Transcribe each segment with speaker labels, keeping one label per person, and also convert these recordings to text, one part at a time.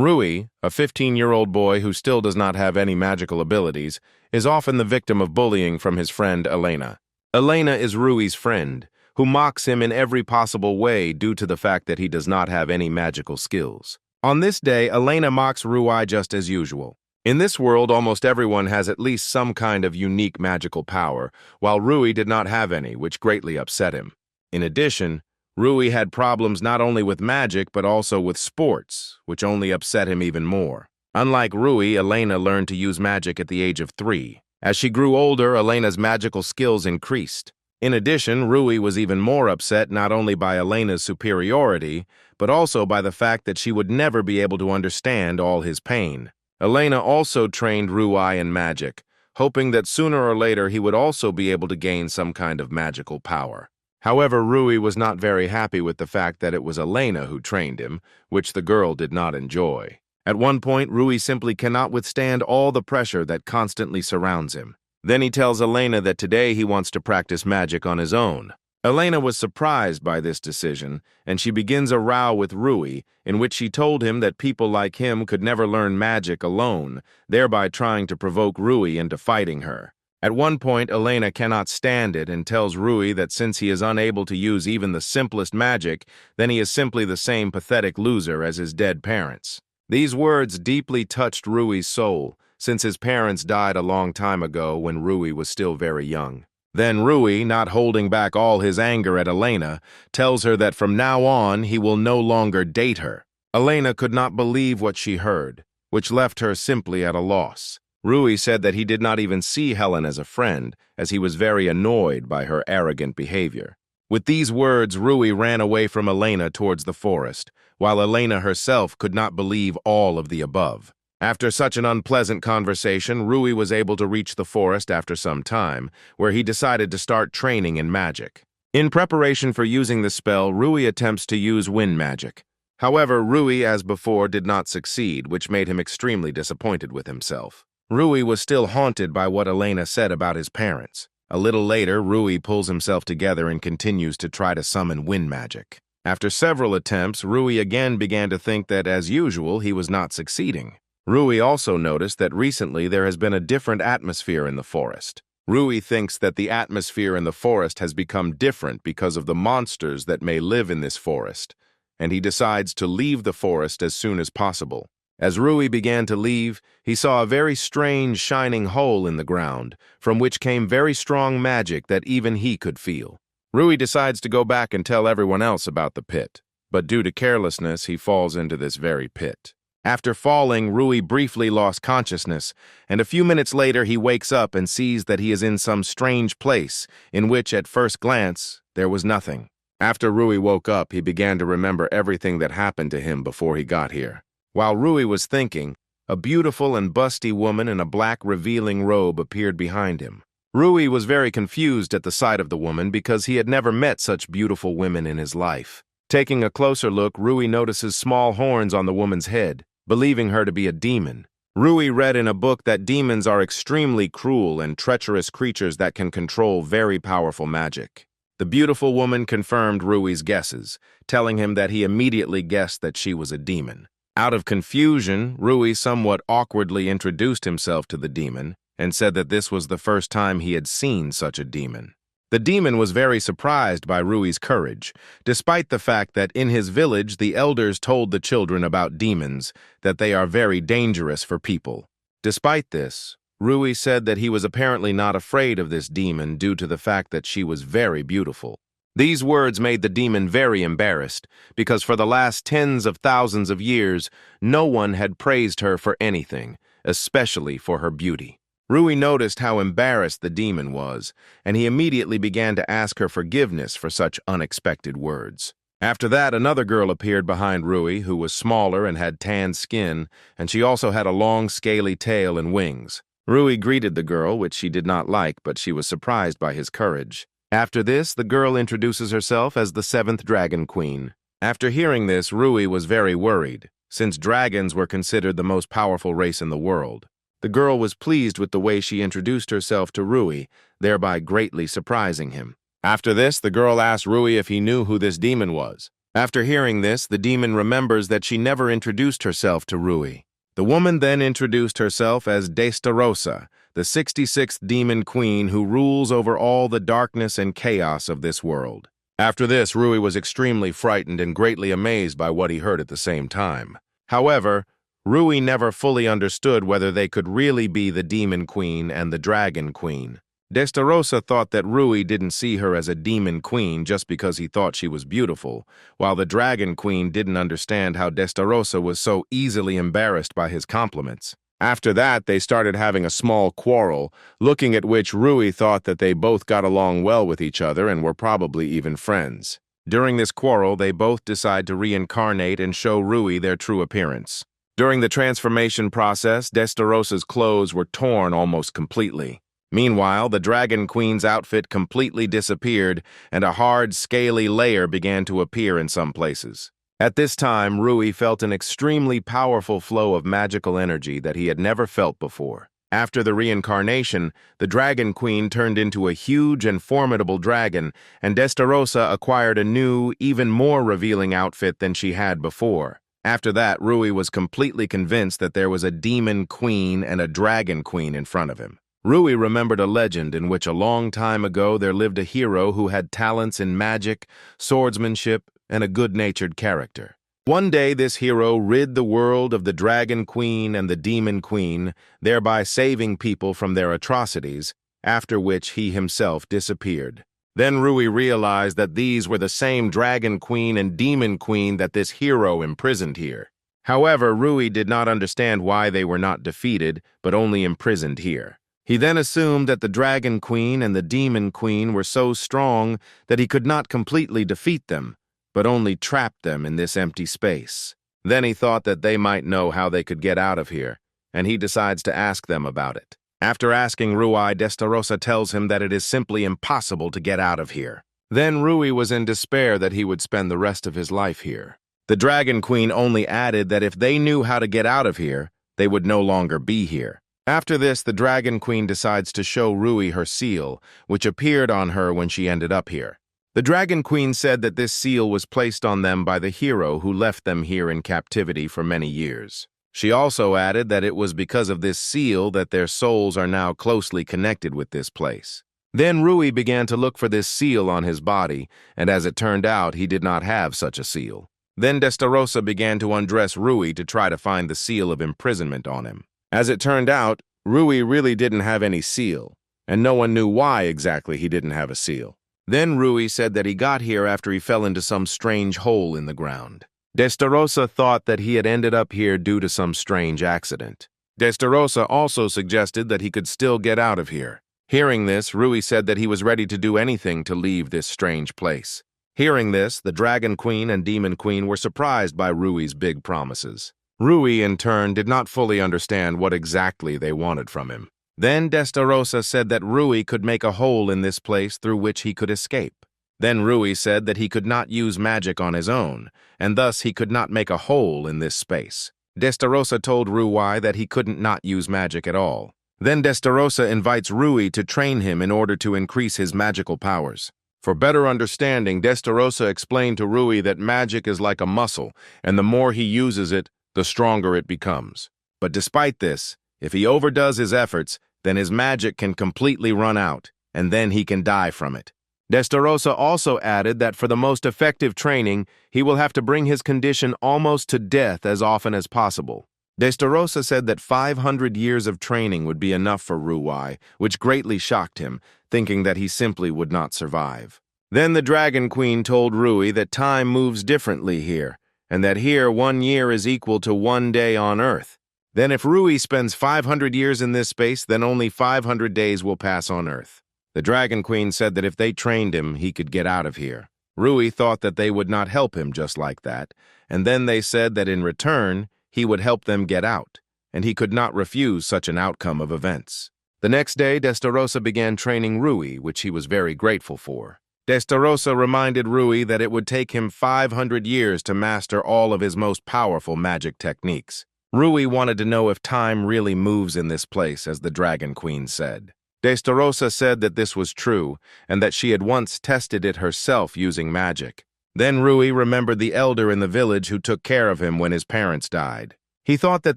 Speaker 1: Rui, a 15-year-old boy who still does not have any magical abilities, is often the victim of bullying from his friend Elena. Elena is Rui's friend, who mocks him in every possible way due to the fact that he does not have any magical skills. On this day, Elena mocks Rui just as usual. In this world, almost everyone has at least some kind of unique magical power, while Rui did not have any, which greatly upset him. In addition, Rui had problems not only with magic but also with sports, which only upset him even more. Unlike Rui, Elena learned to use magic at the age of 3. As she grew older, Elena's magical skills increased. In addition, Rui was even more upset not only by Elena's superiority, but also by the fact that she would never be able to understand all his pain. Elena also trained Rui in magic, hoping that sooner or later he would also be able to gain some kind of magical power. However, Rui was not very happy with the fact that it was Elena who trained him, which the girl did not enjoy. At one point, Rui simply cannot withstand all the pressure that constantly surrounds him. Then he tells Elena that today he wants to practice magic on his own. Elena was surprised by this decision, and she begins a row with Rui, in which she told him that people like him could never learn magic alone, thereby trying to provoke Rui into fighting her. At one point, Elena cannot stand it and tells Rui that since he is unable to use even the simplest magic, then he is simply the same pathetic loser as his dead parents. These words deeply touched Rui's soul, since his parents died a long time ago when Rui was still very young. Then Rui, not holding back all his anger at Elena, tells her that from now on he will no longer date her. Elena could not believe what she heard, which left her simply at a loss. Rui said that he did not even see Helen as a friend, as he was very annoyed by her arrogant behavior. With these words, Rui ran away from Elena towards the forest, while Elena herself could not believe all of the above. After such an unpleasant conversation, Rui was able to reach the forest after some time, where he decided to start training in magic. In preparation for using the spell, Rui attempts to use wind magic. However, Rui, as before, did not succeed, which made him extremely disappointed with himself. Rui was still haunted by what Elena said about his parents. A little later, Rui pulls himself together and continues to try to summon wind magic. After several attempts, Rui again began to think that, as usual, he was not succeeding. Rui also noticed that recently there has been a different atmosphere in the forest. Rui thinks that the atmosphere in the forest has become different because of the monsters that may live in this forest, and he decides to leave the forest as soon as possible. As Rui began to leave, he saw a very strange shining hole in the ground, from which came very strong magic that even he could feel. Rui decides to go back and tell everyone else about the pit, but due to carelessness, he falls into this very pit. After falling, Rui briefly lost consciousness, and a few minutes later he wakes up and sees that he is in some strange place, in which, at first glance, there was nothing. After Rui woke up, he began to remember everything that happened to him before he got here. While Rui was thinking, a beautiful and busty woman in a black revealing robe appeared behind him. Rui was very confused at the sight of the woman because he had never met such beautiful women in his life. Taking a closer look, Rui notices small horns on the woman's head, believing her to be a demon. Rui read in a book that demons are extremely cruel and treacherous creatures that can control very powerful magic. The beautiful woman confirmed Rui's guesses, telling him that he immediately guessed that she was a demon. Out of confusion, Rui somewhat awkwardly introduced himself to the demon and said that this was the first time he had seen such a demon. The demon was very surprised by Rui's courage, despite the fact that in his village the elders told the children about demons, that they are very dangerous for people. Despite this, Rui said that he was apparently not afraid of this demon due to the fact that she was very beautiful. These words made the demon very embarrassed, because for the last tens of thousands of years, no one had praised her for anything, especially for her beauty. Rui noticed how embarrassed the demon was, and he immediately began to ask her forgiveness for such unexpected words. After that, another girl appeared behind Rui, who was smaller and had tanned skin, and she also had a long, scaly tail and wings. Rui greeted the girl, which she did not like, but she was surprised by his courage. After this, the girl introduces herself as the 7th Dragon Queen. After hearing this, Rui was very worried, since dragons were considered the most powerful race in the world. The girl was pleased with the way she introduced herself to Rui, thereby greatly surprising him. After this, the girl asked Rui if he knew who this demon was. After hearing this, the demon remembers that she never introduced herself to Rui. The woman then introduced herself as Destarosa, the 66th demon queen who rules over all the darkness and chaos of this world. After this, Rui was extremely frightened and greatly amazed by what he heard at the same time. However, Rui never fully understood whether they could really be the demon queen and the dragon queen. Destarosa thought that Rui didn't see her as a demon queen just because he thought she was beautiful, while the dragon queen didn't understand how Destarosa was so easily embarrassed by his compliments. After that, they started having a small quarrel, looking at which Rui thought that they both got along well with each other and were probably even friends. During this quarrel, they both decide to reincarnate and show Rui their true appearance. During the transformation process, Destarosa's clothes were torn almost completely. Meanwhile, the Dragon Queen's outfit completely disappeared, and a hard, scaly layer began to appear in some places. At this time, Rui felt an extremely powerful flow of magical energy that he had never felt before. After the reincarnation, the Dragon Queen turned into a huge and formidable dragon, and Destarosa acquired a new, even more revealing outfit than she had before. After that, Rui was completely convinced that there was a demon queen and a dragon queen in front of him. Rui remembered a legend in which a long time ago there lived a hero who had talents in magic, swordsmanship, and a good-natured character. One day this hero rid the world of the Dragon Queen and the Demon Queen, thereby saving people from their atrocities, after which he himself disappeared. Then Rui realized that these were the same Dragon Queen and Demon Queen that this hero imprisoned here. However, Rui did not understand why they were not defeated, but only imprisoned here. He then assumed that the Dragon Queen and the Demon Queen were so strong that he could not completely defeat them, but only trap them in this empty space. Then he thought that they might know how they could get out of here, and he decides to ask them about it. After asking Rui, Destarosa tells him that it is simply impossible to get out of here. Then Rui was in despair that he would spend the rest of his life here. The Dragon Queen only added that if they knew how to get out of here, they would no longer be here. After this, the Dragon Queen decides to show Rui her seal, which appeared on her when she ended up here. The Dragon Queen said that this seal was placed on them by the hero who left them here in captivity for many years. She also added that it was because of this seal that their souls are now closely connected with this place. Then Rui began to look for this seal on his body, and as it turned out, he did not have such a seal. Then Destarosa began to undress Rui to try to find the seal of imprisonment on him. As it turned out, Rui really didn't have any seal, and no one knew why exactly he didn't have a seal. Then Rui said that he got here after he fell into some strange hole in the ground. Destarosa thought that he had ended up here due to some strange accident. Destarosa also suggested that he could still get out of here. Hearing this, Rui said that he was ready to do anything to leave this strange place. Hearing this, the Dragon Queen and Demon Queen were surprised by Rui's big promises. Rui, in turn, did not fully understand what exactly they wanted from him. Then Destarosa said that Rui could make a hole in this place through which he could escape. Then Rui said that he could not use magic on his own, and thus he could not make a hole in this space. Destarosa told Rui that he couldn't not use magic at all. Then Destarosa invites Rui to train him in order to increase his magical powers. For better understanding, Destarosa explained to Rui that magic is like a muscle, and the more he uses it, the stronger it becomes. But despite this, if he overdoes his efforts, then his magic can completely run out, and then he can die from it. Destarosa also added that for the most effective training, he will have to bring his condition almost to death as often as possible. Destarosa said that 500 years of training would be enough for Rui, which greatly shocked him, thinking that he simply would not survive. Then the Dragon Queen told Rui that time moves differently here, and that here 1 year is equal to 1 day on Earth. Then if Rui spends 500 years in this space, then only 500 days will pass on Earth. The Dragon Queen said that if they trained him, he could get out of here. Rui thought that they would not help him just like that, and then they said that in return, he would help them get out, and he could not refuse such an outcome of events. The next day, Destarosa began training Rui, which he was very grateful for. Destarosa reminded Rui that it would take him 500 years to master all of his most powerful magic techniques. Rui wanted to know if time really moves in this place, as the Dragon Queen said. Destarosa said that this was true, and that she had once tested it herself using magic. Then Rui remembered the elder in the village who took care of him when his parents died. He thought that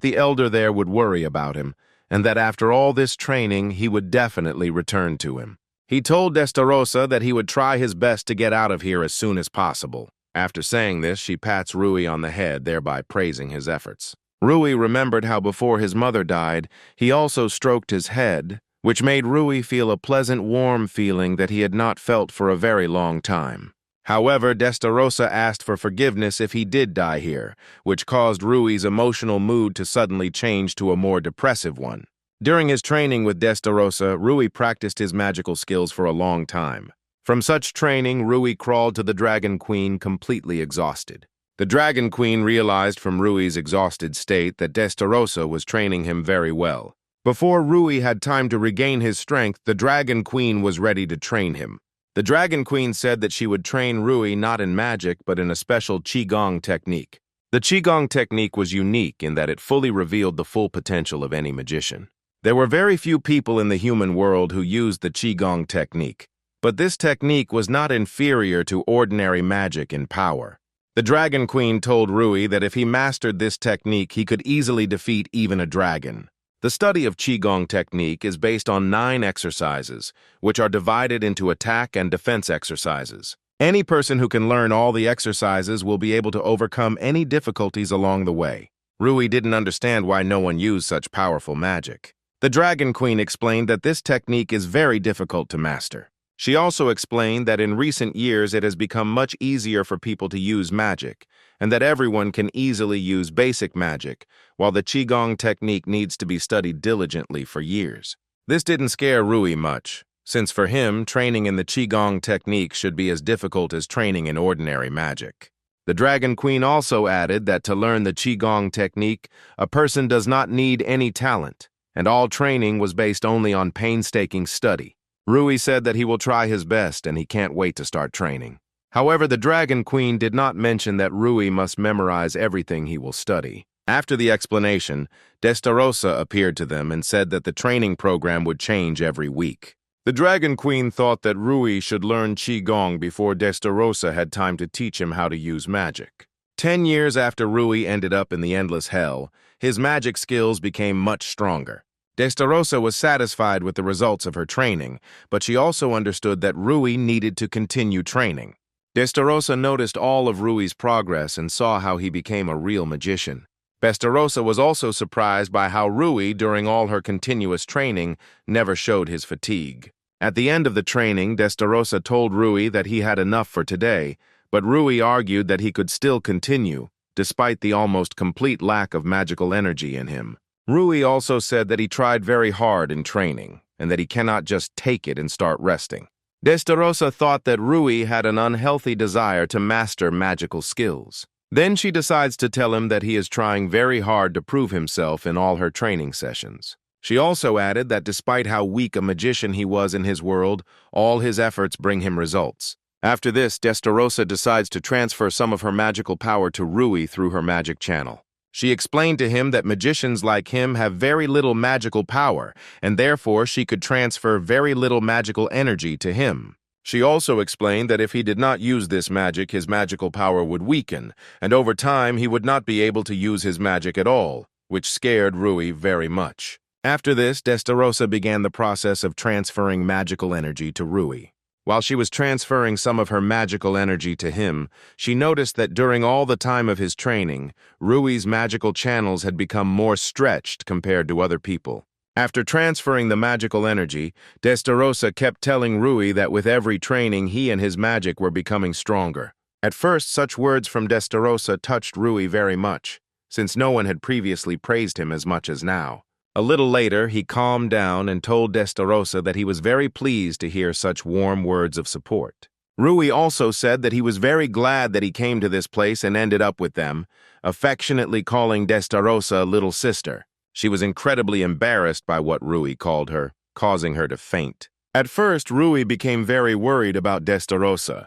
Speaker 1: the elder there would worry about him, and that after all this training, he would definitely return to him. He told Destarosa that he would try his best to get out of here as soon as possible. After saying this, she pats Rui on the head, thereby praising his efforts. Rui remembered how before his mother died, he also stroked his head, which made Rui feel a pleasant, warm feeling that he had not felt for a very long time. However, Destarosa asked for forgiveness if he did die here, which caused Rui's emotional mood to suddenly change to a more depressive one. During his training with Destarosa, Rui practiced his magical skills for a long time. From such training, Rui crawled to the Dragon Queen completely exhausted. The Dragon Queen realized from Rui's exhausted state that Destarosa was training him very well. Before Rui had time to regain his strength, the Dragon Queen was ready to train him. The Dragon Queen said that she would train Rui not in magic, but in a special Qigong technique. The Qigong technique was unique in that it fully revealed the full potential of any magician. There were very few people in the human world who used the Qigong technique, but this technique was not inferior to ordinary magic in power. The Dragon Queen told Rui that if he mastered this technique, he could easily defeat even a dragon. The study of Qigong technique is based on 9 exercises, which are divided into attack and defense exercises. Any person who can learn all the exercises will be able to overcome any difficulties along the way. Rui didn't understand why no one used such powerful magic. The Dragon Queen explained that this technique is very difficult to master. She also explained that in recent years it has become much easier for people to use magic, and that everyone can easily use basic magic, while the Qigong technique needs to be studied diligently for years. This didn't scare Rui much, since for him, training in the Qigong technique should be as difficult as training in ordinary magic. The Dragon Queen also added that to learn the Qigong technique, a person does not need any talent, and all training was based only on painstaking study. Rui said that he will try his best and he can't wait to start training. However, the Dragon Queen did not mention that Rui must memorize everything he will study. After the explanation, Destarosa appeared to them and said that the training program would change every week. The Dragon Queen thought that Rui should learn Qigong before Destarosa had time to teach him how to use magic. 10 years after Rui ended up in the Endless Hell, his magic skills became much stronger. Destarosa was satisfied with the results of her training, but she also understood that Rui needed to continue training. Destarosa noticed all of Rui's progress and saw how he became a real magician. Destarosa was also surprised by how Rui, during all her continuous training, never showed his fatigue. At the end of the training, Destarosa told Rui that he had enough for today, but Rui argued that he could still continue, despite the almost complete lack of magical energy in him. Rui also said that he tried very hard in training, and that he cannot just take it and start resting. Destarosa thought that Rui had an unhealthy desire to master magical skills. Then she decides to tell him that he is trying very hard to prove himself in all her training sessions. She also added that despite how weak a magician he was in his world, all his efforts bring him results. After this, Destarosa decides to transfer some of her magical power to Rui through her magic channel. She explained to him that magicians like him have very little magical power, and therefore she could transfer very little magical energy to him. She also explained that if he did not use this magic, his magical power would weaken, and over time he would not be able to use his magic at all, which scared Rui very much. After this, Destarosa began the process of transferring magical energy to Rui. While she was transferring some of her magical energy to him, she noticed that during all the time of his training, Rui's magical channels had become more stretched compared to other people. After transferring the magical energy, Destarosa kept telling Rui that with every training he and his magic were becoming stronger. At first, such words from Destarosa touched Rui very much, since no one had previously praised him as much as now. A little later, he calmed down and told Destarosa that he was very pleased to hear such warm words of support. Rui also said that he was very glad that he came to this place and ended up with them, affectionately calling Destarosa little sister. She was incredibly embarrassed by what Rui called her, causing her to faint. At first, Rui became very worried about Destarosa,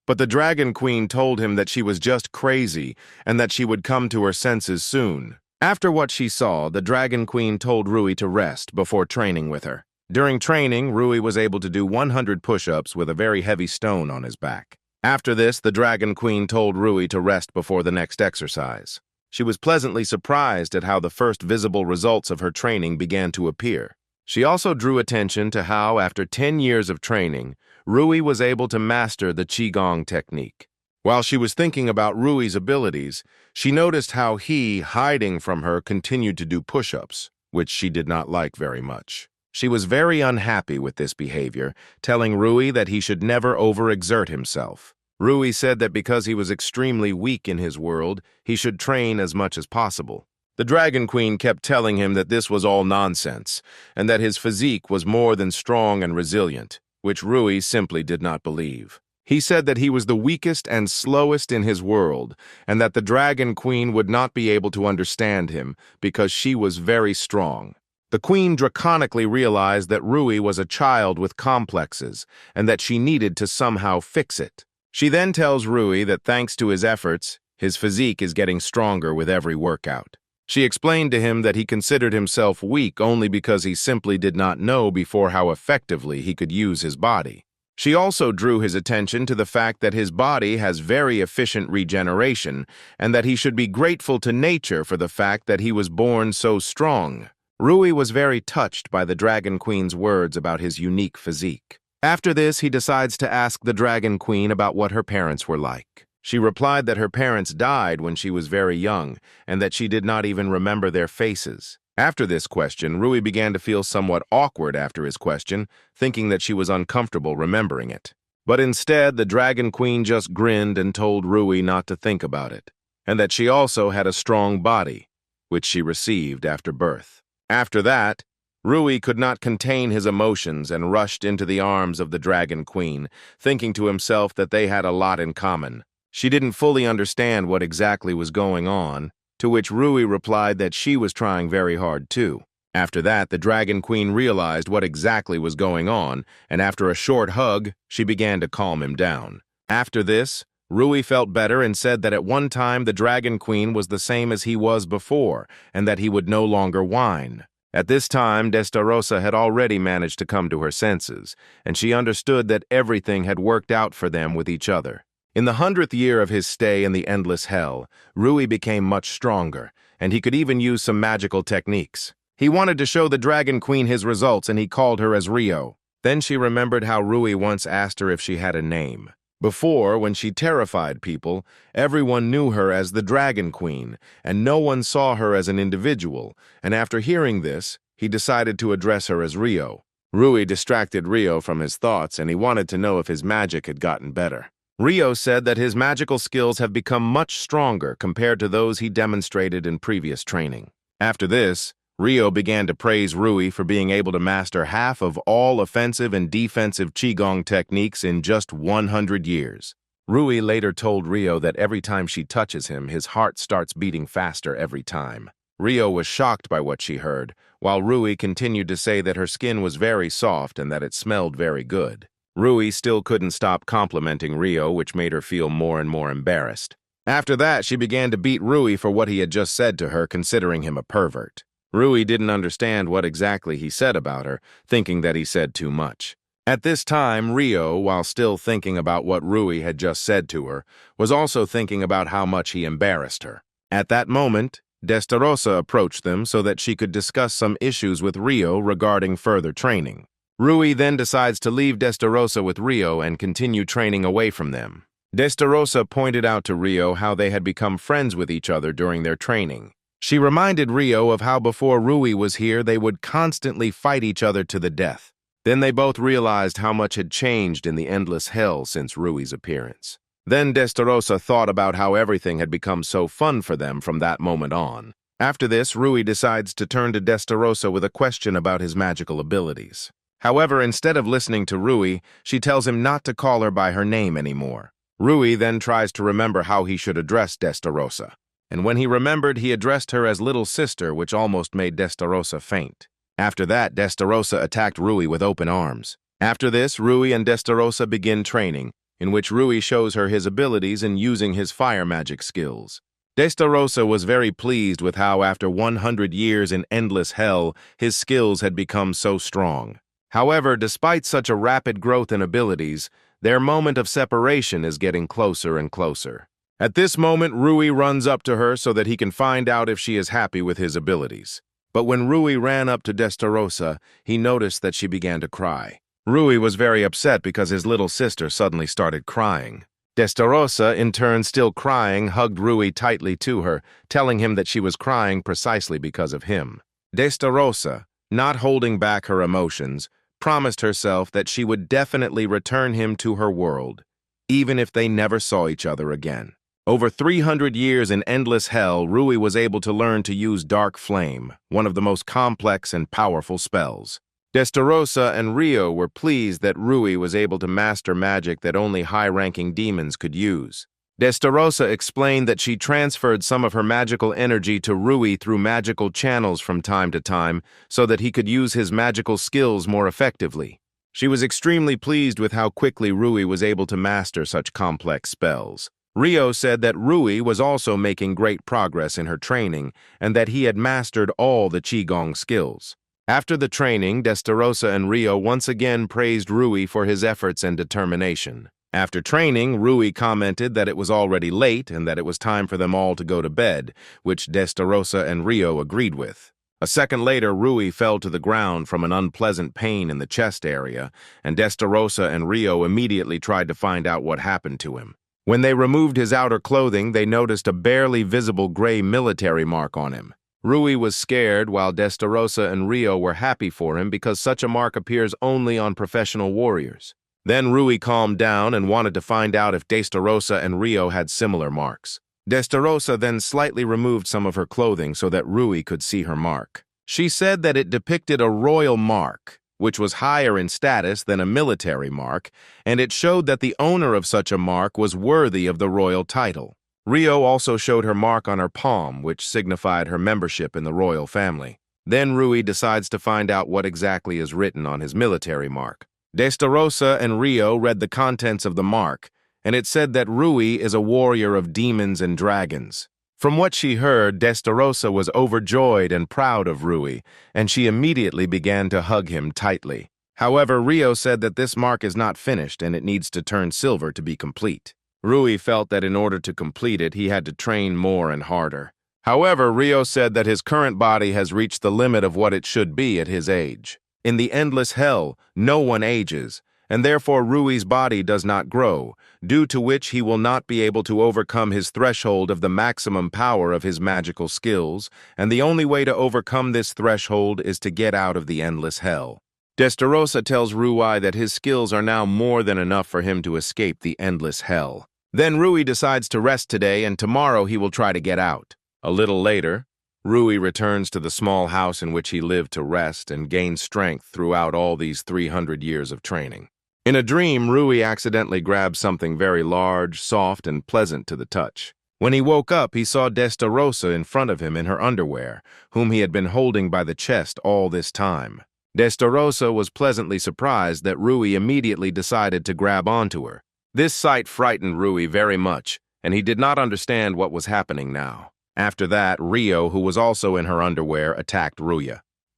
Speaker 1: but the Dragon Queen told him that she was just crazy and that she would come to her senses soon. After what she saw, the Dragon Queen told Rui to rest before training with her. During training, Rui was able to do 100 push-ups with a very heavy stone on his back. After this, the Dragon Queen told Rui to rest before the next exercise. She was pleasantly surprised at how the first visible results of her training began to appear. She also drew attention to how, after 10 years of training, Rui was able to master the Qigong technique. While she was thinking about Rui's abilities, she noticed how he, hiding from her, continued to do push-ups, which she did not like very much. She was very unhappy with this behavior, telling Rui that he should never overexert himself. Rui said that because he was extremely weak in his world, he should train as much as possible. The Dragon Queen kept telling him that this was all nonsense, and that his physique was more than strong and resilient, which Rui simply did not believe. He said that he was the weakest and slowest in his world, and that the Dragon Queen would not be able to understand him because she was very strong. The Queen draconically realized that Rui was a child with complexes, and that she needed to somehow fix it. She then tells Rui that thanks to his efforts, his physique is getting stronger with every workout. She explained to him that he considered himself weak only because he simply did not know before how effectively he could use his body. She also drew his attention to the fact that his body has very efficient regeneration and that he should be grateful to nature for the fact that he was born so strong. Rui was very touched by the Dragon Queen's words about his unique physique. After this, he decides to ask the Dragon Queen about what her parents were like. She replied that her parents died when she was very young and that she did not even remember their faces. After this question, Rui began to feel somewhat awkward after his question, thinking that she was uncomfortable remembering it. But instead, the Dragon Queen just grinned and told Rui not to think about it, and that she also had a strong body, which she received after birth. After that, Rui could not contain his emotions and rushed into the arms of the Dragon Queen, thinking to himself that they had a lot in common. She didn't fully understand what exactly was going on, to which Rui replied that she was trying very hard too. After that, the Dragon Queen realized what exactly was going on, and after a short hug, she began to calm him down. After this, Rui felt better and said that at one time the Dragon Queen was the same as he was before, and that he would no longer whine. At this time, Destarosa had already managed to come to her senses, and she understood that everything had worked out for them with each other. In the 100th year of his stay in the endless hell, Rui became much stronger, and he could even use some magical techniques. He wanted to show the Dragon Queen his results, and he called her as Rio. Then she remembered how Rui once asked her if she had a name. Before, when she terrified people, everyone knew her as the Dragon Queen, and no one saw her as an individual, and after hearing this, he decided to address her as Rio. Rui distracted Rio from his thoughts, and he wanted to know if his magic had gotten better. Rio said that his magical skills have become much stronger compared to those he demonstrated in previous training. After this, Rio began to praise Rui for being able to master half of all offensive and defensive Qigong techniques in just 100 years. Rui later told Rio that every time she touches him, his heart starts beating faster every time. Rio was shocked by what she heard, while Rui continued to say that her skin was very soft and that it smelled very good. Rui still couldn't stop complimenting Rio, which made her feel more and more embarrassed. After that, she began to beat Rui for what he had just said to her, considering him a pervert. Rui didn't understand what exactly he said about her, thinking that he said too much. At this time, Rio, while still thinking about what Rui had just said to her, was also thinking about how much he embarrassed her. At that moment, Destarosa approached them so that she could discuss some issues with Rio regarding further training. Rui then decides to leave Destarosa with Rio and continue training away from them. Destarosa pointed out to Rio how they had become friends with each other during their training. She reminded Rio of how before Rui was here they would constantly fight each other to the death. Then they both realized how much had changed in the endless hell since Rui's appearance. Then Destarosa thought about how everything had become so fun for them from that moment on. After this, Rui decides to turn to Destarosa with a question about his magical abilities. However, instead of listening to Rui, she tells him not to call her by her name anymore. Rui then tries to remember how he should address Destarosa. And when he remembered, he addressed her as little sister, which almost made Destarosa faint. After that, Destarosa attacked Rui with open arms. After this, Rui and Destarosa begin training, in which Rui shows her his abilities in using his fire magic skills. Destarosa was very pleased with how, after 100 years in endless hell, his skills had become so strong. However, despite such a rapid growth in abilities, Their moment of separation is getting closer and closer. At this moment, Rui runs up to her so that he can find out if she is happy with his abilities. But when Rui ran up to Destarosa, he noticed that she began to cry. Rui was very upset because his little sister suddenly started crying. Destarosa, in turn still crying, hugged Rui tightly to her, telling him that she was crying precisely because of him. Destarosa, not holding back her emotions, promised herself that she would definitely return him to her world, even if they never saw each other again. Over 300 years in endless hell, Rui was able to learn to use Dark Flame, one of the most complex and powerful spells. Destarosa and Rio were pleased that Rui was able to master magic that only high-ranking demons could use. Destarosa explained that she transferred some of her magical energy to Rui through magical channels from time to time so that he could use his magical skills more effectively. She was extremely pleased with how quickly Rui was able to master such complex spells. Rio said that Rui was also making great progress in her training and that he had mastered all the Qigong skills. After the training, Destarosa and Rio once again praised Rui for his efforts and determination. After training, Rui commented that it was already late and that it was time for them all to go to bed, which Destarosa and Rio agreed with. A second later, Rui fell to the ground from an unpleasant pain in the chest area, and Destarosa and Rio immediately tried to find out what happened to him. When they removed his outer clothing, they noticed a barely visible gray military mark on him. Rui was scared, while Destarosa and Rio were happy for him because such a mark appears only on professional warriors. Then Rui calmed down and wanted to find out if Destarosa and Rio had similar marks. Destarosa then slightly removed some of her clothing so that Rui could see her mark. She said that it depicted a royal mark, which was higher in status than a military mark, and it showed that the owner of such a mark was worthy of the royal title. Rio also showed her mark on her palm, which signified her membership in the royal family. Then Rui decides to find out what exactly is written on his military mark. Destarosa and Rio read the contents of the mark, and it said that Rui is a warrior of demons and dragons. From what she heard, Destarosa was overjoyed and proud of Rui, and she immediately began to hug him tightly. However, Rio said that this mark is not finished and it needs to turn silver to be complete. Rui felt that in order to complete it, he had to train more and harder. However, Rio said that his current body has reached the limit of what it should be at his age. In the endless hell, no one ages, and therefore Rui's body does not grow, due to which he will not be able to overcome his threshold of the maximum power of his magical skills, and the only way to overcome this threshold is to get out of the endless hell. Destarosa tells Rui that his skills are now more than enough for him to escape the endless hell. Then Rui decides to rest today, and tomorrow he will try to get out. A little later, Rui returns to the small house in which he lived to rest and gain strength throughout all these 300 years of training. In a dream, Rui accidentally grabbed something very large, soft, and pleasant to the touch. When he woke up, he saw Destarosa in front of him in her underwear, whom he had been holding by the chest all this time. Destarosa was pleasantly surprised that Rui immediately decided to grab onto her. This sight frightened Rui very much, and he did not understand what was happening now. After that, Rio, who was also in her underwear, attacked Rui.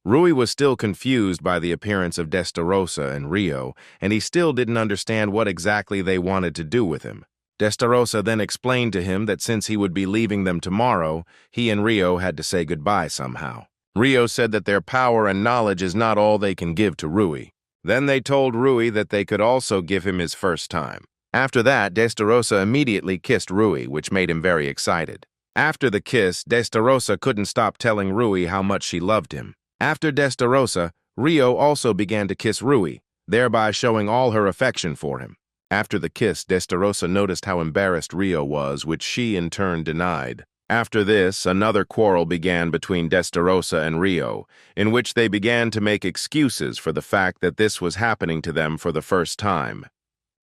Speaker 1: Rui was still confused by the appearance of Destarosa and Rio, and he still didn't understand what exactly they wanted to do with him. Destarosa then explained to him that since he would be leaving them tomorrow, he and Rio had to say goodbye somehow. Rio said that their power and knowledge is not all they can give to Rui. Then they told Rui that they could also give him his first time. After that, Destarosa immediately kissed Rui, which made him very excited. After the kiss, Destarosa couldn't stop telling Rui how much she loved him. After Destarosa, Rio also began to kiss Rui, thereby showing all her affection for him. After the kiss, Destarosa noticed how embarrassed Rio was, which she in turn denied. After this, another quarrel began between Destarosa and Rio, in which they began to make excuses for the fact that this was happening to them for the first time.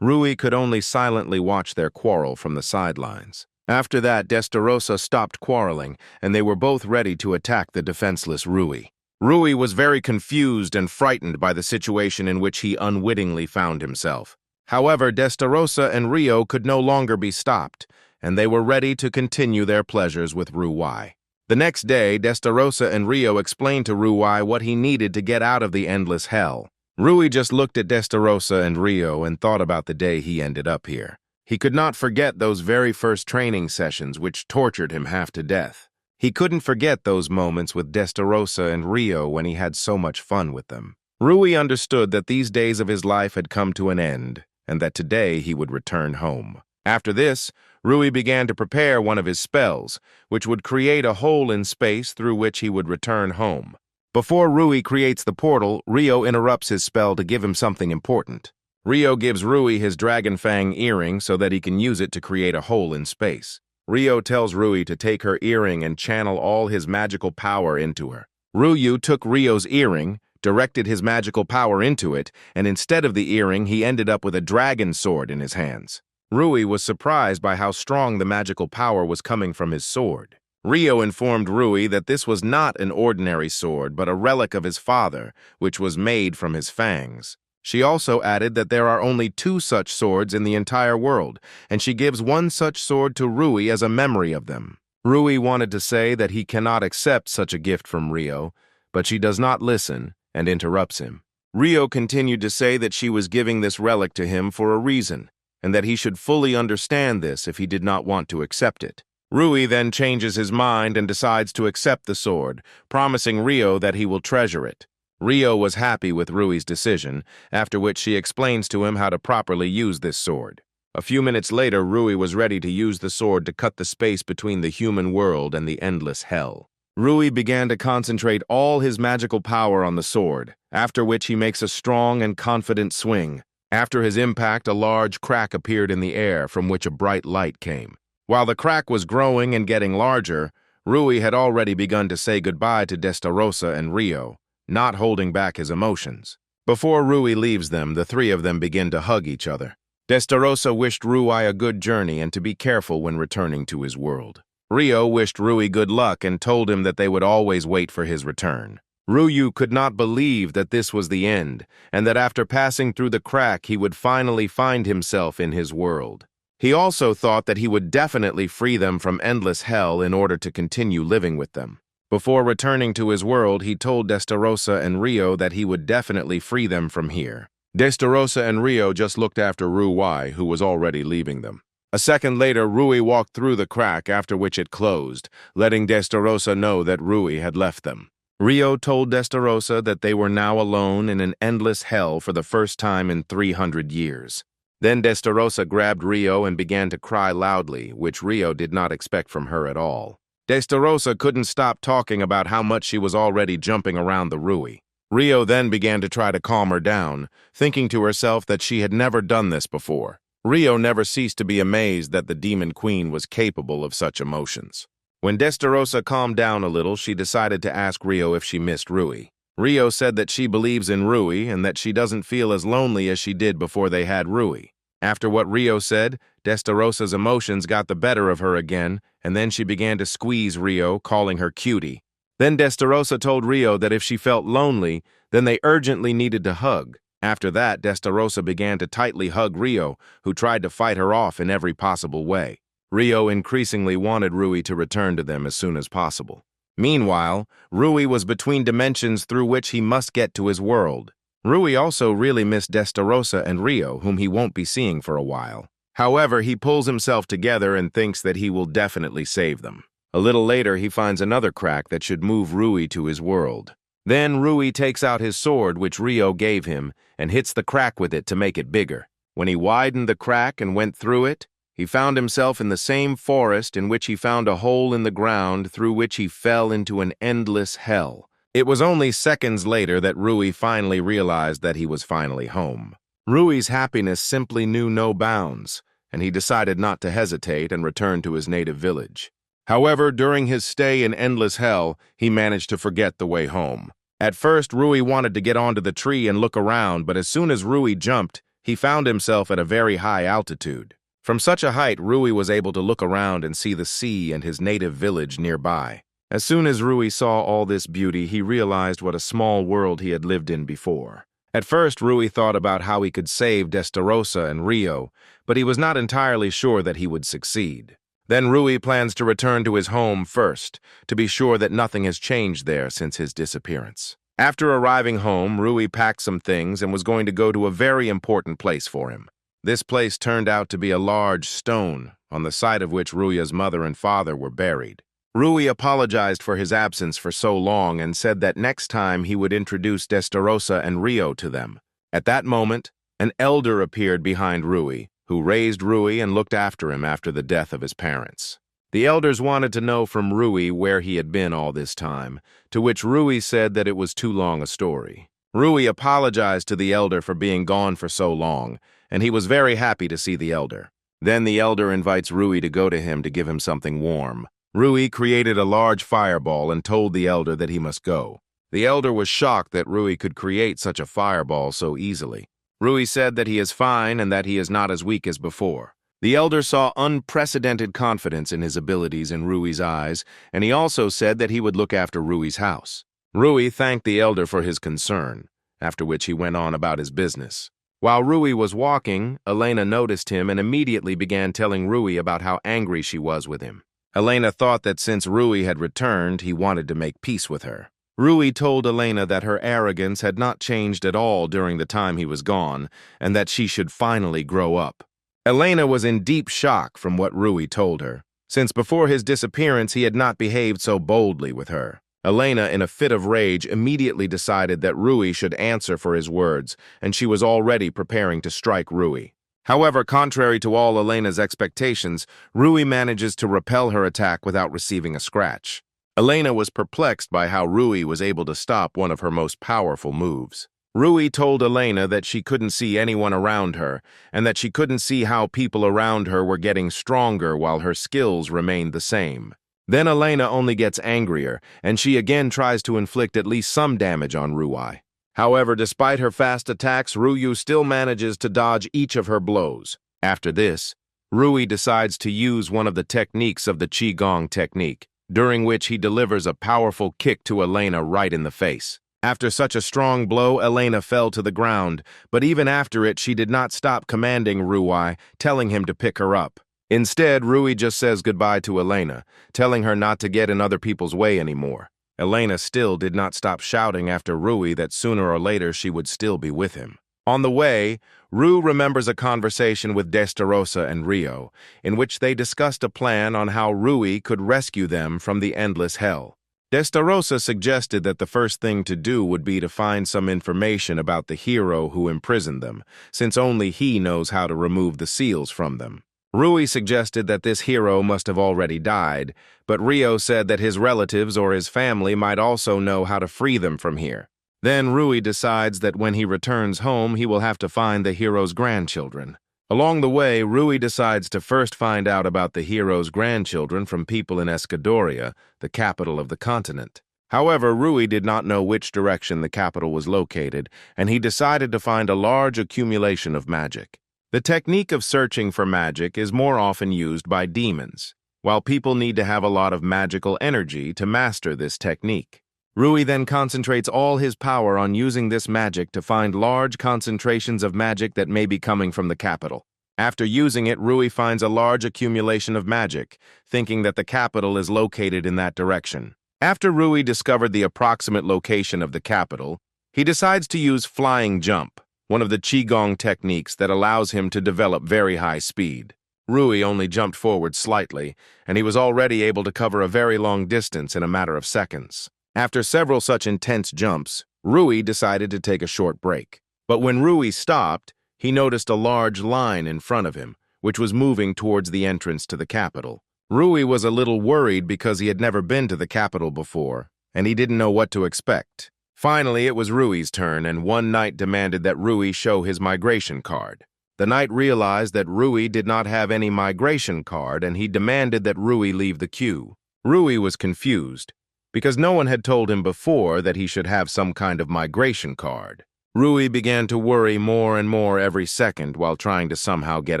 Speaker 1: Rui could only silently watch their quarrel from the sidelines. After that, Destarosa stopped quarreling, and they were both ready to attack the defenseless Rui. Rui was very confused and frightened by the situation in which he unwittingly found himself. However, Destarosa and Rio could no longer be stopped, and they were ready to continue their pleasures with Rui. The next day, Destarosa and Rio explained to Rui what he needed to get out of the endless hell. Rui just looked at Destarosa and Rio and thought about the day he ended up here. He could not forget those very first training sessions which tortured him half to death. He couldn't forget those moments with Destarosa and Rio when he had so much fun with them. Rui understood that these days of his life had come to an end, and that today he would return home. After this, Rui began to prepare one of his spells, which would create a hole in space through which he would return home. Before Rui creates the portal, Rio interrupts his spell to give him something important. Rio gives Rui his Dragon Fang earring so that he can use it to create a hole in space. Rio tells Rui to take her earring and channel all his magical power into her. Ryu took Rio's earring, directed his magical power into it, and instead of the earring, he ended up with a dragon sword in his hands. Rui was surprised by how strong the magical power was coming from his sword. Rio informed Rui that this was not an ordinary sword, but a relic of his father, which was made from his fangs. She also added that there are only 2 such swords in the entire world, and she gives one such sword to Rui as a memory of them. Rui wanted to say that he cannot accept such a gift from Rio, but she does not listen and interrupts him. Rio continued to say that she was giving this relic to him for a reason, and that he should fully understand this if he did not want to accept it. Rui then changes his mind and decides to accept the sword, promising Rio that he will treasure it. Rio was happy with Rui's decision, after which she explains to him how to properly use this sword. A few minutes later, Rui was ready to use the sword to cut the space between the human world and the endless hell. Rui began to concentrate all his magical power on the sword, after which he makes a strong and confident swing. After his impact, a large crack appeared in the air from which a bright light came. While the crack was growing and getting larger, Rui had already begun to say goodbye to Destarosa and Rio, not holding back his emotions. Before Rui leaves them, the 3 of them begin to hug each other. Destarosa wished Rui a good journey and to be careful when returning to his world. Rio wished Rui good luck and told him that they would always wait for his return. Ryu could not believe that this was the end, and that after passing through the crack he would finally find himself in his world. He also thought that he would definitely free them from endless hell in order to continue living with them. Before returning to his world, he told Destarosa and Rio that he would definitely free them from here. Destarosa and Rio just looked after Rui, who was already leaving them. A second later, Rui walked through the crack, after which it closed, letting Destarosa know that Rui had left them. Rio told Destarosa that they were now alone in an endless hell for the first time in 300 years. Then Destarosa grabbed Rio and began to cry loudly, which Rio did not expect from her at all. Destarosa couldn't stop talking about how much she was already jumping around the Rui. Rio then began to try to calm her down, thinking to herself that she had never done this before. Rio never ceased to be amazed that the Demon Queen was capable of such emotions. When Destarosa calmed down a little, she decided to ask Rio if she missed Rui. Rio said that she believes in Rui and that she doesn't feel as lonely as she did before they had Rui. After what Rio said, Destarosa's emotions got the better of her again, and then she began to squeeze Rio, calling her cutie. Then Destarosa told Rio that if she felt lonely, then they urgently needed to hug. After that, Destarosa began to tightly hug Rio, who tried to fight her off in every possible way. Rio increasingly wanted Rui to return to them as soon as possible. Meanwhile, Rui was between dimensions through which he must get to his world. Rui also really missed Destarosa and Rio, whom he won't be seeing for a while. However, he pulls himself together and thinks that he will definitely save them. A little later, he finds another crack that should move Rui to his world. Then Rui takes out his sword, which Rio gave him, and hits the crack with it to make it bigger. When he widened the crack and went through it, he found himself in the same forest in which he found a hole in the ground through which he fell into an endless hell. It was only seconds later that Rui finally realized that he was finally home. Rui's happiness simply knew no bounds, and he decided not to hesitate and return to his native village. However, during his stay in endless hell, he managed to forget the way home. At first, Rui wanted to get onto the tree and look around, but as soon as Rui jumped, he found himself at a very high altitude. From such a height, Rui was able to look around and see the sea and his native village nearby. As soon as Rui saw all this beauty, he realized what a small world he had lived in before. At first, Rui thought about how he could save Destarosa and Rio, but he was not entirely sure that he would succeed. Then Rui plans to return to his home first, to be sure that nothing has changed there since his disappearance. After arriving home, Rui packed some things and was going to go to a very important place for him. This place turned out to be a large stone, on the site of which Ruya's mother and father were buried. Rui apologized for his absence for so long and said that next time he would introduce Destarosa and Rio to them. At that moment, an elder appeared behind Rui, who raised Rui and looked after him after the death of his parents. The elders wanted to know from Rui where he had been all this time, to which Rui said that it was too long a story. Rui apologized to the elder for being gone for so long, and he was very happy to see the elder. Then the elder invites Rui to go to him to give him something warm. Rui created a large fireball and told the elder that he must go. The elder was shocked that Rui could create such a fireball so easily. Rui said that he is fine and that he is not as weak as before. The elder saw unprecedented confidence in his abilities in Rui's eyes, and he also said that he would look after Rui's house. Rui thanked the elder for his concern, after which he went on about his business. While Rui was walking, Elena noticed him and immediately began telling Rui about how angry she was with him. Elena thought that since Rui had returned, he wanted to make peace with her. Rui told Elena that her arrogance had not changed at all during the time he was gone, and that she should finally grow up. Elena was in deep shock from what Rui told her, since before his disappearance he had not behaved so boldly with her. Elena, in a fit of rage, immediately decided that Rui should answer for his words, and she was already preparing to strike Rui. However, contrary to all Elena's expectations, Rui manages to repel her attack without receiving a scratch. Elena was perplexed by how Rui was able to stop one of her most powerful moves. Rui told Elena that she couldn't see anyone around her, and that she couldn't see how people around her were getting stronger while her skills remained the same. Then Elena only gets angrier, and she again tries to inflict at least some damage on Rui. However, despite her fast attacks, Rui still manages to dodge each of her blows. After this, Rui decides to use one of the techniques of the Qigong technique, during which he delivers a powerful kick to Elena right in the face. After such a strong blow, Elena fell to the ground, but even after it, she did not stop commanding Rui, telling him to pick her up. Instead, Rui just says goodbye to Elena, telling her not to get in other people's way anymore. Elena still did not stop shouting after Rui that sooner or later she would still be with him. On the way, Rui remembers a conversation with Destarosa and Rio, in which they discussed a plan on how Rui could rescue them from the endless hell. Destarosa suggested that the first thing to do would be to find some information about the hero who imprisoned them, since only he knows how to remove the seals from them. Rui suggested that this hero must have already died, but Rio said that his relatives or his family might also know how to free them from here. Then Rui decides that when he returns home, he will have to find the hero's grandchildren. Along the way, Rui decides to first find out about the hero's grandchildren from people in Escadoria, the capital of the continent. However, Rui did not know which direction the capital was located, and he decided to find a large accumulation of magic. The technique of searching for magic is more often used by demons, while people need to have a lot of magical energy to master this technique. Rui then concentrates all his power on using this magic to find large concentrations of magic that may be coming from the capital. After using it, Rui finds a large accumulation of magic, thinking that the capital is located in that direction. After Rui discovered the approximate location of the capital, he decides to use flying jump, one of the Qigong techniques that allows him to develop very high speed. Rui only jumped forward slightly, and he was already able to cover a very long distance in a matter of seconds. After several such intense jumps, Rui decided to take a short break. But when Rui stopped, he noticed a large line in front of him, which was moving towards the entrance to the capital. Rui was a little worried because he had never been to the capital before, and he didn't know what to expect. Finally, it was Rui's turn, and one knight demanded that Rui show his migration card. The knight realized that Rui did not have any migration card, and he demanded that Rui leave the queue. Rui was confused, because no one had told him before that he should have some kind of migration card. Rui began to worry more and more every second while trying to somehow get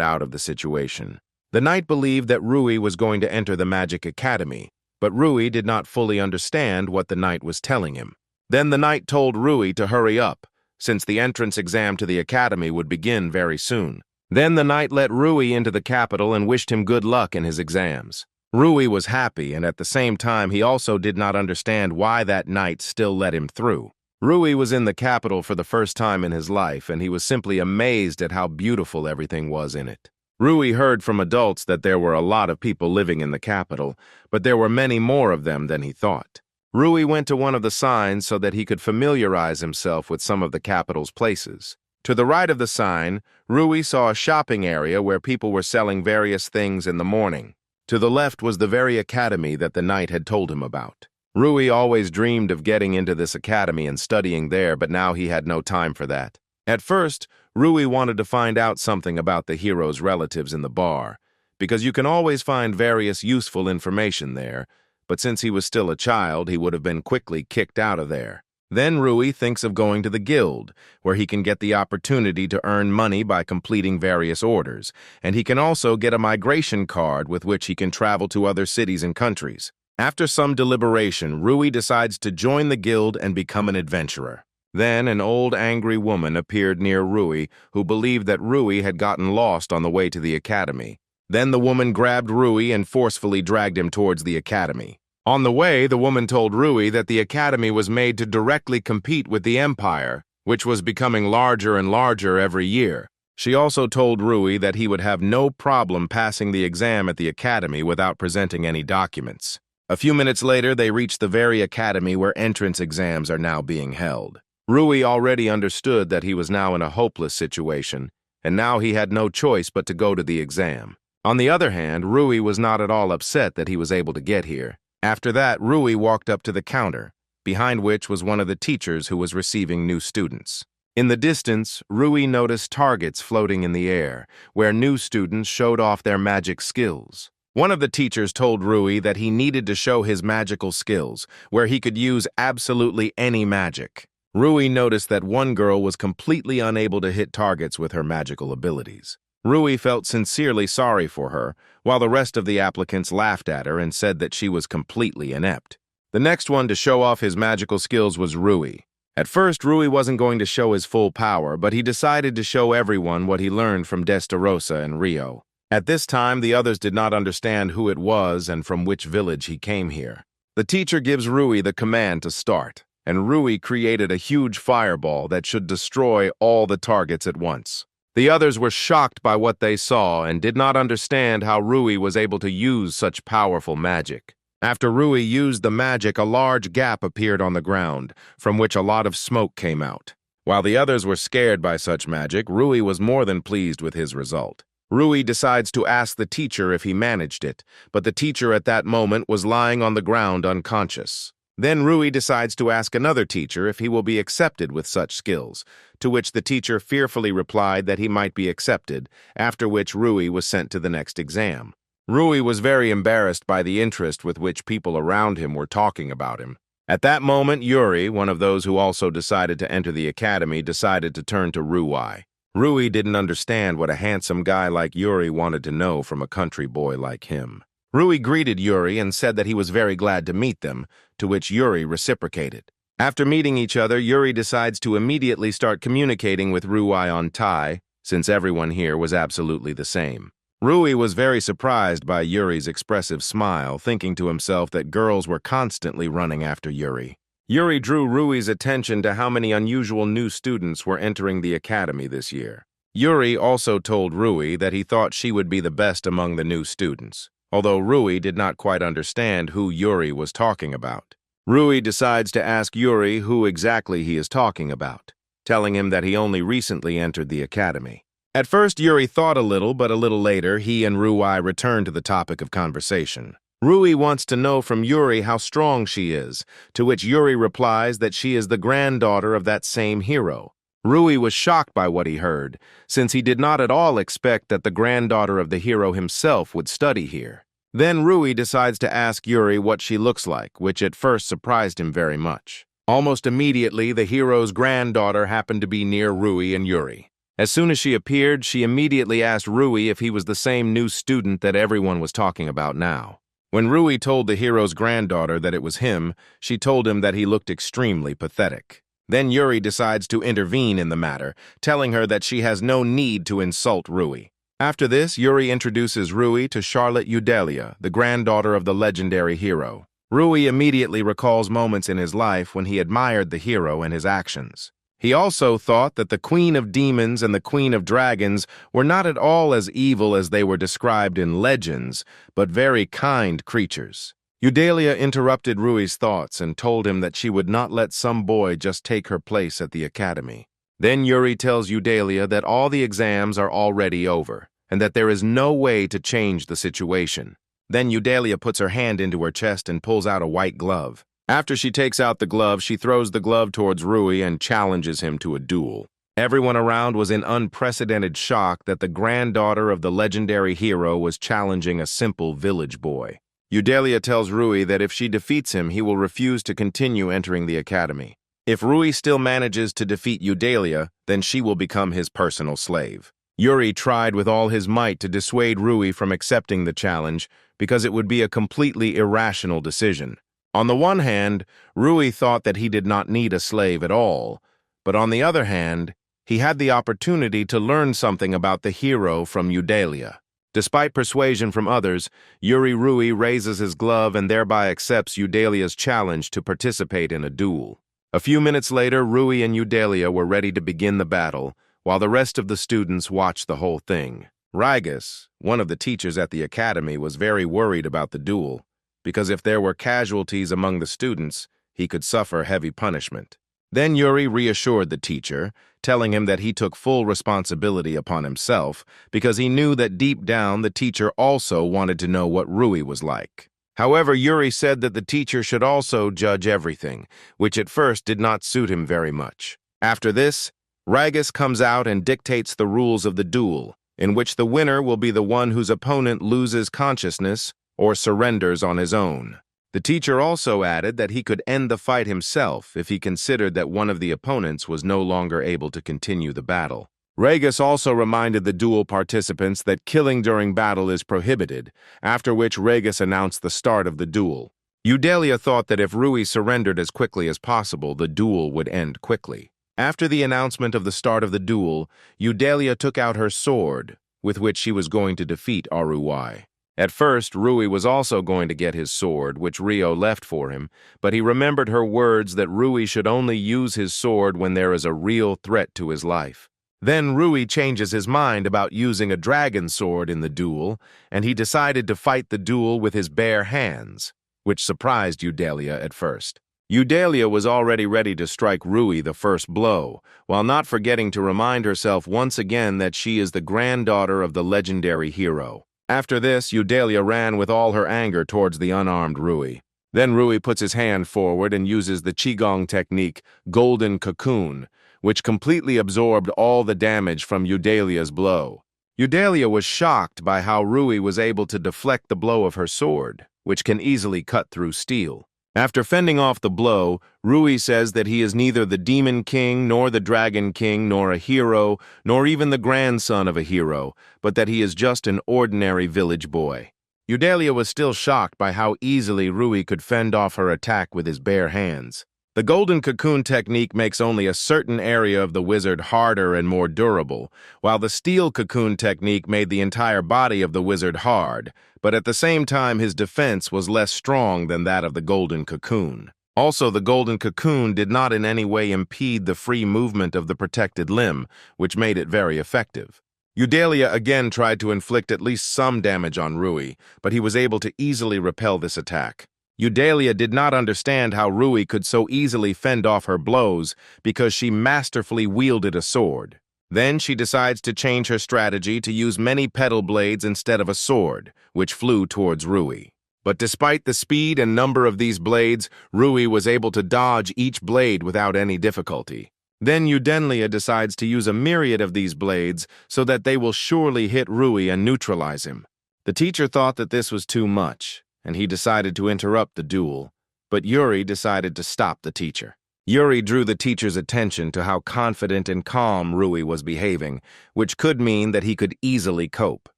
Speaker 1: out of the situation. The knight believed that Rui was going to enter the Magic Academy, but Rui did not fully understand what the knight was telling him. Then the knight told Rui to hurry up, since the entrance exam to the academy would begin very soon. Then the knight let Rui into the capital and wished him good luck in his exams. Rui was happy, and at the same time he also did not understand why that knight still let him through. Rui was in the capital for the first time in his life, and he was simply amazed at how beautiful everything was in it. Rui heard from adults that there were a lot of people living in the capital, but there were many more of them than he thought. Rui went to one of the signs so that he could familiarize himself with some of the capital's places. To the right of the sign, Rui saw a shopping area where people were selling various things in the morning. To the left was the very academy that the knight had told him about. Rui always dreamed of getting into this academy and studying there, but now he had no time for that. At first, Rui wanted to find out something about the hero's relatives in the bar, because you can always find various useful information there, but since he was still a child, he would have been quickly kicked out of there. Then Rui thinks of going to the guild, where he can get the opportunity to earn money by completing various orders, and he can also get a migration card with which he can travel to other cities and countries. After some deliberation, Rui decides to join the guild and become an adventurer. Then an old angry woman appeared near Rui, who believed that Rui had gotten lost on the way to the academy. Then the woman grabbed Rui and forcefully dragged him towards the academy. On the way, the woman told Rui that the academy was made to directly compete with the empire, which was becoming larger and larger every year. She also told Rui that he would have no problem passing the exam at the academy without presenting any documents. A few minutes later, they reached the very academy where entrance exams are now being held. Rui already understood that he was now in a hopeless situation, and now he had no choice but to go to the exam. On the other hand, Rui was not at all upset that he was able to get here. After that, Rui walked up to the counter, behind which was one of the teachers who was receiving new students. In the distance, Rui noticed targets floating in the air, where new students showed off their magic skills. One of the teachers told Rui that he needed to show his magical skills, where he could use absolutely any magic. Rui noticed that one girl was completely unable to hit targets with her magical abilities. Rui felt sincerely sorry for her, while the rest of the applicants laughed at her and said that she was completely inept. The next one to show off his magical skills was Rui. At first, Rui wasn't going to show his full power, but he decided to show everyone what he learned from Destarosa and Rio. At this time, the others did not understand who it was and from which village he came here. The teacher gives Rui the command to start, and Rui created a huge fireball that should destroy all the targets at once. The others were shocked by what they saw and did not understand how Rui was able to use such powerful magic. After Rui used the magic, a large gap appeared on the ground, from which a lot of smoke came out. While the others were scared by such magic, Rui was more than pleased with his result. Rui decides to ask the teacher if he managed it, but the teacher at that moment was lying on the ground unconscious. Then Rui decides to ask another teacher if he will be accepted with such skills, to which the teacher fearfully replied that he might be accepted, after which Rui was sent to the next exam. Rui was very embarrassed by the interest with which people around him were talking about him. At that moment, Yuri, one of those who also decided to enter the academy, decided to turn to Rui. Rui didn't understand what a handsome guy like Yuri wanted to know from a country boy like him. Rui greeted Yuri and said that he was very glad to meet them, to which Yuri reciprocated. After meeting each other, Yuri decides to immediately start communicating with Rui on Thai, since everyone here was absolutely the same. Rui was very surprised by Yuri's expressive smile, thinking to himself that girls were constantly running after Yuri. Yuri drew Rui's attention to how many unusual new students were entering the academy this year. Yuri also told Rui that he thought she would be the best among the new students, although Rui did not quite understand who Yuri was talking about. Rui decides to ask Yuri who exactly he is talking about, telling him that he only recently entered the academy. At first, Yuri thought a little, but a little later, he and Rui returned to the topic of conversation. Rui wants to know from Yuri how strong she is, to which Yuri replies that she is the granddaughter of that same hero. Rui was shocked by what he heard, since he did not at all expect that the granddaughter of the hero himself would study here. Then Rui decides to ask Yuri what she looks like, which at first surprised him very much. Almost immediately, the hero's granddaughter happened to be near Rui and Yuri. As soon as she appeared, she immediately asked Rui if he was the same new student that everyone was talking about now. When Rui told the hero's granddaughter that it was him, she told him that he looked extremely pathetic. Then Yuri decides to intervene in the matter, telling her that she has no need to insult Rui. After this, Yuri introduces Rui to Charlotte Eudelia, the granddaughter of the legendary hero. Rui immediately recalls moments in his life when he admired the hero and his actions. He also thought that the Queen of Demons and the Queen of Dragons were not at all as evil as they were described in legends, but very kind creatures. Eudalia interrupted Rui's thoughts and told him that she would not let some boy just take her place at the academy. Then Yuri tells Eudalia that all the exams are already over, and that there is no way to change the situation. Then Eudalia puts her hand into her chest and pulls out a white glove. After she takes out the glove, she throws the glove towards Rui and challenges him to a duel. Everyone around was in unprecedented shock that the granddaughter of the legendary hero was challenging a simple village boy. Eudalia tells Rui that if she defeats him, he will refuse to continue entering the academy. If Rui still manages to defeat Eudalia, then she will become his personal slave. Yuri tried with all his might to dissuade Rui from accepting the challenge because it would be a completely irrational decision. On the one hand, Rui thought that he did not need a slave at all, but on the other hand, he had the opportunity to learn something about the hero from Eudalia. Despite persuasion from others, Rui raises his glove and thereby accepts Eudalia's challenge to participate in a duel. A few minutes later, Rui and Eudalia were ready to begin the battle, while the rest of the students watched the whole thing. Rigus, one of the teachers at the academy, was very worried about the duel, because if there were casualties among the students, he could suffer heavy punishment. Then Yuri reassured the teacher, telling him that he took full responsibility upon himself because he knew that deep down the teacher also wanted to know what Rui was like. However, Yuri said that the teacher should also judge everything, which at first did not suit him very much. After this, Rigus comes out and dictates the rules of the duel, in which the winner will be the one whose opponent loses consciousness or surrenders on his own. The teacher also added that he could end the fight himself if he considered that one of the opponents was no longer able to continue the battle. Rigus also reminded the duel participants that killing during battle is prohibited, after which Rigus announced the start of the duel. Eudalia thought that if Rui surrendered as quickly as possible, the duel would end quickly. After the announcement of the start of the duel, Eudalia took out her sword, with which she was going to defeat Rui. At first, Rui was also going to get his sword, which Rio left for him, but he remembered her words that Rui should only use his sword when there is a real threat to his life. Then Rui changes his mind about using a dragon sword in the duel, and he decided to fight the duel with his bare hands, which surprised Eudalia at first. Eudalia was already ready to strike Rui the first blow, while not forgetting to remind herself once again that she is the granddaughter of the legendary hero. After this, Eudalia ran with all her anger towards the unarmed Rui. Then Rui puts his hand forward and uses the Qigong technique, Golden Cocoon, which completely absorbed all the damage from Eudalia's blow. Eudalia was shocked by how Rui was able to deflect the blow of her sword, which can easily cut through steel. After fending off the blow, Rui says that he is neither the Demon King, nor the Dragon King, nor a hero, nor even the grandson of a hero, but that he is just an ordinary village boy. Eudalia was still shocked by how easily Rui could fend off her attack with his bare hands. The Golden Cocoon technique makes only a certain area of the wizard harder and more durable, while the Steel Cocoon technique made the entire body of the wizard hard, but at the same time his defense was less strong than that of the Golden Cocoon. Also, the Golden Cocoon did not in any way impede the free movement of the protected limb, which made it very effective. Eudalia again tried to inflict at least some damage on Rui, but he was able to easily repel this attack. Eudalia did not understand how Rui could so easily fend off her blows because she masterfully wielded a sword. Then she decides to change her strategy to use many petal blades instead of a sword, which flew towards Rui. But despite the speed and number of these blades, Rui was able to dodge each blade without any difficulty. Then Eudalia decides to use a myriad of these blades so that they will surely hit Rui and neutralize him. The teacher thought that this was too much, and he decided to interrupt the duel, but Yuri decided to stop the teacher. Yuri drew the teacher's attention to how confident and calm Rui was behaving, which could mean that he could easily cope.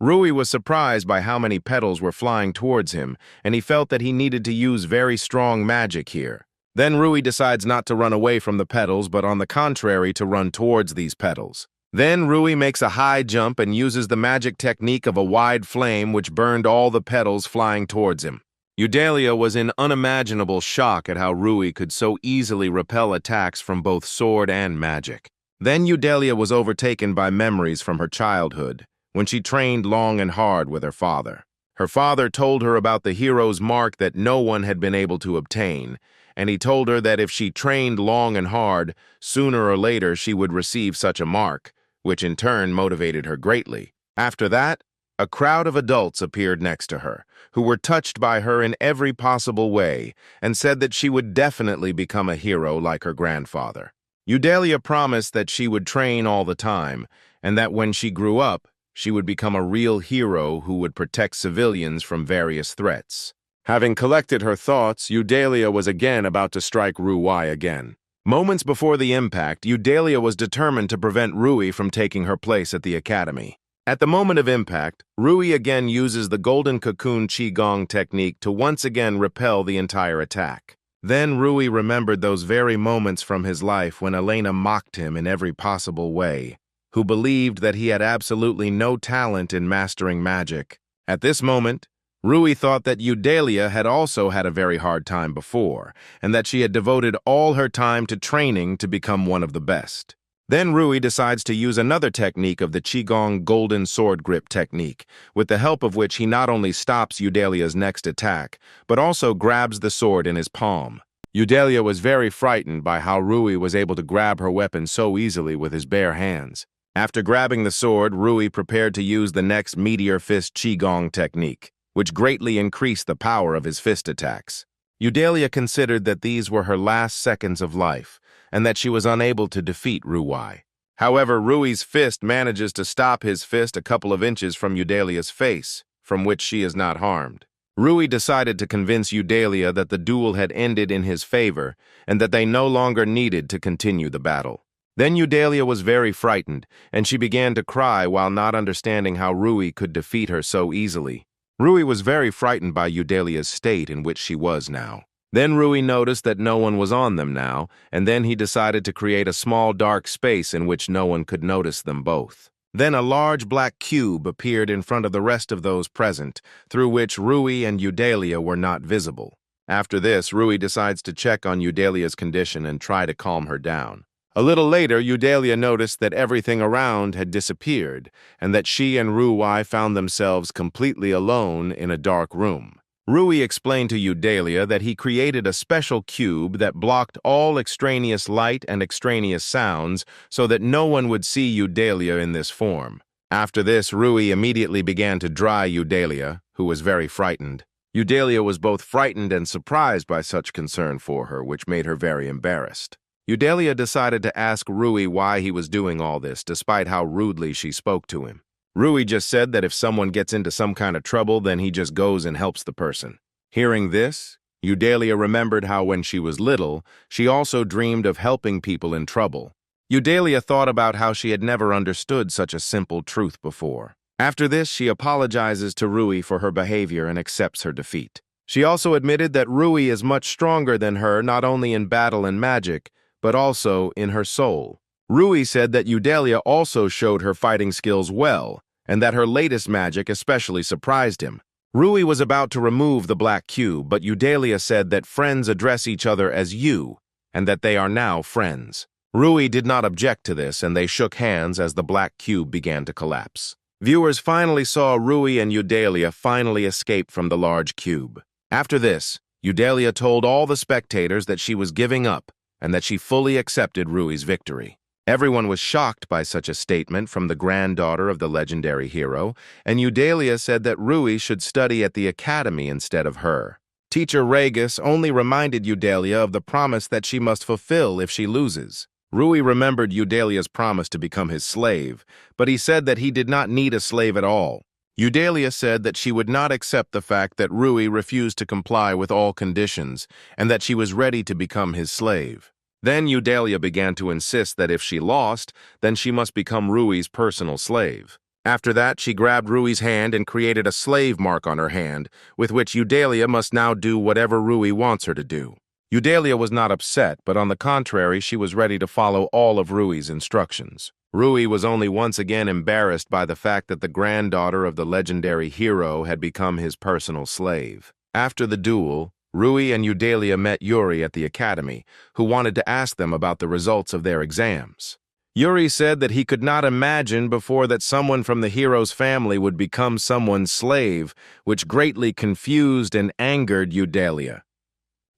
Speaker 1: Rui was surprised by how many petals were flying towards him, and he felt that he needed to use very strong magic here. Then Rui decides not to run away from the petals, but on the contrary to run towards these petals. Then Rui makes a high jump and uses the magic technique of a wide flame which burned all the petals flying towards him. Eudalia was in unimaginable shock at how Rui could so easily repel attacks from both sword and magic. Then Eudalia was overtaken by memories from her childhood, when she trained long and hard with her father. Her father told her about the hero's mark that no one had been able to obtain, and he told her that if she trained long and hard, sooner or later she would receive such a mark, which in turn motivated her greatly. After that, a crowd of adults appeared next to her, who were touched by her in every possible way, and said that she would definitely become a hero like her grandfather. Eudalia promised that she would train all the time, and that when she grew up, she would become a real hero who would protect civilians from various threats. Having collected her thoughts, Eudalia was again about to strike Rui again. Moments before the impact, Eudalia was determined to prevent Rui from taking her place at the academy. At the moment of impact, Rui again uses the golden cocoon qigong technique to once again repel the entire attack. Then Rui remembered those very moments from his life when Elena mocked him in every possible way, who believed that he had absolutely no talent in mastering magic. At this moment, Rui thought that Eudalia had also had a very hard time before, and that she had devoted all her time to training to become one of the best. Then Rui decides to use another technique of the Qigong golden sword grip technique, with the help of which he not only stops Eudalia's next attack, but also grabs the sword in his palm. Eudalia was very frightened by how Rui was able to grab her weapon so easily with his bare hands. After grabbing the sword, Rui prepared to use the next Meteor Fist Qigong technique, which greatly increased the power of his fist attacks. Eudalia considered that these were her last seconds of life, and that she was unable to defeat Rui. However, Rui's fist manages to stop his fist a couple of inches from Eudalia's face, from which she is not harmed. Rui decided to convince Eudalia that the duel had ended in his favor, and that they no longer needed to continue the battle. Then Eudalia was very frightened, and she began to cry while not understanding how Rui could defeat her so easily. Rui was very frightened by Eudalia's state in which she was now. Then Rui noticed that no one was on them now, and then he decided to create a small dark space in which no one could notice them both. Then a large black cube appeared in front of the rest of those present, through which Rui and Eudalia were not visible. After this, Rui decides to check on Eudalia's condition and try to calm her down. A little later, Eudalia noticed that everything around had disappeared, and that she and Rui found themselves completely alone in a dark room. Rui explained to Eudalia that he created a special cube that blocked all extraneous light and extraneous sounds so that no one would see Eudalia in this form. After this, Rui immediately began to dry Eudalia, who was very frightened. Eudalia was both frightened and surprised by such concern for her, which made her very embarrassed. Eudalia decided to ask Rui why he was doing all this, despite how rudely she spoke to him. Rui just said that if someone gets into some kind of trouble, then he just goes and helps the person. Hearing this, Eudalia remembered how when she was little, she also dreamed of helping people in trouble. Eudalia thought about how she had never understood such a simple truth before. After this, she apologizes to Rui for her behavior and accepts her defeat. She also admitted that Rui is much stronger than her, not only in battle and magic, but also in her soul. Rui said that Eudalia also showed her fighting skills well, and that her latest magic especially surprised him. Rui was about to remove the black cube, but Eudalia said that friends address each other as you, and that they are now friends. Rui did not object to this, and they shook hands as the black cube began to collapse. Viewers finally saw Rui and Eudalia finally escape from the large cube. After this, Eudalia told all the spectators that she was giving up, and that she fully accepted Rui's victory. Everyone was shocked by such a statement from the granddaughter of the legendary hero, and Eudalia said that Rui should study at the academy instead of her. Teacher Regis only reminded Eudalia of the promise that she must fulfill if she loses. Rui remembered Eudalia's promise to become his slave, but he said that he did not need a slave at all. Eudalia said that she would not accept the fact that Rui refused to comply with all conditions, and that she was ready to become his slave. Then Eudalia began to insist that if she lost, then she must become Rui's personal slave. After that, she grabbed Rui's hand and created a slave mark on her hand, with which Eudalia must now do whatever Rui wants her to do. Eudalia was not upset, but on the contrary, she was ready to follow all of Rui's instructions. Rui was only once again embarrassed by the fact that the granddaughter of the legendary hero had become his personal slave. After the duel, Rui and Eudalia met Yuri at the academy, who wanted to ask them about the results of their exams. Yuri said that he could not imagine before that someone from the hero's family would become someone's slave, which greatly confused and angered Eudalia.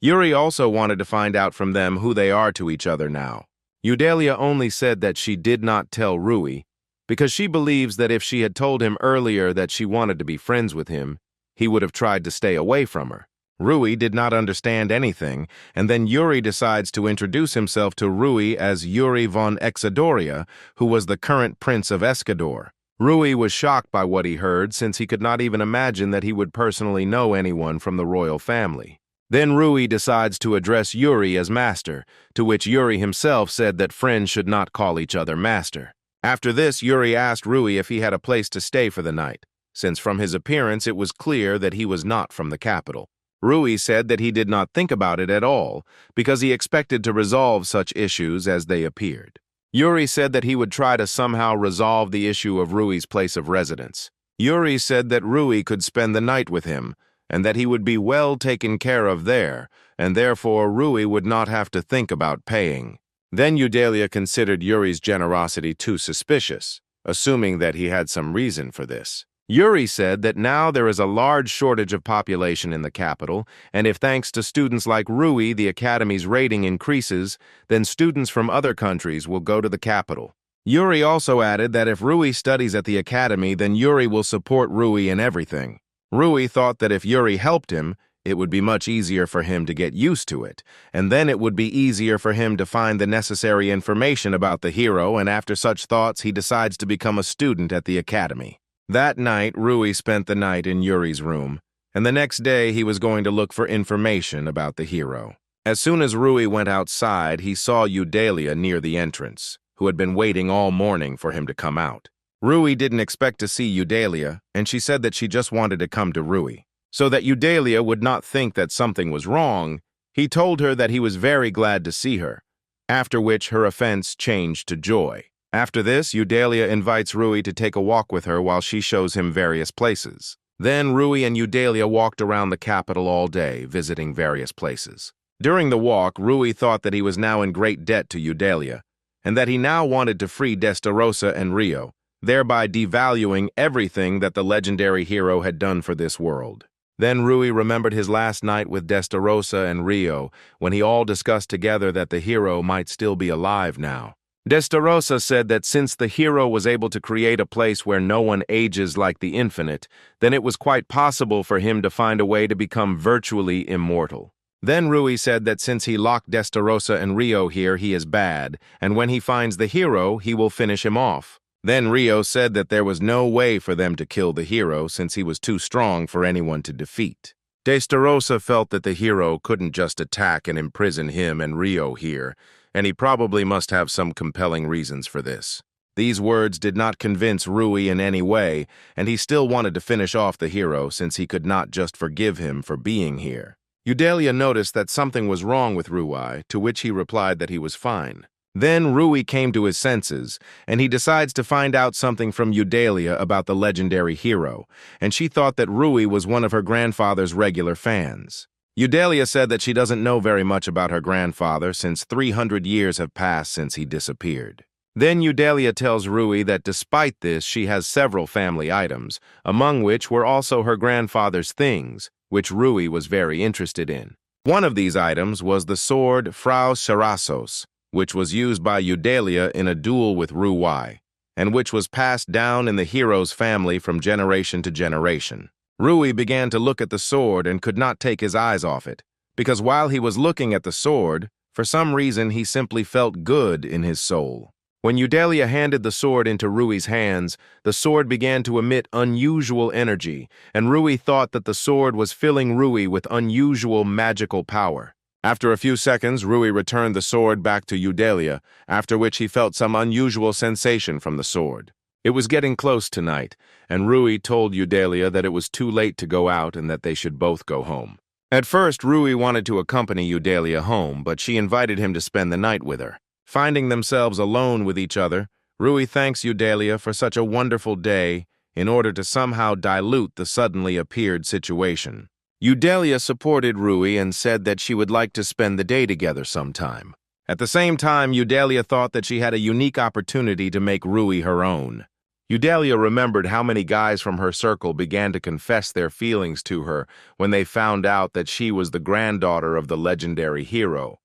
Speaker 1: Yuri also wanted to find out from them who they are to each other now. Eudalia only said that she did not tell Rui, because she believes that if she had told him earlier that she wanted to be friends with him, he would have tried to stay away from her. Rui did not understand anything, and then Yuri decides to introduce himself to Rui as Yuri von Exodoria, who was the current prince of Escador. Rui was shocked by what he heard, since he could not even imagine that he would personally know anyone from the royal family. Then Rui decides to address Yuri as master, to which Yuri himself said that friends should not call each other master. After this, Yuri asked Rui if he had a place to stay for the night, since from his appearance it was clear that he was not from the capital. Rui said that he did not think about it at all, because he expected to resolve such issues as they appeared. Yuri said that he would try to somehow resolve the issue of Rui's place of residence. Yuri said that Rui could spend the night with him, and that he would be well taken care of there, and therefore Rui would not have to think about paying. Then Eudalia considered Yuri's generosity too suspicious, assuming that he had some reason for this. Yuri said that now there is a large shortage of population in the capital, and if thanks to students like Rui the academy's rating increases, then students from other countries will go to the capital. Yuri also added that if Rui studies at the academy, then Yuri will support Rui in everything. Rui thought that if Yuri helped him, it would be much easier for him to get used to it, and then it would be easier for him to find the necessary information about the hero, and after such thoughts he decides to become a student at the academy. That night, Rui spent the night in Yuri's room, and the next day he was going to look for information about the hero. As soon as Rui went outside, he saw Eudalia near the entrance, who had been waiting all morning for him to come out. Rui didn't expect to see Eudalia, and she said that she just wanted to come to Rui. So that Eudalia would not think that something was wrong, he told her that he was very glad to see her, after which her offense changed to joy. After this, Eudalia invites Rui to take a walk with her while she shows him various places. Then Rui and Eudalia walked around the capital all day, visiting various places. During the walk, Rui thought that he was now in great debt to Eudalia, and that he now wanted to free Destarossa and Rio, thereby devaluing everything that the legendary hero had done for this world. Then Rui remembered his last night with Destarossa and Rio, when he all discussed together that the hero might still be alive now. Destarossa said that since the hero was able to create a place where no one ages like the infinite, then it was quite possible for him to find a way to become virtually immortal. Then Rui said that since he locked Destarossa and Rio here, he is bad, and when he finds the hero, he will finish him off. Then Rio said that there was no way for them to kill the hero since he was too strong for anyone to defeat. Destarossa felt that the hero couldn't just attack and imprison him and Rio here, and he probably must have some compelling reasons for this. These words did not convince Rui in any way, and he still wanted to finish off the hero since he could not just forgive him for being here. Eudalia noticed that something was wrong with Rui, to which he replied that he was fine. Then Rui came to his senses, and he decides to find out something from Eudalia about the legendary hero, and she thought that Rui was one of her grandfather's regular fans. Eudalia said that she doesn't know very much about her grandfather since 300 years have passed since he disappeared. Then Eudalia tells Rui that despite this, she has several family items, among which were also her grandfather's things, which Rui was very interested in. One of these items was the sword Frau Sarassos, which was used by Eudalia in a duel with Rui, and which was passed down in the hero's family from generation to generation. Rui began to look at the sword and could not take his eyes off it, because while he was looking at the sword, for some reason he simply felt good in his soul. When Eudalia handed the sword into Rui's hands, the sword began to emit unusual energy, and Rui thought that the sword was filling Rui with unusual magical power. After a few seconds, Rui returned the sword back to Eudalia, after which he felt some unusual sensation from the sword. It was getting close to night, and Rui told Eudalia that it was too late to go out and that they should both go home. At first, Rui wanted to accompany Eudalia home, but she invited him to spend the night with her. Finding themselves alone with each other, Rui thanks Eudalia for such a wonderful day in order to somehow dilute the suddenly appeared situation. Eudalia supported Rui and said that she would like to spend the day together sometime. At the same time, Eudalia thought that she had a unique opportunity to make Rui her own. Eudalia remembered how many guys from her circle began to confess their feelings to her when they found out that she was the granddaughter of the legendary hero.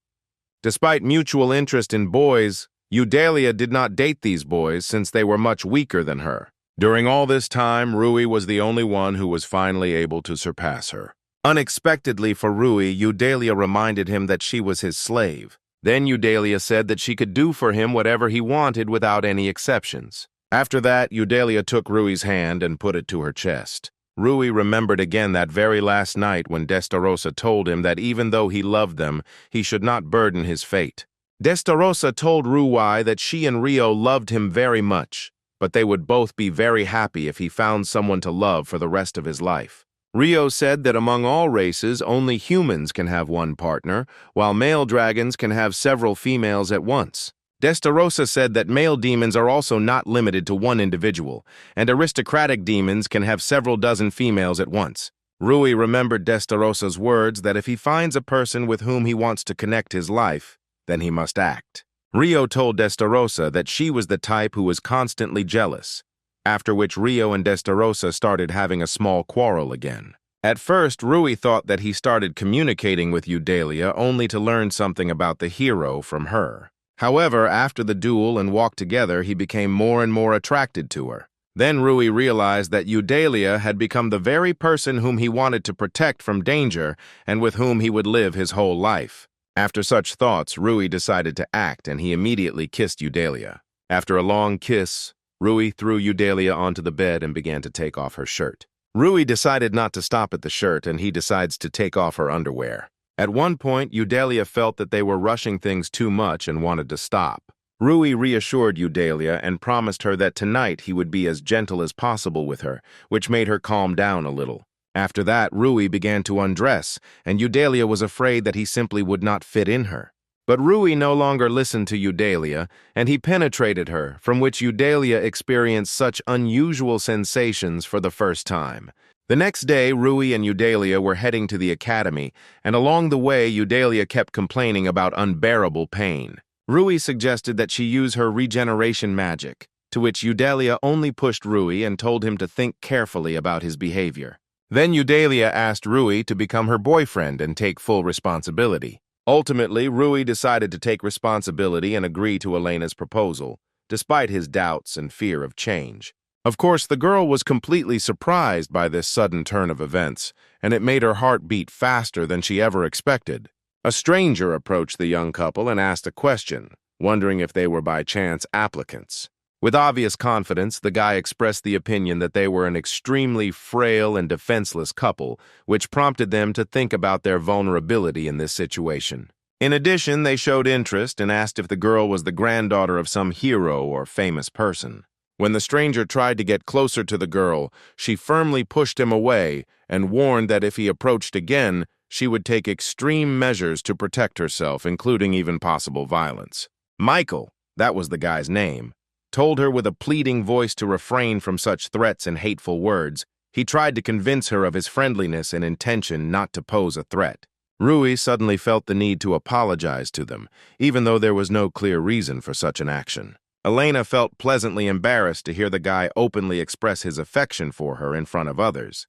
Speaker 1: Despite mutual interest in boys, Eudalia did not date these boys since they were much weaker than her. During all this time, Rui was the only one who was finally able to surpass her. Unexpectedly for Rui, Eudalia reminded him that she was his slave. Then Eudalia said that she could do for him whatever he wanted without any exceptions. After that, Eudalia took Rui's hand and put it to her chest. Rui remembered again that very last night when Destarossa told him that even though he loved them, he should not burden his fate. Destarossa told Rui that she and Rio loved him very much, but they would both be very happy if he found someone to love for the rest of his life. Rio said that among all races, only humans can have one partner, while male dragons can have several females at once. Destarossa said that male demons are also not limited to one individual, and aristocratic demons can have several dozen females at once. Rui remembered Destarossa's words that if he finds a person with whom he wants to connect his life, then he must act. Rio told Destarossa that she was the type who was constantly jealous, after which Rio and Destarossa started having a small quarrel again. At first, Rui thought that he started communicating with Eudalia only to learn something about the hero from her. However, after the duel and walk together, he became more and more attracted to her. Then Rui realized that Eudalia had become the very person whom he wanted to protect from danger and with whom he would live his whole life. After such thoughts, Rui decided to act, and he immediately kissed Eudalia. After a long kiss, Rui threw Eudalia onto the bed and began to take off her shirt. Rui decided not to stop at the shirt, and he decides to take off her underwear. At one point, Eudalia felt that they were rushing things too much and wanted to stop. Rui reassured Eudalia and promised her that tonight he would be as gentle as possible with her, which made her calm down a little. After that, Rui began to undress, and Eudalia was afraid that he simply would not fit in her. But Rui no longer listened to Eudalia, and he penetrated her, from which Eudalia experienced such unusual sensations for the first time. The next day, Rui and Eudalia were heading to the academy, and along the way, Eudalia kept complaining about unbearable pain. Rui suggested that she use her regeneration magic, to which Eudalia only pushed Rui and told him to think carefully about his behavior. Then Eudalia asked Rui to become her boyfriend and take full responsibility. Ultimately, Rui decided to take responsibility and agree to Elena's proposal, despite his doubts and fear of change. Of course, the girl was completely surprised by this sudden turn of events, and it made her heart beat faster than she ever expected. A stranger approached the young couple and asked a question, wondering if they were by chance applicants. With obvious confidence, the guy expressed the opinion that they were an extremely frail and defenseless couple, which prompted them to think about their vulnerability in this situation. In addition, they showed interest and asked if the girl was the granddaughter of some hero or famous person. When the stranger tried to get closer to the girl, she firmly pushed him away and warned that if he approached again, she would take extreme measures to protect herself, including even possible violence. Michael, that was the guy's name, told her with a pleading voice to refrain from such threats and hateful words. He tried to convince her of his friendliness and intention not to pose a threat. Rui suddenly felt the need to apologize to them, even though there was no clear reason for such an action. Elena felt pleasantly embarrassed to hear the guy openly express his affection for her in front of others,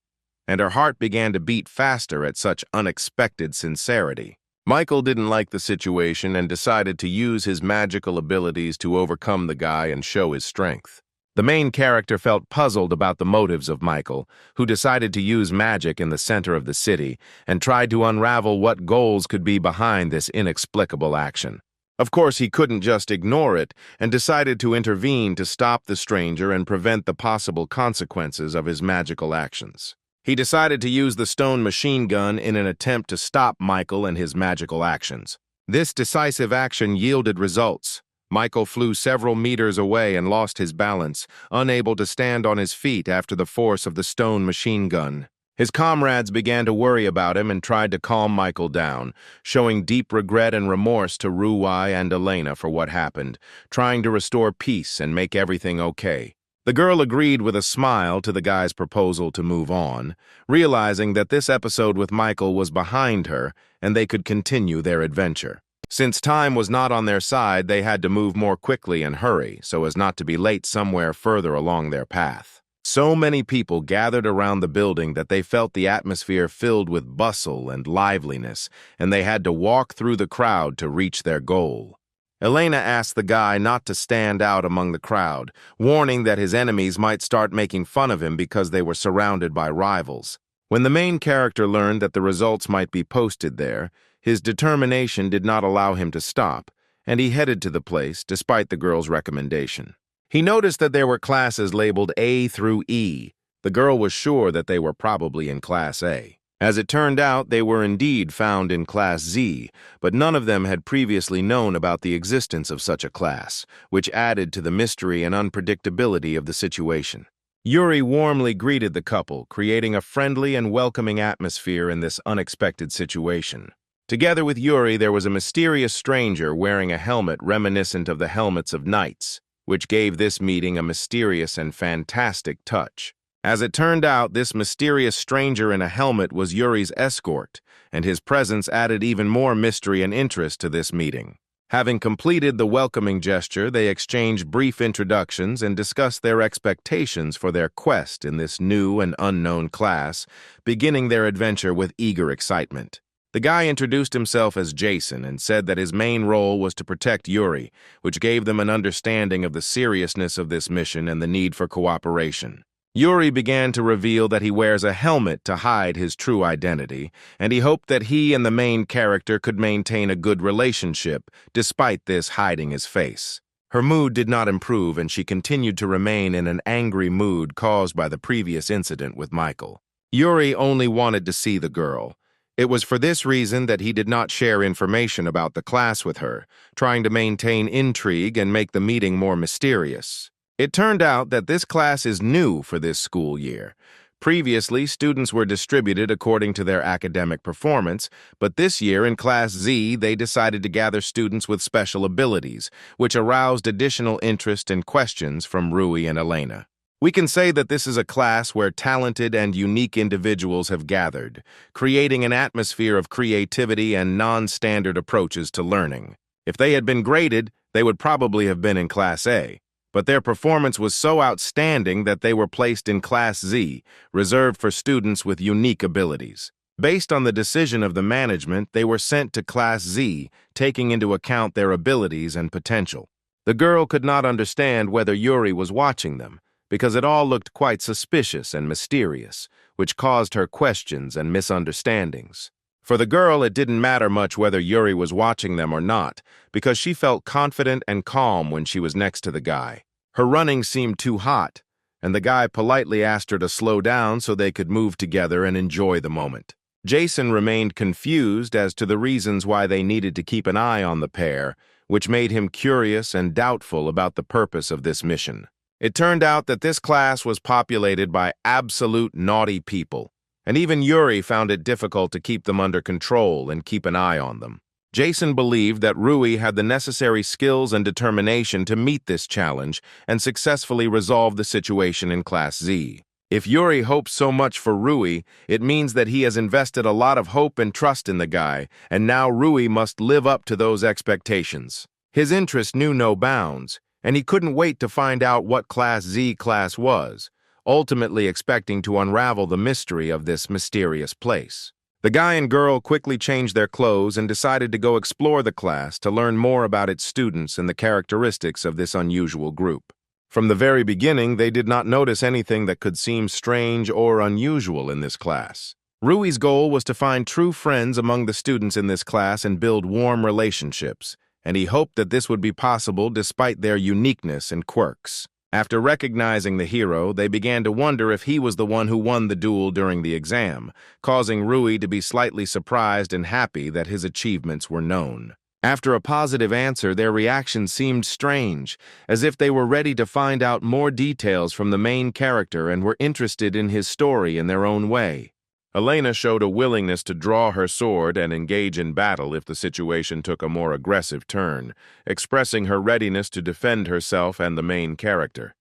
Speaker 1: and her heart began to beat faster at such unexpected sincerity. Michael didn't like the situation and decided to use his magical abilities to overcome the guy and show his strength. The main character felt puzzled about the motives of Michael, who decided to use magic in the center of the city and tried to unravel what goals could be behind this inexplicable action. Of course, he couldn't just ignore it and decided to intervene to stop the stranger and prevent the possible consequences of his magical actions. He decided to use the stone machine gun in an attempt to stop Michael and his magical actions. This decisive action yielded results. Michael flew several meters away and lost his balance, unable to stand on his feet after the force of the stone machine gun. His comrades began to worry about him and tried to calm Michael down, showing deep regret and remorse to Rui and Elena for what happened, trying to restore peace and make everything okay. The girl agreed with a smile to the guy's proposal to move on, realizing that this episode with Michael was behind her and they could continue their adventure. Since time was not on their side, they had to move more quickly and hurry so as not to be late somewhere further along their path. So many people gathered around the building that they felt the atmosphere filled with bustle and liveliness, and they had to walk through the crowd to reach their goal. Elena asked the guy not to stand out among the crowd, warning that his enemies might start making fun of him because they were surrounded by rivals. When the main character learned that the results might be posted there, his determination did not allow him to stop, and he headed to the place despite the girl's recommendation. He noticed that there were classes labeled A through E. The girl was sure that they were probably in Class A. As it turned out, they were indeed found in Class Z, but none of them had previously known about the existence of such a class, which added to the mystery and unpredictability of the situation. Yuri warmly greeted the couple, creating a friendly and welcoming atmosphere in this unexpected situation. Together with Yuri, there was a mysterious stranger wearing a helmet reminiscent of the helmets of knights, which gave this meeting a mysterious and fantastic touch. As it turned out, this mysterious stranger in a helmet was Yuri's escort, and his presence added even more mystery and interest to this meeting. Having completed the welcoming gesture, they exchanged brief introductions and discussed their expectations for their quest in this new and unknown class, beginning their adventure with eager excitement. The guy introduced himself as Jason and said that his main role was to protect Yuri, which gave them an understanding of the seriousness of this mission and the need for cooperation. Yuri began to reveal that he wears a helmet to hide his true identity, and he hoped that he and the main character could maintain a good relationship despite this hiding his face. Her mood did not improve, and she continued to remain in an angry mood caused by the previous incident with Michael. Yuri only wanted to see the girl. It was for this reason that he did not share information about the class with her, trying to maintain intrigue and make the meeting more mysterious. It turned out that this class is new for this school year. Previously, students were distributed according to their academic performance, but this year in Class Z, they decided to gather students with special abilities, which aroused additional interest and questions from Rui and Elena. We can say that this is a class where talented and unique individuals have gathered, creating an atmosphere of creativity and non-standard approaches to learning. If they had been graded, they would probably have been in Class A. But their performance was so outstanding that they were placed in Class Z, reserved for students with unique abilities. Based on the decision of the management, they were sent to Class Z, taking into account their abilities and potential. The girl could not understand whether Yuri was watching them, because it all looked quite suspicious and mysterious, which caused her questions and misunderstandings. For the girl, it didn't matter much whether Yuri was watching them or not, because she felt confident and calm when she was next to the guy. Her running seemed too hot, and the guy politely asked her to slow down so they could move together and enjoy the moment. Jason remained confused as to the reasons why they needed to keep an eye on the pair, which made him curious and doubtful about the purpose of this mission. It turned out that this class was populated by absolute naughty people, and even Yuri found it difficult to keep them under control and keep an eye on them. Jason believed that Rui had the necessary skills and determination to meet this challenge and successfully resolve the situation in Class Z. If Yuri hopes so much for Rui, it means that he has invested a lot of hope and trust in the guy, and now Rui must live up to those expectations. His interest knew no bounds, and he couldn't wait to find out what Class Z class was, ultimately expecting to unravel the mystery of this mysterious place. The guy and girl quickly changed their clothes and decided to go explore the class to learn more about its students and the characteristics of this unusual group. From the very beginning, they did not notice anything that could seem strange or unusual in this class. Rui's goal was to find true friends among the students in this class and build warm relationships, and he hoped that this would be possible despite their uniqueness and quirks. After recognizing the hero, they began to wonder if he was the one who won the duel during the exam, causing Rui to be slightly surprised and happy that his achievements were known. After a positive answer, their reaction seemed strange, as if they were ready to find out more details from the main character and were interested in his story in their own way. Elena showed a willingness to draw her sword and engage in battle if the situation took a more aggressive turn, expressing her readiness to defend herself and the main character.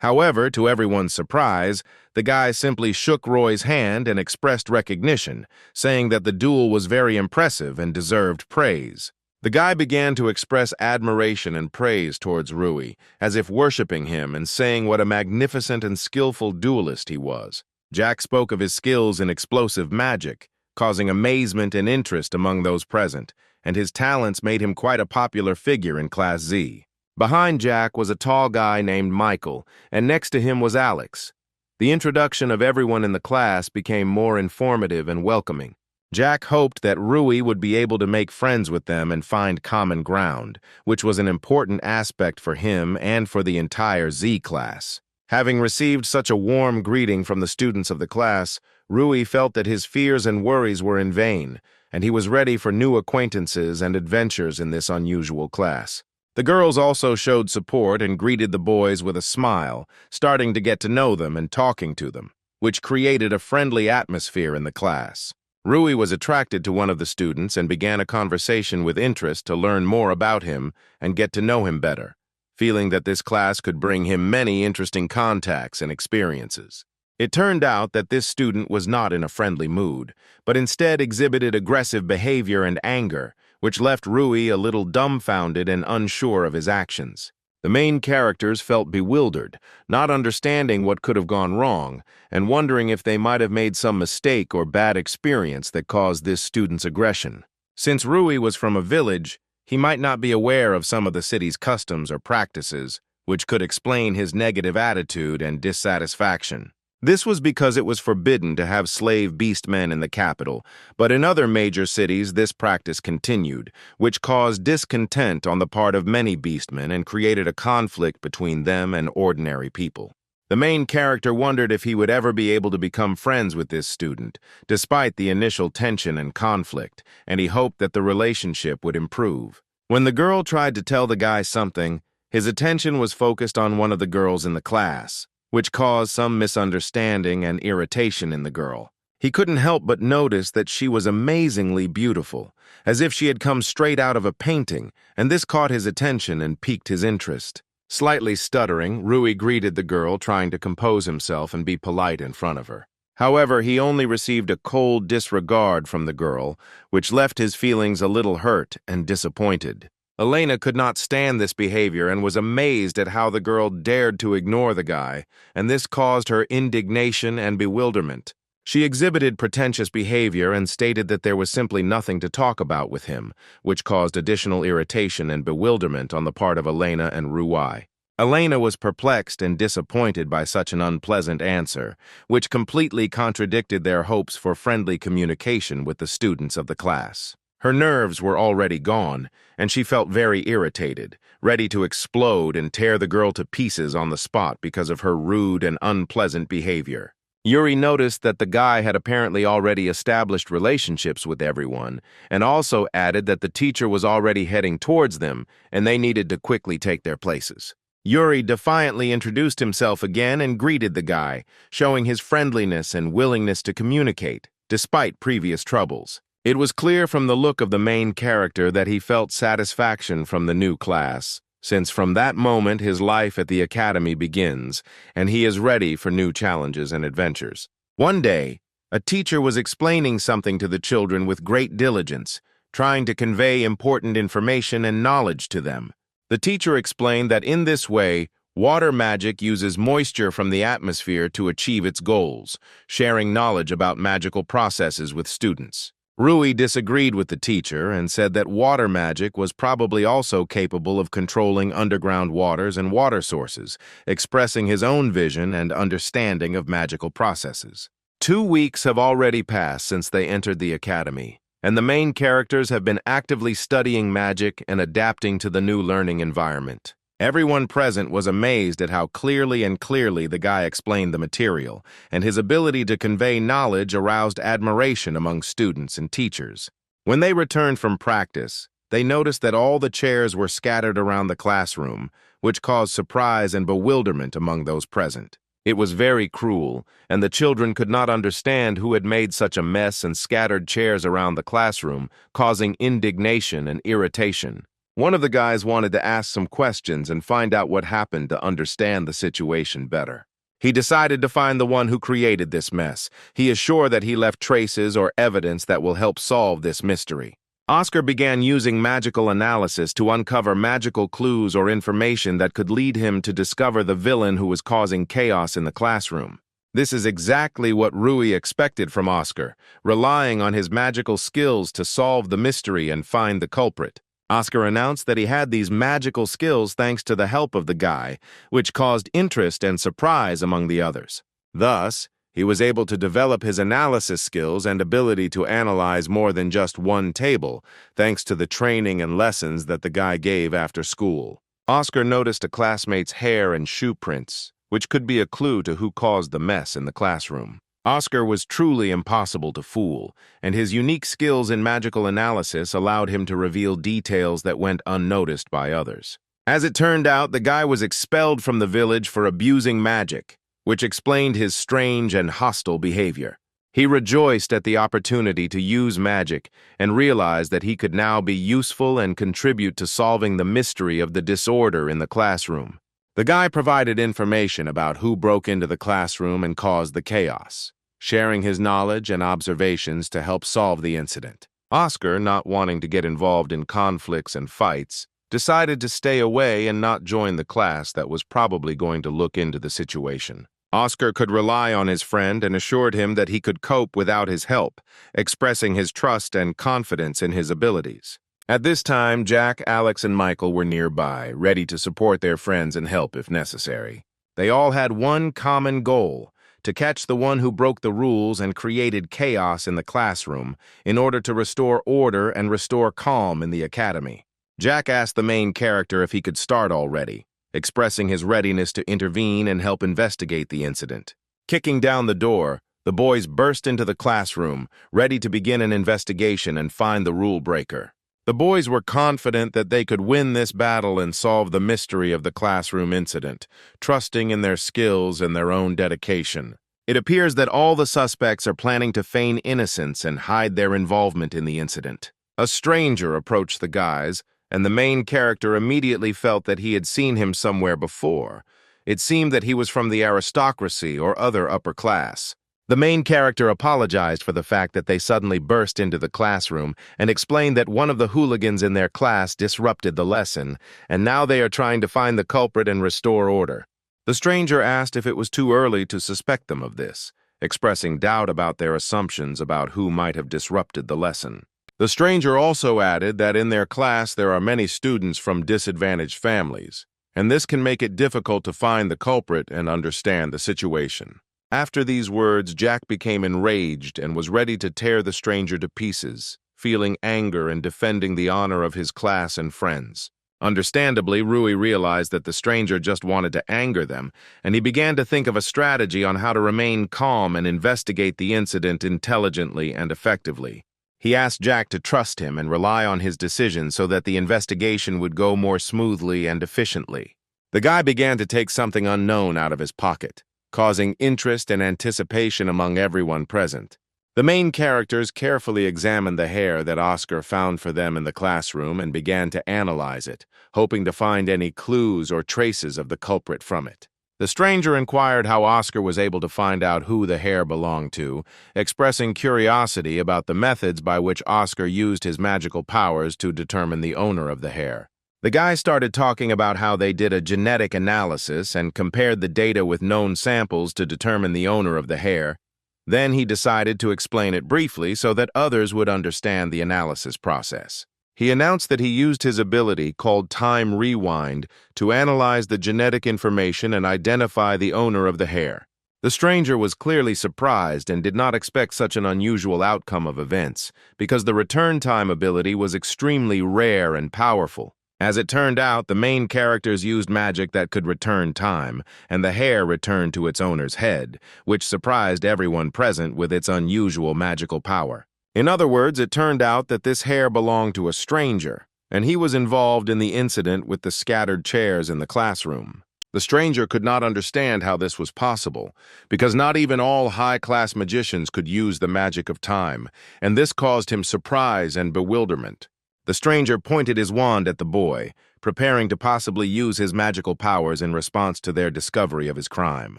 Speaker 1: However, to everyone's surprise, the guy simply shook Roy's hand and expressed recognition, saying that the duel was very impressive and deserved praise. The guy began to express admiration and praise towards Rui, as if worshipping him and saying what a magnificent and skillful duelist he was. Jack spoke of his skills in explosive magic, causing amazement and interest among those present, and his talents made him quite a popular figure in Class Z. Behind Jack was a tall guy named Michael, and next to him was Alex. The introduction of everyone in the class became more informative and welcoming. Jack hoped that Rui would be able to make friends with them and find common ground, which was an important aspect for him and for the entire Z class. Having received such a warm greeting from the students of the class, Rui felt that his fears and worries were in vain, and he was ready for new acquaintances and adventures in this unusual class. The girls also showed support and greeted the boys with a smile, starting to get to know them and talking to them, which created a friendly atmosphere in the class. Rui was attracted to one of the students and began a conversation with interest to learn more about him and get to know him better, feeling that this class could bring him many interesting contacts and experiences. It turned out that this student was not in a friendly mood, but instead exhibited aggressive behavior and anger, which left Rui a little dumbfounded and unsure of his actions. The main characters felt bewildered, not understanding what could have gone wrong, and wondering if they might have made some mistake or bad experience that caused this student's aggression. Since Rui was from a village, he might not be aware of some of the city's customs or practices, which could explain his negative attitude and dissatisfaction. This was because it was forbidden to have slave beastmen in the capital, but in other major cities this practice continued, which caused discontent on the part of many beastmen and created a conflict between them and ordinary people. The main character wondered if he would ever be able to become friends with this student, despite the initial tension and conflict, and he hoped that the relationship would improve. When the girl tried to tell the guy something, his attention was focused on one of the girls in the class, which caused some misunderstanding and irritation in the girl. He couldn't help but notice that she was amazingly beautiful, as if she had come straight out of a painting, and this caught his attention and piqued his interest. Slightly stuttering, Rui greeted the girl, trying to compose himself and be polite in front of her. However, he only received a cold disregard from the girl, which left his feelings a little hurt and disappointed. Elena could not stand this behavior and was amazed at how the girl dared to ignore the guy, and this caused her indignation and bewilderment. She exhibited pretentious behavior and stated that there was simply nothing to talk about with him, which caused additional irritation and bewilderment on the part of Elena and Rui. Elena was perplexed and disappointed by such an unpleasant answer, which completely contradicted their hopes for friendly communication with the students of the class. Her nerves were already gone, and she felt very irritated, ready to explode and tear the girl to pieces on the spot because of her rude and unpleasant behavior. Yuri noticed that the guy had apparently already established relationships with everyone, and also added that the teacher was already heading towards them, and they needed to quickly take their places. Yuri defiantly introduced himself again and greeted the guy, showing his friendliness and willingness to communicate, despite previous troubles. It was clear from the look of the main character that he felt satisfaction from the new class, since from that moment his life at the academy begins, and he is ready for new challenges and adventures. One day, a teacher was explaining something to the children with great diligence, trying to convey important information and knowledge to them. The teacher explained that in this way, water magic uses moisture from the atmosphere to achieve its goals, sharing knowledge about magical processes with students. Rui disagreed with the teacher and said that water magic was probably also capable of controlling underground waters and water sources, expressing his own vision and understanding of magical processes. 2 weeks have already passed since they entered the academy, and the main characters have been actively studying magic and adapting to the new learning environment. Everyone present was amazed at how clearly the guy explained the material, and his ability to convey knowledge aroused admiration among students and teachers. When they returned from practice, they noticed that all the chairs were scattered around the classroom, which caused surprise and bewilderment among those present. It was very cruel, and the children could not understand who had made such a mess and scattered chairs around the classroom, causing indignation and irritation. One of the guys wanted to ask some questions and find out what happened to understand the situation better. He decided to find the one who created this mess. He is sure that he left traces or evidence that will help solve this mystery. Oscar began using magical analysis to uncover magical clues or information that could lead him to discover the villain who was causing chaos in the classroom. This is exactly what Rui expected from Oscar, relying on his magical skills to solve the mystery and find the culprit. Oscar announced that he had these magical skills thanks to the help of the guy, which caused interest and surprise among the others. Thus, he was able to develop his analysis skills and ability to analyze more than just one table, thanks to the training and lessons that the guy gave after school. Oscar noticed a classmate's hair and shoe prints, which could be a clue to who caused the mess in the classroom. Oscar was truly impossible to fool, and his unique skills in magical analysis allowed him to reveal details that went unnoticed by others. As it turned out, the guy was expelled from the village for abusing magic, which explained his strange and hostile behavior. He rejoiced at the opportunity to use magic and realized that he could now be useful and contribute to solving the mystery of the disorder in the classroom. The guy provided information about who broke into the classroom and caused the chaos, sharing his knowledge and observations to help solve the incident. Oscar, not wanting to get involved in conflicts and fights, decided to stay away and not join the class that was probably going to look into the situation. Oscar could rely on his friend and assured him that he could cope without his help, expressing his trust and confidence in his abilities. At this time, Jack, Alex, and Michael were nearby, ready to support their friends and help if necessary. They all had one common goal: to catch the one who broke the rules and created chaos in the classroom in order to restore order and restore calm in the academy. Jack asked the main character if he could start already, expressing his readiness to intervene and help investigate the incident. Kicking down the door, the boys burst into the classroom, ready to begin an investigation and find the rule breaker. The boys were confident that they could win this battle and solve the mystery of the classroom incident, trusting in their skills and their own dedication. It appears that all the suspects are planning to feign innocence and hide their involvement in the incident. A stranger approached the guys, and the main character immediately felt that he had seen him somewhere before. It seemed that he was from the aristocracy or other upper class. The main character apologized for the fact that they suddenly burst into the classroom and explained that one of the hooligans in their class disrupted the lesson, and now they are trying to find the culprit and restore order. The stranger asked if it was too early to suspect them of this, expressing doubt about their assumptions about who might have disrupted the lesson. The stranger also added that in their class there are many students from disadvantaged families, and this can make it difficult to find the culprit and understand the situation. After these words, Jack became enraged and was ready to tear the stranger to pieces, feeling anger and defending the honor of his class and friends. Understandably, Rui realized that the stranger just wanted to anger them, and he began to think of a strategy on how to remain calm and investigate the incident intelligently and effectively. He asked Jack to trust him and rely on his decision so that the investigation would go more smoothly and efficiently. The guy began to take something unknown out of his pocket, causing interest and anticipation among everyone present. The main characters carefully examined the hair that Oscar found for them in the classroom and began to analyze it, hoping to find any clues or traces of the culprit from it. The stranger inquired how Oscar was able to find out who the hair belonged to, expressing curiosity about the methods by which Oscar used his magical powers to determine the owner of the hair. The guy started talking about how they did a genetic analysis and compared the data with known samples to determine the owner of the hair. Then he decided to explain it briefly so that others would understand the analysis process. He announced that he used his ability, called Time Rewind, to analyze the genetic information and identify the owner of the hair. The stranger was clearly surprised and did not expect such an unusual outcome of events, because the return time ability was extremely rare and powerful. As it turned out, the main characters used magic that could return time, and the hair returned to its owner's head, which surprised everyone present with its unusual magical power. In other words, it turned out that this hair belonged to a stranger, and he was involved in the incident with the scattered chairs in the classroom. The stranger could not understand how this was possible, because not even all high-class magicians could use the magic of time, and this caused him surprise and bewilderment. The stranger pointed his wand at the boy, preparing to possibly use his magical powers in response to their discovery of his crime.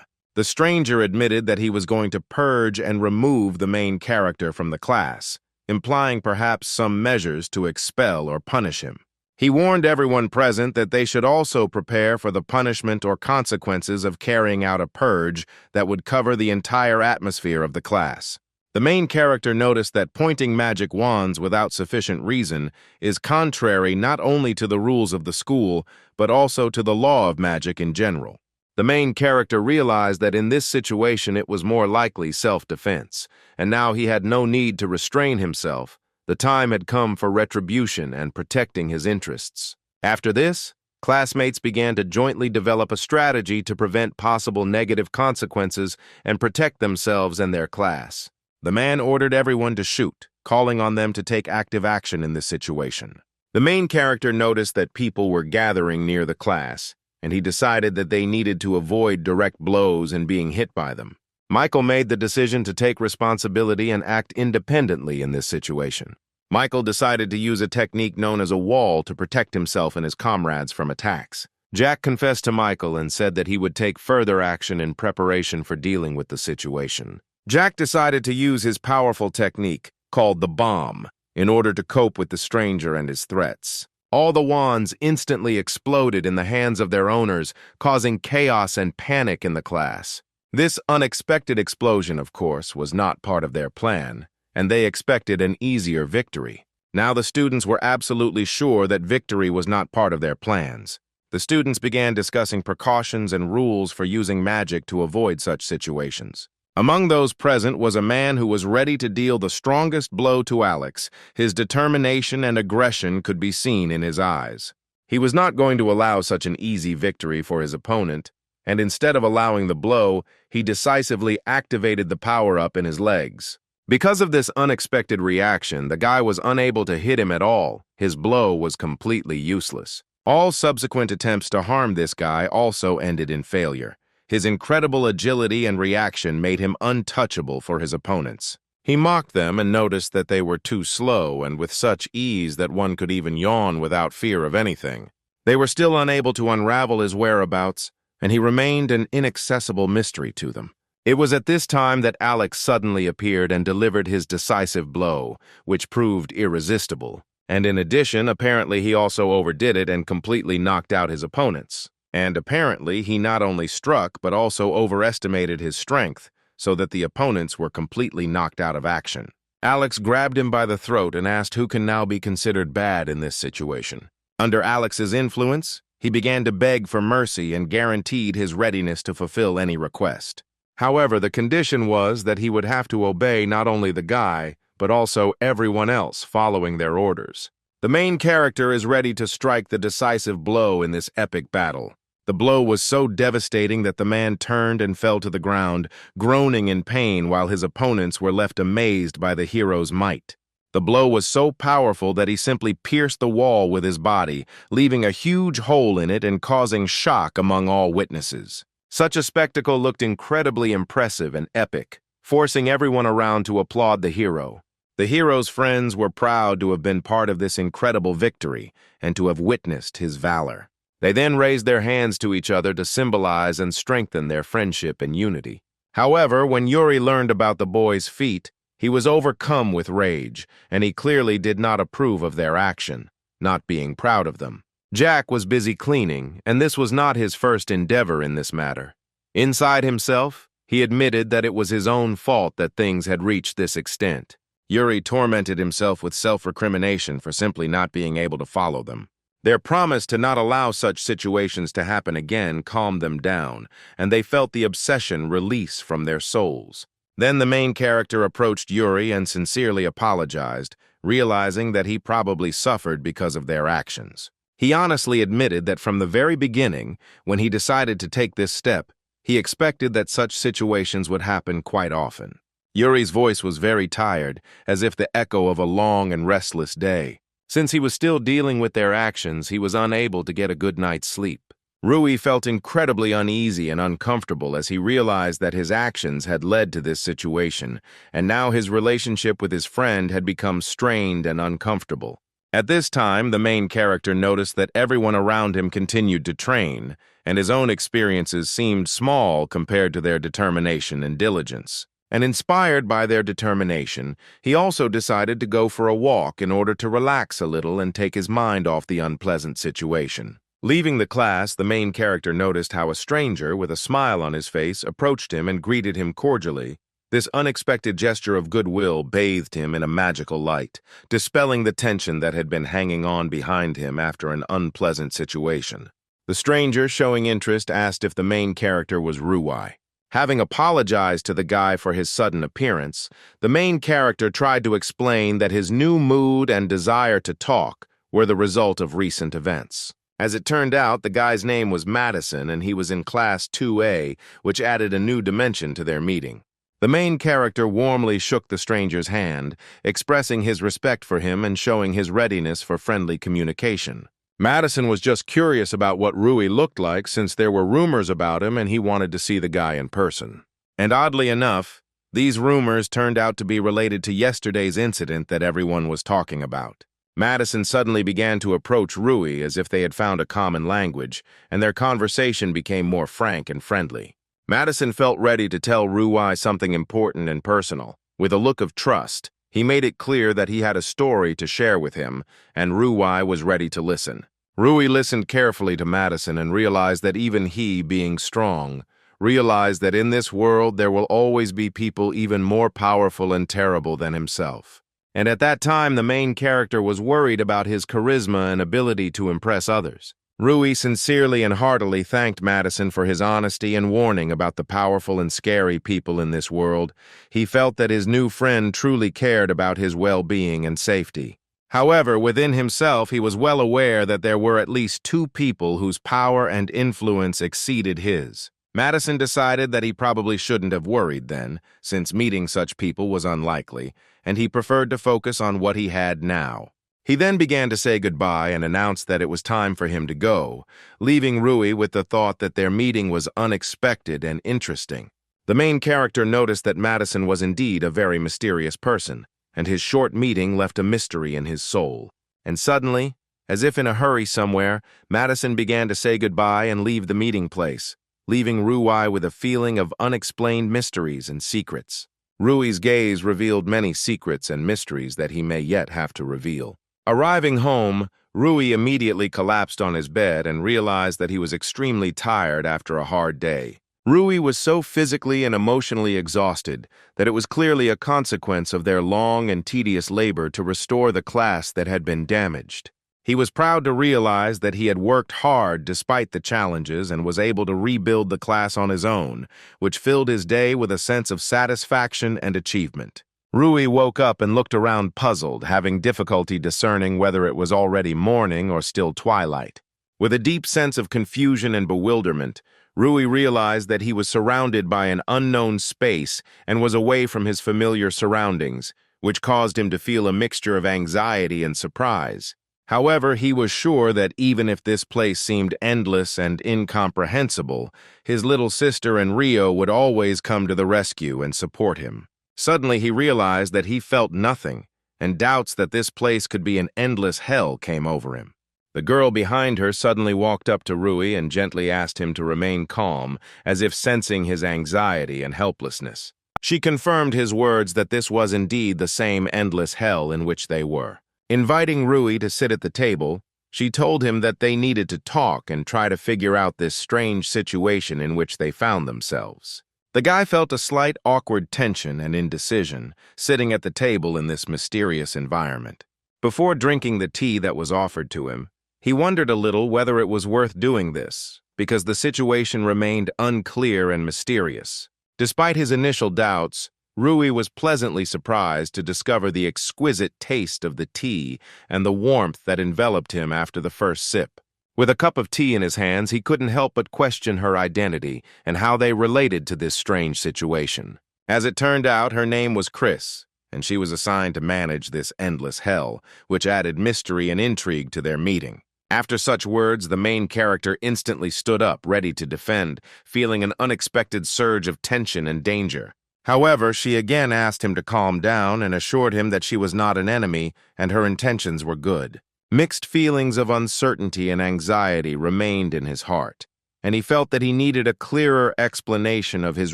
Speaker 1: The stranger admitted that he was going to purge and remove the main character from the class, implying perhaps some measures to expel or punish him. He warned everyone present that they should also prepare for the punishment or consequences of carrying out a purge that would cover the entire atmosphere of the class. The main character noticed that pointing magic wands without sufficient reason is contrary not only to the rules of the school, but also to the law of magic in general. The main character realized that in this situation it was more likely self-defense, and now he had no need to restrain himself. The time had come for retribution and protecting his interests. After this, classmates began to jointly develop a strategy to prevent possible negative consequences and protect themselves and their class. The man ordered everyone to shoot, calling on them to take active action in this situation. The main character noticed that people were gathering near the class, and he decided that they needed to avoid direct blows and being hit by them. Michael made the decision to take responsibility and act independently in this situation. Michael decided to use a technique known as a wall to protect himself and his comrades from attacks. Jack confessed to Michael and said that he would take further action in preparation for dealing with the situation. Jack decided to use his powerful technique, called the bomb, in order to cope with the stranger and his threats. All the wands instantly exploded in the hands of their owners, causing chaos and panic in the class. This unexpected explosion, of course, was not part of their plan, and they expected an easier victory. Now the students were absolutely sure that victory was not part of their plans. The students began discussing precautions and rules for using magic to avoid such situations. Among those present was a man who was ready to deal the strongest blow to Alex. His determination and aggression could be seen in his eyes. He was not going to allow such an easy victory for his opponent, and instead of allowing the blow, he decisively activated the power-up in his legs. Because of this unexpected reaction, the guy was unable to hit him at all. His blow was completely useless. All subsequent attempts to harm this guy also ended in failure. His incredible agility and reaction made him untouchable for his opponents. He mocked them and noticed that they were too slow and with such ease that one could even yawn without fear of anything. They were still unable to unravel his whereabouts, and he remained an inaccessible mystery to them. It was at this time that Alex suddenly appeared and delivered his decisive blow, which proved irresistible. And in addition, apparently he also overdid it and completely knocked out his opponents. And apparently he not only struck but also overestimated his strength, so that the opponents were completely knocked out of action. Alex grabbed him by the throat and asked who can now be considered bad in this situation. Under Alex's influence, he began to beg for mercy and guaranteed his readiness to fulfill any request. However, the condition was that he would have to obey not only the guy, but also everyone else following their orders. The main character is ready to strike the decisive blow in this epic battle. The blow was so devastating that the man turned and fell to the ground, groaning in pain while his opponents were left amazed by the hero's might. The blow was so powerful that he simply pierced the wall with his body, leaving a huge hole in it and causing shock among all witnesses. Such a spectacle looked incredibly impressive and epic, forcing everyone around to applaud the hero. The hero's friends were proud to have been part of this incredible victory and to have witnessed his valor. They then raised their hands to each other to symbolize and strengthen their friendship and unity. However, when Yuri learned about the boys' feat, he was overcome with rage, and he clearly did not approve of their action, not being proud of them. Jack was busy cleaning, and this was not his first endeavor in this matter. Inside himself, he admitted that it was his own fault that things had reached this extent. Yuri tormented himself with self-recrimination for simply not being able to follow them. Their promise to not allow such situations to happen again calmed them down, and they felt the obsession release from their souls. Then the main character approached Yuri and sincerely apologized, realizing that he probably suffered because of their actions. He honestly admitted that from the very beginning, when he decided to take this step, he expected that such situations would happen quite often. Yuri's voice was very tired, as if the echo of a long and restless day. Since he was still dealing with their actions, he was unable to get a good night's sleep. Rui felt incredibly uneasy and uncomfortable as he realized that his actions had led to this situation, and now his relationship with his friend had become strained and uncomfortable. At this time, the main character noticed that everyone around him continued to train, and his own experiences seemed small compared to their determination and diligence. And inspired by their determination, he also decided to go for a walk in order to relax a little and take his mind off the unpleasant situation. Leaving the class, the main character noticed how a stranger with a smile on his face approached him and greeted him cordially. This unexpected gesture of goodwill bathed him in a magical light, dispelling the tension that had been hanging on behind him after an unpleasant situation. The stranger, showing interest, asked if the main character was Ruai. Having apologized to the guy for his sudden appearance, the main character tried to explain that his new mood and desire to talk were the result of recent events. As it turned out, the guy's name was Madison, and he was in Class 2A, which added a new dimension to their meeting. The main character warmly shook the stranger's hand, expressing his respect for him and showing his readiness for friendly communication. Madison was just curious about what Rui looked like since there were rumors about him and he wanted to see the guy in person. And oddly enough, these rumors turned out to be related to yesterday's incident that everyone was talking about. Madison suddenly began to approach Rui as if they had found a common language, and their conversation became more frank and friendly. Madison felt ready to tell Rui something important and personal. With a look of trust, he made it clear that he had a story to share with him, and Rui was ready to listen. Rui listened carefully to Madison and realized that even he, being strong, realized that in this world there will always be people even more powerful and terrible than himself. And at that time, the main character was worried about his charisma and ability to impress others. Rui sincerely and heartily thanked Madison for his honesty and warning about the powerful and scary people in this world. He felt that his new friend truly cared about his well-being and safety. However, within himself, he was well aware that there were at least two people whose power and influence exceeded his. Madison decided that he probably shouldn't have worried then, since meeting such people was unlikely, and he preferred to focus on what he had now. He then began to say goodbye and announced that it was time for him to go, leaving Rui with the thought that their meeting was unexpected and interesting. The main character noticed that Madison was indeed a very mysterious person, and his short meeting left a mystery in his soul. And suddenly, as if in a hurry somewhere, Madison began to say goodbye and leave the meeting place, leaving Rui with a feeling of unexplained mysteries and secrets. Rui's gaze revealed many secrets and mysteries that he may yet have to reveal. Arriving home, Rui immediately collapsed on his bed and realized that he was extremely tired after a hard day. Rui was so physically and emotionally exhausted that it was clearly a consequence of their long and tedious labor to restore the class that had been damaged. He was proud to realize that he had worked hard despite the challenges and was able to rebuild the class on his own, which filled his day with a sense of satisfaction and achievement. Rui woke up and looked around puzzled, having difficulty discerning whether it was already morning or still twilight. With a deep sense of confusion and bewilderment, Rui realized that he was surrounded by an unknown space and was away from his familiar surroundings, which caused him to feel a mixture of anxiety and surprise. However, he was sure that even if this place seemed endless and incomprehensible, his little sister and Rio would always come to the rescue and support him. Suddenly, he realized that he felt nothing, and doubts that this place could be an endless hell came over him. The girl behind her suddenly walked up to Rui and gently asked him to remain calm, as if sensing his anxiety and helplessness. She confirmed his words that this was indeed the same endless hell in which they were. Inviting Rui to sit at the table, she told him that they needed to talk and try to figure out this strange situation in which they found themselves. The guy felt a slight awkward tension and indecision, sitting at the table in this mysterious environment. Before drinking the tea that was offered to him, he wondered a little whether it was worth doing this, because the situation remained unclear and mysterious. Despite his initial doubts, Rui was pleasantly surprised to discover the exquisite taste of the tea and the warmth that enveloped him after the first sip. With a cup of tea in his hands, he couldn't help but question her identity and how they related to this strange situation. As it turned out, her name was Chris, and she was assigned to manage this endless hell, which added mystery and intrigue to their meeting. After such words, the main character instantly stood up, ready to defend, feeling an unexpected surge of tension and danger. However, she again asked him to calm down and assured him that she was not an enemy and her intentions were good. Mixed feelings of uncertainty and anxiety remained in his heart, and he felt that he needed a clearer explanation of his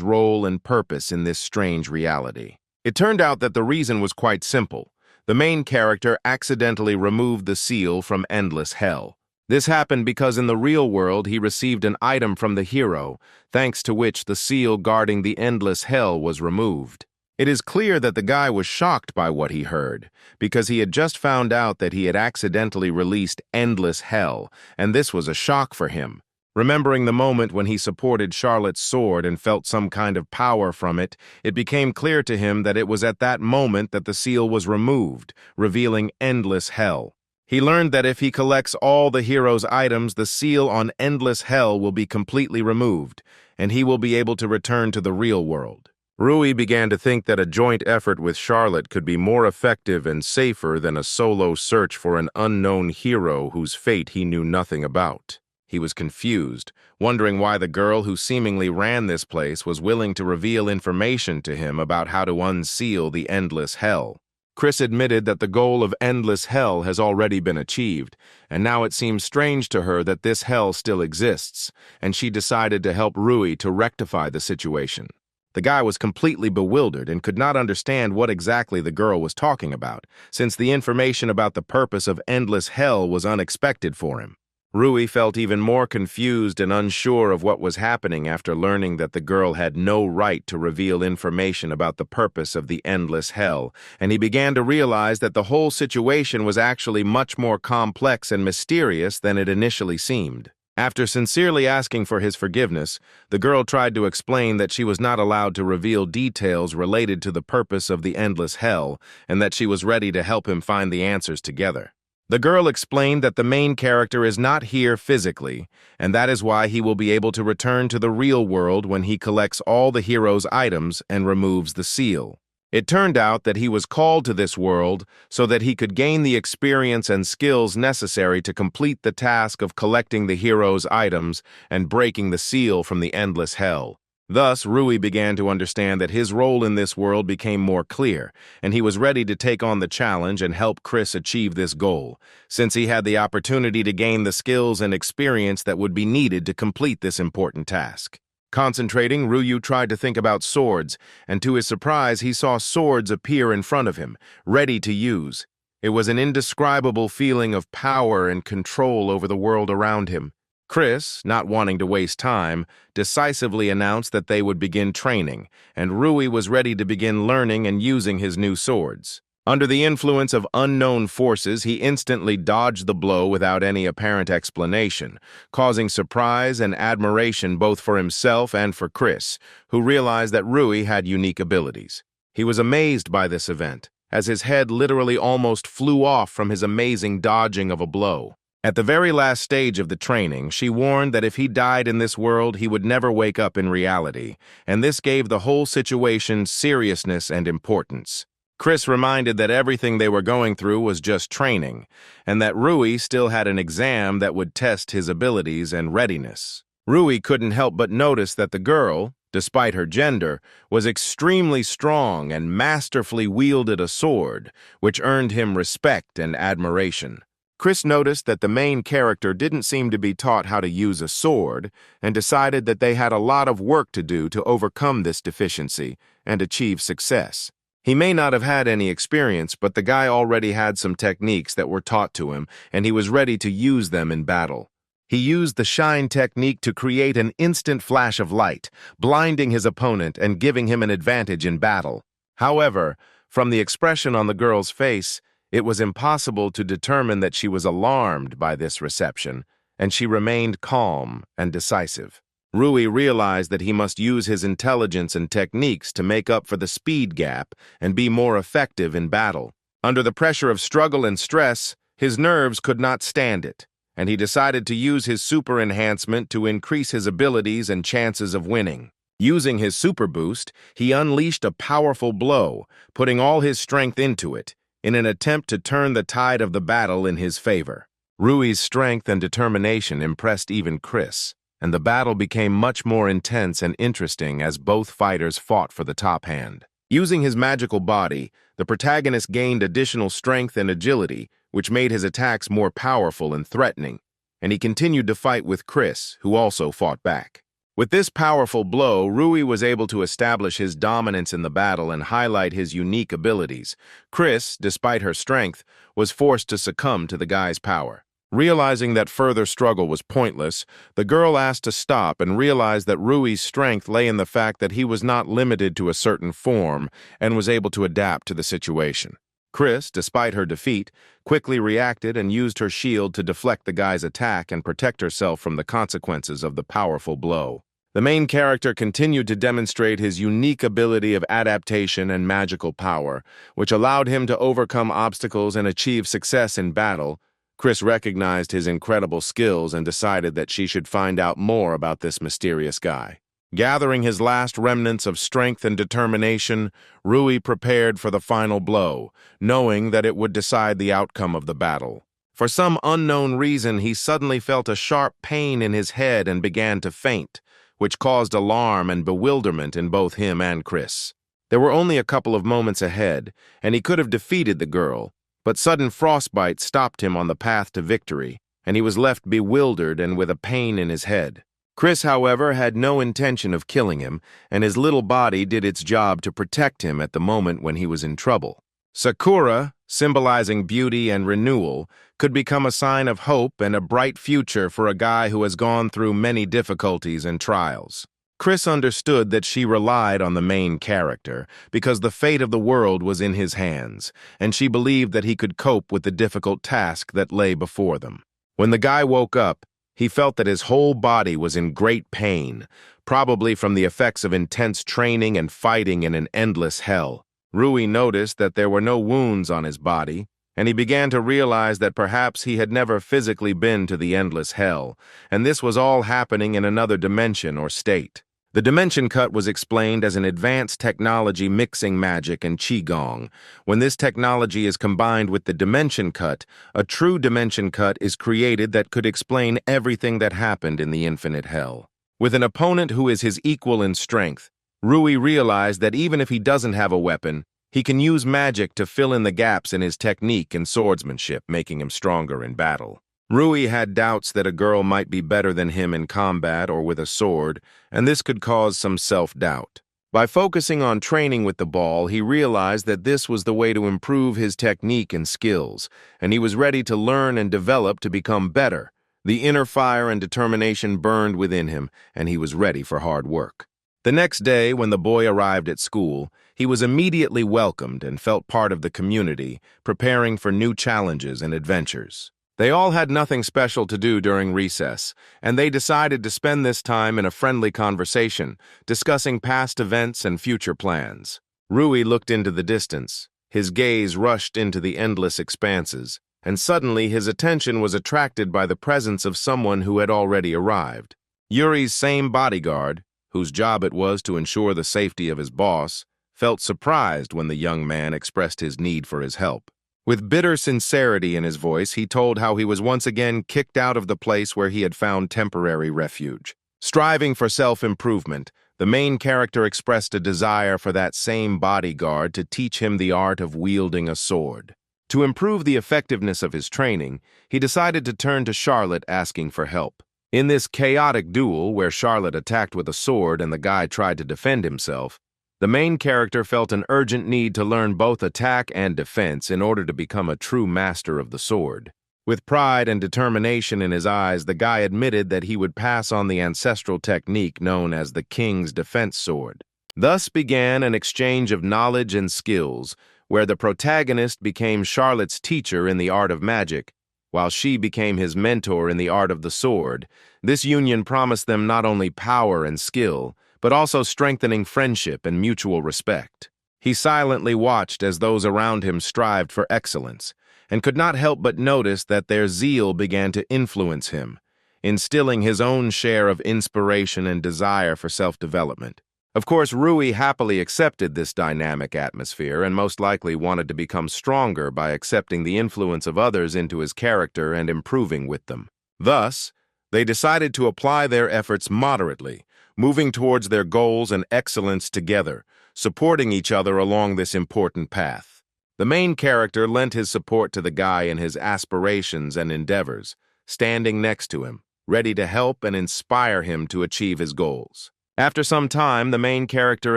Speaker 1: role and purpose in this strange reality. It turned out that the reason was quite simple. The main character accidentally removed the seal from Endless Hell. This happened because in the real world he received an item from the hero, thanks to which the seal guarding the Endless Hell was removed. It is clear that the guy was shocked by what he heard, because he had just found out that he had accidentally released Endless Hell, and this was a shock for him. Remembering the moment when he supported Charlotte's sword and felt some kind of power from it, it became clear to him that it was at that moment that the seal was removed, revealing Endless Hell. He learned that if he collects all the hero's items, the seal on Endless Hell will be completely removed, and he will be able to return to the real world. Rui began to think that a joint effort with Charlotte could be more effective and safer than a solo search for an unknown hero whose fate he knew nothing about. He was confused, wondering why the girl who seemingly ran this place was willing to reveal information to him about how to unseal the Endless Hell. Chris admitted that the goal of Endless Hell has already been achieved, and now it seems strange to her that this hell still exists, and she decided to help Rui to rectify the situation. The guy was completely bewildered and could not understand what exactly the girl was talking about, since the information about the purpose of Endless Hell was unexpected for him. Rui felt even more confused and unsure of what was happening after learning that the girl had no right to reveal information about the purpose of the Endless Hell, and he began to realize that the whole situation was actually much more complex and mysterious than it initially seemed. After sincerely asking for his forgiveness, the girl tried to explain that she was not allowed to reveal details related to the purpose of the Endless Hell, and that she was ready to help him find the answers together. The girl explained that the main character is not here physically, and that is why he will be able to return to the real world when he collects all the hero's items and removes the seal. It turned out that he was called to this world so that he could gain the experience and skills necessary to complete the task of collecting the hero's items and breaking the seal from the Endless Hell. Thus, Rui began to understand that his role in this world became more clear, and he was ready to take on the challenge and help Chris achieve this goal, since he had the opportunity to gain the skills and experience that would be needed to complete this important task. Concentrating, Ryu tried to think about swords, and to his surprise, he saw swords appear in front of him, ready to use. It was an indescribable feeling of power and control over the world around him. Chris, not wanting to waste time, decisively announced that they would begin training, and Rui was ready to begin learning and using his new swords. Under the influence of unknown forces, he instantly dodged the blow without any apparent explanation, causing surprise and admiration both for himself and for Chris, who realized that Rui had unique abilities. He was amazed by this event, as his head literally almost flew off from his amazing dodging of a blow. At the very last stage of the training, she warned that if he died in this world, he would never wake up in reality, and this gave the whole situation seriousness and importance. Chris reminded that everything they were going through was just training, and that Rui still had an exam that would test his abilities and readiness. Rui couldn't help but notice that the girl, despite her gender, was extremely strong and masterfully wielded a sword, which earned him respect and admiration. Chris noticed that the main character didn't seem to be taught how to use a sword, and decided that they had a lot of work to do to overcome this deficiency and achieve success. He may not have had any experience, but the guy already had some techniques that were taught to him, and he was ready to use them in battle. He used the shine technique to create an instant flash of light, blinding his opponent and giving him an advantage in battle. However, from the expression on the girl's face, it was impossible to determine that she was alarmed by this reception, and she remained calm and decisive. Rui realized that he must use his intelligence and techniques to make up for the speed gap and be more effective in battle. Under the pressure of struggle and stress, his nerves could not stand it, and he decided to use his super enhancement to increase his abilities and chances of winning. Using his super boost, he unleashed a powerful blow, putting all his strength into it, in an attempt to turn the tide of the battle in his favor. Rui's strength and determination impressed even Chris. and the battle became much more intense and interesting as both fighters fought for the top hand. Using his magical body, the protagonist gained additional strength and agility, which made his attacks more powerful and threatening, and he continued to fight with Chris, who also fought back. With this powerful blow, Rui was able to establish his dominance in the battle and highlight his unique abilities. Chris, despite her strength, was forced to succumb to the guy's power. Realizing that further struggle was pointless, the girl asked to stop and realized that Rui's strength lay in the fact that he was not limited to a certain form and was able to adapt to the situation. Chris, despite her defeat, quickly reacted and used her shield to deflect the guy's attack and protect herself from the consequences of the powerful blow. The main character continued to demonstrate his unique ability of adaptation and magical power, which allowed him to overcome obstacles and achieve success in battle. Chris recognized his incredible skills and decided that she should find out more about this mysterious guy. Gathering his last remnants of strength and determination, Rui prepared for the final blow, knowing that it would decide the outcome of the battle. For some unknown reason, he suddenly felt a sharp pain in his head and began to faint, which caused alarm and bewilderment in both him and Chris. There were only a couple of moments ahead, and he could have defeated the girl, but sudden frostbite stopped him on the path to victory, and he was left bewildered and with a pain in his head. Chris, however, had no intention of killing him, and his little body did its job to protect him at the moment when he was in trouble. Sakura, symbolizing beauty and renewal, could become a sign of hope and a bright future for a guy who has gone through many difficulties and trials. Chris understood that she relied on the main character because the fate of the world was in his hands, and she believed that he could cope with the difficult task that lay before them. When the guy woke up, he felt that his whole body was in great pain, probably from the effects of intense training and fighting in an endless hell. Rui noticed that there were no wounds on his body, and he began to realize that perhaps he had never physically been to the endless hell, and this was all happening in another dimension or state. The dimension cut was explained as an advanced technology mixing magic and qigong. When this technology is combined with the dimension cut, a true dimension cut is created that could explain everything that happened in the infinite hell. With an opponent who is his equal in strength, Rui realized that even if he doesn't have a weapon, he can use magic to fill in the gaps in his technique and swordsmanship, making him stronger in battle. Rui had doubts that a girl might be better than him in combat or with a sword, and this could cause some self-doubt. By focusing on training with the ball, he realized that this was the way to improve his technique and skills, and he was ready to learn and develop to become better. The inner fire and determination burned within him, and he was ready for hard work. The next day, when the boy arrived at school, he was immediately welcomed and felt part of the community, preparing for new challenges and adventures. They all had nothing special to do during recess, and they decided to spend this time in a friendly conversation, discussing past events and future plans. Rui looked into the distance. His gaze rushed into the endless expanses, and suddenly his attention was attracted by the presence of someone who had already arrived. Yuri's same bodyguard, whose job it was to ensure the safety of his boss, felt surprised when the young man expressed his need for his help. With bitter sincerity in his voice, he told how he was once again kicked out of the place where he had found temporary refuge. Striving for self-improvement, the main character expressed a desire for that same bodyguard to teach him the art of wielding a sword. To improve the effectiveness of his training, he decided to turn to Charlotte asking for help. In this chaotic duel where Charlotte attacked with a sword and the guy tried to defend himself, the main character felt an urgent need to learn both attack and defense in order to become a true master of the sword. With pride and determination in his eyes, the guy admitted that he would pass on the ancestral technique known as the King's Defense Sword. Thus began an exchange of knowledge and skills, where the protagonist became Charlotte's teacher in the art of magic, while she became his mentor in the art of the sword. This union promised them not only power and skill, but also strengthening friendship and mutual respect. He silently watched as those around him strived for excellence, and could not help but notice that their zeal began to influence him, instilling his own share of inspiration and desire for self-development. Of course, Rui happily accepted this dynamic atmosphere and most likely wanted to become stronger by accepting the influence of others into his character and improving with them. Thus, They decided to apply their efforts moderately, moving towards their goals and excellence together, supporting each other along this important path. The main character lent his support to the guy in his aspirations and endeavors, standing next to him, ready to help and inspire him to achieve his goals. After some time, the main character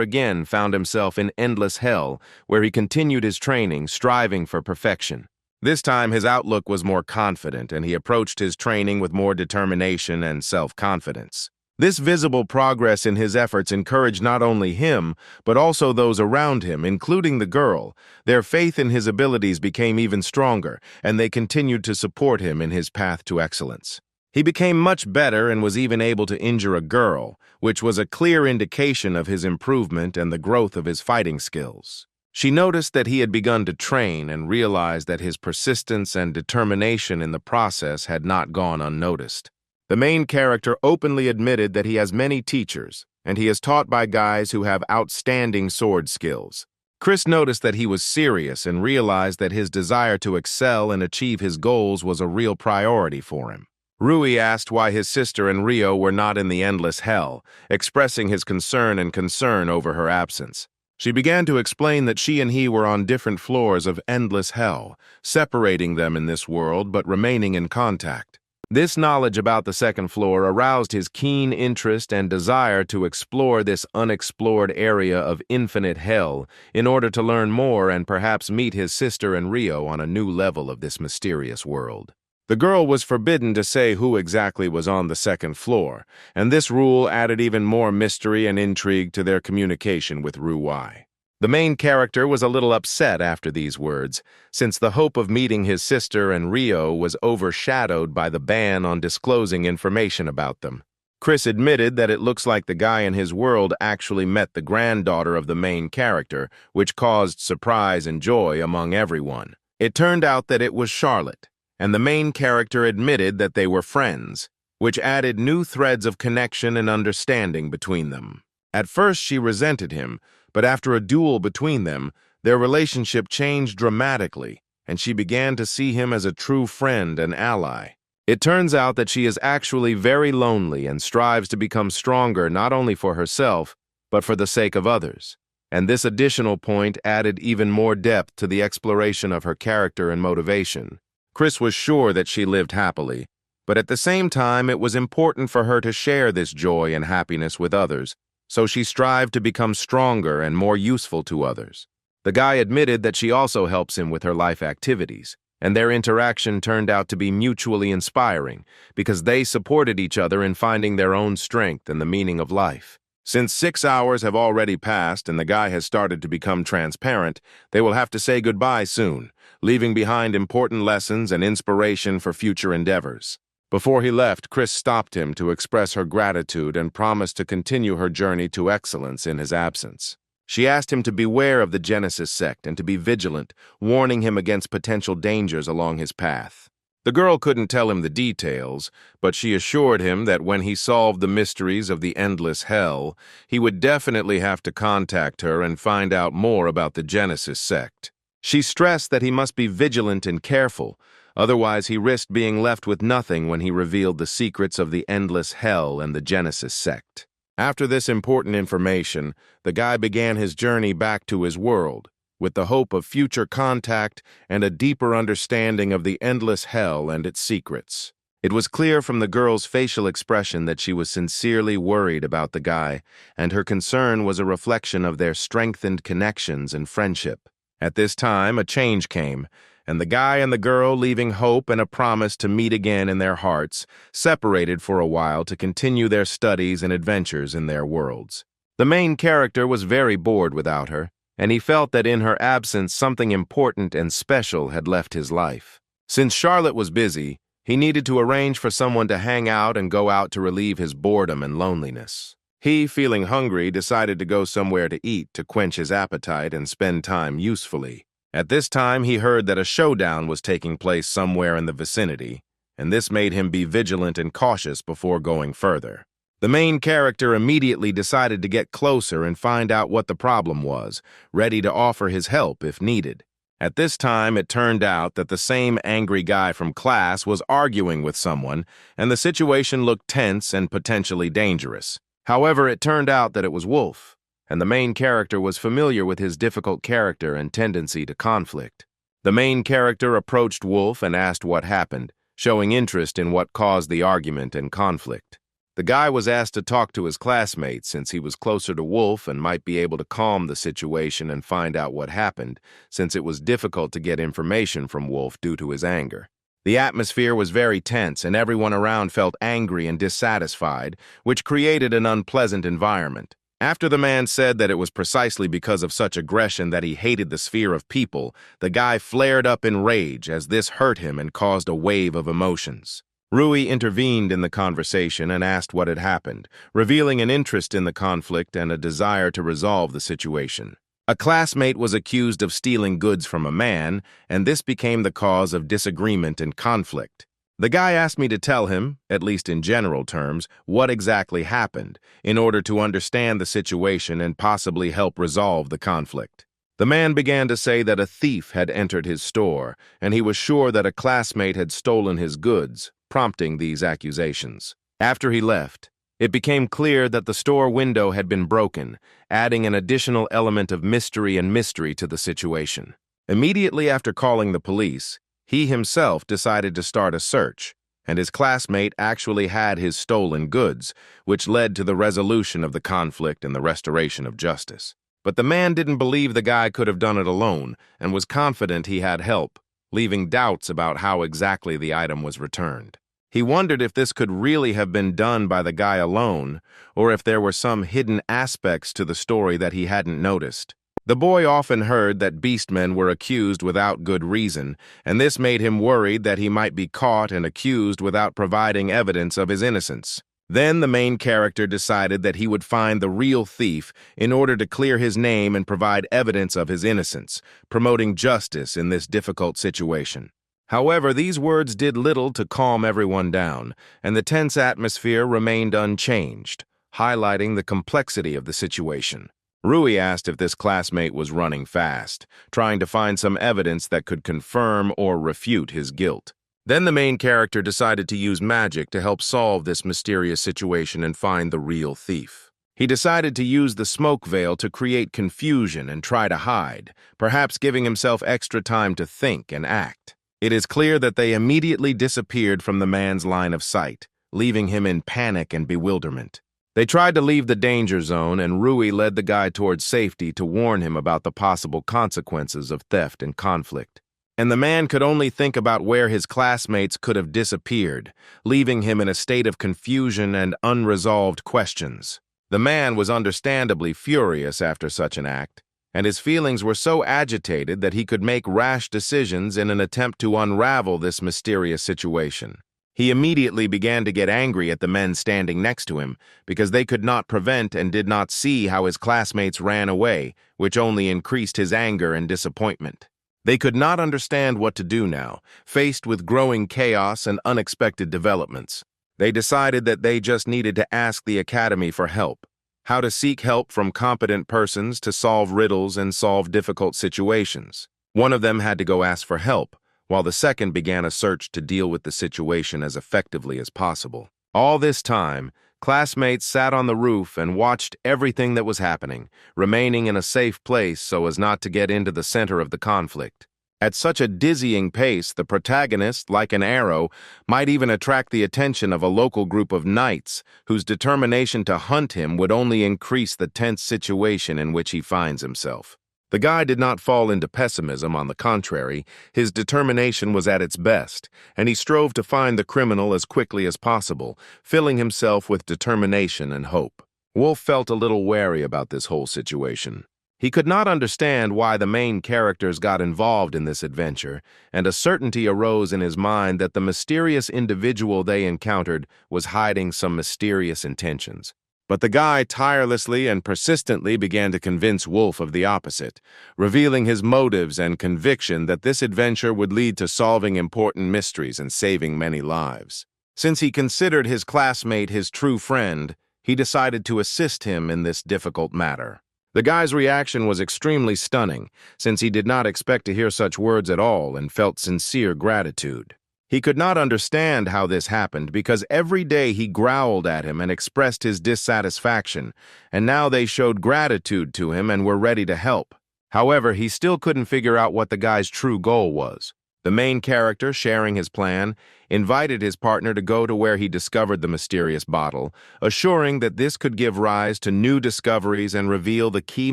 Speaker 1: again found himself in endless hell, where he continued his training, striving for perfection. This time, his outlook was more confident, and he approached his training with more determination and self-confidence. This visible progress in his efforts encouraged not only him, but also those around him, including the girl. Their faith in his abilities became even stronger, and they continued to support him in his path to excellence. He became much better and was even able to injure a girl, which was a clear indication of his improvement and the growth of his fighting skills. She noticed that he had begun to train and realized that his persistence and determination in the process had not gone unnoticed. The main character openly admitted that he has many teachers, and he is taught by guys who have outstanding sword skills. Chris noticed that he was serious and realized that his desire to excel and achieve his goals was a real priority for him. Rui asked why his sister and Rio were not in the endless hell, expressing his concern over her absence. She began to explain that she and he were on different floors of endless hell, separating them in this world but remaining in contact. This knowledge about the second floor aroused his keen interest and desire to explore this unexplored area of infinite hell in order to learn more and perhaps meet his sister and Rio on a new level of this mysterious world. The girl was forbidden to say who exactly was on the second floor, and this rule added even more mystery and intrigue to their communication with Rui. The main character was a little upset after these words, since the hope of meeting his sister and Rio was overshadowed by the ban on disclosing information about them. Chris admitted that it looks like the guy in his world actually met the granddaughter of the main character, which caused surprise and joy among everyone. It turned out that it was Charlotte, and the main character admitted that they were friends, which added new threads of connection and understanding between them. At first she resented him, but after a duel between them, their relationship changed dramatically, and she began to see him as a true friend and ally. It turns out that she is actually very lonely and strives to become stronger not only for herself, but for the sake of others. And this additional point added even more depth to the exploration of her character and motivation. Chris was sure that she lived happily, but at the same time it was important for her to share this joy and happiness with others, so she strived to become stronger and more useful to others. The guy admitted that she also helps him with her life activities, and their interaction turned out to be mutually inspiring because they supported each other in finding their own strength and the meaning of life. Since 6 hours have already passed and the guy has started to become transparent, they will have to say goodbye soon, leaving behind important lessons and inspiration for future endeavors. Before he left, Chris stopped him to express her gratitude and promised to continue her journey to excellence in his absence. She asked him to beware of the Genesis sect and to be vigilant, warning him against potential dangers along his path. The girl couldn't tell him the details, but she assured him that when he solved the mysteries of the endless hell, he would definitely have to contact her and find out more about the Genesis sect. She stressed that he must be vigilant and careful, otherwise he risked being left with nothing when he revealed the secrets of the endless hell and the Genesis sect. After this important information, the guy began his journey back to his world, with the hope of future contact and a deeper understanding of the endless hell and its secrets. It was clear from the girl's facial expression that she was sincerely worried about the guy, and her concern was a reflection of their strengthened connections and friendship. At this time, a change came, and the guy and the girl, leaving hope and a promise to meet again in their hearts, separated for a while to continue their studies and adventures in their worlds. The main character was very bored without her, and he felt that in her absence something important and special had left his life. Since Charlotte was busy, he needed to arrange for someone to hang out and go out to relieve his boredom and loneliness. He, feeling hungry, decided to go somewhere to eat to quench his appetite and spend time usefully. At this time, he heard that a showdown was taking place somewhere in the vicinity, and this made him be vigilant and cautious before going further. The main character immediately decided to get closer and find out what the problem was, ready to offer his help if needed. At this time, it turned out that the same angry guy from class was arguing with someone, and the situation looked tense and potentially dangerous. However, it turned out that it was Wolf, and the main character was familiar with his difficult character and tendency to conflict. The main character approached Wolf and asked what happened, showing interest in what caused the argument and conflict. The guy was asked to talk to his classmates since he was closer to Wolf and might be able to calm the situation and find out what happened, since it was difficult to get information from Wolf due to his anger. The atmosphere was very tense and everyone around felt angry and dissatisfied, which created an unpleasant environment. After the man said that it was precisely because of such aggression that he hated the sphere of people, the guy flared up in rage as this hurt him and caused a wave of emotions. Rui intervened in the conversation and asked what had happened, revealing an interest in the conflict and a desire to resolve the situation. A classmate was accused of stealing goods from a man, and this became the cause of disagreement and conflict. The guy asked me to tell him, at least in general terms, what exactly happened, in order to understand the situation and possibly help resolve the conflict. The man began to say that a thief had entered his store, and he was sure that a classmate had stolen his goods, prompting these accusations. After he left, it became clear that the store window had been broken, adding an additional element of mystery to the situation. Immediately after calling the police, he himself decided to start a search, and his classmate actually had his stolen goods, which led to the resolution of the conflict and the restoration of justice. But the man didn't believe the guy could have done it alone and was confident he had help, leaving doubts about how exactly the item was returned. He wondered if this could really have been done by the guy alone, or if there were some hidden aspects to the story that he hadn't noticed. The boy often heard that beastmen were accused without good reason, and this made him worried that he might be caught and accused without providing evidence of his innocence. Then the main character decided that he would find the real thief in order to clear his name and provide evidence of his innocence, promoting justice in this difficult situation. However, these words did little to calm everyone down, and the tense atmosphere remained unchanged, highlighting the complexity of the situation. Rui asked if this classmate was running fast, trying to find some evidence that could confirm or refute his guilt. Then the main character decided to use magic to help solve this mysterious situation and find the real thief. He decided to use the smoke veil to create confusion and try to hide, perhaps giving himself extra time to think and act. It is clear that they immediately disappeared from the man's line of sight, leaving him in panic and bewilderment. They tried to leave the danger zone, and Rui led the guy towards safety to warn him about the possible consequences of theft and conflict. And the man could only think about where his classmates could have disappeared, leaving him in a state of confusion and unresolved questions. The man was understandably furious after such an act, and his feelings were so agitated that he could make rash decisions in an attempt to unravel this mysterious situation. He immediately began to get angry at the men standing next to him because they could not prevent and did not see how his classmates ran away, which only increased his anger and disappointment. They could not understand what to do now, faced with growing chaos and unexpected developments. They decided that they just needed to ask the academy for help, how to seek help from competent persons to solve riddles and solve difficult situations. One of them had to go ask for help, while the second began a search to deal with the situation as effectively as possible. All this time, classmates sat on the roof and watched everything that was happening, remaining in a safe place so as not to get into the center of the conflict. At such a dizzying pace, the protagonist, like an arrow, might even attract the attention of a local group of knights whose determination to hunt him would only increase the tense situation in which he finds himself. The guy did not fall into pessimism, on the contrary. His determination was at its best, and he strove to find the criminal as quickly as possible, filling himself with determination and hope. Wolf felt a little wary about this whole situation. He could not understand why the main characters got involved in this adventure, and a certainty arose in his mind that the mysterious individual they encountered was hiding some mysterious intentions. But the guy tirelessly and persistently began to convince Wolf of the opposite, revealing his motives and conviction that this adventure would lead to solving important mysteries and saving many lives. Since he considered his classmate his true friend, he decided to assist him in this difficult matter. The guy's reaction was extremely stunning, since he did not expect to hear such words at all and felt sincere gratitude. He could not understand how this happened because every day he growled at him and expressed his dissatisfaction, and now they showed gratitude to him and were ready to help. However, he still couldn't figure out what the guy's true goal was. The main character, sharing his plan, invited his partner to go to where he discovered the mysterious bottle, assuring that this could give rise to new discoveries and reveal the key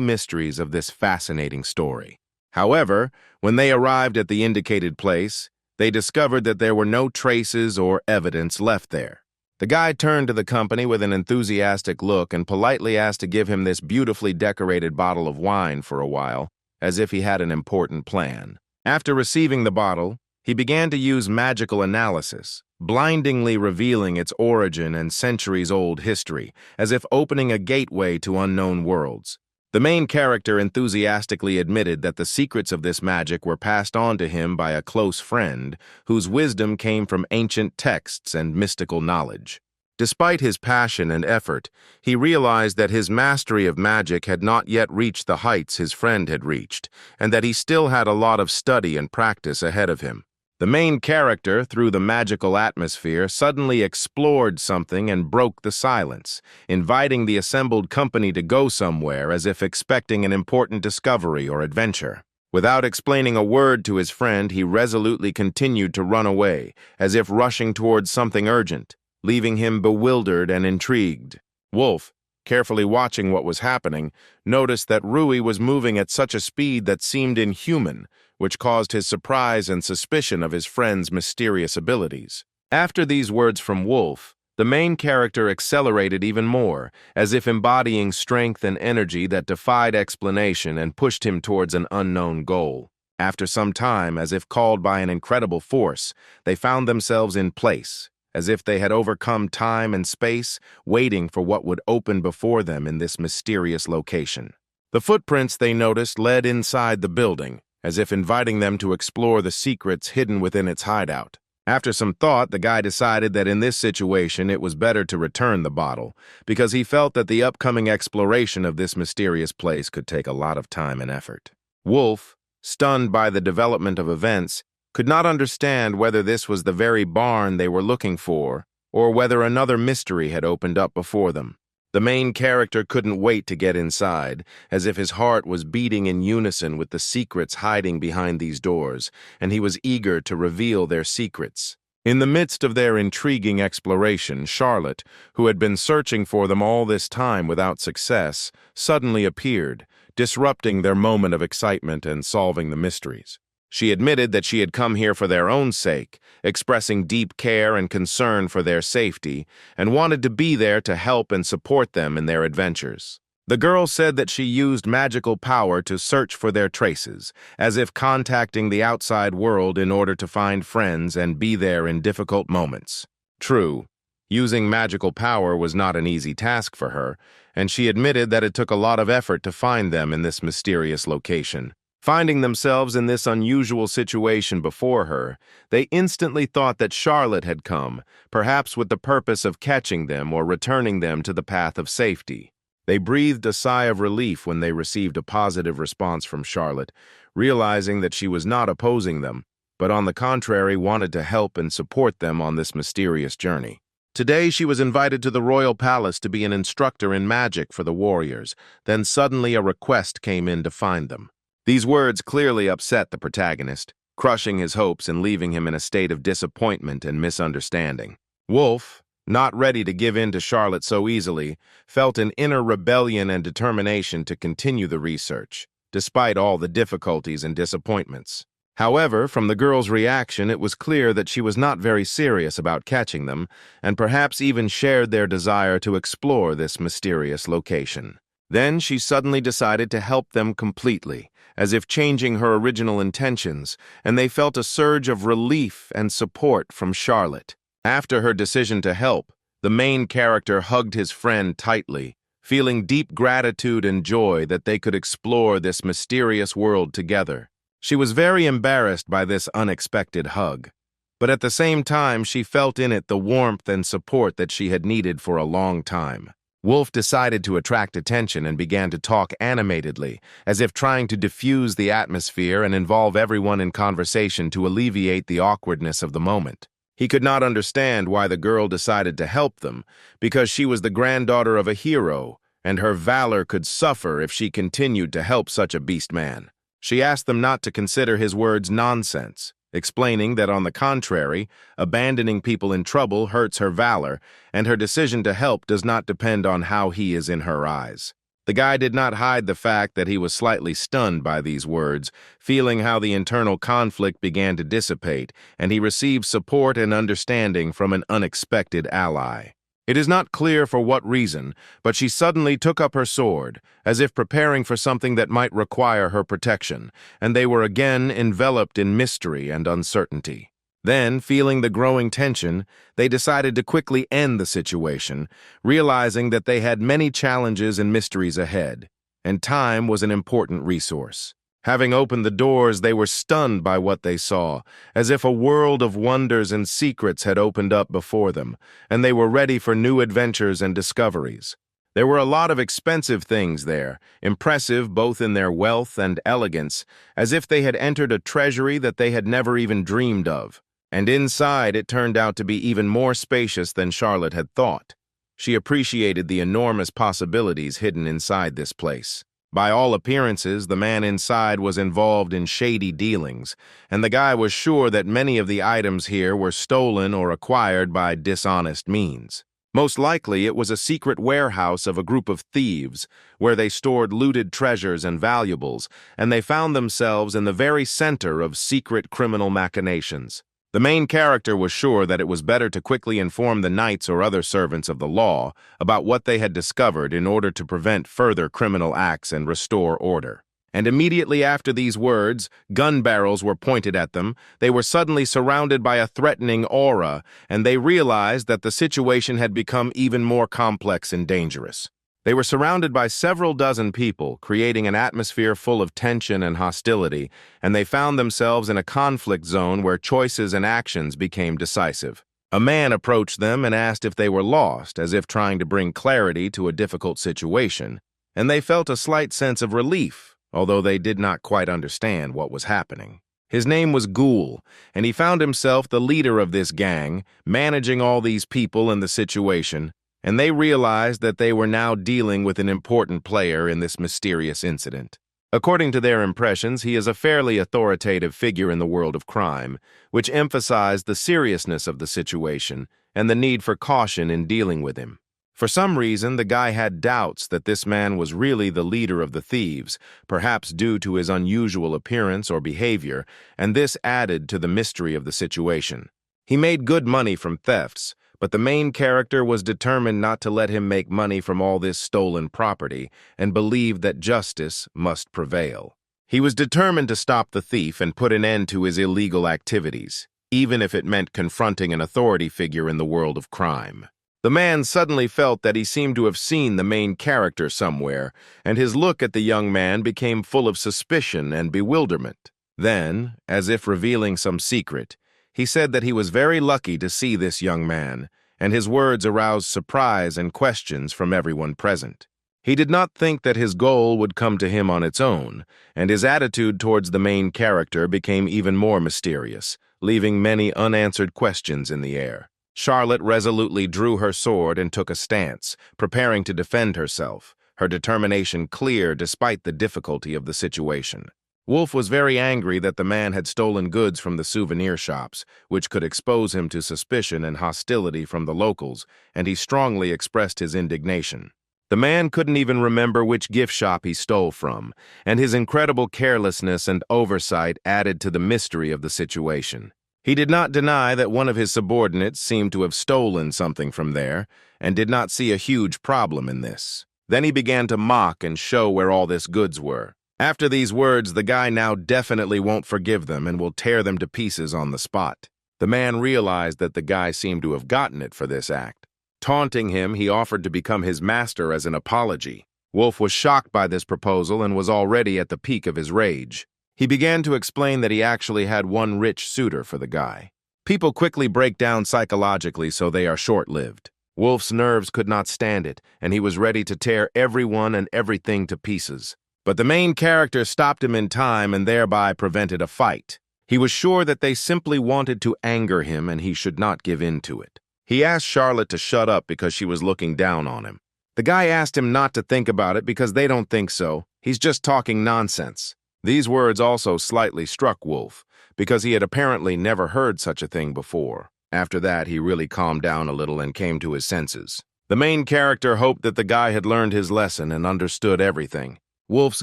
Speaker 1: mysteries of this fascinating story. However, when they arrived at the indicated place, they discovered that there were no traces or evidence left there. The guy turned to the company with an enthusiastic look and politely asked to give him this beautifully decorated bottle of wine for a while, as if he had an important plan. After receiving the bottle, he began to use magical analysis, blindingly revealing its origin and centuries-old history, as if opening a gateway to unknown worlds. The main character enthusiastically admitted that the secrets of this magic were passed on to him by a close friend, whose wisdom came from ancient texts and mystical knowledge. Despite his passion and effort, he realized that his mastery of magic had not yet reached the heights his friend had reached, and that he still had a lot of study and practice ahead of him. The main character, through the magical atmosphere, suddenly explored something and broke the silence, inviting the assembled company to go somewhere as if expecting an important discovery or adventure. Without explaining a word to his friend, he resolutely continued to run away, as if rushing towards something urgent, leaving him bewildered and intrigued. Wolf, carefully watching what was happening, noticed that Rui was moving at such a speed that seemed inhuman, which caused his surprise and suspicion of his friend's mysterious abilities. After these words from Wolf, the main character accelerated even more, as if embodying strength and energy that defied explanation and pushed him towards an unknown goal. After some time, as if called by an incredible force, they found themselves in place, as if they had overcome time and space, waiting for what would open before them in this mysterious location. The footprints they noticed led inside the building, as if inviting them to explore the secrets hidden within its hideout. After some thought, the guy decided that in this situation it was better to return the bottle, because he felt that the upcoming exploration of this mysterious place could take a lot of time and effort. Wolf, stunned by the development of events, could not understand whether this was the very barn they were looking for, or whether another mystery had opened up before them. The main character couldn't wait to get inside, as if his heart was beating in unison with the secrets hiding behind these doors, and he was eager to reveal their secrets. In the midst of their intriguing exploration, Charlotte, who had been searching for them all this time without success, suddenly appeared, disrupting their moment of excitement and solving the mysteries. She admitted that she had come here for their own sake, expressing deep care and concern for their safety, and wanted to be there to help and support them in their adventures. The girl said that she used magical power to search for their traces, as if contacting the outside world in order to find friends and be there in difficult moments. True, using magical power was not an easy task for her, and she admitted that it took a lot of effort to find them in this mysterious location. Finding themselves in this unusual situation before her, they instantly thought that Charlotte had come, perhaps with the purpose of catching them or returning them to the path of safety. They breathed a sigh of relief when they received a positive response from Charlotte, realizing that she was not opposing them, but on the contrary wanted to help and support them on this mysterious journey. Today she was invited to the royal palace to be an instructor in magic for the warriors. Then suddenly a request came in to find them. These words clearly upset the protagonist, crushing his hopes and leaving him in a state of disappointment and misunderstanding. Wolf, not ready to give in to Charlotte so easily, felt an inner rebellion and determination to continue the research, despite all the difficulties and disappointments. However, from the girl's reaction, it was clear that she was not very serious about catching them, and perhaps even shared their desire to explore this mysterious location. Then she suddenly decided to help them completely, as if changing her original intentions, and they felt a surge of relief and support from Charlotte. After her decision to help, the main character hugged his friend tightly, feeling deep gratitude and joy that they could explore this mysterious world together. She was very embarrassed by this unexpected hug, but at the same time she felt in it the warmth and support that she had needed for a long time. Wolf decided to attract attention and began to talk animatedly, as if trying to diffuse the atmosphere and involve everyone in conversation to alleviate the awkwardness of the moment. He could not understand why the girl decided to help them, because she was the granddaughter of a hero, and her valor could suffer if she continued to help such a beast man. She asked them not to consider his words nonsense, explaining that on the contrary, abandoning people in trouble hurts her valor, and her decision to help does not depend on how he is in her eyes. The guy did not hide the fact that he was slightly stunned by these words, feeling how the internal conflict began to dissipate, and he received support and understanding from an unexpected ally. It is not clear for what reason, but she suddenly took up her sword, as if preparing for something that might require her protection, and they were again enveloped in mystery and uncertainty. Then, feeling the growing tension, they decided to quickly end the situation, realizing that they had many challenges and mysteries ahead, and time was an important resource. Having opened the doors, they were stunned by what they saw, as if a world of wonders and secrets had opened up before them, and they were ready for new adventures and discoveries. There were a lot of expensive things there, impressive both in their wealth and elegance, as if they had entered a treasury that they had never even dreamed of. And inside it turned out to be even more spacious than Charlotte had thought. She appreciated the enormous possibilities hidden inside this place. By all appearances, the man inside was involved in shady dealings, and the guy was sure that many of the items here were stolen or acquired by dishonest means. Most likely, it was a secret warehouse of a group of thieves, where they stored looted treasures and valuables, and they found themselves in the very center of secret criminal machinations. The main character was sure that it was better to quickly inform the knights or other servants of the law about what they had discovered in order to prevent further criminal acts and restore order. And immediately after these words, gun barrels were pointed at them, they were suddenly surrounded by a threatening aura, and they realized that the situation had become even more complex and dangerous. They were surrounded by several dozen people, creating an atmosphere full of tension and hostility, and they found themselves in a conflict zone where choices and actions became decisive. A man approached them and asked if they were lost, as if trying to bring clarity to a difficult situation, and they felt a slight sense of relief, although they did not quite understand what was happening. His name was Ghoul, and he found himself the leader of this gang, managing all these people and the situation, and they realized that they were now dealing with an important player in this mysterious incident. According to their impressions, he is a fairly authoritative figure in the world of crime, which emphasized the seriousness of the situation and the need for caution in dealing with him. For some reason, the guy had doubts that this man was really the leader of the thieves, perhaps due to his unusual appearance or behavior, and this added to the mystery of the situation. He made good money from thefts, but the main character was determined not to let him make money from all this stolen property and believed that justice must prevail. He was determined to stop the thief and put an end to his illegal activities, even if it meant confronting an authority figure in the world of crime. The man suddenly felt that he seemed to have seen the main character somewhere, and his look at the young man became full of suspicion and bewilderment. Then, as if revealing some secret, he said that he was very lucky to see this young man, and his words aroused surprise and questions from everyone present. He did not think that his goal would come to him on its own, and his attitude towards the main character became even more mysterious, leaving many unanswered questions in the air. Charlotte resolutely drew her sword and took a stance, preparing to defend herself, her determination clear despite the difficulty of the situation. Wolf was very angry that the man had stolen goods from the souvenir shops, which could expose him to suspicion and hostility from the locals, and he strongly expressed his indignation. The man couldn't even remember which gift shop he stole from, and his incredible carelessness and oversight added to the mystery of the situation. He did not deny that one of his subordinates seemed to have stolen something from there, and did not see a huge problem in this. Then he began to mock and show where all this goods were. After these words, the guy now definitely won't forgive them and will tear them to pieces on the spot. The man realized that the guy seemed to have gotten it for this act. Taunting him, he offered to become his master as an apology. Wolf was shocked by this proposal and was already at the peak of his rage. He began to explain that he actually had one rich suitor for the guy. People quickly break down psychologically, so they are short-lived. Wolf's nerves could not stand it, and he was ready to tear everyone and everything to pieces. But the main character stopped him in time and thereby prevented a fight. He was sure that they simply wanted to anger him and he should not give in to it. He asked Charlotte to shut up because she was looking down on him. The guy asked him not to think about it because they don't think so. He's just talking nonsense. These words also slightly struck Wolf, because he had apparently never heard such a thing before. After that, he really calmed down a little and came to his senses. The main character hoped that the guy had learned his lesson and understood everything. Wolf's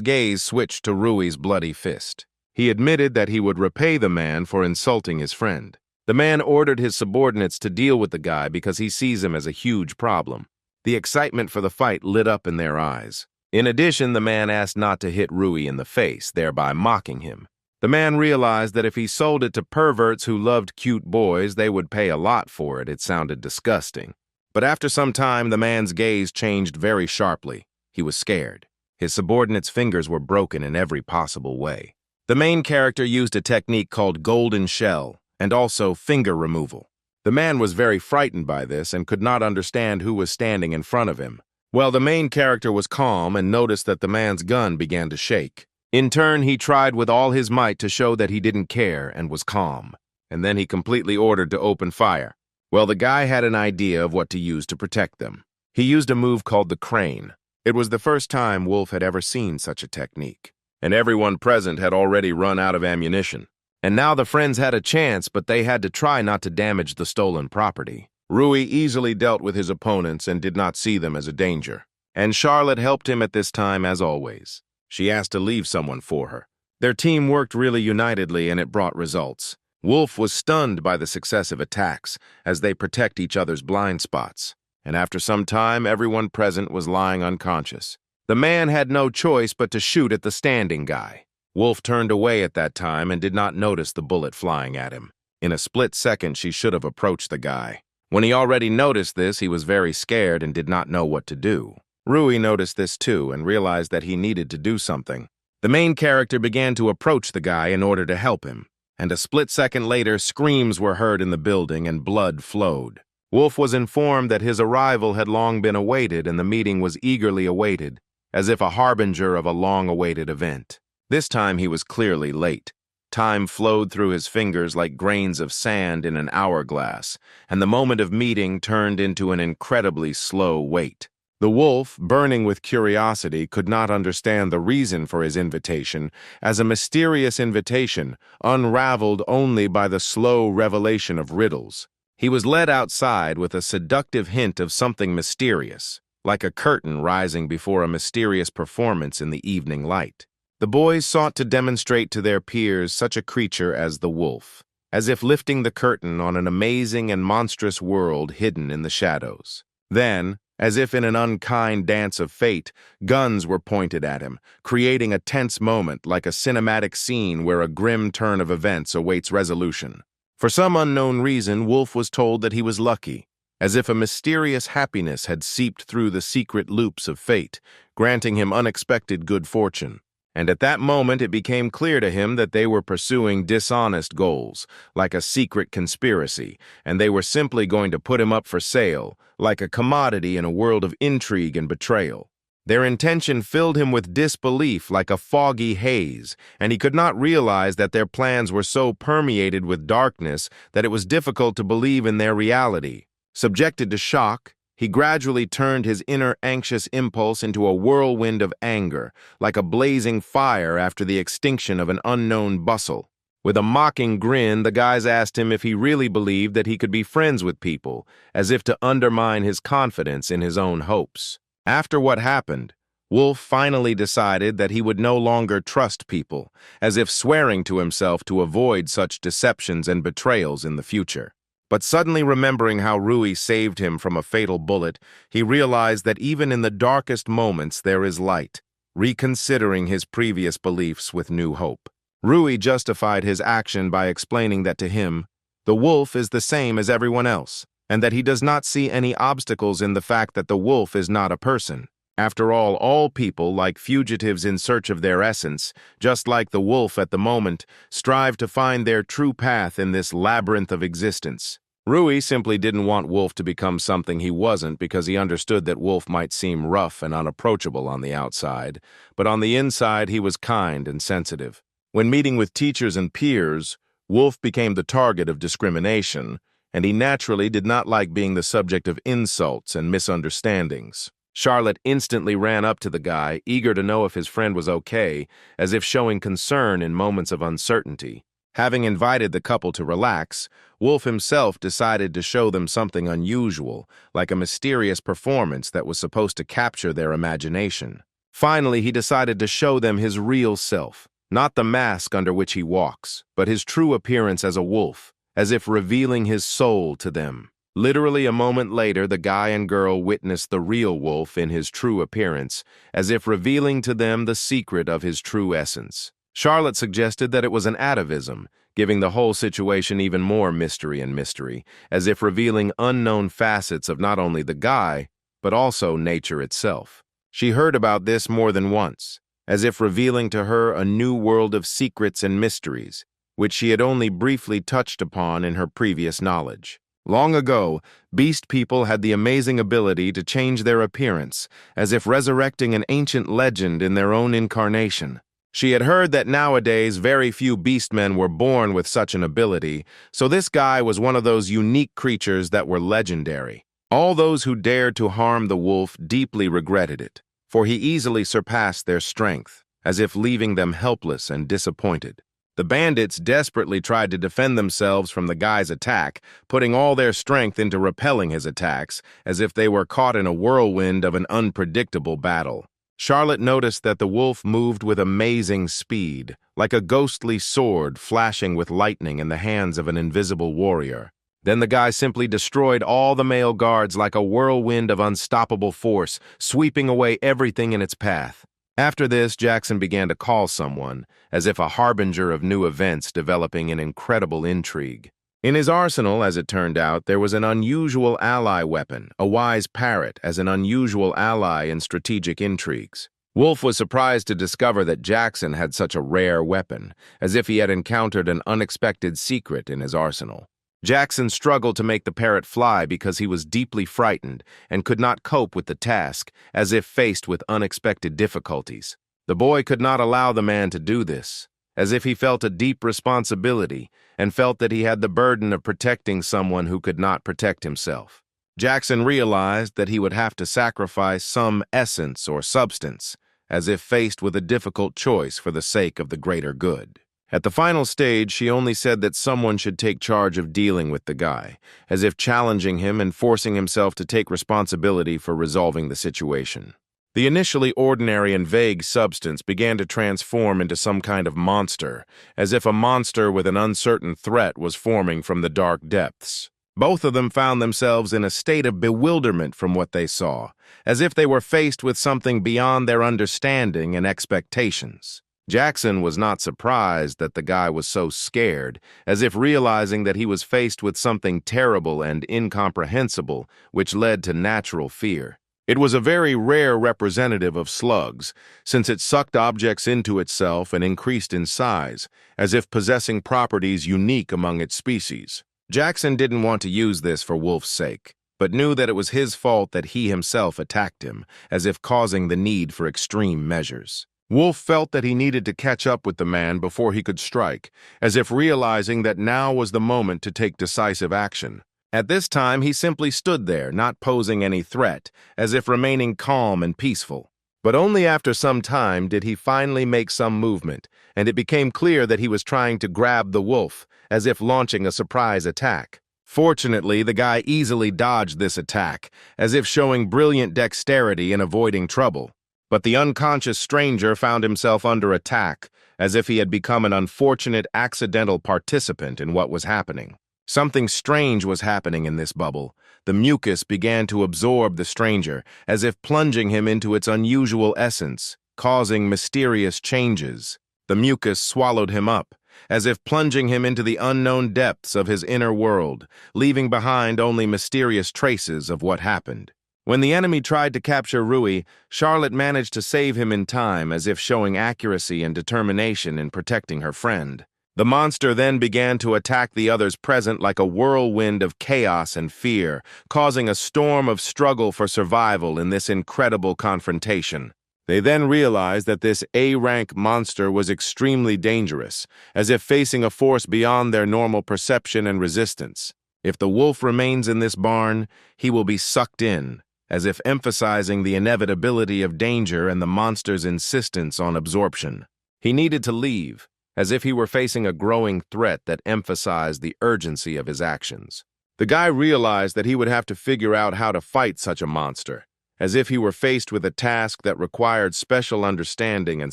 Speaker 1: gaze switched to Rui's bloody fist. He admitted that he would repay the man for insulting his friend. The man ordered his subordinates to deal with the guy because he sees him as a huge problem. The excitement for the fight lit up in their eyes. In addition, the man asked not to hit Rui in the face, thereby mocking him. The man realized that if he sold it to perverts who loved cute boys, they would pay a lot for it. It sounded disgusting. But after some time, the man's gaze changed very sharply. He was scared. His subordinates' fingers were broken in every possible way. The main character used a technique called golden shell and also finger removal. The man was very frightened by this and could not understand who was standing in front of him. Well, the main character was calm and noticed that the man's gun began to shake. In turn, he tried with all his might to show that he didn't care and was calm. And then he completely ordered to open fire. Well, the guy had an idea of what to use to protect them. He used a move called the crane. It was the first time Wolf had ever seen such a technique. And everyone present had already run out of ammunition. And now the friends had a chance, but they had to try not to damage the stolen property. Rui easily dealt with his opponents and did not see them as a danger. And Charlotte helped him at this time as always. She asked to leave someone for her. Their team worked really unitedly and it brought results. Wolf was stunned by the successive attacks as they protect each other's blind spots. And after some time, everyone present was lying unconscious. The man had no choice but to shoot at the standing guy. Wolf turned away at that time and did not notice the bullet flying at him. In a split second, she should have approached the guy. When he already noticed this, he was very scared and did not know what to do. Rui noticed this too and realized that he needed to do something. The main character began to approach the guy in order to help him. And a split second later, screams were heard in the building and blood flowed. Wolf was informed that his arrival had long been awaited and the meeting was eagerly awaited, as if a harbinger of a long-awaited event. This time he was clearly late. Time flowed through his fingers like grains of sand in an hourglass, and the moment of meeting turned into an incredibly slow wait. The wolf, burning with curiosity, could not understand the reason for his invitation as a mysterious invitation unraveled only by the slow revelation of riddles. He was led outside with a seductive hint of something mysterious, like a curtain rising before a mysterious performance in the evening light. The boys sought to demonstrate to their peers such a creature as the wolf, as if lifting the curtain on an amazing and monstrous world hidden in the shadows. Then, as if in an unkind dance of fate, guns were pointed at him, creating a tense moment like a cinematic scene where a grim turn of events awaits resolution. For some unknown reason, Wolf was told that he was lucky, as if a mysterious happiness had seeped through the secret loops of fate, granting him unexpected good fortune. And at that moment it became clear to him that they were pursuing dishonest goals, like a secret conspiracy, and they were simply going to put him up for sale, like a commodity in a world of intrigue and betrayal. Their intention filled him with disbelief like a foggy haze, and he could not realize that their plans were so permeated with darkness that it was difficult to believe in their reality. Subjected to shock, he gradually turned his inner anxious impulse into a whirlwind of anger, like a blazing fire after the extinction of an unknown bustle. With a mocking grin, the guys asked him if he really believed that he could be friends with people, as if to undermine his confidence in his own hopes. After what happened, Wolf finally decided that he would no longer trust people, as if swearing to himself to avoid such deceptions and betrayals in the future. But suddenly remembering how Rui saved him from a fatal bullet, he realized that even in the darkest moments there is light, reconsidering his previous beliefs with new hope. Rui justified his action by explaining that to him, the wolf is the same as everyone else, and that he does not see any obstacles in the fact that the wolf is not a person. After all people, like fugitives in search of their essence, just like the wolf at the moment, strive to find their true path in this labyrinth of existence. Rui simply didn't want Wolf to become something he wasn't because he understood that Wolf might seem rough and unapproachable on the outside, but on the inside he was kind and sensitive. When meeting with teachers and peers, Wolf became the target of discrimination, and he naturally did not like being the subject of insults and misunderstandings. Charlotte instantly ran up to the guy, eager to know if his friend was okay, as if showing concern in moments of uncertainty. Having invited the couple to relax, Wolf himself decided to show them something unusual, like a mysterious performance that was supposed to capture their imagination. Finally, he decided to show them his real self, not the mask under which he walks, but his true appearance as a wolf, as if revealing his soul to them. Literally a moment later, the guy and girl witnessed the real Wolf in his true appearance, as if revealing to them the secret of his true essence. Charlotte suggested that it was an atavism, giving the whole situation even more mystery, as if revealing unknown facets of not only the guy, but also nature itself. She heard about this more than once, as if revealing to her a new world of secrets and mysteries, which she had only briefly touched upon in her previous knowledge. Long ago, beast people had the amazing ability to change their appearance, as if resurrecting an ancient legend in their own incarnation. She had heard that nowadays very few beastmen were born with such an ability, so this guy was one of those unique creatures that were legendary. All those who dared to harm the wolf deeply regretted it, for he easily surpassed their strength, as if leaving them helpless and disappointed. The bandits desperately tried to defend themselves from the guy's attack, putting all their strength into repelling his attacks, as if they were caught in a whirlwind of an unpredictable battle. Charlotte noticed that the wolf moved with amazing speed, like a ghostly sword flashing with lightning in the hands of an invisible warrior. Then the guy simply destroyed all the male guards like a whirlwind of unstoppable force, sweeping away everything in its path. After this, Jackson began to call someone, as if a harbinger of new events developing an incredible intrigue. In his arsenal, as it turned out, there was an unusual ally weapon, a wise parrot as an unusual ally in strategic intrigues. Wolf was surprised to discover that Jackson had such a rare weapon, as if he had encountered an unexpected secret in his arsenal. Jackson struggled to make the parrot fly because he was deeply frightened and could not cope with the task, as if faced with unexpected difficulties. The boy could not allow the man to do this, as if he felt a deep responsibility and felt that he had the burden of protecting someone who could not protect himself. Jackson realized that he would have to sacrifice some essence or substance, as if faced with a difficult choice for the sake of the greater good. At the final stage, she only said that someone should take charge of dealing with the guy, as if challenging him and forcing himself to take responsibility for resolving the situation. The initially ordinary and vague substance began to transform into some kind of monster, as if a monster with an uncertain threat was forming from the dark depths. Both of them found themselves in a state of bewilderment from what they saw, as if they were faced with something beyond their understanding and expectations. Jackson was not surprised that the guy was so scared, as if realizing that he was faced with something terrible and incomprehensible, which led to natural fear. It was a very rare representative of slugs, since it sucked objects into itself and increased in size, as if possessing properties unique among its species. Jackson didn't want to use this for Wolf's sake, but knew that it was his fault that he himself attacked him, as if causing the need for extreme measures. Wolf felt that he needed to catch up with the man before he could strike, as if realizing that now was the moment to take decisive action. At this time, he simply stood there, not posing any threat, as if remaining calm and peaceful. But only after some time did he finally make some movement, and it became clear that he was trying to grab the wolf, as if launching a surprise attack. Fortunately, the guy easily dodged this attack, as if showing brilliant dexterity in avoiding trouble. But the unconscious stranger found himself under attack, as if he had become an unfortunate accidental participant in what was happening. Something strange was happening in this bubble. The mucus began to absorb the stranger, as if plunging him into its unusual essence, causing mysterious changes. The mucus swallowed him up, as if plunging him into the unknown depths of his inner world, leaving behind only mysterious traces of what happened. When the enemy tried to capture Rui, Charlotte managed to save him in time, as if showing accuracy and determination in protecting her friend. The monster then began to attack the others present like a whirlwind of chaos and fear, causing a storm of struggle for survival in this incredible confrontation. They then realized that this A-rank monster was extremely dangerous, as if facing a force beyond their normal perception and resistance. If the wolf remains in this barn, he will be sucked in, as if emphasizing the inevitability of danger and the monster's insistence on absorption. He needed to leave, as if he were facing a growing threat that emphasized the urgency of his actions. The guy realized that he would have to figure out how to fight such a monster, as if he were faced with a task that required special understanding and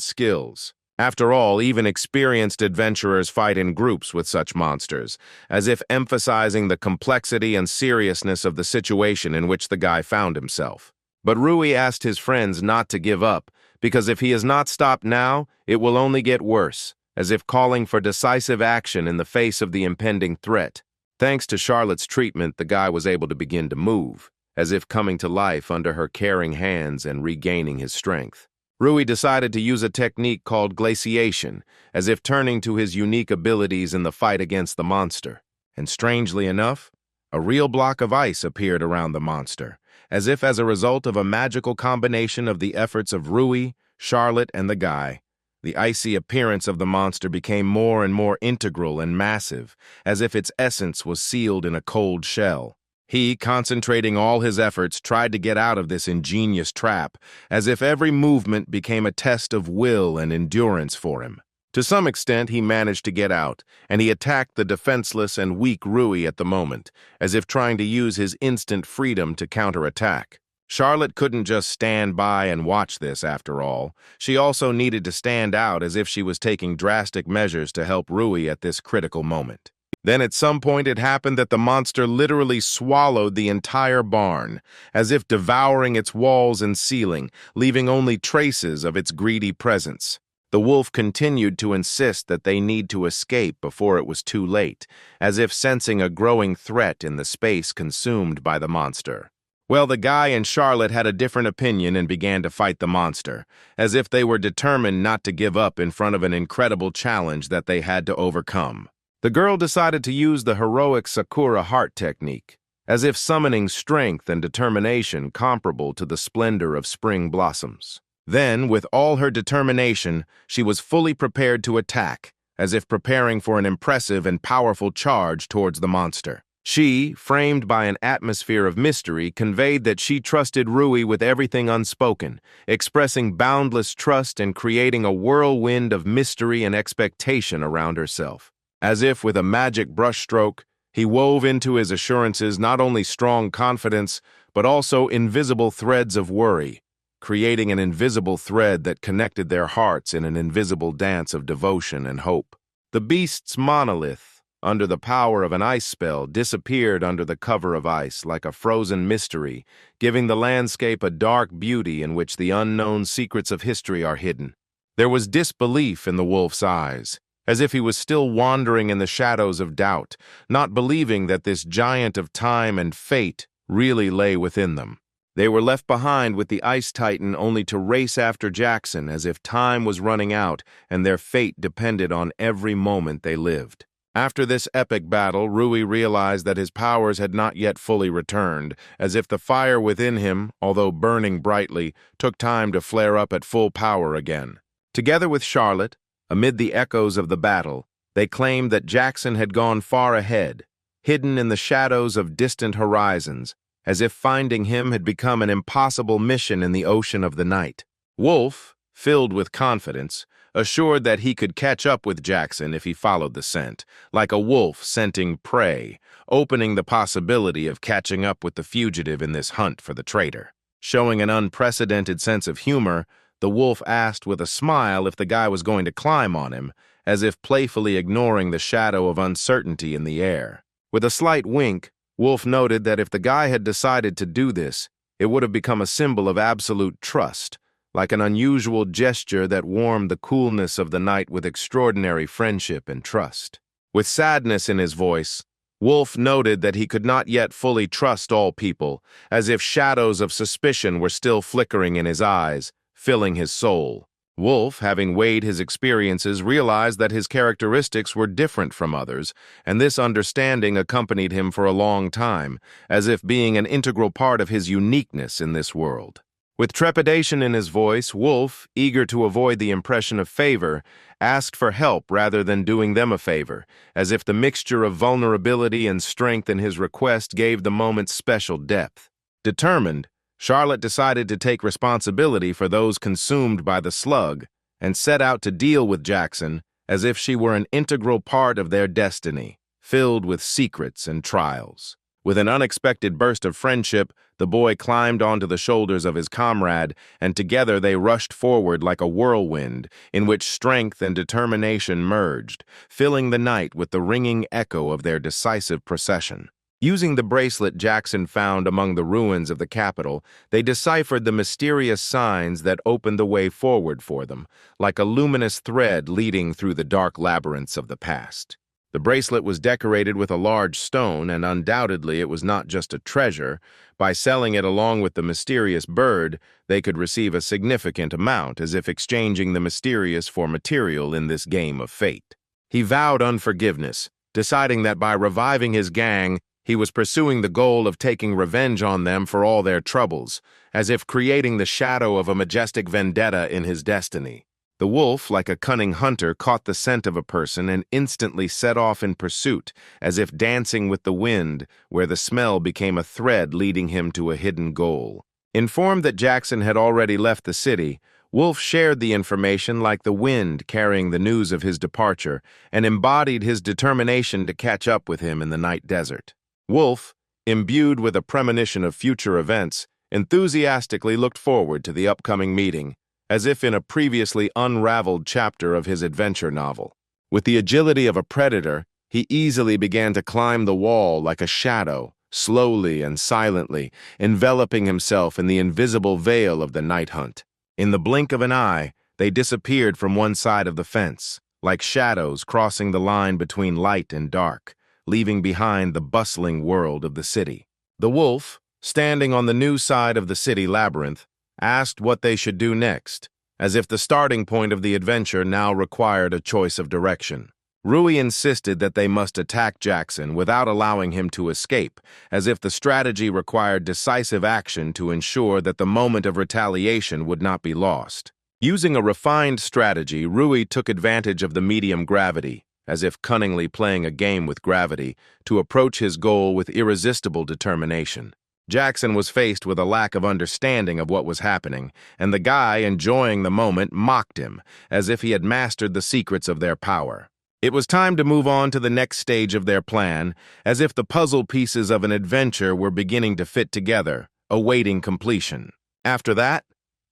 Speaker 1: skills. After all, even experienced adventurers fight in groups with such monsters, as if emphasizing the complexity and seriousness of the situation in which the guy found himself. But Rui asked his friends not to give up, because if he is not stopped now, it will only get worse, as if calling for decisive action in the face of the impending threat. Thanks to Charlotte's treatment, the guy was able to begin to move, as if coming to life under her caring hands and regaining his strength. Rui decided to use a technique called glaciation, as if turning to his unique abilities in the fight against the monster. And strangely enough, a real block of ice appeared around the monster, as if as a result of a magical combination of the efforts of Rui, Charlotte, and the guy. The icy appearance of the monster became more and more integral and massive, as if its essence was sealed in a cold shell. He, concentrating all his efforts, tried to get out of this ingenious trap, as if every movement became a test of will and endurance for him. To some extent, he managed to get out, and he attacked the defenseless and weak Rui at the moment, as if trying to use his instant freedom to counterattack. Charlotte couldn't just stand by and watch this, after all. She also needed to stand out, as if she was taking drastic measures to help Rui at this critical moment. Then at some point it happened that the monster literally swallowed the entire barn, as if devouring its walls and ceiling, leaving only traces of its greedy presence. The wolf continued to insist that they need to escape before it was too late, as if sensing a growing threat in the space consumed by the monster. Well, the guy and Charlotte had a different opinion and began to fight the monster, as if they were determined not to give up in front of an incredible challenge that they had to overcome. The girl decided to use the heroic Sakura heart technique, as if summoning strength and determination comparable to the splendor of spring blossoms. Then, with all her determination, she was fully prepared to attack, as if preparing for an impressive and powerful charge towards the monster. She, framed by an atmosphere of mystery, conveyed that she trusted Rui with everything unspoken, expressing boundless trust and creating a whirlwind of mystery and expectation around herself. As if with a magic brushstroke, he wove into his assurances not only strong confidence, but also invisible threads of worry, creating an invisible thread that connected their hearts in an invisible dance of devotion and hope. The beast's monolith, under the power of an ice spell, disappeared under the cover of ice like a frozen mystery, giving the landscape a dark beauty in which the unknown secrets of history are hidden. There was disbelief in the wolf's eyes, as if he was still wandering in the shadows of doubt, not believing that this giant of time and fate really lay within them. They were left behind with the Ice Titan only to race after Jackson as if time was running out and their fate depended on every moment they lived. After this epic battle, Rui realized that his powers had not yet fully returned, as if the fire within him, although burning brightly, took time to flare up at full power again. Together with Charlotte, amid the echoes of the battle, they claimed that Jackson had gone far ahead, hidden in the shadows of distant horizons, as if finding him had become an impossible mission in the ocean of the night. Wolf, filled with confidence, assured that he could catch up with Jackson if he followed the scent, like a wolf scenting prey, opening the possibility of catching up with the fugitive in this hunt for the traitor. Showing an unprecedented sense of humor, the wolf asked with a smile if the guy was going to climb on him, as if playfully ignoring the shadow of uncertainty in the air. With a slight wink, Wolf noted that if the guy had decided to do this, it would have become a symbol of absolute trust, like an unusual gesture that warmed the coolness of the night with extraordinary friendship and trust. With sadness in his voice, Wolf noted that he could not yet fully trust all people, as if shadows of suspicion were still flickering in his eyes, filling his soul. Wolf, having weighed his experiences, realized that his characteristics were different from others, and this understanding accompanied him for a long time, as if being an integral part of his uniqueness in this world. With trepidation in his voice, Wolf, eager to avoid the impression of favor, asked for help rather than doing them a favor, as if the mixture of vulnerability and strength in his request gave the moment special depth. Determined, Charlotte decided to take responsibility for those consumed by the slug and set out to deal with Jackson as if she were an integral part of their destiny, filled with secrets and trials. With an unexpected burst of friendship, the boy climbed onto the shoulders of his comrade, and together they rushed forward like a whirlwind in which strength and determination merged, filling the night with the ringing echo of their decisive procession. Using the bracelet Jackson found among the ruins of the capital, they deciphered the mysterious signs that opened the way forward for them, like a luminous thread leading through the dark labyrinths of the past. The bracelet was decorated with a large stone, and undoubtedly it was not just a treasure. By selling it along with the mysterious bird, they could receive a significant amount, as if exchanging the mysterious for material in this game of fate. He vowed unforgiveness, deciding that by reviving his gang, he was pursuing the goal of taking revenge on them for all their troubles, as if creating the shadow of a majestic vendetta in his destiny. The wolf, like a cunning hunter, caught the scent of a person and instantly set off in pursuit, as if dancing with the wind, where the smell became a thread leading him to a hidden goal. Informed that Jackson had already left the city, Wolf shared the information like the wind carrying the news of his departure and embodied his determination to catch up with him in the night desert. Wolf, imbued with a premonition of future events, enthusiastically looked forward to the upcoming meeting, as if in a previously unraveled chapter of his adventure novel. With the agility of a predator, he easily began to climb the wall like a shadow, slowly and silently, enveloping himself in the invisible veil of the night hunt. In the blink of an eye, they disappeared from one side of the fence, like shadows crossing the line between light and dark, leaving behind the bustling world of the city. The wolf, standing on the new side of the city labyrinth, asked what they should do next, as if the starting point of the adventure now required a choice of direction. Rui insisted that they must attack Jackson without allowing him to escape, as if the strategy required decisive action to ensure that the moment of retaliation would not be lost. Using a refined strategy, Rui took advantage of the medium gravity, as if cunningly playing a game with gravity, to approach his goal with irresistible determination. Jackson was faced with a lack of understanding of what was happening, and the guy, enjoying the moment, mocked him, as if he had mastered the secrets of their power. It was time to move on to the next stage of their plan, as if the puzzle pieces of an adventure were beginning to fit together, awaiting completion. After that,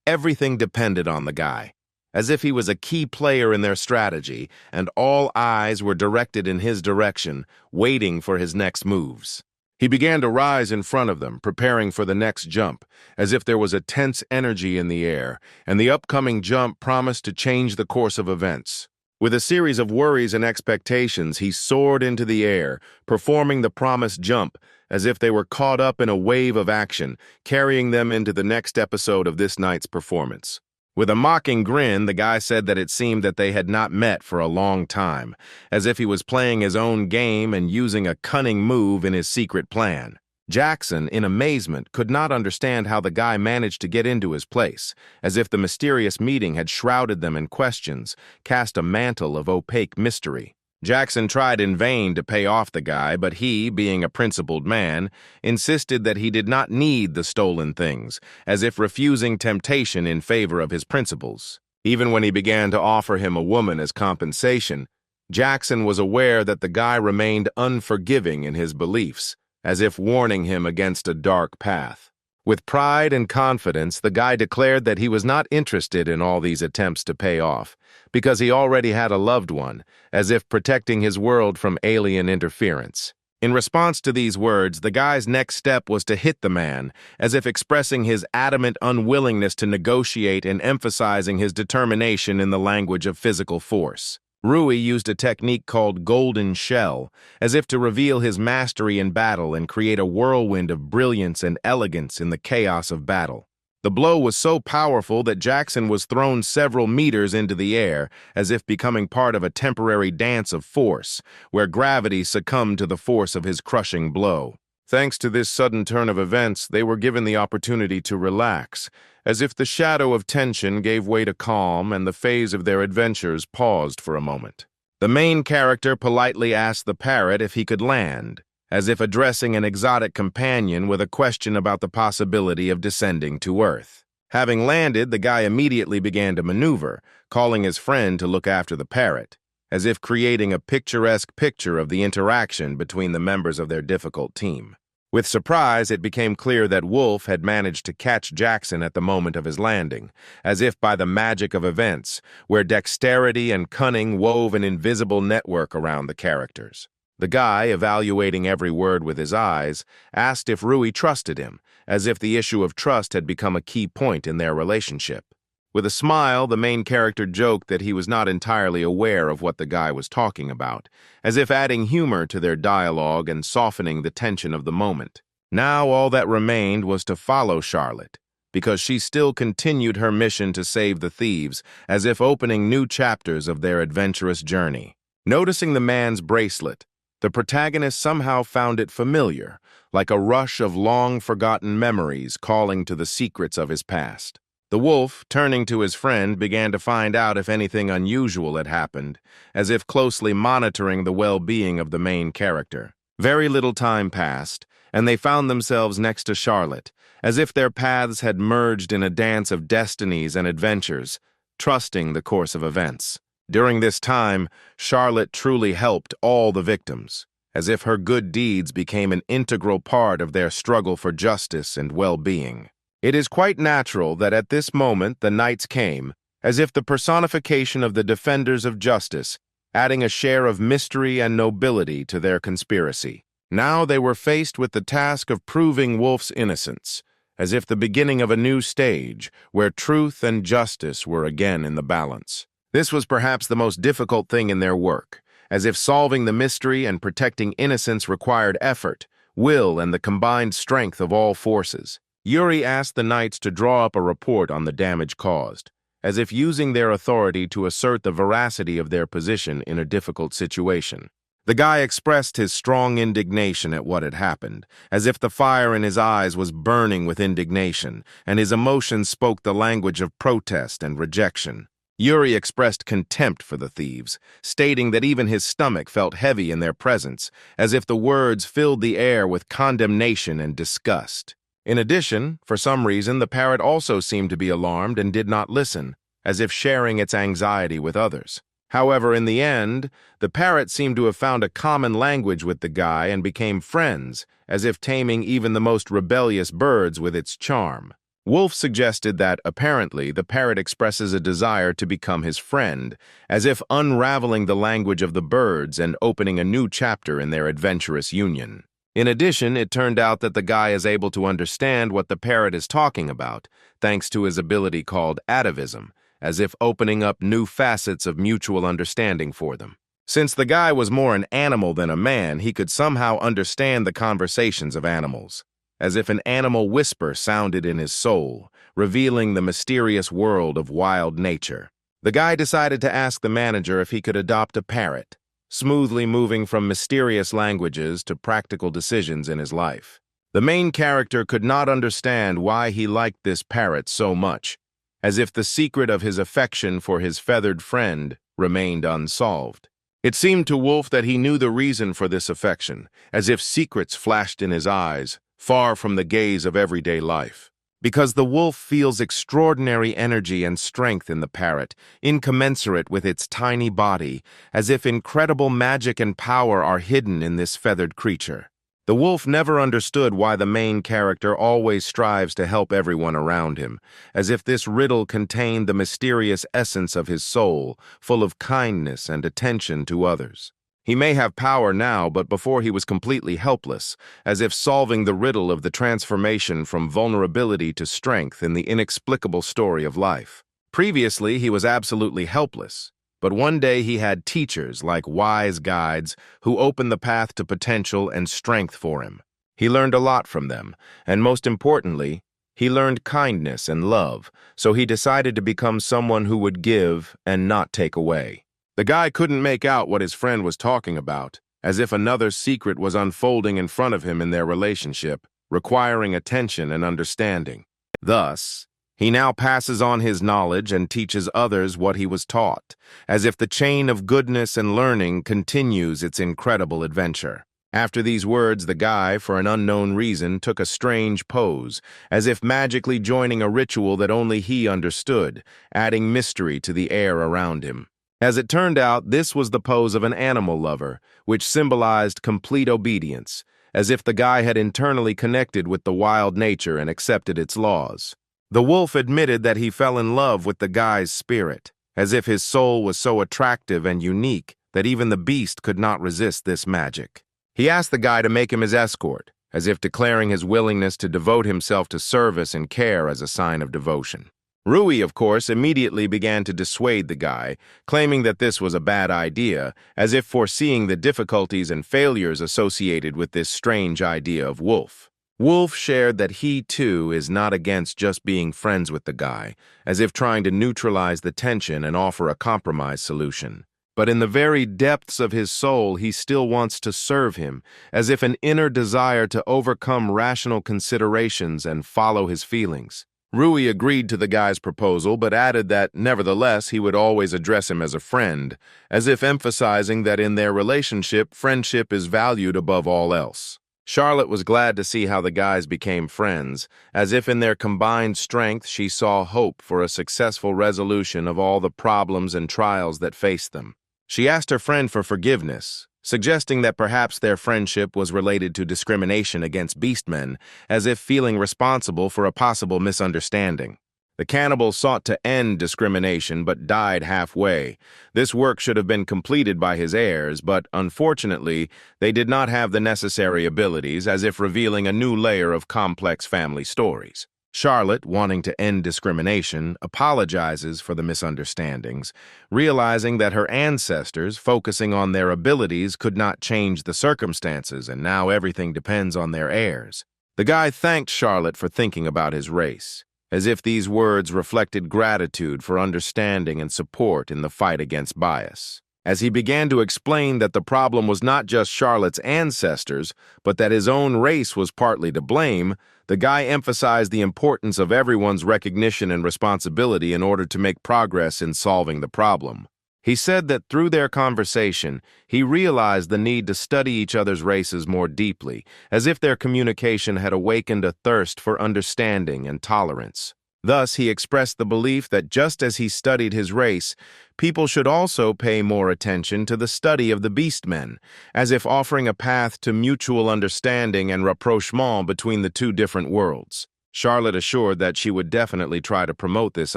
Speaker 1: everything depended on the guy, as if he was a key player in their strategy, and all eyes were directed in his direction, waiting for his next moves. He began to rise in front of them, preparing for the next jump, as if there was a tense energy in the air, and the upcoming jump promised to change the course of events. With a series of worries and expectations, he soared into the air, performing the promised jump, as if they were caught up in a wave of action, carrying them into the next episode of this night's performance. With a mocking grin, the guy said that it seemed that they had not met for a long time, as if he was playing his own game and using a cunning move in his secret plan. Jackson, in amazement, could not understand how the guy managed to get into his place, as if the mysterious meeting had shrouded them in questions, cast a mantle of opaque mystery. Jackson tried in vain to pay off the guy, but he, being a principled man, insisted that he did not need the stolen things, as if refusing temptation in favor of his principles. Even when he began to offer him a woman as compensation, Jackson was aware that the guy remained unforgiving in his beliefs, as if warning him against a dark path. With pride and confidence, the guy declared that he was not interested in all these attempts to pay off, because he already had a loved one, as if protecting his world from alien interference. In response to these words, the guy's next step was to hit the man, as if expressing his adamant unwillingness to negotiate and emphasizing his determination in the language of physical force. Rui used a technique called golden shell, as if to reveal his mastery in battle and create a whirlwind of brilliance and elegance in the chaos of battle. The blow was so powerful that Jackson was thrown several meters into the air, as if becoming part of a temporary dance of force, where gravity succumbed to the force of his crushing blow. Thanks to this sudden turn of events, they were given the opportunity to relax, as if the shadow of tension gave way to calm and the phase of their adventures paused for a moment. The main character politely asked the parrot if he could land, as if addressing an exotic companion with a question about the possibility of descending to Earth. Having landed, the guy immediately began to maneuver, calling his friend to look after the parrot, as if creating a picturesque picture of the interaction between the members of their difficult team. With surprise, it became clear that Wolf had managed to catch Jackson at the moment of his landing, as if by the magic of events, where dexterity and cunning wove an invisible network around the characters. The guy, evaluating every word with his eyes, asked if Rui trusted him, as if the issue of trust had become a key point in their relationship. With a smile, the main character joked that he was not entirely aware of what the guy was talking about, as if adding humor to their dialogue and softening the tension of the moment. Now all that remained was to follow Charlotte, because she still continued her mission to save the thieves, as if opening new chapters of their adventurous journey. Noticing the man's bracelet, the protagonist somehow found it familiar, like a rush of long-forgotten memories calling to the secrets of his past. The wolf, turning to his friend, began to find out if anything unusual had happened, as if closely monitoring the well-being of the main character. Very little time passed, and they found themselves next to Charlotte, as if their paths had merged in a dance of destinies and adventures, trusting the course of events. During this time, Charlotte truly helped all the victims, as if her good deeds became an integral part of their struggle for justice and well-being. It is quite natural that at this moment the knights came, as if the personification of the defenders of justice, adding a share of mystery and nobility to their conspiracy. Now they were faced with the task of proving Wolf's innocence, as if the beginning of a new stage, where truth and justice were again in the balance. This was perhaps the most difficult thing in their work, as if solving the mystery and protecting innocence required effort, will, and the combined strength of all forces. Yuri asked the knights to draw up a report on the damage caused, as if using their authority to assert the veracity of their position in a difficult situation. The guy expressed his strong indignation at what had happened, as if the fire in his eyes was burning with indignation, and his emotions spoke the language of protest and rejection. Yuri expressed contempt for the thieves, stating that even his stomach felt heavy in their presence, as if the words filled the air with condemnation and disgust. In addition, for some reason, the parrot also seemed to be alarmed and did not listen, as if sharing its anxiety with others. However, in the end, the parrot seemed to have found a common language with the guy and became friends, as if taming even the most rebellious birds with its charm. Wolf suggested that, apparently, the parrot expresses a desire to become his friend, as if unraveling the language of the birds and opening a new chapter in their adventurous union. In addition, it turned out that the guy is able to understand what the parrot is talking about, thanks to his ability called atavism, as if opening up new facets of mutual understanding for them. Since the guy was more an animal than a man, he could somehow understand the conversations of animals, as if an animal whisper sounded in his soul, revealing the mysterious world of wild nature. The guy decided to ask the manager if he could adopt a parrot, smoothly moving from mysterious languages to practical decisions in his life. The main character could not understand why he liked this parrot so much, as if the secret of his affection for his feathered friend remained unsolved. It seemed to Wolf that he knew the reason for this affection, as if secrets flashed in his eyes, far from the gaze of everyday life. Because the wolf feels extraordinary energy and strength in the parrot, incommensurate with its tiny body, as if incredible magic and power are hidden in this feathered creature. The wolf never understood why the main character always strives to help everyone around him, as if this riddle contained the mysterious essence of his soul, full of kindness and attention to others. He may have power now, but before he was completely helpless, as if solving the riddle of the transformation from vulnerability to strength in the inexplicable story of life. Previously, he was absolutely helpless, but one day he had teachers like wise guides who opened the path to potential and strength for him. He learned a lot from them, and most importantly, He learned kindness and love, so he decided to become someone who would give and not take away. The guy couldn't make out what his friend was talking about, as if another secret was unfolding in front of him in their relationship, requiring attention and understanding. Thus, he now passes on his knowledge and teaches others what he was taught, as if the chain of goodness and learning continues its incredible adventure. After these words, the guy, for an unknown reason, took a strange pose, as if magically joining a ritual that only he understood, adding mystery to the air around him. As it turned out, this was the pose of an animal lover, which symbolized complete obedience, as if the guy had internally connected with the wild nature and accepted its laws. The wolf admitted that he fell in love with the guy's spirit, as if his soul was so attractive and unique that even the beast could not resist this magic. He asked the guy to make him his escort, as if declaring his willingness to devote himself to service and care as a sign of devotion. Rui, of course, immediately began to dissuade the guy, claiming that this was a bad idea, as if foreseeing the difficulties and failures associated with this strange idea of wolf. Wolf shared that he, too, is not against just being friends with the guy, as if trying to neutralize the tension and offer a compromise solution. But in the very depths of his soul, he still wants to serve him, as if an inner desire to overcome rational considerations and follow his feelings. Rui agreed to the guy's proposal, but added that, nevertheless, he would always address him as a friend, as if emphasizing that in their relationship, friendship is valued above all else. Charlotte was glad to see how the guys became friends, as if in their combined strength she saw hope for a successful resolution of all the problems and trials that faced them. She asked her friend for forgiveness, suggesting that perhaps their friendship was related to discrimination against beastmen, as if feeling responsible for a possible misunderstanding. The cannibal sought to end discrimination but died halfway. This work should have been completed by his heirs, but unfortunately, they did not have the necessary abilities, as if revealing a new layer of complex family stories. Charlotte, wanting to end discrimination, apologizes for the misunderstandings, realizing that her ancestors, focusing on their abilities, could not change the circumstances, and now everything depends on their heirs. The guy thanked Charlotte for thinking about his race, as if these words reflected gratitude for understanding and support in the fight against bias. As he began to explain that the problem was not just Charlotte's ancestors, but that his own race was partly to blame, the guy emphasized the importance of everyone's recognition and responsibility in order to make progress in solving the problem. He said that through their conversation, he realized the need to study each other's races more deeply, as if their communication had awakened a thirst for understanding and tolerance. Thus, he expressed the belief that just as he studied his race, people should also pay more attention to the study of the beastmen, as if offering a path to mutual understanding and rapprochement between the two different worlds. Charlotte assured that she would definitely try to promote this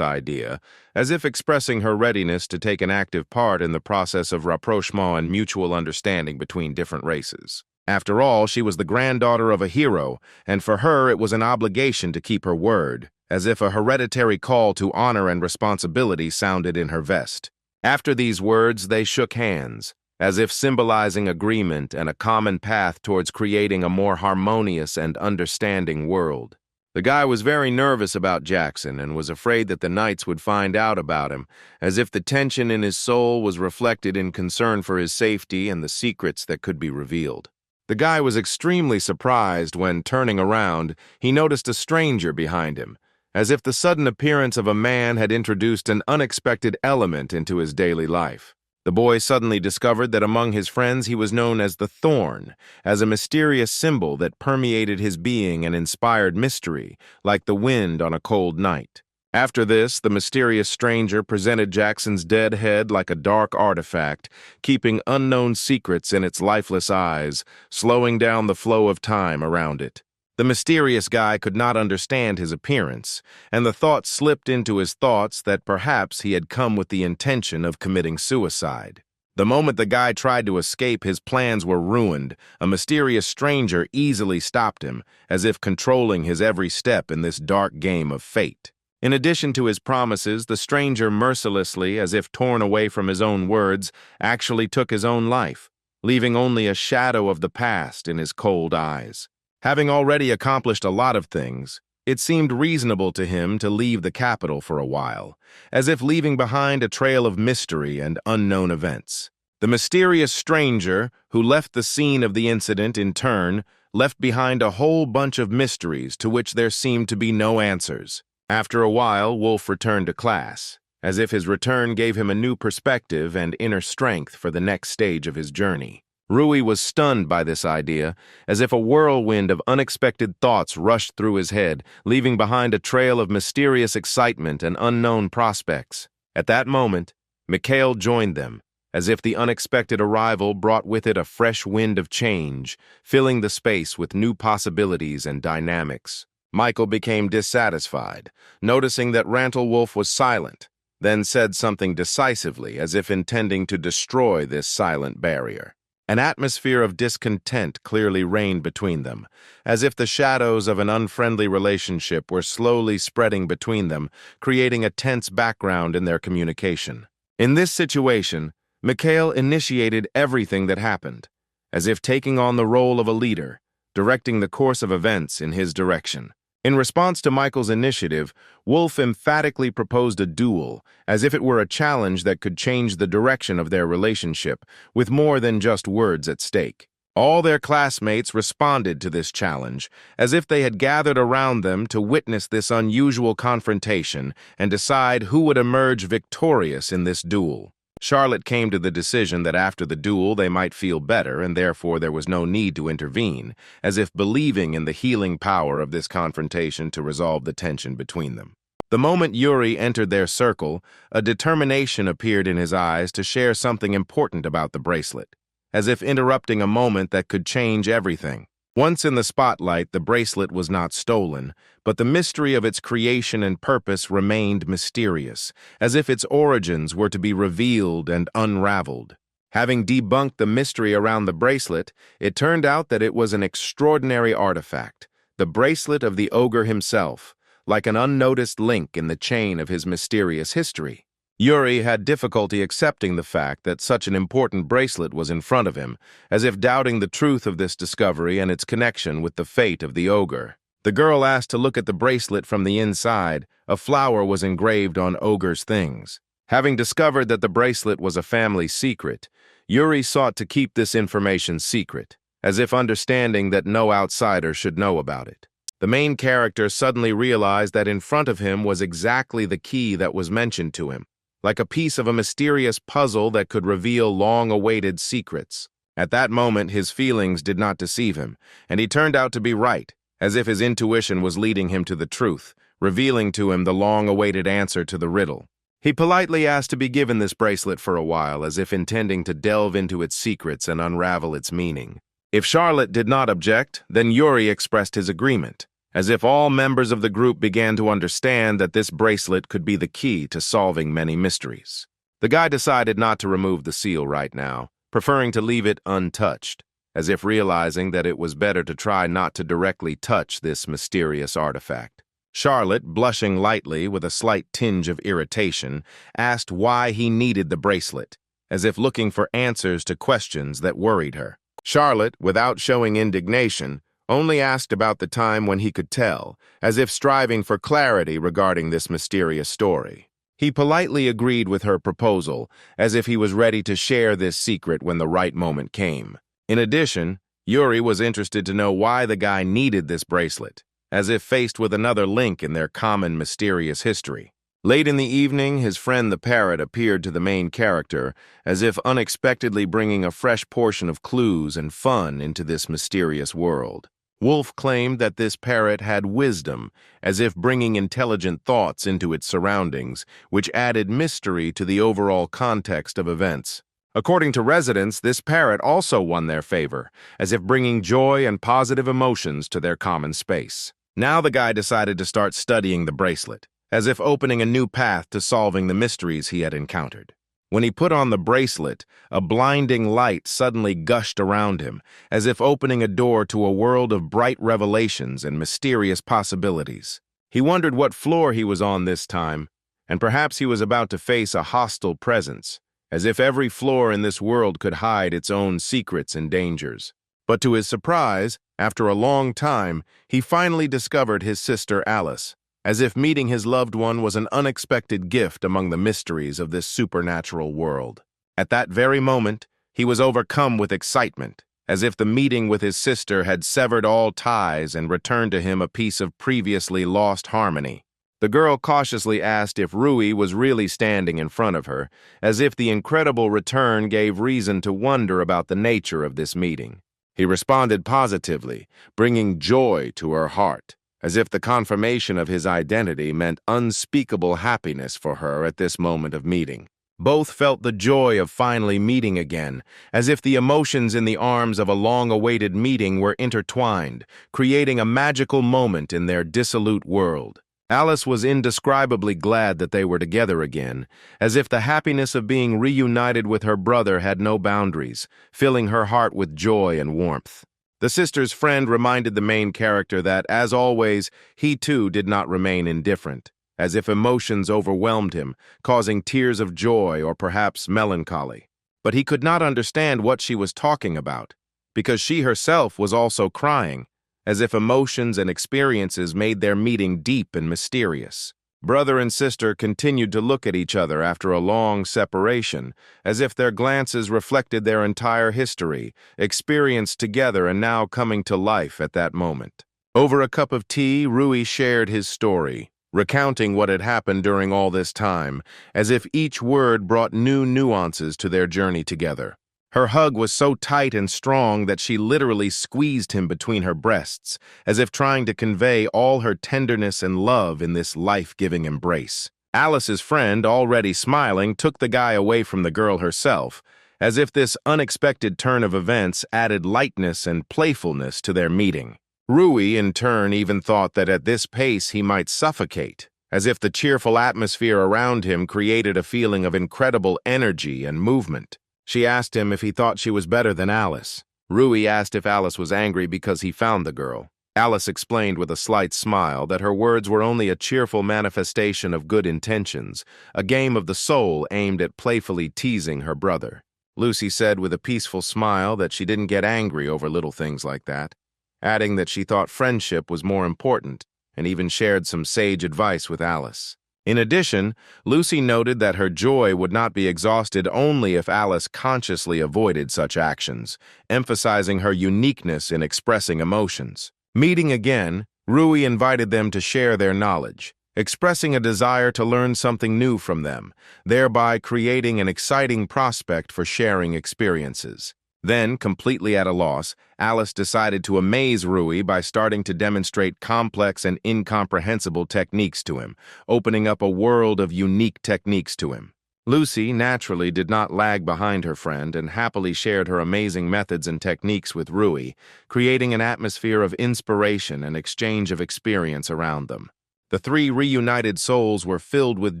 Speaker 1: idea, as if expressing her readiness to take an active part in the process of rapprochement and mutual understanding between different races. After all, she was the granddaughter of a hero, and for her it was an obligation to keep her word, as if a hereditary call to honor and responsibility sounded in her vest. After these words, they shook hands, as if symbolizing agreement and a common path towards creating a more harmonious and understanding world. The guy was very nervous about Jackson and was afraid that the Knights would find out about him, as if the tension in his soul was reflected in concern for his safety and the secrets that could be revealed. The guy was extremely surprised when, turning around, he noticed a stranger behind him, as if the sudden appearance of a man had introduced an unexpected element into his daily life. The boy suddenly discovered that among his friends he was known as the Thorn, as a mysterious symbol that permeated his being and inspired mystery, like the wind on a cold night. After this, the mysterious stranger presented Jackson's dead head like a dark artifact, keeping unknown secrets in its lifeless eyes, slowing down the flow of time around it. The mysterious guy could not understand his appearance, and the thought slipped into his thoughts that perhaps he had come with the intention of committing suicide. The moment the guy tried to escape, his plans were ruined. A mysterious stranger easily stopped him, as if controlling his every step in this dark game of fate. In addition to his promises, the stranger mercilessly, as if torn away from his own words, actually took his own life, leaving only a shadow of the past in his cold eyes. Having already accomplished a lot of things, It seemed reasonable to him to leave the capital for a while, as if leaving behind a trail of mystery and unknown events. The mysterious stranger who left the scene of the incident in turn left behind a whole bunch of mysteries to which there seemed to be no answers. After a while, Wolf returned to class, as if his return gave him a new perspective and inner strength for the next stage of his journey. Rui was stunned by this idea, as if a whirlwind of unexpected thoughts rushed through his head, leaving behind a trail of mysterious excitement and unknown prospects. At that moment, Mikhail joined them, as if the unexpected arrival brought with it a fresh wind of change, filling the space with new possibilities and dynamics. Michael became dissatisfied, noticing that Rantelwolf was silent, then said something decisively, as if intending to destroy this silent barrier. An atmosphere of discontent clearly reigned between them, as if the shadows of an unfriendly relationship were slowly spreading between them, creating a tense background in their communication. In this situation, Mikhail initiated everything that happened, as if taking on the role of a leader, directing the course of events in his direction. In response to Michael's initiative, Wolf emphatically proposed a duel, as if it were a challenge that could change the direction of their relationship, with more than just words at stake. All their classmates responded to this challenge, as if they had gathered around them to witness this unusual confrontation and decide who would emerge victorious in this duel. Charlotte came to the decision that after the duel they might feel better, and therefore there was no need to intervene, as if believing in the healing power of this confrontation to resolve the tension between them. The moment Yuri entered their circle, a determination appeared in his eyes to share something important about the bracelet, as if interrupting a moment that could change everything. Once in the spotlight, the bracelet was not stolen, but the mystery of its creation and purpose remained mysterious, as if its origins were to be revealed and unraveled. Having debunked the mystery around the bracelet, it turned out that it was an extraordinary artifact, the bracelet of the ogre himself, like an unnoticed link in the chain of his mysterious history. Yuri had difficulty accepting the fact that such an important bracelet was in front of him, as if doubting the truth of this discovery and its connection with the fate of the ogre. The girl asked to look at the bracelet from the inside. A flower was engraved on ogre's things. Having discovered that the bracelet was a family secret, Yuri sought to keep this information secret, as if understanding that no outsider should know about it. The main character suddenly realized that in front of him was exactly the key that was mentioned to him, like a piece of a mysterious puzzle that could reveal long-awaited secrets. At that moment, his feelings did not deceive him, and he turned out to be right, as if his intuition was leading him to the truth, revealing to him the long-awaited answer to the riddle. He politely asked to be given this bracelet for a while, as if intending to delve into its secrets and unravel its meaning. If Charlotte did not object, then Yuri expressed his agreement, as if all members of the group began to understand that this bracelet could be the key to solving many mysteries. The guy decided not to remove the seal right now, preferring to leave it untouched, as if realizing that it was better to try not to directly touch this mysterious artifact. Charlotte, blushing lightly with a slight tinge of irritation, asked why he needed the bracelet, as if looking for answers to questions that worried her. Charlotte, without showing indignation, only asked about the time when he could tell, as if striving for clarity regarding this mysterious story. He politely agreed with her proposal, as if he was ready to share this secret when the right moment came. In addition, Yuri was interested to know why the guy needed this bracelet, as if faced with another link in their common mysterious history. Late in the evening, his friend the parrot appeared to the main character, as if unexpectedly bringing a fresh portion of clues and fun into this mysterious world. Wolf claimed that this parrot had wisdom, as if bringing intelligent thoughts into its surroundings, which added mystery to the overall context of events. According to residents, this parrot also won their favor, as if bringing joy and positive emotions to their common space. Now the guy decided to start studying the bracelet, as if opening a new path to solving the mysteries he had encountered. When he put on the bracelet, a blinding light suddenly gushed around him, as if opening a door to a world of bright revelations and mysterious possibilities. He wondered what floor he was on this time, and perhaps he was about to face a hostile presence, as if every floor in this world could hide its own secrets and dangers. But to his surprise, after a long time, he finally discovered his sister Alice, as if meeting his loved one was an unexpected gift among the mysteries of this supernatural world. At that very moment, he was overcome with excitement, as if the meeting with his sister had severed all ties and returned to him a piece of previously lost harmony. The girl cautiously asked if Rui was really standing in front of her, as if the incredible return gave reason to wonder about the nature of this meeting. He responded positively, bringing joy to her heart, as if the confirmation of his identity meant unspeakable happiness for her at this moment of meeting. Both felt the joy of finally meeting again, as if the emotions in the arms of a long-awaited meeting were intertwined, creating a magical moment in their dissolute world. Alice was indescribably glad that they were together again, as if the happiness of being reunited with her brother had no boundaries, filling her heart with joy and warmth. The sister's friend reminded the main character that, as always, he too did not remain indifferent, as if emotions overwhelmed him, causing tears of joy or perhaps melancholy. But he could not understand what she was talking about, because she herself was also crying, as if emotions and experiences made their meeting deep and mysterious. Brother and sister continued to look at each other after a long separation, as if their glances reflected their entire history, experienced together and now coming to life at that moment. Over a cup of tea, Rui shared his story, recounting what had happened during all this time, as if each word brought new nuances to their journey together. Her hug was so tight and strong that she literally squeezed him between her breasts, as if trying to convey all her tenderness and love in this life-giving embrace. Alice's friend, already smiling, took the guy away from the girl herself, as if this unexpected turn of events added lightness and playfulness to their meeting. Rui, in turn, even thought that at this pace he might suffocate, as if the cheerful atmosphere around him created a feeling of incredible energy and movement. She asked him if he thought she was better than Alice. Rui asked if Alice was angry because he found the girl. Alice explained with a slight smile that her words were only a cheerful manifestation of good intentions, a game of the soul aimed at playfully teasing her brother. Lucy said with a peaceful smile that she didn't get angry over little things like that, adding that she thought friendship was more important, and even shared some sage advice with Alice. In addition, Lucy noted that her joy would not be exhausted only if Alice consciously avoided such actions, emphasizing her uniqueness in expressing emotions. Meeting again, Rui invited them to share their knowledge, expressing a desire to learn something new from them, thereby creating an exciting prospect for sharing experiences. Then, completely at a loss, Alice decided to amaze Rui by starting to demonstrate complex and incomprehensible techniques to him, opening up a world of unique techniques to him. Lucy, naturally, did not lag behind her friend and happily shared her amazing methods and techniques with Rui, creating an atmosphere of inspiration and exchange of experience around them. The three reunited souls were filled with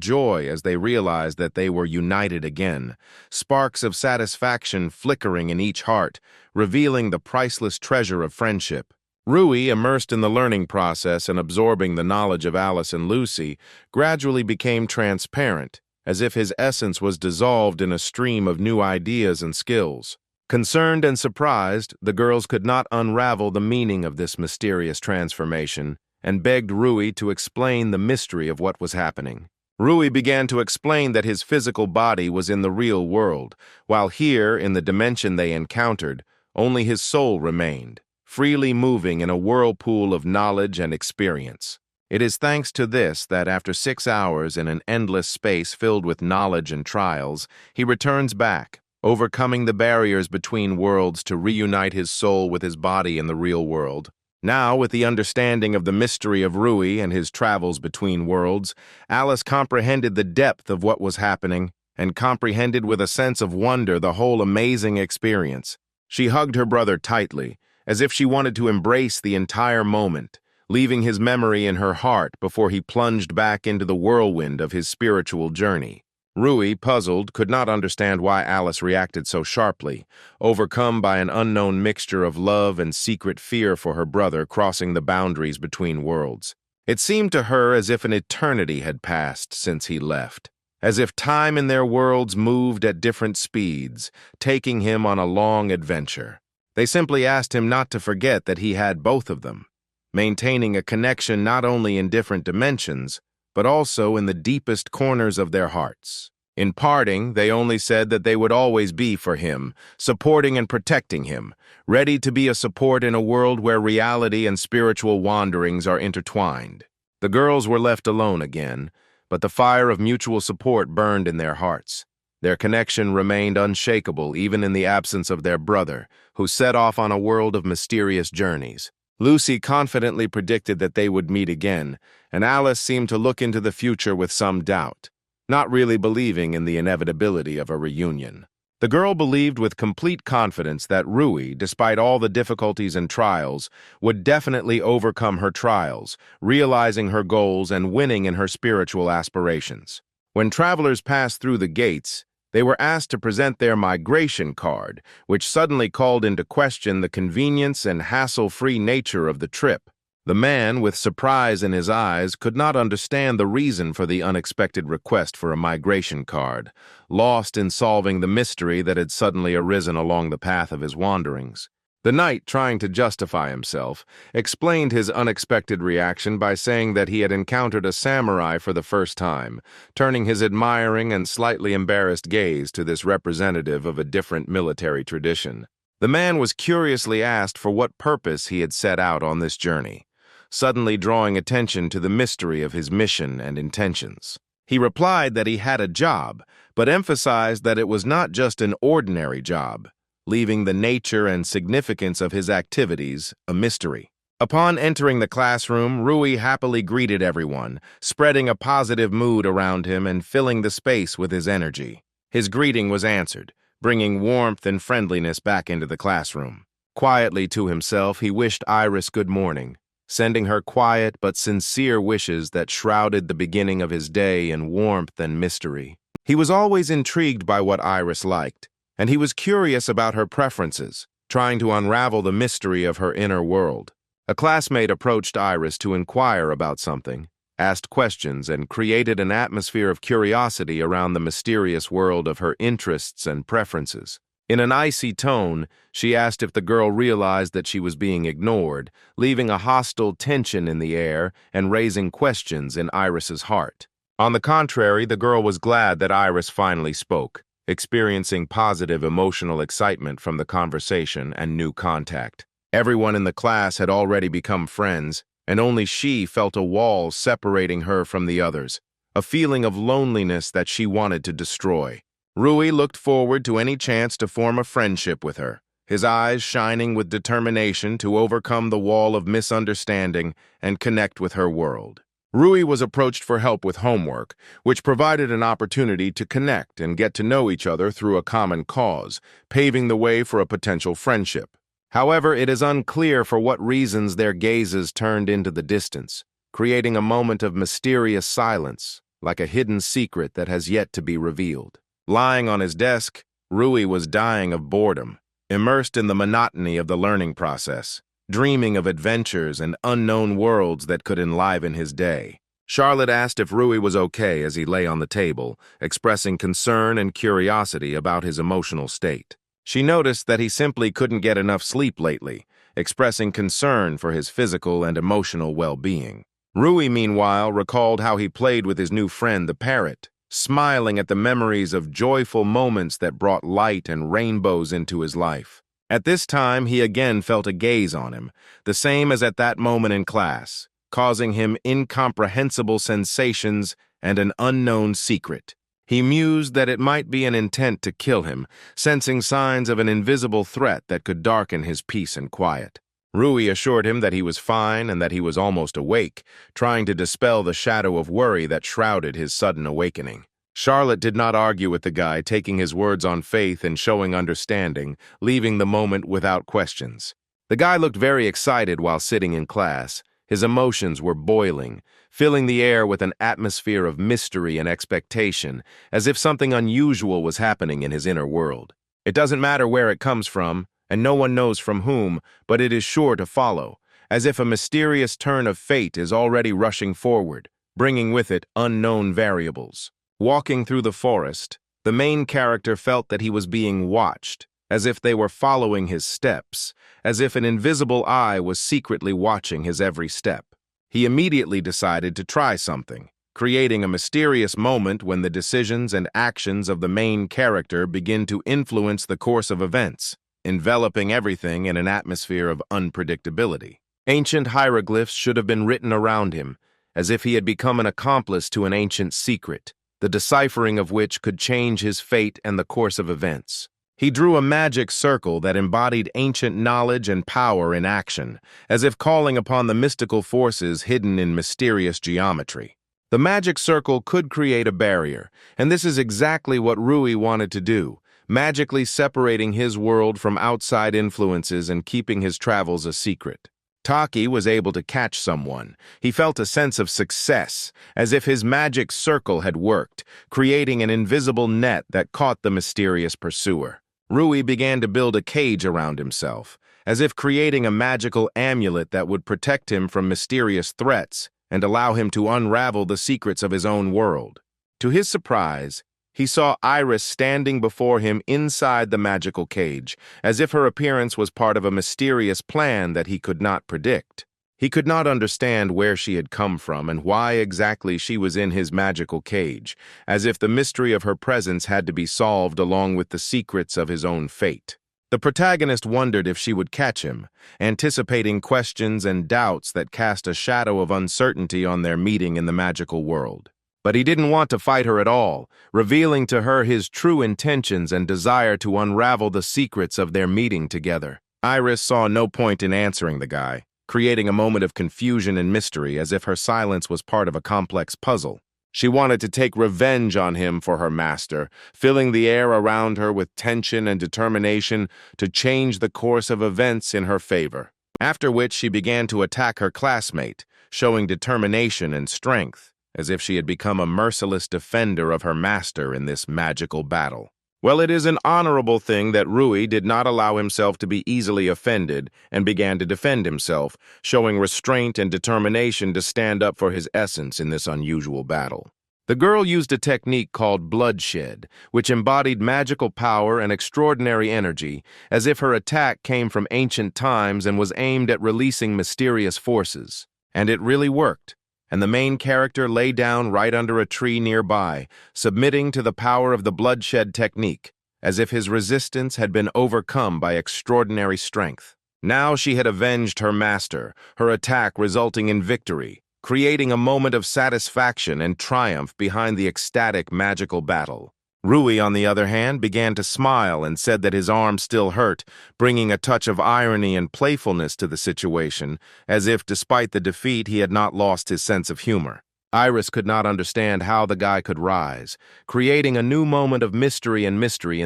Speaker 1: joy as they realized that they were united again, sparks of satisfaction flickering in each heart, revealing the priceless treasure of friendship. Rui, immersed in the learning process and absorbing the knowledge of Alice and Lucy, gradually became transparent, as if his essence was dissolved in a stream of new ideas and skills. Concerned and surprised, the girls could not unravel the meaning of this mysterious transformation, and begged Rui to explain the mystery of what was happening. Rui began to explain that his physical body was in the real world, while here, in the dimension they encountered, only his soul remained, freely moving in a whirlpool of knowledge and experience. It is thanks to this that after 6 hours in an endless space filled with knowledge and trials, he returns back, overcoming the barriers between worlds to reunite his soul with his body in the real world. Now, with the understanding of the mystery of Rui and his travels between worlds, Alice comprehended the depth of what was happening and comprehended with a sense of wonder the whole amazing experience. She hugged her brother tightly, as if she wanted to embrace the entire moment, leaving his memory in her heart before he plunged back into the whirlwind of his spiritual journey. Rui, puzzled, could not understand why Alice reacted so sharply, overcome by an unknown mixture of love and secret fear for her brother crossing the boundaries between worlds. It seemed to her as if an eternity had passed since he left, as if time in their worlds moved at different speeds, taking him on a long adventure. They simply asked him not to forget that he had both of them, maintaining a connection not only in different dimensions, but also in the deepest corners of their hearts. In parting, they only said that they would always be for him, supporting and protecting him, ready to be a support in a world where reality and spiritual wanderings are intertwined. The girls were left alone again, but the fire of mutual support burned in their hearts. Their connection remained unshakable even in the absence of their brother, who set off on a world of mysterious journeys. Lucy confidently predicted that they would meet again, and Alice seemed to look into the future with some doubt, not really believing in the inevitability of a reunion. The girl believed with complete confidence that Rui, despite all the difficulties and trials, would definitely overcome her trials, realizing her goals and winning in her spiritual aspirations. When travelers passed through the gates, they were asked to present their migration card, which suddenly called into question the convenience and hassle-free nature of the trip. The man, with surprise in his eyes, could not understand the reason for the unexpected request for a migration card, lost in solving the mystery that had suddenly arisen along the path of his wanderings. The knight, trying to justify himself, explained his unexpected reaction by saying that he had encountered a samurai for the first time, turning his admiring and slightly embarrassed gaze to this representative of a different military tradition. The man was curiously asked for what purpose he had set out on this journey, suddenly drawing attention to the mystery of his mission and intentions. He replied that he had a job, but emphasized that it was not just an ordinary job, leaving the nature and significance of his activities a mystery. Upon entering the classroom, Rui happily greeted everyone, spreading a positive mood around him and filling the space with his energy. His greeting was answered, bringing warmth and friendliness back into the classroom. Quietly to himself, he wished Iris good morning, sending her quiet but sincere wishes that shrouded the beginning of his day in warmth and mystery. He was always intrigued by what Iris liked, and he was curious about her preferences, trying to unravel the mystery of her inner world. A classmate approached Iris to inquire about something, asked questions, and created an atmosphere of curiosity around the mysterious world of her interests and preferences. In an icy tone, she asked if the girl realized that she was being ignored, leaving a hostile tension in the air and raising questions in Iris's heart. On the contrary, the girl was glad that Iris finally spoke, experiencing positive emotional excitement from the conversation and new contact. Everyone in the class had already become friends, and only she felt a wall separating her from the others, a feeling of loneliness that she wanted to destroy. Rui looked forward to any chance to form a friendship with her, his eyes shining with determination to overcome the wall of misunderstanding and connect with her world. Rui was approached for help with homework, which provided an opportunity to connect and get to know each other through a common cause, paving the way for a potential friendship. However, it is unclear for what reasons their gazes turned into the distance, creating a moment of mysterious silence, like a hidden secret that has yet to be revealed. Lying on his desk, Rui was dying of boredom, immersed in the monotony of the learning process, dreaming of adventures and unknown worlds that could enliven his day. Charlotte asked if Rui was okay as he lay on the table, expressing concern and curiosity about his emotional state. She noticed that he simply couldn't get enough sleep lately, expressing concern for his physical and emotional well-being. Rui, meanwhile, recalled how he played with his new friend, the parrot, smiling at the memories of joyful moments that brought light and rainbows into his life. At this time, he again felt a gaze on him, the same as at that moment in class, causing him incomprehensible sensations and an unknown secret. He mused that it might be an intent to kill him, sensing signs of an invisible threat that could darken his peace and quiet. Rui assured him that he was fine and that he was almost awake, trying to dispel the shadow of worry that shrouded his sudden awakening. Charlotte did not argue with the guy, taking his words on faith and showing understanding, leaving the moment without questions. The guy looked very excited while sitting in class. His emotions were boiling, filling the air with an atmosphere of mystery and expectation, as if something unusual was happening in his inner world. It doesn't matter where it comes from, and no one knows from whom, but it is sure to follow, as if a mysterious turn of fate is already rushing forward, bringing with it unknown variables. Walking through the forest, the main character felt that he was being watched, as if they were following his steps, as if an invisible eye was secretly watching his every step. He immediately decided to try something, creating a mysterious moment when the decisions and actions of the main character begin to influence the course of events, enveloping everything in an atmosphere of unpredictability. Ancient hieroglyphs should have been written around him, as if he had become an accomplice to an ancient secret, the deciphering of which could change his fate and the course of events. He drew a magic circle that embodied ancient knowledge and power in action, as if calling upon the mystical forces hidden in mysterious geometry. The magic circle could create a barrier, and this is exactly what Rui wanted to do, magically separating his world from outside influences and keeping his travels a secret. Taki was able to catch someone. He felt a sense of success, as if his magic circle had worked, creating an invisible net that caught the mysterious pursuer. Rui began to build a cage around himself, as if creating a magical amulet that would protect him from mysterious threats and allow him to unravel the secrets of his own world. To his surprise, he saw Iris standing before him inside the magical cage, as if her appearance was part of a mysterious plan that he could not predict. He could not understand where she had come from and why exactly she was in his magical cage, as if the mystery of her presence had to be solved along with the secrets of his own fate. The protagonist wondered if she would catch him, anticipating questions and doubts that cast a shadow of uncertainty on their meeting in the magical world. But he didn't want to fight her at all, revealing to her his true intentions and desire to unravel the secrets of their meeting together. Iris saw no point in answering the guy, creating a moment of confusion and mystery as if her silence was part of a complex puzzle. She wanted to take revenge on him for her master, filling the air around her with tension and determination to change the course of events in her favor. After which she began to attack her classmate, showing determination and strength, as if she had become a merciless defender of her master in this magical battle. Well, it is an honorable thing that Rui did not allow himself to be easily offended and began to defend himself, showing restraint and determination to stand up for his essence in this unusual battle. The girl used a technique called bloodshed, which embodied magical power and extraordinary energy, as if her attack came from ancient times and was aimed at releasing mysterious forces. And it really worked. And the main character lay down right under a tree nearby, submitting to the power of the bloodshed technique, as if his resistance had been overcome by extraordinary strength. Now she had avenged her master, her attack resulting in victory, creating a moment of satisfaction and triumph behind the ecstatic magical battle. Rui, on the other hand, began to smile and said that his arm still hurt, bringing a touch of irony and playfulness to the situation, as if, despite the defeat, he had not lost his sense of humor. Iris could not understand how the guy could rise, creating a new moment of mystery in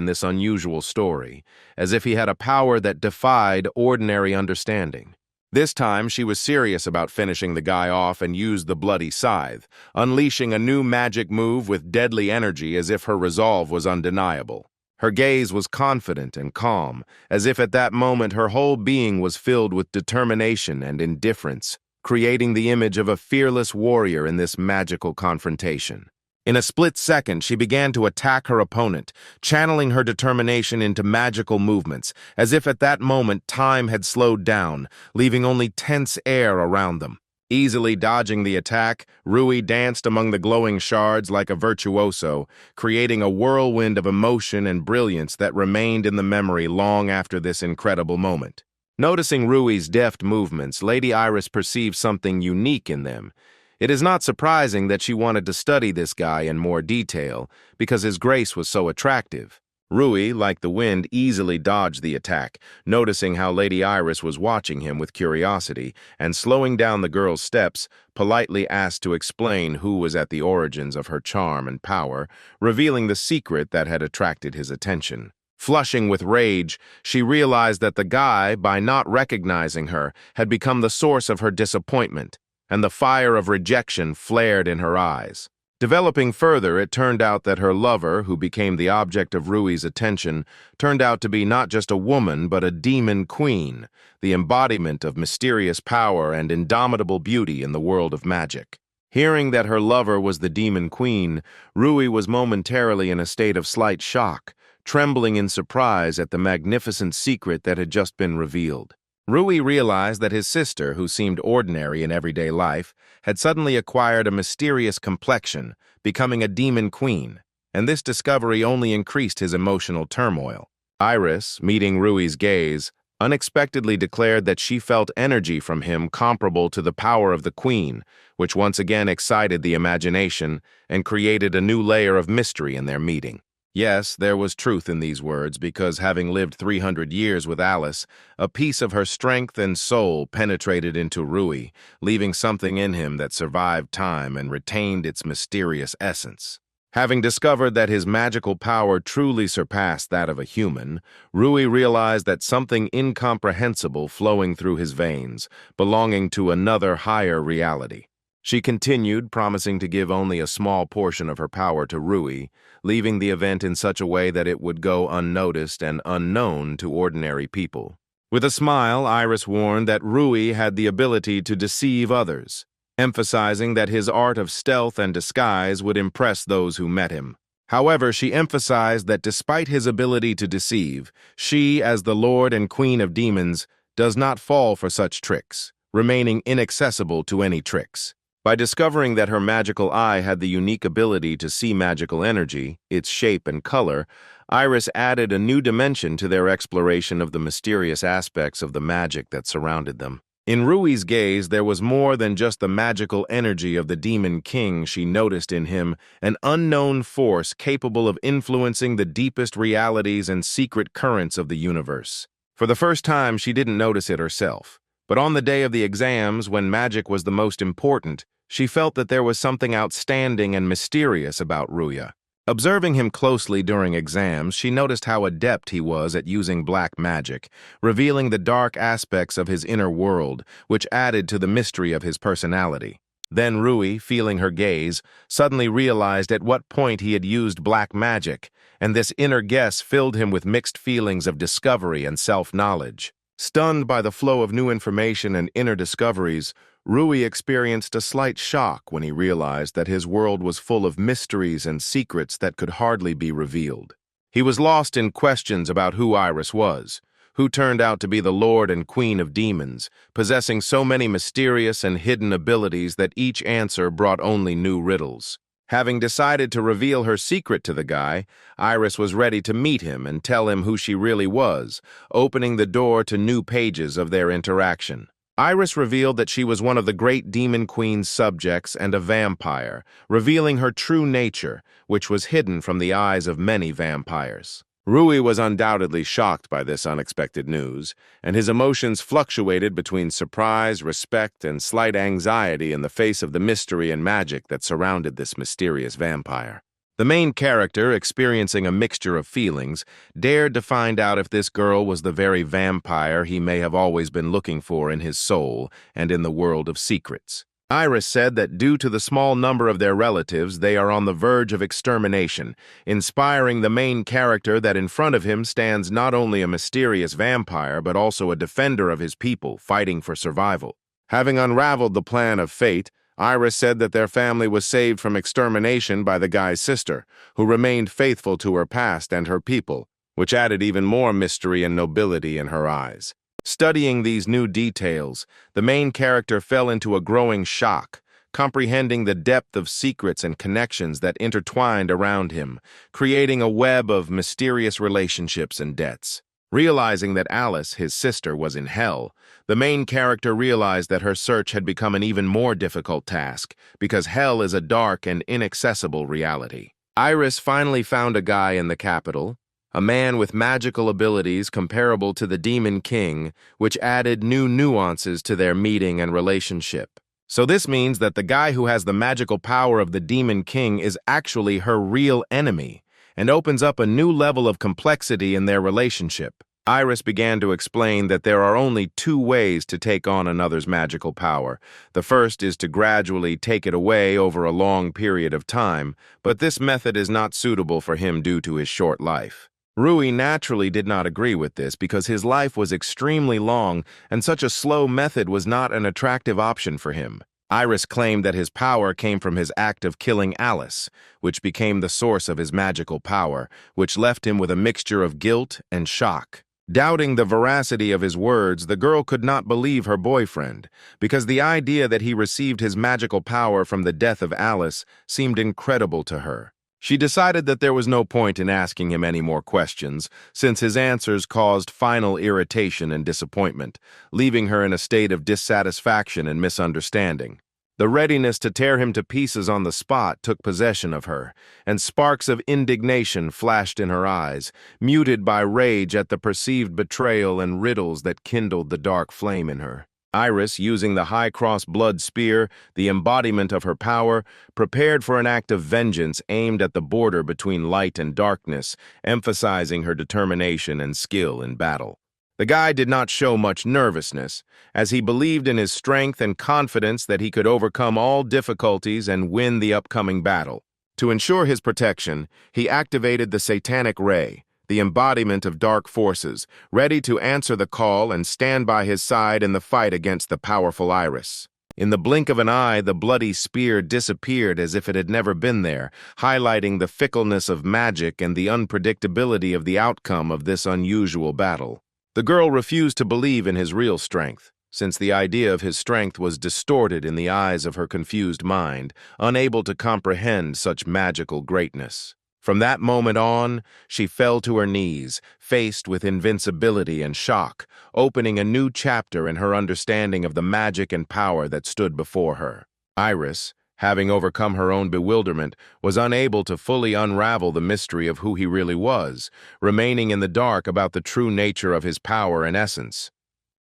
Speaker 1: this unusual story, as if he had a power that defied ordinary understanding. This time, she was serious about finishing the guy off and used the bloody scythe, unleashing a new magic move with deadly energy as if her resolve was undeniable. Her gaze was confident and calm, as if at that moment her whole being was filled with determination and indifference, creating the image of a fearless warrior in this magical confrontation. In a split second, she began to attack her opponent, channeling her determination into magical movements, as if at that moment time had slowed down, leaving only tense air around them. Easily dodging the attack, Rui danced among the glowing shards like a virtuoso, creating a whirlwind of emotion and brilliance that remained in the memory long after this incredible moment. Noticing Rui's deft movements, Lady Iris perceived something unique in them. It is not surprising that she wanted to study this guy in more detail, because his grace was so attractive. Rui, like the wind, easily dodged the attack, noticing how Lady Iris was watching him with curiosity, and slowing down the girl's steps, politely asked to explain who was at the origins of her charm and power, revealing the secret that had attracted his attention. Flushing with rage, she realized that the guy, by not recognizing her, had become the source of her disappointment, and the fire of rejection flared in her eyes. Developing further, it turned out that her lover, who became the object of Rui's attention, turned out to be not just a woman but a demon queen, the embodiment of mysterious power and indomitable beauty in the world of magic. Hearing that her lover was the demon queen, Rui was momentarily in a state of slight shock, trembling in surprise at the magnificent secret that had just been revealed. Rui realized that his sister, who seemed ordinary in everyday life, had suddenly acquired a mysterious complexion, becoming a demon queen, and this discovery only increased his emotional turmoil. Iris, meeting Rui's gaze, unexpectedly declared that she felt energy from him comparable to the power of the queen, which once again excited the imagination and created a new layer of mystery in their meeting. Yes, there was truth in these words because, having lived 300 years with Alice, a piece of her strength and soul penetrated into Rui, leaving something in him that survived time and retained its mysterious essence. Having discovered that his magical power truly surpassed that of a human, Rui realized that something incomprehensible flowing through his veins, belonging to another higher reality. She continued, promising to give only a small portion of her power to Rui, leaving the event in such a way that it would go unnoticed and unknown to ordinary people. With a smile, Iris warned that Rui had the ability to deceive others, emphasizing that his art of stealth and disguise would impress those who met him. However, she emphasized that despite his ability to deceive, she, as the Lord and Queen of Demons, does not fall for such tricks, remaining inaccessible to any tricks. By discovering that her magical eye had the unique ability to see magical energy, its shape and color, Iris added a new dimension to their exploration of the mysterious aspects of the magic that surrounded them. In Rui's gaze, there was more than just the magical energy of the Demon King. She noticed in him an unknown force capable of influencing the deepest realities and secret currents of the universe. For the first time, she didn't notice it herself. But on the day of the exams, when magic was the most important, she felt that there was something outstanding and mysterious about Rui. Observing him closely during exams, she noticed how adept he was at using black magic, revealing the dark aspects of his inner world, which added to the mystery of his personality. Then Rui, feeling her gaze, suddenly realized at what point he had used black magic, and this inner guess filled him with mixed feelings of discovery and self-knowledge. Stunned by the flow of new information and inner discoveries, Rui experienced a slight shock when he realized that his world was full of mysteries and secrets that could hardly be revealed. He was lost in questions about who Iris was, who turned out to be the Lord and Queen of Demons, possessing so many mysterious and hidden abilities that each answer brought only new riddles. Having decided to reveal her secret to the guy, Iris was ready to meet him and tell him who she really was, opening the door to new pages of their interaction. Iris revealed that she was one of the great Demon Queen's subjects and a vampire, revealing her true nature, which was hidden from the eyes of many vampires. Rui was undoubtedly shocked by this unexpected news, and his emotions fluctuated between surprise, respect, and slight anxiety in the face of the mystery and magic that surrounded this mysterious vampire. The main character, experiencing a mixture of feelings, dared to find out if this girl was the very vampire he may have always been looking for in his soul and in the world of secrets. Iris said that due to the small number of their relatives, they are on the verge of extermination, inspiring the main character that in front of him stands not only a mysterious vampire but also a defender of his people, fighting for survival. Having unraveled the plan of fate, Iris said that their family was saved from extermination by the guy's sister, who remained faithful to her past and her people, which added even more mystery and nobility in her eyes. Studying these new details, the main character fell into a growing shock, comprehending the depth of secrets and connections that intertwined around him, creating a web of mysterious relationships and debts. Realizing that Alice, his sister, was in hell, the main character realized that her search had become an even more difficult task, because hell is a dark and inaccessible reality. Iris finally found a guy in the capital, a man with magical abilities comparable to the Demon King, which added new nuances to their meeting and relationship. So this means that the guy who has the magical power of the Demon King is actually her real enemy, and opens up a new level of complexity in their relationship. Iris began to explain that there are only two ways to take on another's magical power. The first is to gradually take it away over a long period of time, but this method is not suitable for him due to his short life. Rui naturally did not agree with this because his life was extremely long and such a slow method was not an attractive option for him. Iris claimed that his power came from his act of killing Alice, which became the source of his magical power, which left him with a mixture of guilt and shock. Doubting the veracity of his words, the girl could not believe her boyfriend, because the idea that he received his magical power from the death of Alice seemed incredible to her. She decided that there was no point in asking him any more questions, since his answers caused final irritation and disappointment, leaving her in a state of dissatisfaction and misunderstanding. The readiness to tear him to pieces on the spot took possession of her, and sparks of indignation flashed in her eyes, muted by rage at the perceived betrayal and riddles that kindled the dark flame in her. Iris, using the high-cross blood spear, the embodiment of her power, prepared for an act of vengeance aimed at the border between light and darkness, emphasizing her determination and skill in battle. The guy did not show much nervousness, as he believed in his strength and confidence that he could overcome all difficulties and win the upcoming battle. To ensure his protection, he activated the Satanic Ray, the embodiment of dark forces, ready to answer the call and stand by his side in the fight against the powerful Iris. In the blink of an eye, the bloody spear disappeared as if it had never been there, highlighting the fickleness of magic and the unpredictability of the outcome of this unusual battle. The girl refused to believe in his real strength, since the idea of his strength was distorted in the eyes of her confused mind, unable to comprehend such magical greatness. From that moment on, she fell to her knees, faced with invincibility and shock, opening a new chapter in her understanding of the magic and power that stood before her. Iris, having overcome her own bewilderment, was unable to fully unravel the mystery of who he really was, remaining in the dark about the true nature of his power and essence.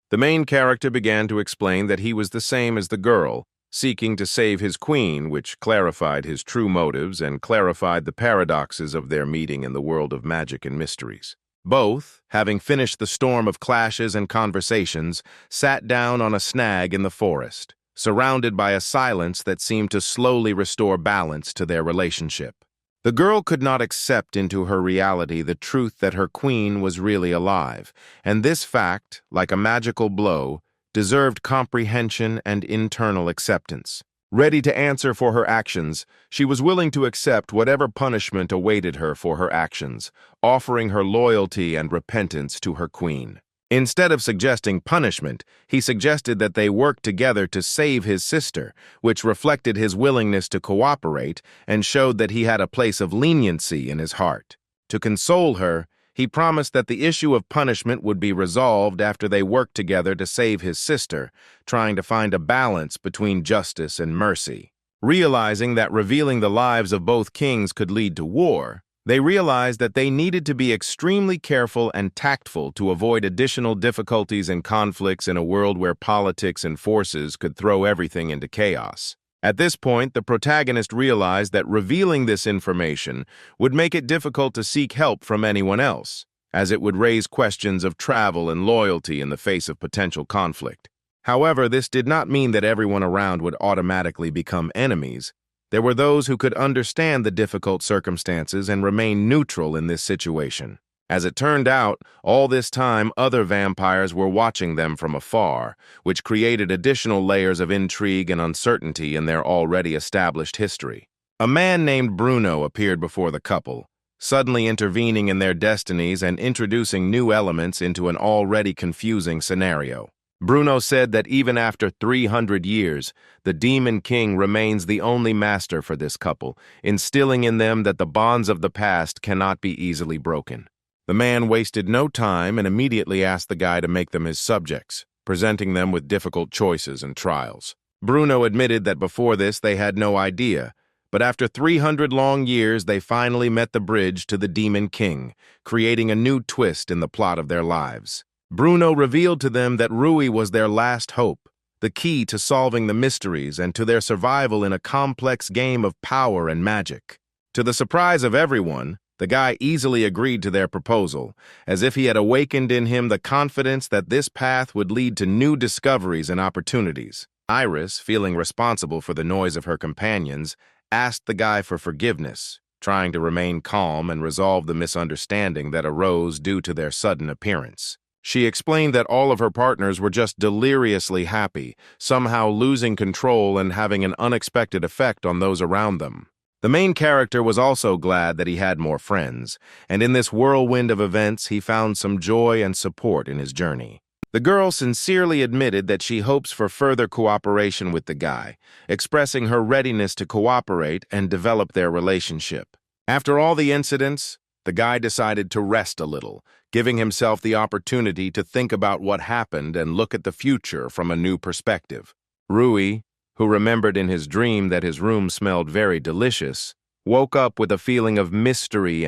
Speaker 1: The main character began to explain that he was the same as the girl, seeking to save his queen, which clarified his true motives and clarified the paradoxes of their meeting in the world of magic and mysteries. Both, having finished the storm of clashes and conversations, sat down on a snag in the forest, surrounded by a silence that seemed to slowly restore balance to their relationship. The girl could not accept into her reality the truth that her queen was really alive, and this fact, like a magical blow, deserved comprehension and internal acceptance. Ready to answer for her actions, she was willing to accept whatever punishment awaited her for her actions, offering her loyalty and repentance to her queen. Instead of suggesting punishment, he suggested that they work together to save his sister, which reflected his willingness to cooperate and showed that he had a place of leniency in his heart. To console her, he promised that the issue of punishment would be resolved after they worked together to save his sister, trying to find a balance between justice and mercy. Realizing that revealing the lives of both kings could lead to war, they realized that they needed to be extremely careful and tactful to avoid additional difficulties and conflicts in a world where politics and forces could throw everything into chaos. At this point, the protagonist realized that revealing this information would make it difficult to seek help from anyone else, as it would raise questions of travel and loyalty in the face of potential conflict. However, this did not mean that everyone around would automatically become enemies. There were those who could understand the difficult circumstances and remain neutral in this situation. As it turned out, all this time other vampires were watching them from afar, which created additional layers of intrigue and uncertainty in their already established history. A man named Bruno appeared before the couple, suddenly intervening in their destinies and introducing new elements into an already confusing scenario. Bruno said that even after 300 years, the Demon King remains the only master for this couple, instilling in them that the bonds of the past cannot be easily broken. The man wasted no time and immediately asked the guy to make them his subjects, presenting them with difficult choices and trials. Bruno admitted that before this they had no idea, but after 300 long years they finally met the bridge to the Demon King, creating a new twist in the plot of their lives. Bruno revealed to them that Rui was their last hope, the key to solving the mysteries and to their survival in a complex game of power and magic. To the surprise of everyone, the guy easily agreed to their proposal, as if he had awakened in him the confidence that this path would lead to new discoveries and opportunities. Iris, feeling responsible for the noise of her companions, asked the guy for forgiveness, trying to remain calm and resolve the misunderstanding that arose due to their sudden appearance. She explained that all of her partners were just deliriously happy, somehow losing control and having an unexpected effect on those around them. The main character was also glad that he had more friends, and in this whirlwind of events he found some joy and support in his journey. The girl sincerely admitted that she hopes for further cooperation with the guy, expressing her readiness to cooperate and develop their relationship. After all the incidents, the guy decided to rest a little, giving himself the opportunity to think about what happened and look at the future from a new perspective. Rui, who remembered in his dream that his room smelled very delicious, woke up with a feeling of mystery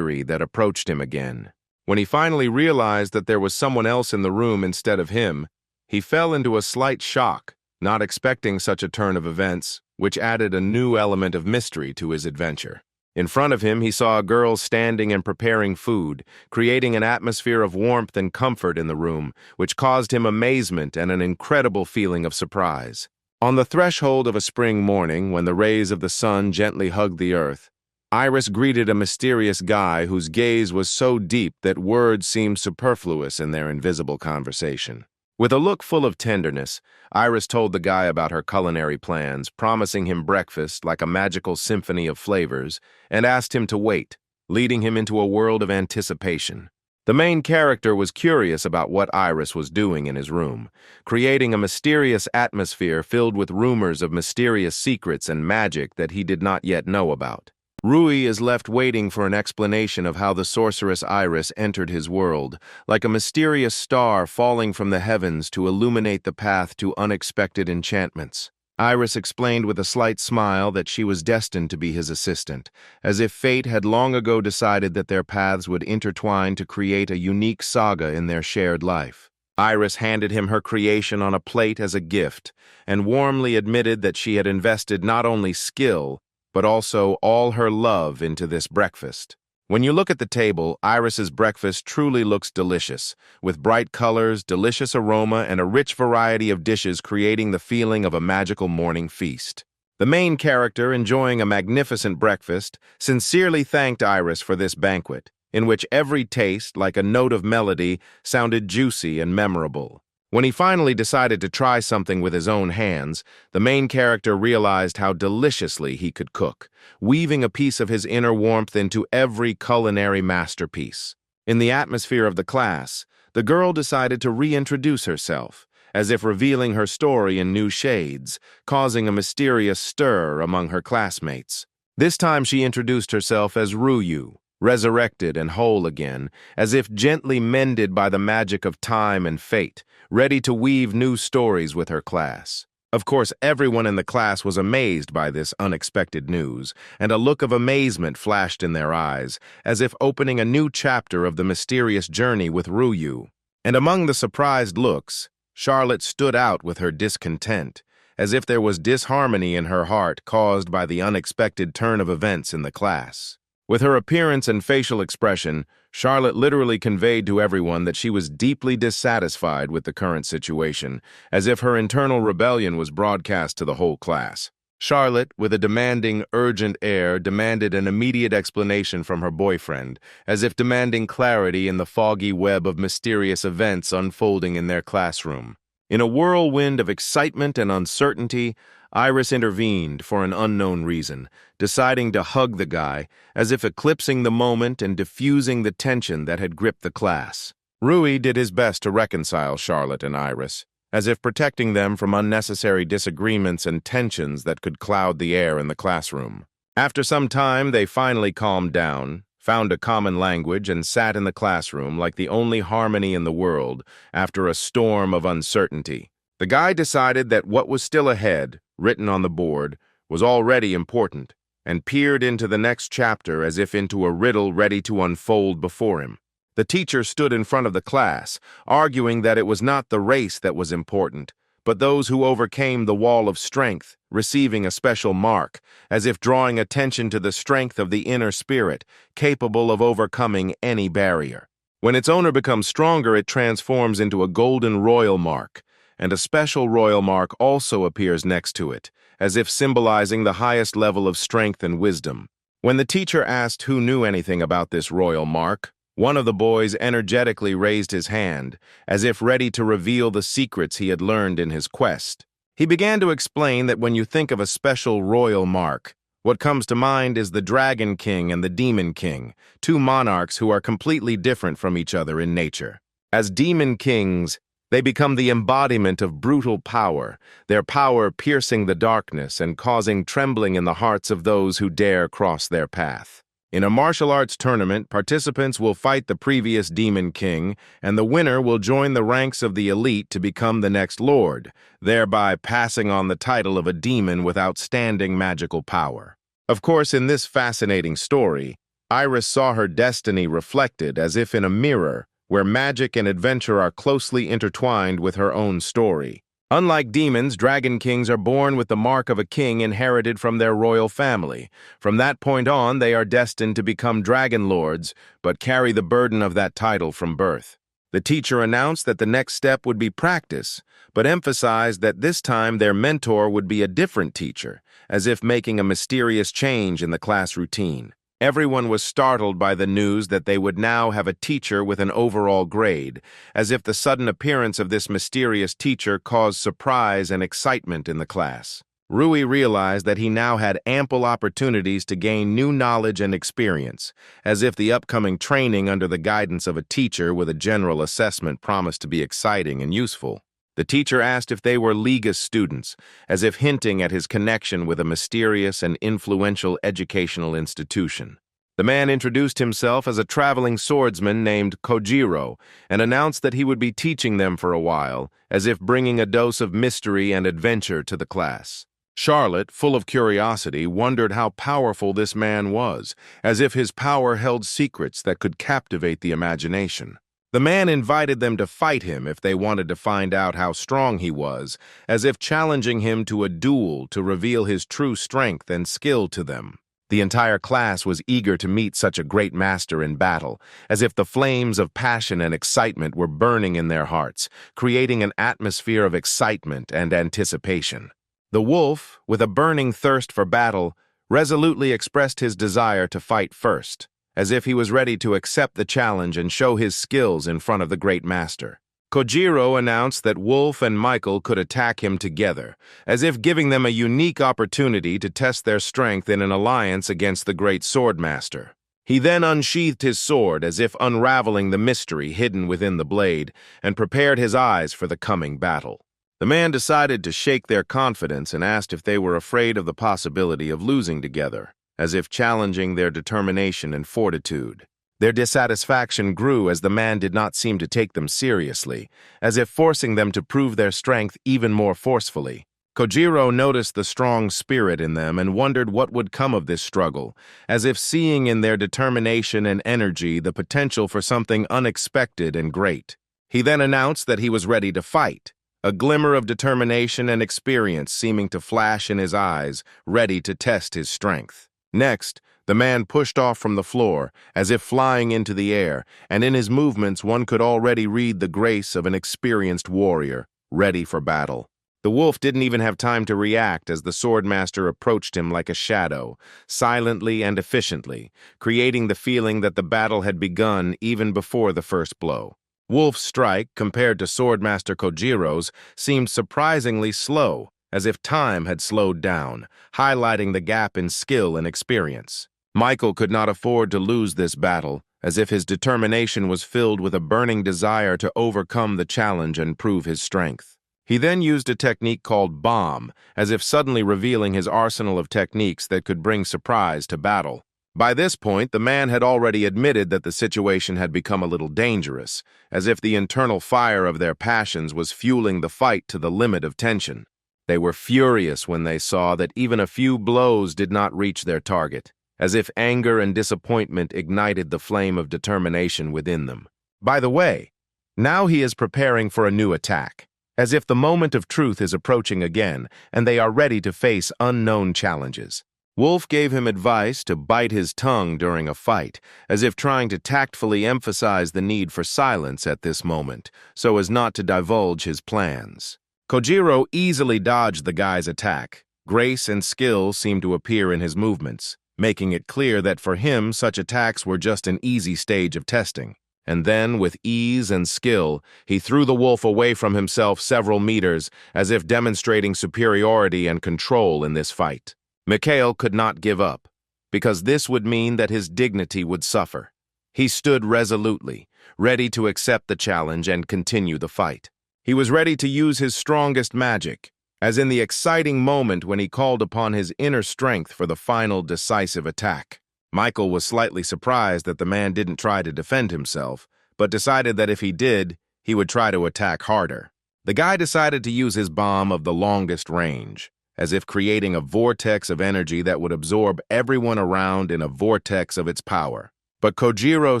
Speaker 1: that approached him again. When he finally realized that there was someone else in the room instead of him, he fell into a slight shock, not expecting such a turn of events, which added a new element of mystery to his adventure. In front of him, he saw a girl standing and preparing food, creating an atmosphere of warmth and comfort in the room, which caused him amazement and an incredible feeling of surprise. On the threshold of a spring morning, when the rays of the sun gently hugged the earth, Iris greeted a mysterious guy whose gaze was so deep that words seemed superfluous in their invisible conversation. With a look full of tenderness, Iris told the guy about her culinary plans, promising him breakfast like a magical symphony of flavors, and asked him to wait, leading him into a world of anticipation. The main character was curious about what Iris was doing in his room, creating a mysterious atmosphere filled with rumors of mysterious secrets and magic that he did not yet know about. Rui is left waiting for an explanation of how the sorceress Iris entered his world, like a mysterious star falling from the heavens to illuminate the path to unexpected enchantments. Iris explained with a slight smile that she was destined to be his assistant, as if fate had long ago decided that their paths would intertwine to create a unique saga in their shared life. Iris handed him her creation on a plate as a gift, and warmly admitted that she had invested not only skill, but also all her love into this breakfast. When you look at the table, Iris's breakfast truly looks delicious, with bright colors, delicious aroma, and a rich variety of dishes creating the feeling of a magical morning feast. The main character, enjoying a magnificent breakfast, sincerely thanked Iris for this banquet, in which every taste, like a note of melody, sounded juicy and memorable. When he finally decided to try something with his own hands, the main character realized how deliciously he could cook, weaving a piece of his inner warmth into every culinary masterpiece. In the atmosphere of the class, the girl decided to reintroduce herself, as if revealing her story in new shades, causing a mysterious stir among her classmates. This time she introduced herself as Ryu, resurrected and whole again, as if gently mended by the magic of time and fate, ready to weave new stories with her class. Of course, everyone in the class was amazed by this unexpected news, and a look of amazement flashed in their eyes, as if opening a new chapter of the mysterious journey with Ryu. And among the surprised looks, Charlotte stood out with her discontent, as if there was disharmony in her heart caused by the unexpected turn of events in the class. With her appearance and facial expression, Charlotte literally conveyed to everyone that she was deeply dissatisfied with the current situation, as if her internal rebellion was broadcast to the whole class. Charlotte, with a demanding, urgent air, demanded an immediate explanation from her boyfriend, as if demanding clarity in the foggy web of mysterious events unfolding in their classroom. In a whirlwind of excitement and uncertainty, Iris intervened for an unknown reason, deciding to hug the guy, as if eclipsing the moment and diffusing the tension that had gripped the class. Rui did his best to reconcile Charlotte and Iris, as if protecting them from unnecessary disagreements and tensions that could cloud the air in the classroom. After some time, they finally calmed down, found a common language, and sat in the classroom like the only harmony in the world after a storm of uncertainty. The guy decided that what was still ahead, written on the board, was already important, and peered into the next chapter as if into a riddle ready to unfold before him. The teacher stood in front of the class, arguing that it was not the race that was important, but those who overcame the wall of strength, receiving a special mark, as if drawing attention to the strength of the inner spirit, capable of overcoming any barrier. When its owner becomes stronger, it transforms into a golden royal mark, and a special royal mark also appears next to it, as if symbolizing the highest level of strength and wisdom. When the teacher asked who knew anything about this royal mark, One of the boys energetically raised his hand, as if ready to reveal the secrets he had learned in his quest. He began to explain that when you think of a special royal mark, what comes to mind is the Dragon King and the Demon King, two monarchs who are completely different from each other in nature. As demon kings, they become the embodiment of brutal power, their power piercing the darkness and causing trembling in the hearts of those who dare cross their path. In a martial arts tournament, participants will fight the previous Demon King, and the winner will join the ranks of the elite to become the next lord, thereby passing on the title of a demon with outstanding magical power. Of course, in this fascinating story, Iris saw her destiny reflected as if in a mirror, where magic and adventure are closely intertwined with her own story. Unlike demons, dragon kings are born with the mark of a king inherited from their royal family. From that point on, they are destined to become dragon lords, but carry the burden of that title from birth. The teacher announced that the next step would be practice, but emphasized that this time their mentor would be a different teacher, as if making a mysterious change in the class routine. Everyone was startled by the news that they would now have a teacher with an overall grade, as if the sudden appearance of this mysterious teacher caused surprise and excitement in the class. Rui realized that he now had ample opportunities to gain new knowledge and experience, as if the upcoming training under the guidance of a teacher with a general assessment promised to be exciting and useful. The teacher asked if they were Liga students, as if hinting at his connection with a mysterious and influential educational institution. The man introduced himself as a traveling swordsman named Kojiro and announced that he would be teaching them for a while, as if bringing a dose of mystery and adventure to the class. Charlotte, full of curiosity, wondered how powerful this man was, as if his power held secrets that could captivate the imagination. The man invited them to fight him if they wanted to find out how strong he was, as if challenging him to a duel to reveal his true strength and skill to them. The entire class was eager to meet such a great master in battle, as if the flames of passion and excitement were burning in their hearts, creating an atmosphere of excitement and anticipation. The wolf, with a burning thirst for battle, resolutely expressed his desire to fight first, as if he was ready to accept the challenge and show his skills in front of the great master. Kojiro announced that Wolf and Michael could attack him together, as if giving them a unique opportunity to test their strength in an alliance against the great swordmaster. He then unsheathed his sword as if unraveling the mystery hidden within the blade and prepared his eyes for the coming battle. The man decided to shake their confidence and asked if they were afraid of the possibility of losing together, as if challenging their determination and fortitude. Their dissatisfaction grew as the man did not seem to take them seriously, as if forcing them to prove their strength even more forcefully. Kojiro noticed the strong spirit in them and wondered what would come of this struggle, as if seeing in their determination and energy the potential for something unexpected and great. He then announced that he was ready to fight, a glimmer of determination and experience seeming to flash in his eyes, ready to test his strength. Next, the man pushed off from the floor, as if flying into the air, and in his movements one could already read the grace of an experienced warrior, ready for battle. The wolf didn't even have time to react as the swordmaster approached him like a shadow, silently and efficiently, creating the feeling that the battle had begun even before the first blow. Wolf's strike, compared to Swordmaster Kojiro's, seemed surprisingly slow, as if time had slowed down, highlighting the gap in skill and experience. Michael could not afford to lose this battle, as if his determination was filled with a burning desire to overcome the challenge and prove his strength. He then used a technique called bomb, as if suddenly revealing his arsenal of techniques that could bring surprise to battle. By this point, the man had already admitted that the situation had become a little dangerous, as if the internal fire of their passions was fueling the fight to the limit of tension. They were furious when they saw that even a few blows did not reach their target, as if anger and disappointment ignited the flame of determination within them. By the way, now he is preparing for a new attack, as if the moment of truth is approaching again and they are ready to face unknown challenges. Wolf gave him advice to bite his tongue during a fight, as if trying to tactfully emphasize the need for silence at this moment, so as not to divulge his plans. Kojiro easily dodged the guy's attack. Grace and skill seemed to appear in his movements, making it clear that for him such attacks were just an easy stage of testing. And then, with ease and skill, he threw the wolf away from himself several meters, as if demonstrating superiority and control in this fight. Mikhail could not give up, because this would mean that his dignity would suffer. He stood resolutely, ready to accept the challenge and continue the fight. He was ready to use his strongest magic, as in the exciting moment when he called upon his inner strength for the final decisive attack. Michael was slightly surprised that the man didn't try to defend himself, but decided that if he did, he would try to attack harder. The guy decided to use his bomb of the longest range, as if creating a vortex of energy that would absorb everyone around in a vortex of its power. But Kojiro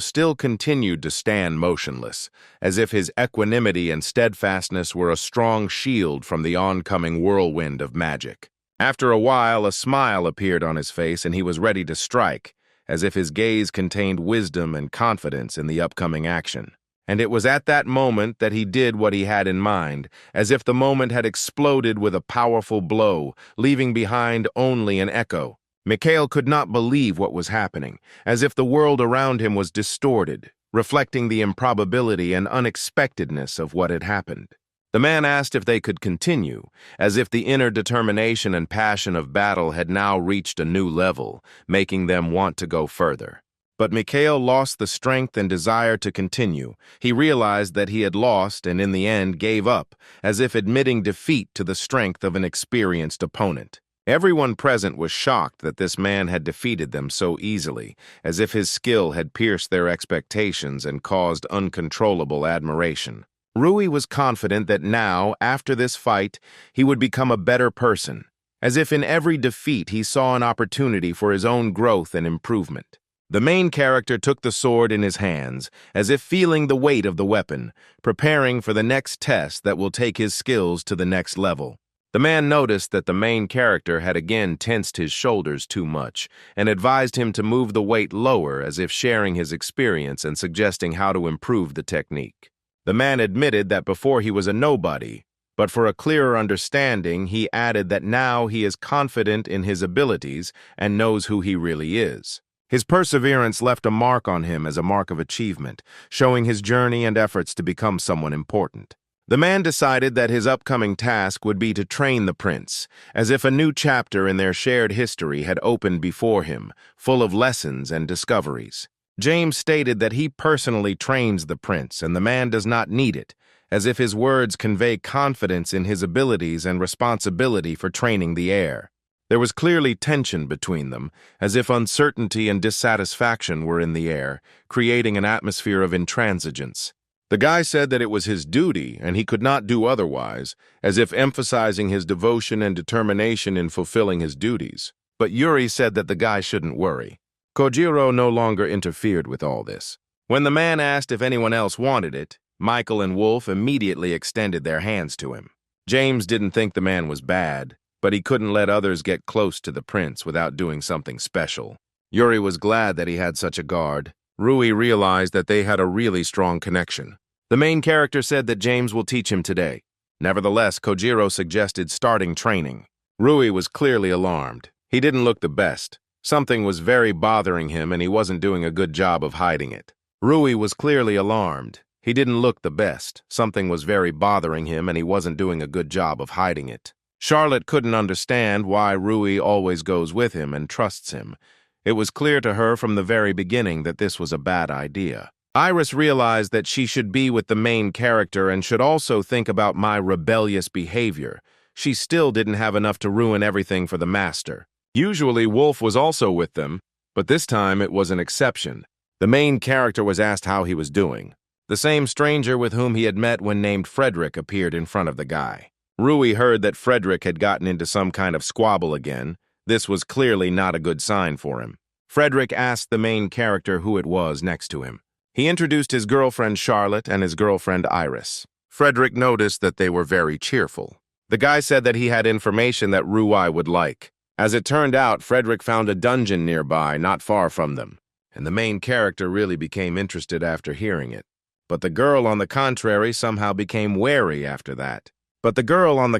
Speaker 1: still continued to stand motionless, as if his equanimity and steadfastness were a strong shield from the oncoming whirlwind of magic. After a while, a smile appeared on his face and he was ready to strike, as if his gaze contained wisdom and confidence in the upcoming action. And it was at that moment that he did what he had in mind, as if the moment had exploded with a powerful blow, leaving behind only an echo. Mikhail could not believe what was happening, as if the world around him was distorted, reflecting the improbability and unexpectedness of what had happened. The man asked if they could continue, as if the inner determination and passion of battle had now reached a new level, making them want to go further. But Mikhail lost the strength and desire to continue. He realized that he had lost and in the end gave up, as if admitting defeat to the strength of an experienced opponent. Everyone present was shocked that this man had defeated them so easily, as if his skill had pierced their expectations and caused uncontrollable admiration. Rui was confident that now, after this fight, he would become a better person, as if in every defeat he saw an opportunity for his own growth and improvement. The main character took the sword in his hands, as if feeling the weight of the weapon, preparing for the next test that will take his skills to the next level. The man noticed that the main character had again tensed his shoulders too much, and advised him to move the weight lower, as if sharing his experience and suggesting how to improve the technique. The man admitted that before he was a nobody, but for a clearer understanding, he added that now he is confident in his abilities and knows who he really is. His perseverance left a mark on him as a mark of achievement, showing his journey and efforts to become someone important. The man decided that his upcoming task would be to train the prince, as if a new chapter in their shared history had opened before him, full of lessons and discoveries. James stated that he personally trains the prince and the man does not need it, as if his words convey confidence in his abilities and responsibility for training the heir. There was clearly tension between them, as if uncertainty and dissatisfaction were in the air, creating an atmosphere of intransigence. The guy said that it was his duty and he could not do otherwise, as if emphasizing his devotion and determination in fulfilling his duties. But Yuri said that the guy shouldn't worry. Kojiro no longer interfered with all this. When the man asked if anyone else wanted it, Michael and Wolf immediately extended their hands to him. James didn't think the man was bad, but he couldn't let others get close to the prince without doing something special. Yuri was glad that he had such a guard. Rui realized that they had a really strong connection. The main character said that James will teach him today. Nevertheless, Kojiro suggested starting training. Rui was clearly alarmed. He didn't look the best. Something was very bothering him and he wasn't doing a good job of hiding it. Rui was clearly alarmed. He didn't look the best. Something was very bothering him and he wasn't doing a good job of hiding it. Charlotte couldn't understand why Rui always goes with him and trusts him. It was clear to her from the very beginning that this was a bad idea. Iris realized that she should be with the main character and should also think about my rebellious behavior. She still didn't have enough to ruin everything for the master. Usually Wolf was also with them, but this time it was an exception. The main character was asked how he was doing. The same stranger with whom he had met when named Frederick appeared in front of the guy. Rui heard that Frederick had gotten into some kind of squabble again. This was clearly not a good sign for him. Frederick asked the main character who it was next to him. He introduced his girlfriend Charlotte and his girlfriend Iris. Frederick noticed that they were very cheerful. The guy said that he had information that Rui would like. As it turned out, Frederick found a dungeon nearby, not far from them, and the main character really became interested after hearing it. But the girl, on the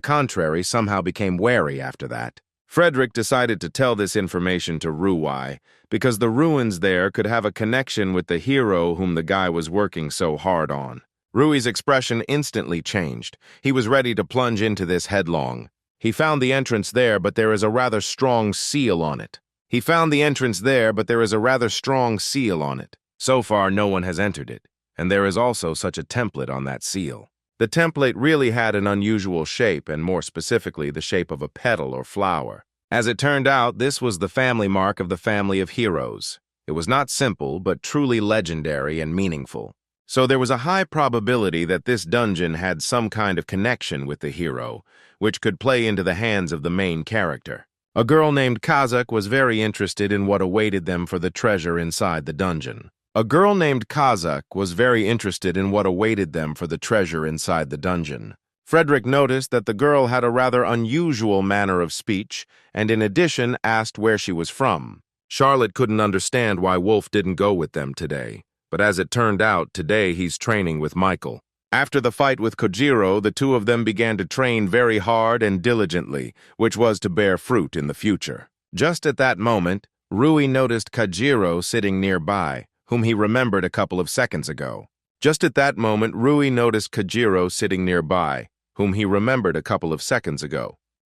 Speaker 1: contrary, somehow became wary after that. Frederick decided to tell this information to Ruai because the ruins there could have a connection with the hero whom the guy was working so hard on. Rui's expression instantly changed. He was ready to plunge into this headlong. He found the entrance there, but there is a rather strong seal on it. So far, no one has entered it, and there is also such a template on that seal. The template really had an unusual shape, and more specifically, the shape of a petal or flower. As it turned out, this was the family mark of the family of heroes. It was not simple, but truly legendary and meaningful. So there was a high probability that this dungeon had some kind of connection with the hero, which could play into the hands of the main character. A girl named Kazakh was very interested in what awaited them for the treasure inside the dungeon. Frederick noticed that the girl had a rather unusual manner of speech, and in addition asked where she was from. Charlotte couldn't understand why Wolf didn't go with them today, but as it turned out, today he's training with Michael. After the fight with Kojiro, the two of them began to train very hard and diligently, which was to bear fruit in the future. Just at that moment, Rui noticed Kojiro sitting nearby, whom he remembered a couple of seconds ago.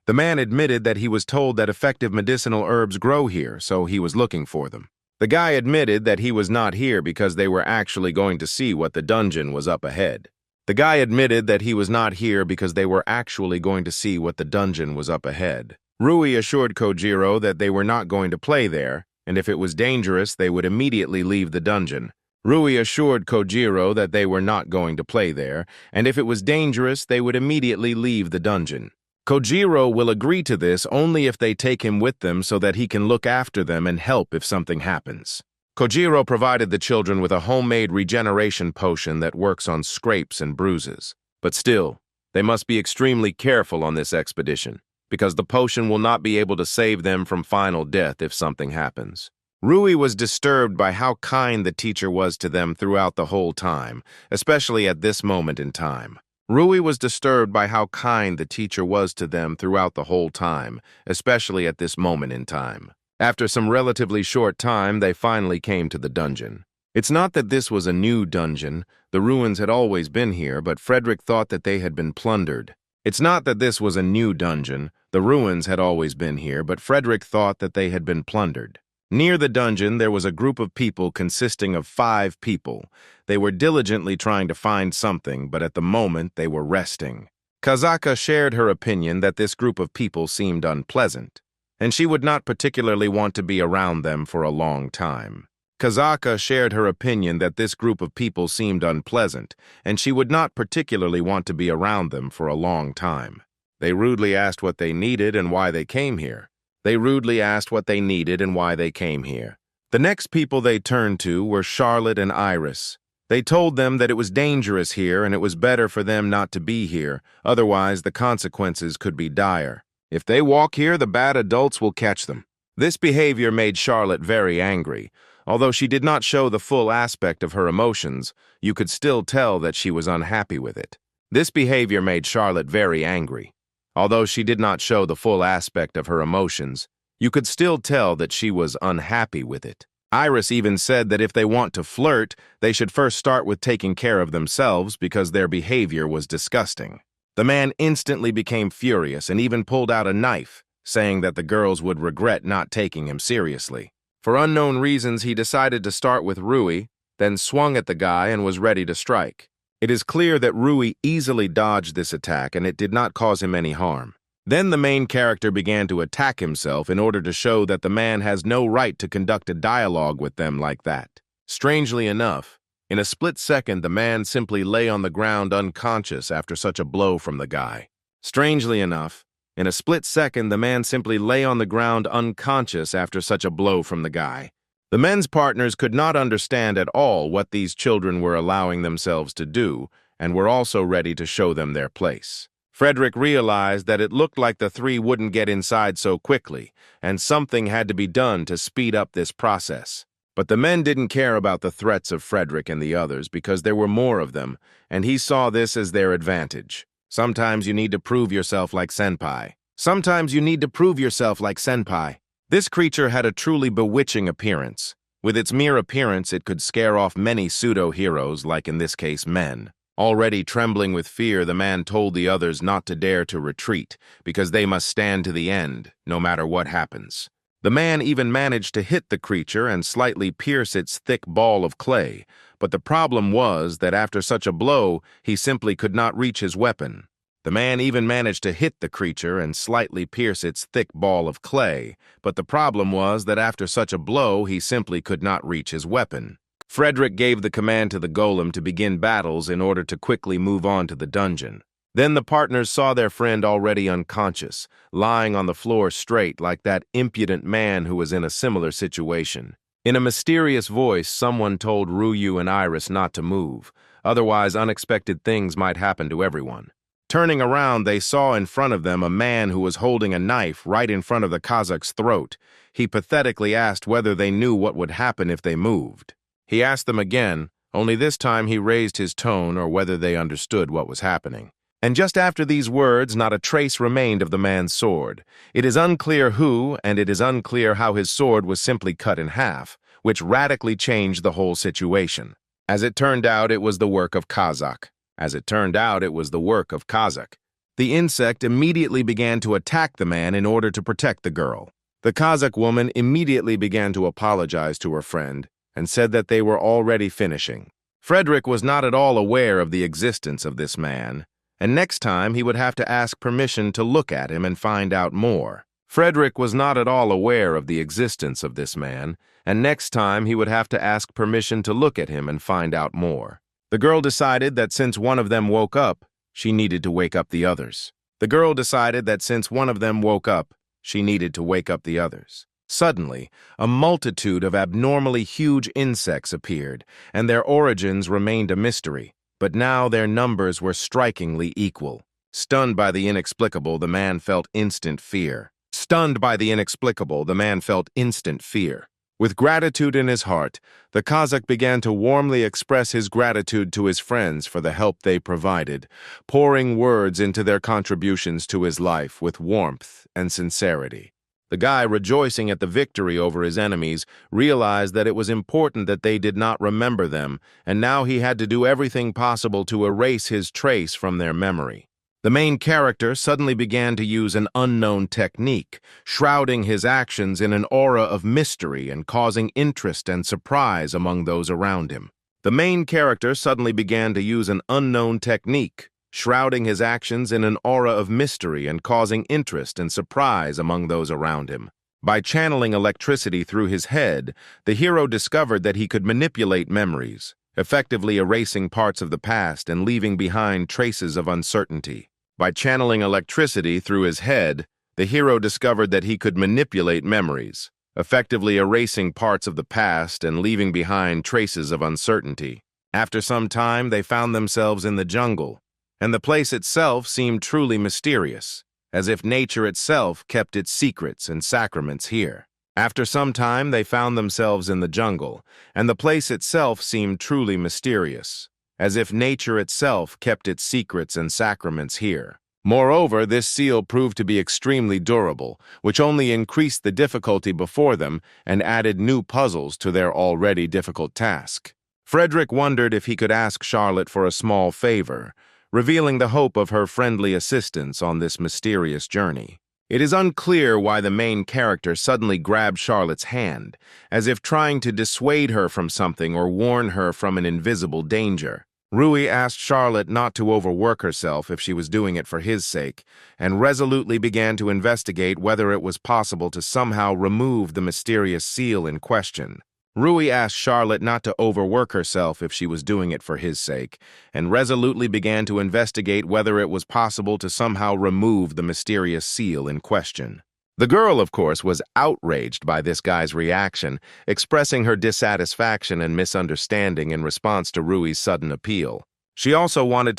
Speaker 1: The man admitted that he was told that effective medicinal herbs grow here, so he was looking for them. The guy admitted that he was not here because they were actually going to see what the dungeon was up ahead. Rui assured Kojiro that they were not going to play there, and if it was dangerous, they would immediately leave the dungeon. Kojiro will agree to this only if they take him with them so that he can look after them and help if something happens. Kojiro provided the children with a homemade regeneration potion that works on scrapes and bruises. But still, they must be extremely careful on this expedition, because the potion will not be able to save them from final death if something happens. Rui was disturbed by how kind the teacher was to them throughout the whole time, especially at this moment in time. After some relatively short time, they finally came to the dungeon. It's not that this was a new dungeon. The ruins had always been here, but Frederick thought that they had been plundered. Near the dungeon, there was a group of people consisting of 5 people. They were diligently trying to find something, but at the moment they were resting. Kazaka shared her opinion that this group of people seemed unpleasant, and she would not particularly want to be around them for a long time. They rudely asked what they needed and why they came here. The next people they turned to were Charlotte and Iris. They told them that it was dangerous here and it was better for them not to be here, otherwise the consequences could be dire. If they walk here, the bad adults will catch them. This behavior made Charlotte very angry. Although she did not show the full aspect of her emotions, you could still tell that she was unhappy with it. Iris even said that if they want to flirt, they should first start with taking care of themselves because their behavior was disgusting. The man instantly became furious and even pulled out a knife, saying that the girls would regret not taking him seriously. For unknown reasons, he decided to start with Rui, then swung at the guy and was ready to strike. It is clear that Rui easily dodged this attack and it did not cause him any harm. Then the main character began to attack himself in order to show that the man has no right to conduct a dialogue with them like that. Strangely enough, in a split second the man simply lay on the ground unconscious after such a blow from the guy. The men's partners could not understand at all what these children were allowing themselves to do and were also ready to show them their place. Frederick realized that it looked like the 3 wouldn't get inside so quickly, and something had to be done to speed up this process. But the men didn't care about the threats of Frederick and the others because there were more of them, and he saw this as their advantage. Sometimes you need to prove yourself like senpai. Sometimes you need to prove yourself like senpai. This creature had a truly bewitching appearance. With its mere appearance, it could scare off many pseudo-heroes, like in this case men. Already trembling with fear, the man told the others not to dare to retreat, because they must stand to the end, no matter what happens. The man even managed to hit the creature and slightly pierce its thick ball of clay, but the problem was that after such a blow, he simply could not reach his weapon. The man even managed to hit the creature and slightly pierce its thick ball of clay, but the problem was that after such a blow, he simply could not reach his weapon. Frederick gave the command to the golem to begin battles in order to quickly move on to the dungeon. Then the partners saw their friend already unconscious, lying on the floor straight like that impudent man who was in a similar situation. In a mysterious voice, someone told Ryu and Iris not to move, otherwise unexpected things might happen to everyone. Turning around, they saw in front of them a man who was holding a knife right in front of the Kazakh's throat. He pathetically asked whether they knew what would happen if they moved. He asked them again, only this time he raised his tone or whether they understood what was happening. And just after these words, not a trace remained of the man's sword. It is unclear who, and it is unclear how his sword was simply cut in half, which radically changed the whole situation. As it turned out, it was the work of Kazakh. The insect immediately began to attack the man in order to protect the girl. The Kazakh woman immediately began to apologize to her friend and said that they were already finishing. Frederick was not at all aware of the existence of this man, and next time he would have to ask permission to look at him and find out more. The girl decided that since one of them woke up, she needed to wake up the others. Suddenly, a multitude of abnormally huge insects appeared, and their origins remained a mystery, but now their numbers were strikingly equal. Stunned by the inexplicable, the man felt instant fear. With gratitude in his heart, the Kazakh began to warmly express his gratitude to his friends for the help they provided, pouring words into their contributions to his life with warmth and sincerity. The guy, rejoicing at the victory over his enemies, realized that it was important that they did not remember them, and now he had to do everything possible to erase his trace from their memory. The main character suddenly began to use an unknown technique, shrouding his actions in an aura of mystery and causing interest and surprise among those around him. By channeling electricity through his head, the hero discovered that he could manipulate memories, effectively erasing parts of the past and leaving behind traces of uncertainty. By channeling electricity through his head, the hero discovered that he could manipulate memories, effectively erasing parts of the past and leaving behind traces of uncertainty. After some time, they found themselves in the jungle, and the place itself seemed truly mysterious, as if nature itself kept its secrets and sacraments here. Moreover, this seal proved to be extremely durable, which only increased the difficulty before them and added new puzzles to their already difficult task. Frederick wondered if he could ask Charlotte for a small favor, revealing the hope of her friendly assistance on this mysterious journey. It is unclear why the main character suddenly grabbed Charlotte's hand, as if trying to dissuade her from something or warn her from an invisible danger. Rui asked Charlotte not to overwork herself if she was doing it for his sake, and resolutely began to investigate whether it was possible to somehow remove the mysterious seal in question. Rui asked Charlotte not to overwork herself if she was doing it for his sake, and resolutely began to investigate whether it was possible to somehow remove the mysterious seal in question. The girl, of course, was outraged by this guy's reaction, expressing her dissatisfaction and misunderstanding in response to Rui's sudden appeal. She also wanted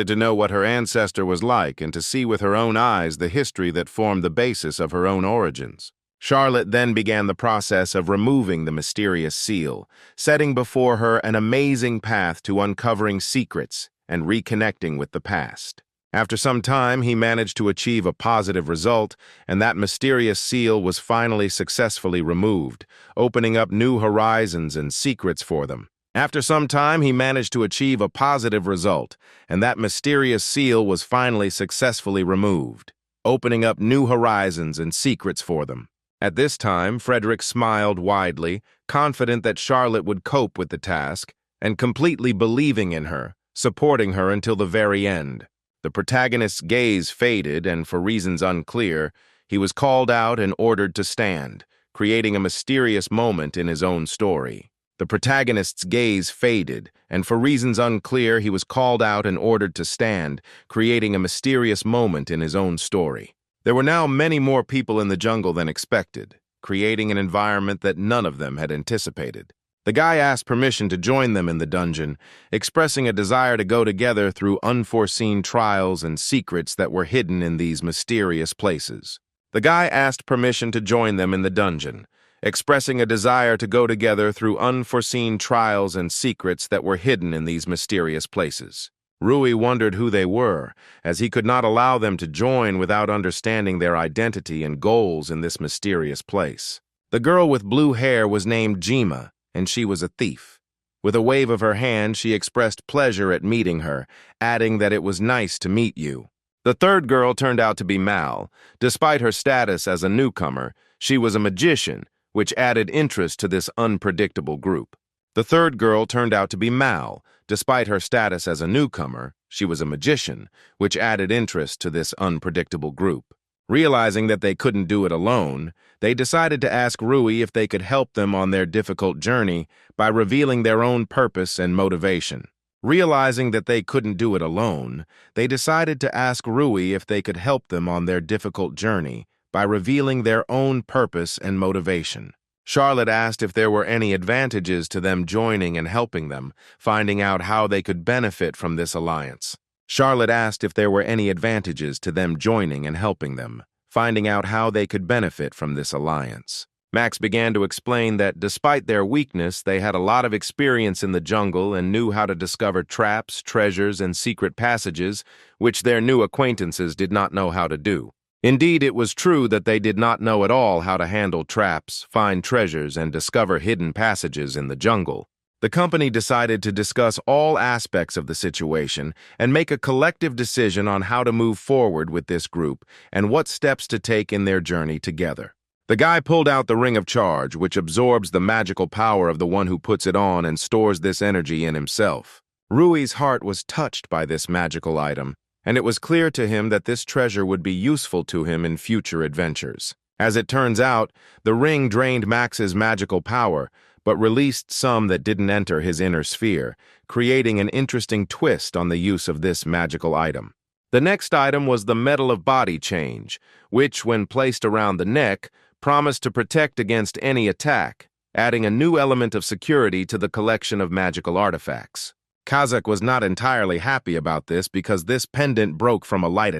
Speaker 1: to know what her ancestor was like and to see with her own eyes the history that formed the basis of her own origins. Charlotte then began the process of removing the mysterious seal, setting before her an amazing path to uncovering secrets and reconnecting with the past. After some time, he managed to achieve a positive result, and that mysterious seal was finally successfully removed, opening up new horizons and secrets for them. After some time, he managed to achieve a positive result, and that mysterious seal was finally successfully removed, opening up new horizons and secrets for them. At this time, Frederick smiled widely, confident that Charlotte would cope with the task, and completely believing in her, supporting her until the very end. The protagonist's gaze faded, and for reasons unclear, he was called out and ordered to stand, creating a mysterious moment in his own story. The protagonist's gaze faded, and for reasons unclear, he was called out and ordered to stand, creating a mysterious moment in his own story. There were now many more people in the jungle than expected, creating an environment that none of them had anticipated. The guy asked permission to join them in the dungeon, expressing a desire to go together through unforeseen trials and secrets that were hidden in these mysterious places. The guy asked permission to join them in the dungeon, expressing a desire to go together through unforeseen trials and secrets that were hidden in these mysterious places. Rui wondered who they were, as he could not allow them to join without understanding their identity and goals in this mysterious place. The girl with blue hair was named Jima, and she was a thief. With a wave of her hand, she expressed pleasure at meeting her, adding that it was nice to meet you. The third girl turned out to be Mal. Despite her status as a newcomer, she was a magician, which added interest to this unpredictable group. The third girl turned out to be Mal. Despite her status as a newcomer, she was a magician, which added interest to this unpredictable group. Realizing that they couldn't do it alone, they decided to ask Rui if they could help them on their difficult journey by revealing their own purpose and motivation. Realizing that they couldn't do it alone, they decided to ask Rui if they could help them on their difficult journey by revealing their own purpose and motivation. Charlotte asked if there were any advantages to them joining and helping them, finding out how they could benefit from this alliance. Charlotte asked if there were any advantages to them joining and helping them, finding out how they could benefit from this alliance. Max began to explain that despite their weakness, they had a lot of experience in the jungle and knew how to discover traps, treasures, and secret passages, which their new acquaintances did not know how to do. Indeed, it was true that they did not know at all how to handle traps, find treasures, and discover hidden passages in the jungle. The company decided to discuss all aspects of the situation and make a collective decision on how to move forward with this group and what steps to take in their journey together. The guy pulled out the Ring of Charge, which absorbs the magical power of the one who puts it on and stores this energy in himself. Rui's heart was touched by this magical item, and it was clear to him that this treasure would be useful to him in future adventures. As it turns out, the ring drained Max's magical power, but released some that didn't enter his inner sphere, creating an interesting twist on the use of this magical item. The next item was the Medal of Body Change, which, when placed around the neck, promised to protect against any attack, adding a new element of security to the collection of magical artifacts. Kazakh was not entirely happy about this because this pendant broke from a light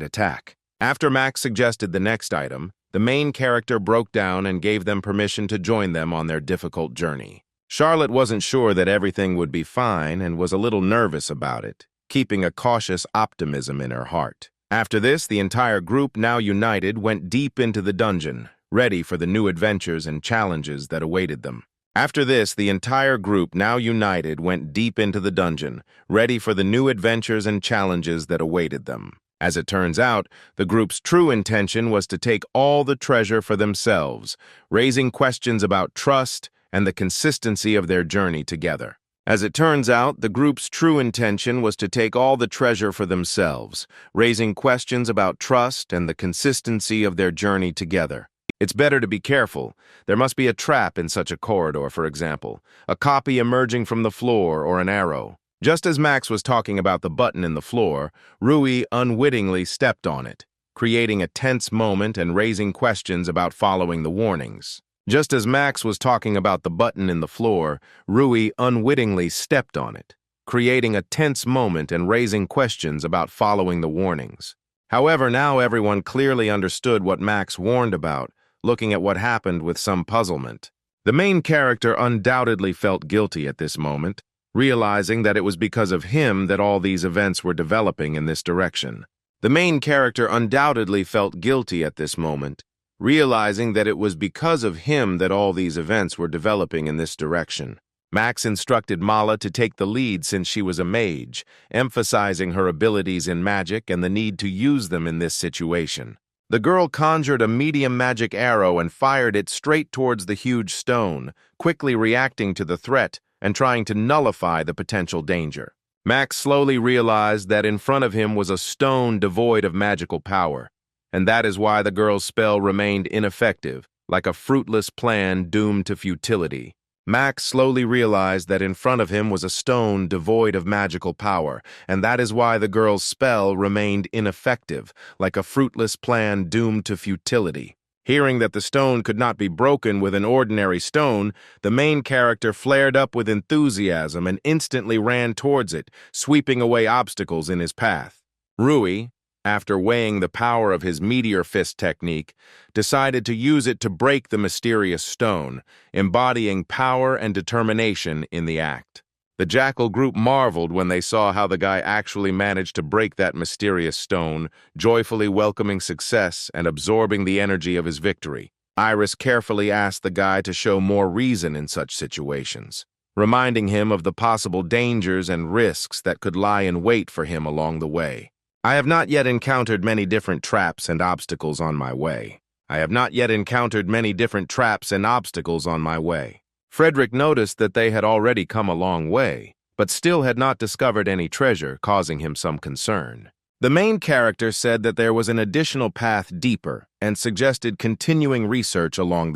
Speaker 1: attack. After Max suggested the next item, the main character broke down and gave them permission to join them on their difficult journey. Charlotte wasn't sure that everything would be fine and was a little nervous about it, keeping a cautious optimism in her heart. After this, the entire group, now united, went deep into the dungeon, ready for the new adventures and challenges that awaited them. As it turns out, the group's true intention was to take all the treasure for themselves, raising questions about trust and the consistency of their journey together. It's better to be careful. There must be a trap in such a corridor, for example, a copy emerging from the floor or an arrow. Just as Max was talking about the button in the floor, Rui unwittingly stepped on it, creating a tense moment and raising questions about following the warnings. Just as Max was talking about the button in the floor, Rui unwittingly stepped on it, creating a tense moment and raising questions about following the warnings. However, now everyone clearly understood what Max warned about, looking at what happened with some puzzlement. The main character undoubtedly felt guilty at this moment, realizing that it was because of him that all these events were developing in this direction. The main character undoubtedly felt guilty at this moment, realizing that it was because of him that all these events were developing in this direction. Max instructed Mala to take the lead since she was a mage, emphasizing her abilities in magic and the need to use them in this situation. The girl conjured a medium magic arrow and fired it straight towards the huge stone, quickly reacting to the threat and trying to nullify the potential danger. Max slowly realized that in front of him was a stone devoid of magical power, and that is why the girl's spell remained ineffective, like a fruitless plan doomed to futility. Max slowly realized that in front of him was a stone devoid of magical power, and that is why the girl's spell remained ineffective, like a fruitless plan doomed to futility. Hearing that the stone could not be broken with an ordinary stone, the main character flared up with enthusiasm and instantly ran towards it, sweeping away obstacles in his path. Rui, after weighing the power of his meteor fist technique, decided to use it to break the mysterious stone, embodying power and determination in the act. The Jackal group marveled when they saw how the guy actually managed to break that mysterious stone, joyfully welcoming success and absorbing the energy of his victory. Iris carefully asked the guy to show more reason in such situations, reminding him of the possible dangers and risks that could lie in wait for him along the way. I have not yet encountered many different traps and obstacles on my way. Frederick noticed that they had already come a long way, but still had not discovered any treasure, causing him some concern. The main character said that there was an additional path deeper and suggested continuing research along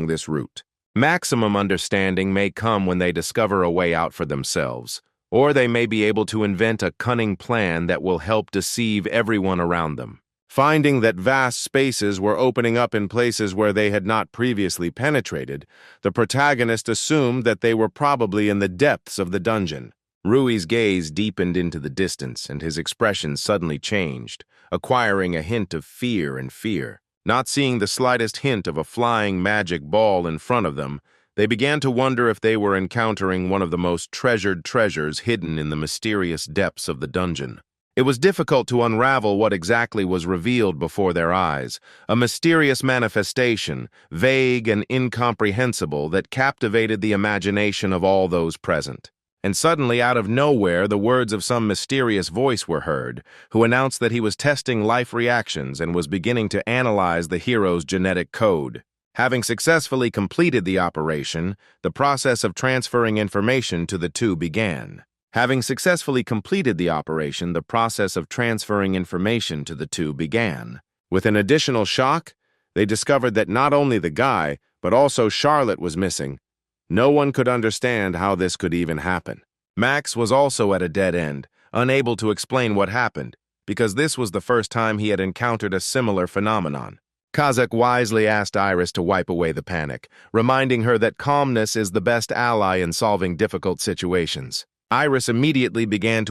Speaker 1: this route. Maximum understanding may come when they discover a way out for themselves, or they may be able to invent a cunning plan that will help deceive everyone around them. Finding that vast spaces were opening up in places where they had not previously penetrated, the protagonist assumed that they were probably in the depths of the dungeon. Rui's gaze deepened into the distance, and his expression suddenly changed, acquiring a hint of fear. Not seeing the slightest hint of a flying magic ball in front of them, they began to wonder if they were encountering one of the most treasured treasures hidden in the mysterious depths of the dungeon. It was difficult to unravel what exactly was revealed before their eyes, a mysterious manifestation, vague and incomprehensible, that captivated the imagination of all those present. And suddenly, out of nowhere, the words of some mysterious voice were heard, who announced that he was testing life reactions and was beginning to analyze the hero's genetic code. Having successfully completed the operation, the process of transferring information to the two began. With an additional shock, they discovered that not only the guy, but also Charlotte was missing. No one could understand how this could even happen. Max was also at a dead end, unable to explain what happened, because this was the first time he had encountered a similar phenomenon. Kazakh wisely asked Iris to wipe away the panic, reminding her that calmness is the best ally in solving difficult situations. Iris immediately began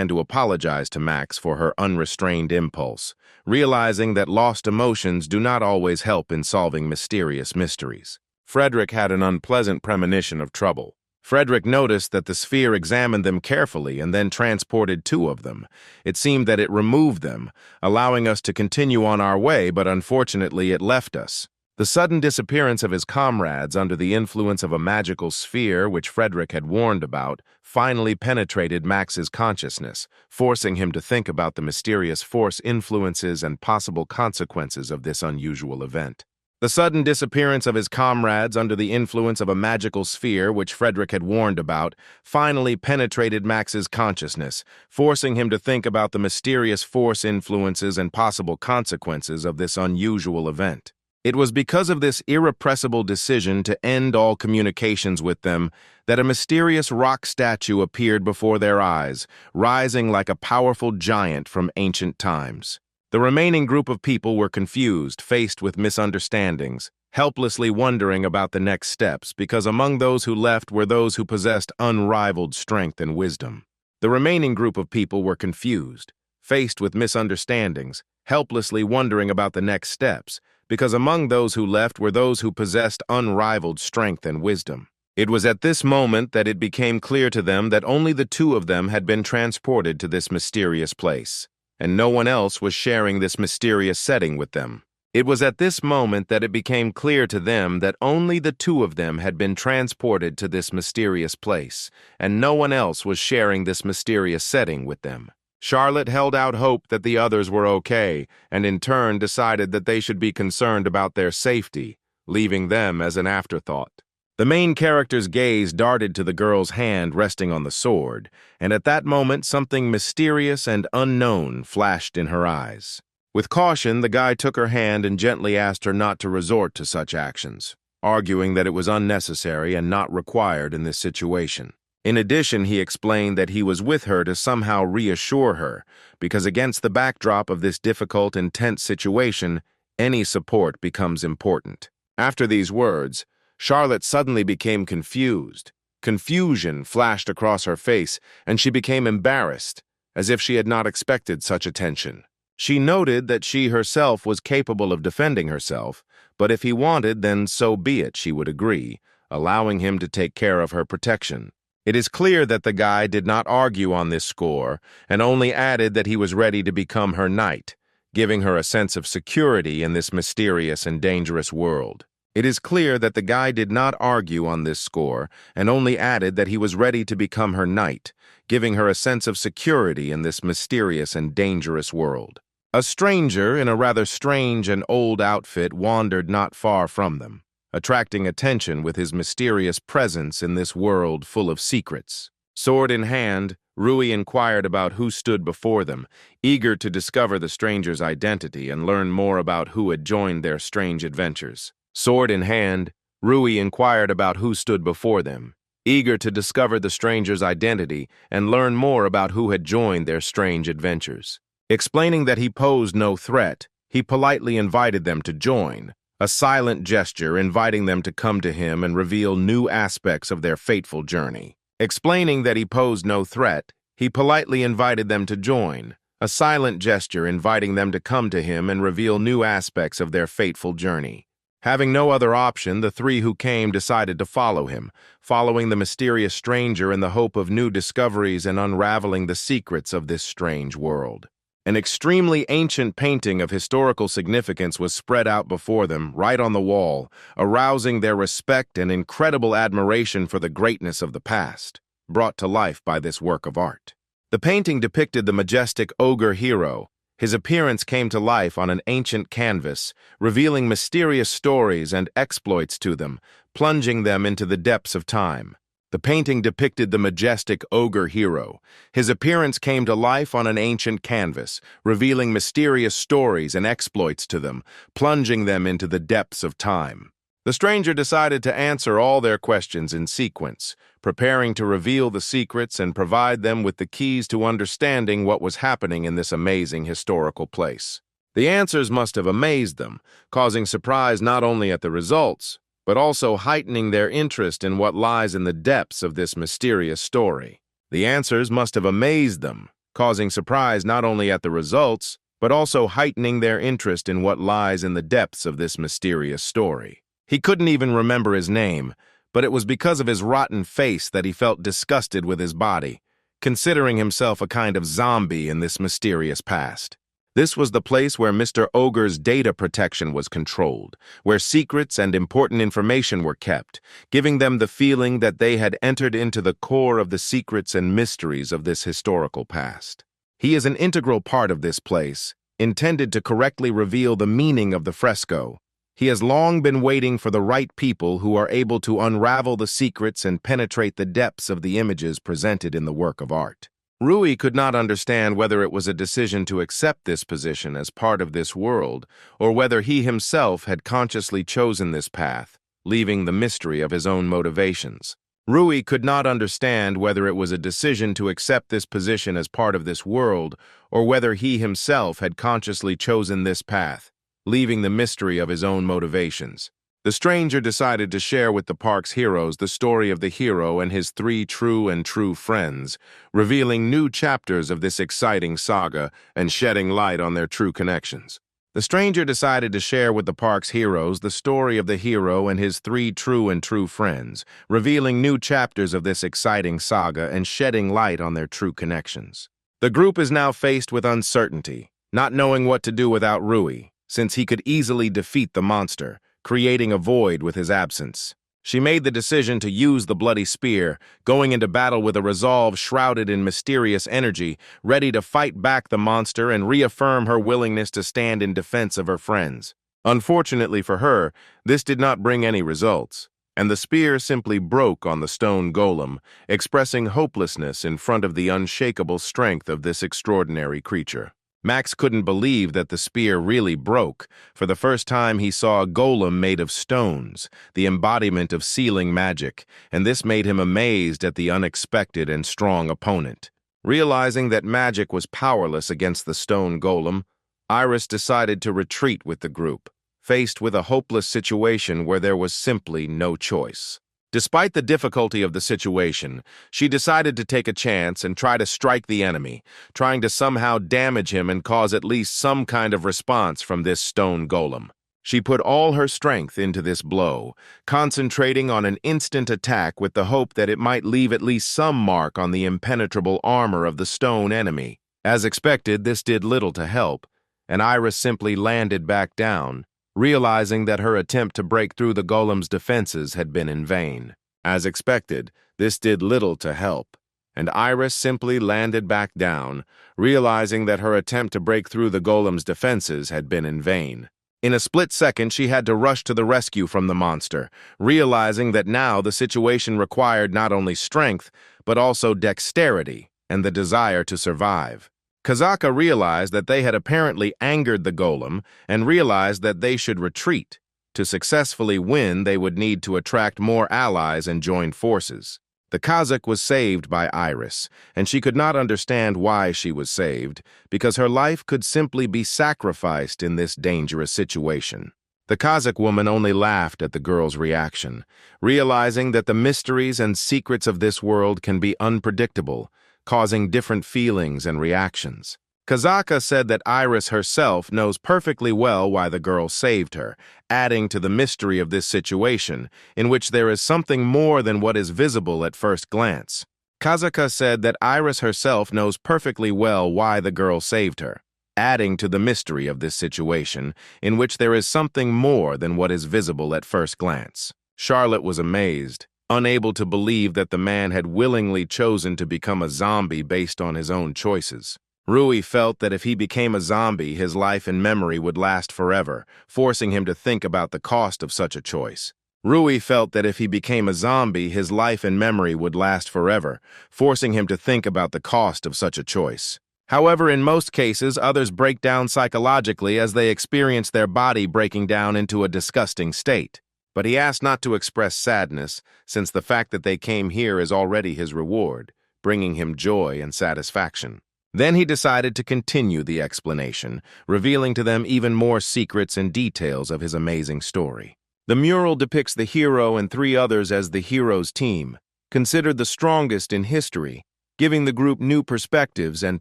Speaker 1: to apologize to Max for her unrestrained impulse, realizing that lost emotions do not always help in solving mysterious mysteries. Frederick had an unpleasant premonition of trouble. Frederick noticed that the sphere examined them carefully and then transported two of them. It seemed that it removed them, allowing us to continue on our way, but unfortunately it left us. The sudden disappearance of his comrades under the influence of a magical sphere, which Frederick had warned about, finally penetrated Max's consciousness, forcing him to think about the mysterious force influences and possible consequences of this unusual event. The sudden disappearance of his comrades under the influence of a magical sphere, which Frederick had warned about, finally penetrated Max's consciousness, forcing him to think about the mysterious force influences and possible consequences of this unusual event. It was because of this irrepressible decision to end all communications with them that a mysterious rock statue appeared before their eyes, rising like a powerful giant from ancient times. The remaining group of people were confused, faced with misunderstandings, helplessly wondering about the next steps, because among those who left were those who possessed unrivaled strength and wisdom. The remaining group of people were confused, faced with misunderstandings, helplessly wondering about the next steps, because among those who left were those who possessed unrivaled strength and wisdom. It was at this moment that it became clear to them that only the two of them had been transported to this mysterious place, and no one else was sharing this mysterious setting with them. It was at this moment that it became clear to them that only the two of them had been transported to this mysterious place, and no one else was sharing this mysterious setting with them. Charlotte held out hope that the others were okay, and in turn decided that they should be concerned about their safety, leaving them as an afterthought. The main character's gaze darted to the girl's hand resting on the sword, and at that moment something mysterious and unknown flashed in her eyes. With caution, the guy took her hand and gently asked her not to resort to such actions, arguing that it was unnecessary and not required in this situation. In addition, he explained that he was with her to somehow reassure her, because against the backdrop of this difficult and tense situation, any support becomes important. After these words, Charlotte suddenly became confused. Confusion flashed across her face, and she became embarrassed, as if she had not expected such attention. She noted that she herself was capable of defending herself, but if he wanted, then so be it, she would agree, allowing him to take care of her protection. It is clear that the guy did not argue on this score, and only added that he was ready to become her knight, giving her a sense of security in this mysterious and dangerous world. It is clear that the guy did not argue on this score, and only added that he was ready to become her knight, giving her a sense of security in this mysterious and dangerous world. A stranger in a rather strange and old outfit wandered not far from them, attracting attention with his mysterious presence in this world full of secrets. Sword in hand, Rui inquired about who stood before them, eager to discover the stranger's identity and learn more about who had joined their strange adventures. Sword in hand, Rui inquired about who stood before them, eager to discover the stranger's identity and learn more about who had joined their strange adventures. Explaining that he posed no threat, he politely invited them to join, a silent gesture inviting them to come to him and reveal new aspects of their fateful journey. Explaining that he posed no threat, he politely invited them to join, a silent gesture inviting them to come to him and reveal new aspects of their fateful journey. Having no other option, the three who came decided to follow him, following the mysterious stranger in the hope of new discoveries and unraveling the secrets of this strange world. An extremely ancient painting of historical significance was spread out before them, right on the wall, arousing their respect and incredible admiration for the greatness of the past, brought to life by this work of art. The painting depicted the majestic ogre hero. His appearance came to life on an ancient canvas, revealing mysterious stories and exploits to them, plunging them into the depths of time. The painting depicted the majestic ogre hero. His appearance came to life on an ancient canvas, revealing mysterious stories and exploits to them, plunging them into the depths of time. The stranger decided to answer all their questions in sequence, preparing to reveal the secrets and provide them with the keys to understanding what was happening in this amazing historical place. The answers must have amazed them, causing surprise not only at the results, but also heightening their interest in what lies in the depths of this mysterious story. The answers must have amazed them, causing surprise not only at the results, but also heightening their interest in what lies in the depths of this mysterious story. He couldn't even remember his name, but it was because of his rotten face that he felt disgusted with his body, considering himself a kind of zombie in this mysterious past. This was the place where Mr. Ogre's data protection was controlled, where secrets and important information were kept, giving them the feeling that they had entered into the core of the secrets and mysteries of this historical past. He is an integral part of this place, intended to correctly reveal the meaning of the fresco. He has long been waiting for the right people who are able to unravel the secrets and penetrate the depths of the images presented in the work of art. Rui could not understand whether it was a decision to accept this position as part of this world, or whether he himself had consciously chosen this path, leaving the mystery of his own motivations. Rui could not understand whether it was a decision to accept this position as part of this world, or whether he himself had consciously chosen this path, leaving the mystery of his own motivations. The stranger decided to share with the park's heroes the story of the hero and his three true friends, revealing new chapters of this exciting saga and shedding light on their true connections. The stranger decided to share with the park's heroes the story of the hero and his three true friends, revealing new chapters of this exciting saga and shedding light on their true connections. The group is now faced with uncertainty, not knowing what to do without Rui, since he could easily defeat the monster, creating a void with his absence. She made the decision to use the bloody spear, going into battle with a resolve shrouded in mysterious energy, ready to fight back the monster and reaffirm her willingness to stand in defense of her friends. Unfortunately for her, this did not bring any results, and the spear simply broke on the stone golem, expressing hopelessness in front of the unshakable strength of this extraordinary creature. Max couldn't believe that the spear really broke. For the first time, he saw a golem made of stones, the embodiment of sealing magic, and this made him amazed at the unexpected and strong opponent. Realizing that magic was powerless against the stone golem, Iris decided to retreat with the group, faced with a hopeless situation where there was simply no choice. Despite the difficulty of the situation, she decided to take a chance and try to strike the enemy, trying to somehow damage him and cause at least some kind of response from this stone golem. She put all her strength into this blow, concentrating on an instant attack with the hope that it might leave at least some mark on the impenetrable armor of the stone enemy. As expected, this did little to help, and Iris simply landed back down, realizing that her attempt to break through the golem's defenses had been in vain. As expected, this did little to help, and Iris simply landed back down, realizing that her attempt to break through the golem's defenses had been in vain. In a split second, she had to rush to the rescue from the monster, realizing that now the situation required not only strength, but also dexterity and the desire to survive. Kazaka realized that they had apparently angered the golem and realized that they should retreat. To successfully win, they would need to attract more allies and join forces. The Kazakh was saved by Iris, and she could not understand why she was saved, because her life could simply be sacrificed in this dangerous situation. The Kazakh woman only laughed at the girl's reaction, realizing that the mysteries and secrets of this world can be unpredictable, causing different feelings and reactions. Kazaka said that Iris herself knows perfectly well why the girl saved her, adding to the mystery of this situation, in which there is something more than what is visible at first glance. Kazaka said that Iris herself knows perfectly well why the girl saved her, adding to the mystery of this situation, in which there is something more than what is visible at first glance. Charlotte was amazed, unable to believe that the man had willingly chosen to become a zombie based on his own choices. Rui felt that if he became a zombie, his life and memory would last forever, forcing him to think about the cost of such a choice. Rui felt that if he became a zombie, his life and memory would last forever, forcing him to think about the cost of such a choice. However, in most cases, others break down psychologically as they experience their body breaking down into a disgusting state. But he asked not to express sadness, since the fact that they came here is already his reward, bringing him joy and satisfaction. Then he decided to continue the explanation, revealing to them even more secrets and details of his amazing story. The mural depicts the hero and three others as the hero's team, considered the strongest in history, giving the group new perspectives and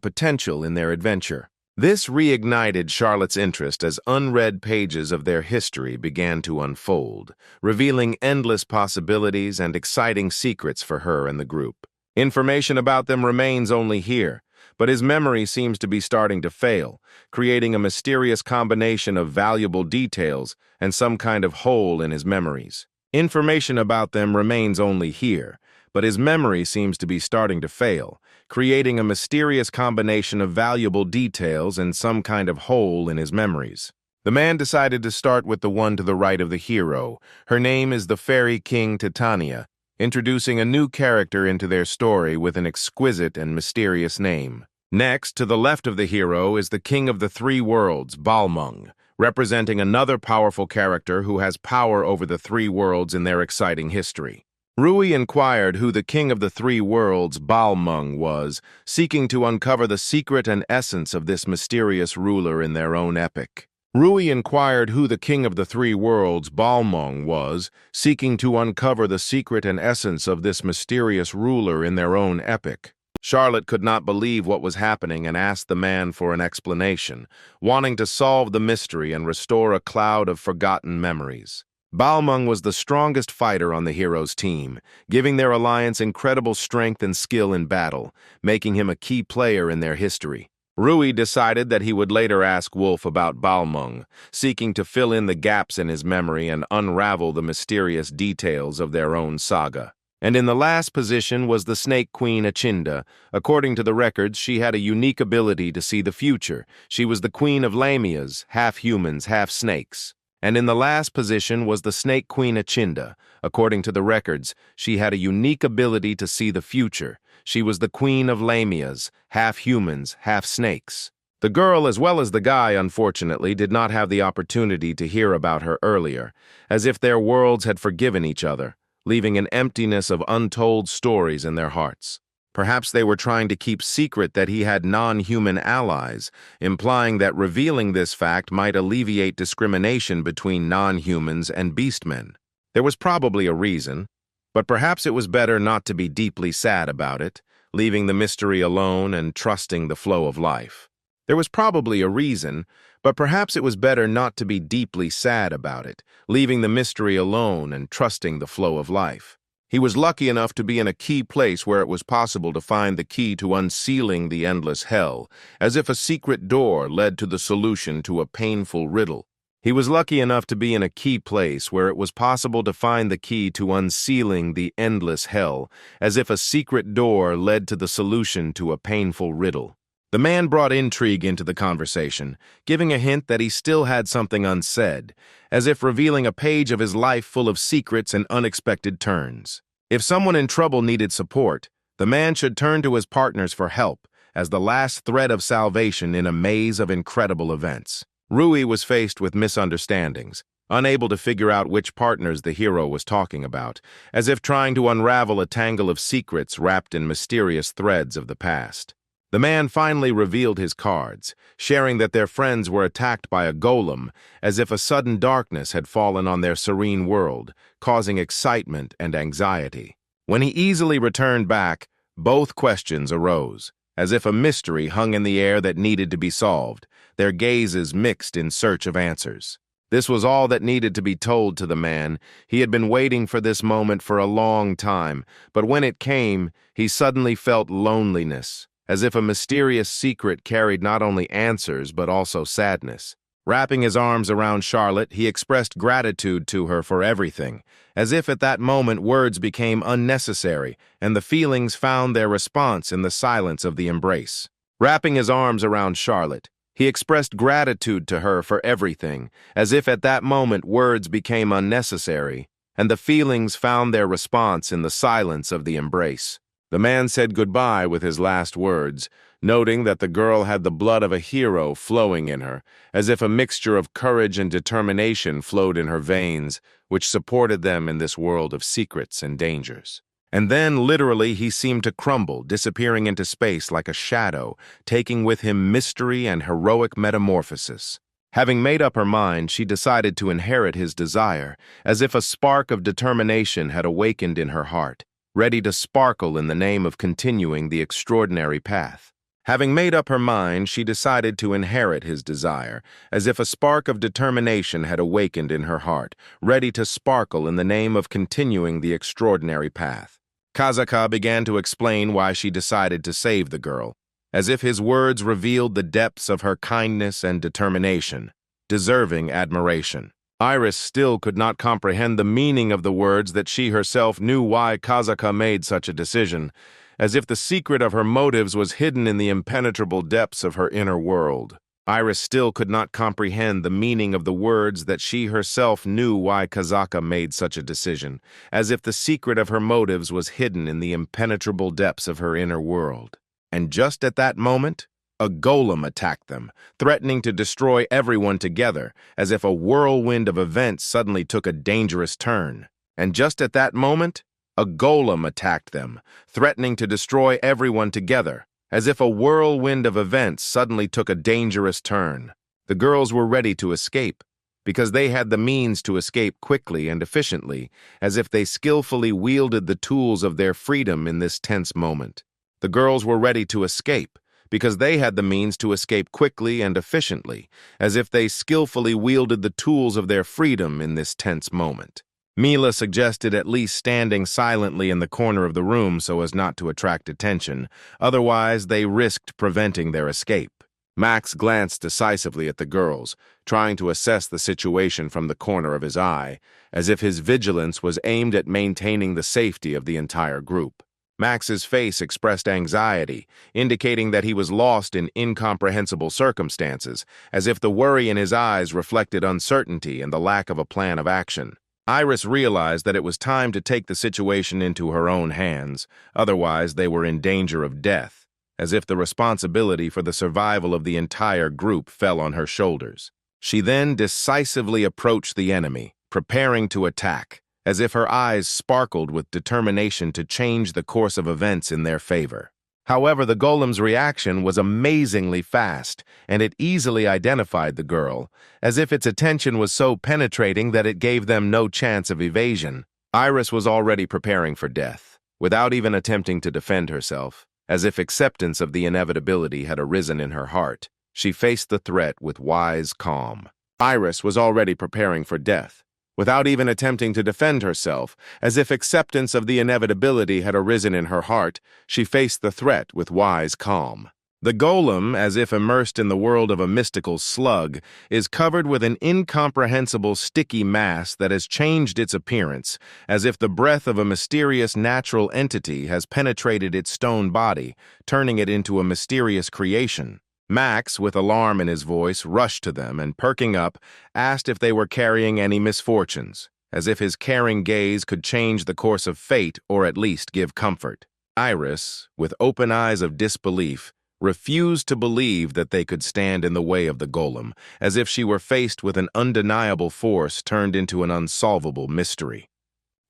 Speaker 1: potential in their adventure. This reignited Charlotte's interest as unread pages of their history began to unfold, revealing endless possibilities and exciting secrets for her and the group. Information about them remains only here, but his memory seems to be starting to fail, creating a mysterious combination of valuable details and some kind of hole in his memories. Information about them remains only here, but his memory seems to be starting to fail, creating a mysterious combination of valuable details and some kind of hole in his memories. The man decided to start with the one to the right of the hero. Her name is the Fairy King Titania, introducing a new character into their story with an exquisite and mysterious name. Next, to the left of the hero is the King of the Three Worlds, Balmung, representing another powerful character who has power over the three worlds in their exciting history. Rui inquired who the king of the three worlds, Balmung, was, seeking to uncover the secret and essence of this mysterious ruler in their own epic. Rui inquired who the king of the three worlds, Balmung, was, seeking to uncover the secret and essence of this mysterious ruler in their own epic. Charlotte could not believe what was happening and asked the man for an explanation, wanting to solve the mystery and restore a cloud of forgotten memories. Balmung was the strongest fighter on the heroes' team, giving their alliance incredible strength and skill in battle, making him a key player in their history. Rui decided that he would later ask Wolf about Balmung, seeking to fill in the gaps in his memory and unravel the mysterious details of their own saga. And in the last position was the Snake Queen Achinda. According to the records, she had a unique ability to see the future. She was the queen of Lamias, half humans, half snakes. And in the last position was the Snake Queen Achinda. According to the records, she had a unique ability to see the future. She was the queen of Lamias, half humans, half snakes. The girl, as well as the guy, unfortunately, did not have the opportunity to hear about her earlier, as if their worlds had forgiven each other, leaving an emptiness of untold stories in their hearts. Perhaps they were trying to keep secret that he had non-human allies, implying that revealing this fact might alleviate discrimination between non-humans and beastmen. There was probably a reason, but perhaps it was better not to be deeply sad about it, leaving the mystery alone and trusting the flow of life. There was probably a reason, but perhaps it was better not to be deeply sad about it, leaving the mystery alone and trusting the flow of life. He was lucky enough to be in a key place where it was possible to find the key to unsealing the endless hell, as if a secret door led to the solution to a painful riddle. He was lucky enough to be in a key place where it was possible to find the key to unsealing the endless hell, as if a secret door led to the solution to a painful riddle. The man brought intrigue into the conversation, giving a hint that he still had something unsaid, as if revealing a page of his life full of secrets and unexpected turns. If someone in trouble needed support, the man should turn to his partners for help, as the last thread of salvation in a maze of incredible events. Rui was faced with misunderstandings, unable to figure out which partners the hero was talking about, as if trying to unravel a tangle of secrets wrapped in mysterious threads of the past. The man finally revealed his cards, sharing that their friends were attacked by a golem, as if a sudden darkness had fallen on their serene world, causing excitement and anxiety. When he easily returned back, both questions arose, as if a mystery hung in the air that needed to be solved, their gazes mixed in search of answers. This was all that needed to be told to the man. He had been waiting for this moment for a long time, but when it came, he suddenly felt loneliness, as if a mysterious secret carried not only answers but also sadness. Wrapping his arms around Charlotte, he expressed gratitude to her for everything, as if at that moment words became unnecessary and the feelings found their response in the silence of the embrace. Wrapping his arms around Charlotte, he expressed gratitude to her for everything, as if at that moment words became unnecessary and the feelings found their response in the silence of the embrace. The man said goodbye with his last words, noting that the girl had the blood of a hero flowing in her, as if a mixture of courage and determination flowed in her veins, which supported them in this world of secrets and dangers. And then, literally, he seemed to crumble, disappearing into space like a shadow, taking with him mystery and heroic metamorphosis. Having made up her mind, she decided to inherit his desire, as if a spark of determination had awakened in her heart, ready to sparkle in the name of continuing the extraordinary path. Having made up her mind, she decided to inherit his desire, as if a spark of determination had awakened in her heart, ready to sparkle in the name of continuing the extraordinary path. Kazaka began to explain why she decided to save the girl, as if his words revealed the depths of her kindness and determination, deserving admiration. Iris still could not comprehend the meaning of the words that she herself knew why Kazaka made such a decision, as if the secret of her motives was hidden in the impenetrable depths of her inner world. Iris still could not comprehend the meaning of the words that she herself knew why Kazaka made such a decision, as if the secret of her motives was hidden in the impenetrable depths of her inner world. And just at that moment, a golem attacked them, threatening to destroy everyone together, as if a whirlwind of events suddenly took a dangerous turn. And just at that moment, A golem attacked them, threatening to destroy everyone together, as if a whirlwind of events suddenly took a dangerous turn. The girls were ready to escape, because they had the means to escape quickly and efficiently, as if they skillfully wielded the tools of their freedom in this tense moment. The girls were ready to escape, because they had the means to escape quickly and efficiently, as if they skillfully wielded the tools of their freedom in this tense moment. Mila suggested at least standing silently in the corner of the room so as not to attract attention, otherwise they risked preventing their escape. Max glanced decisively at the girls, trying to assess the situation from the corner of his eye, as if his vigilance was aimed at maintaining the safety of the entire group. Max's face expressed anxiety, indicating that he was lost in incomprehensible circumstances, as if the worry in his eyes reflected uncertainty and the lack of a plan of action. Iris realized that it was time to take the situation into her own hands, otherwise they were in danger of death, as if the responsibility for the survival of the entire group fell on her shoulders. She then decisively approached the enemy, preparing to attack, as if her eyes sparkled with determination to change the course of events in their favor. However, the golem's reaction was amazingly fast, and it easily identified the girl, as if its attention was so penetrating that it gave them no chance of evasion. Iris was already preparing for death, without even attempting to defend herself, as if acceptance of the inevitability had arisen in her heart. She faced the threat with wise calm. Iris was already preparing for death, without even attempting to defend herself, as if acceptance of the inevitability had arisen in her heart. She faced the threat with wise calm. The golem, as if immersed in the world of a mystical slug, is covered with an incomprehensible sticky mass that has changed its appearance, as if the breath of a mysterious natural entity has penetrated its stone body, turning it into a mysterious creation. Max, with alarm in his voice, rushed to them and, perking up, asked if they were carrying any misfortunes, as if his caring gaze could change the course of fate or at least give comfort. Iris, with open eyes of disbelief, refused to believe that they could stand in the way of the golem, as if she were faced with an undeniable force turned into an unsolvable mystery.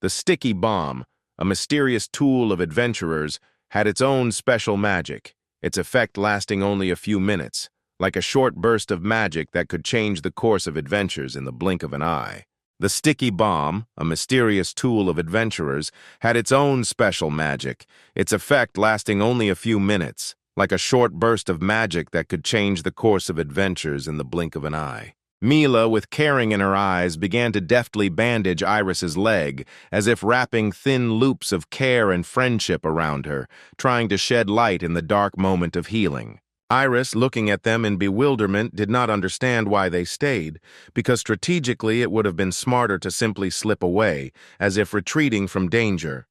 Speaker 1: The sticky bomb, a mysterious tool of adventurers, had its own special magic, its effect lasting only a few minutes, like a short burst of magic that could change the course of adventures in the blink of an eye. The sticky bomb, a mysterious tool of adventurers, had its own special magic, its effect lasting only a few minutes, like a short burst of magic that could change the course of adventures in the blink of an eye. Mila, with caring in her eyes, began to deftly bandage Iris's leg, as if wrapping thin loops of care and friendship around her, trying to shed light in the dark moment of healing. Iris, looking at them in bewilderment, did not understand why they stayed, because strategically it would have been smarter to simply slip away, as if retreating from danger.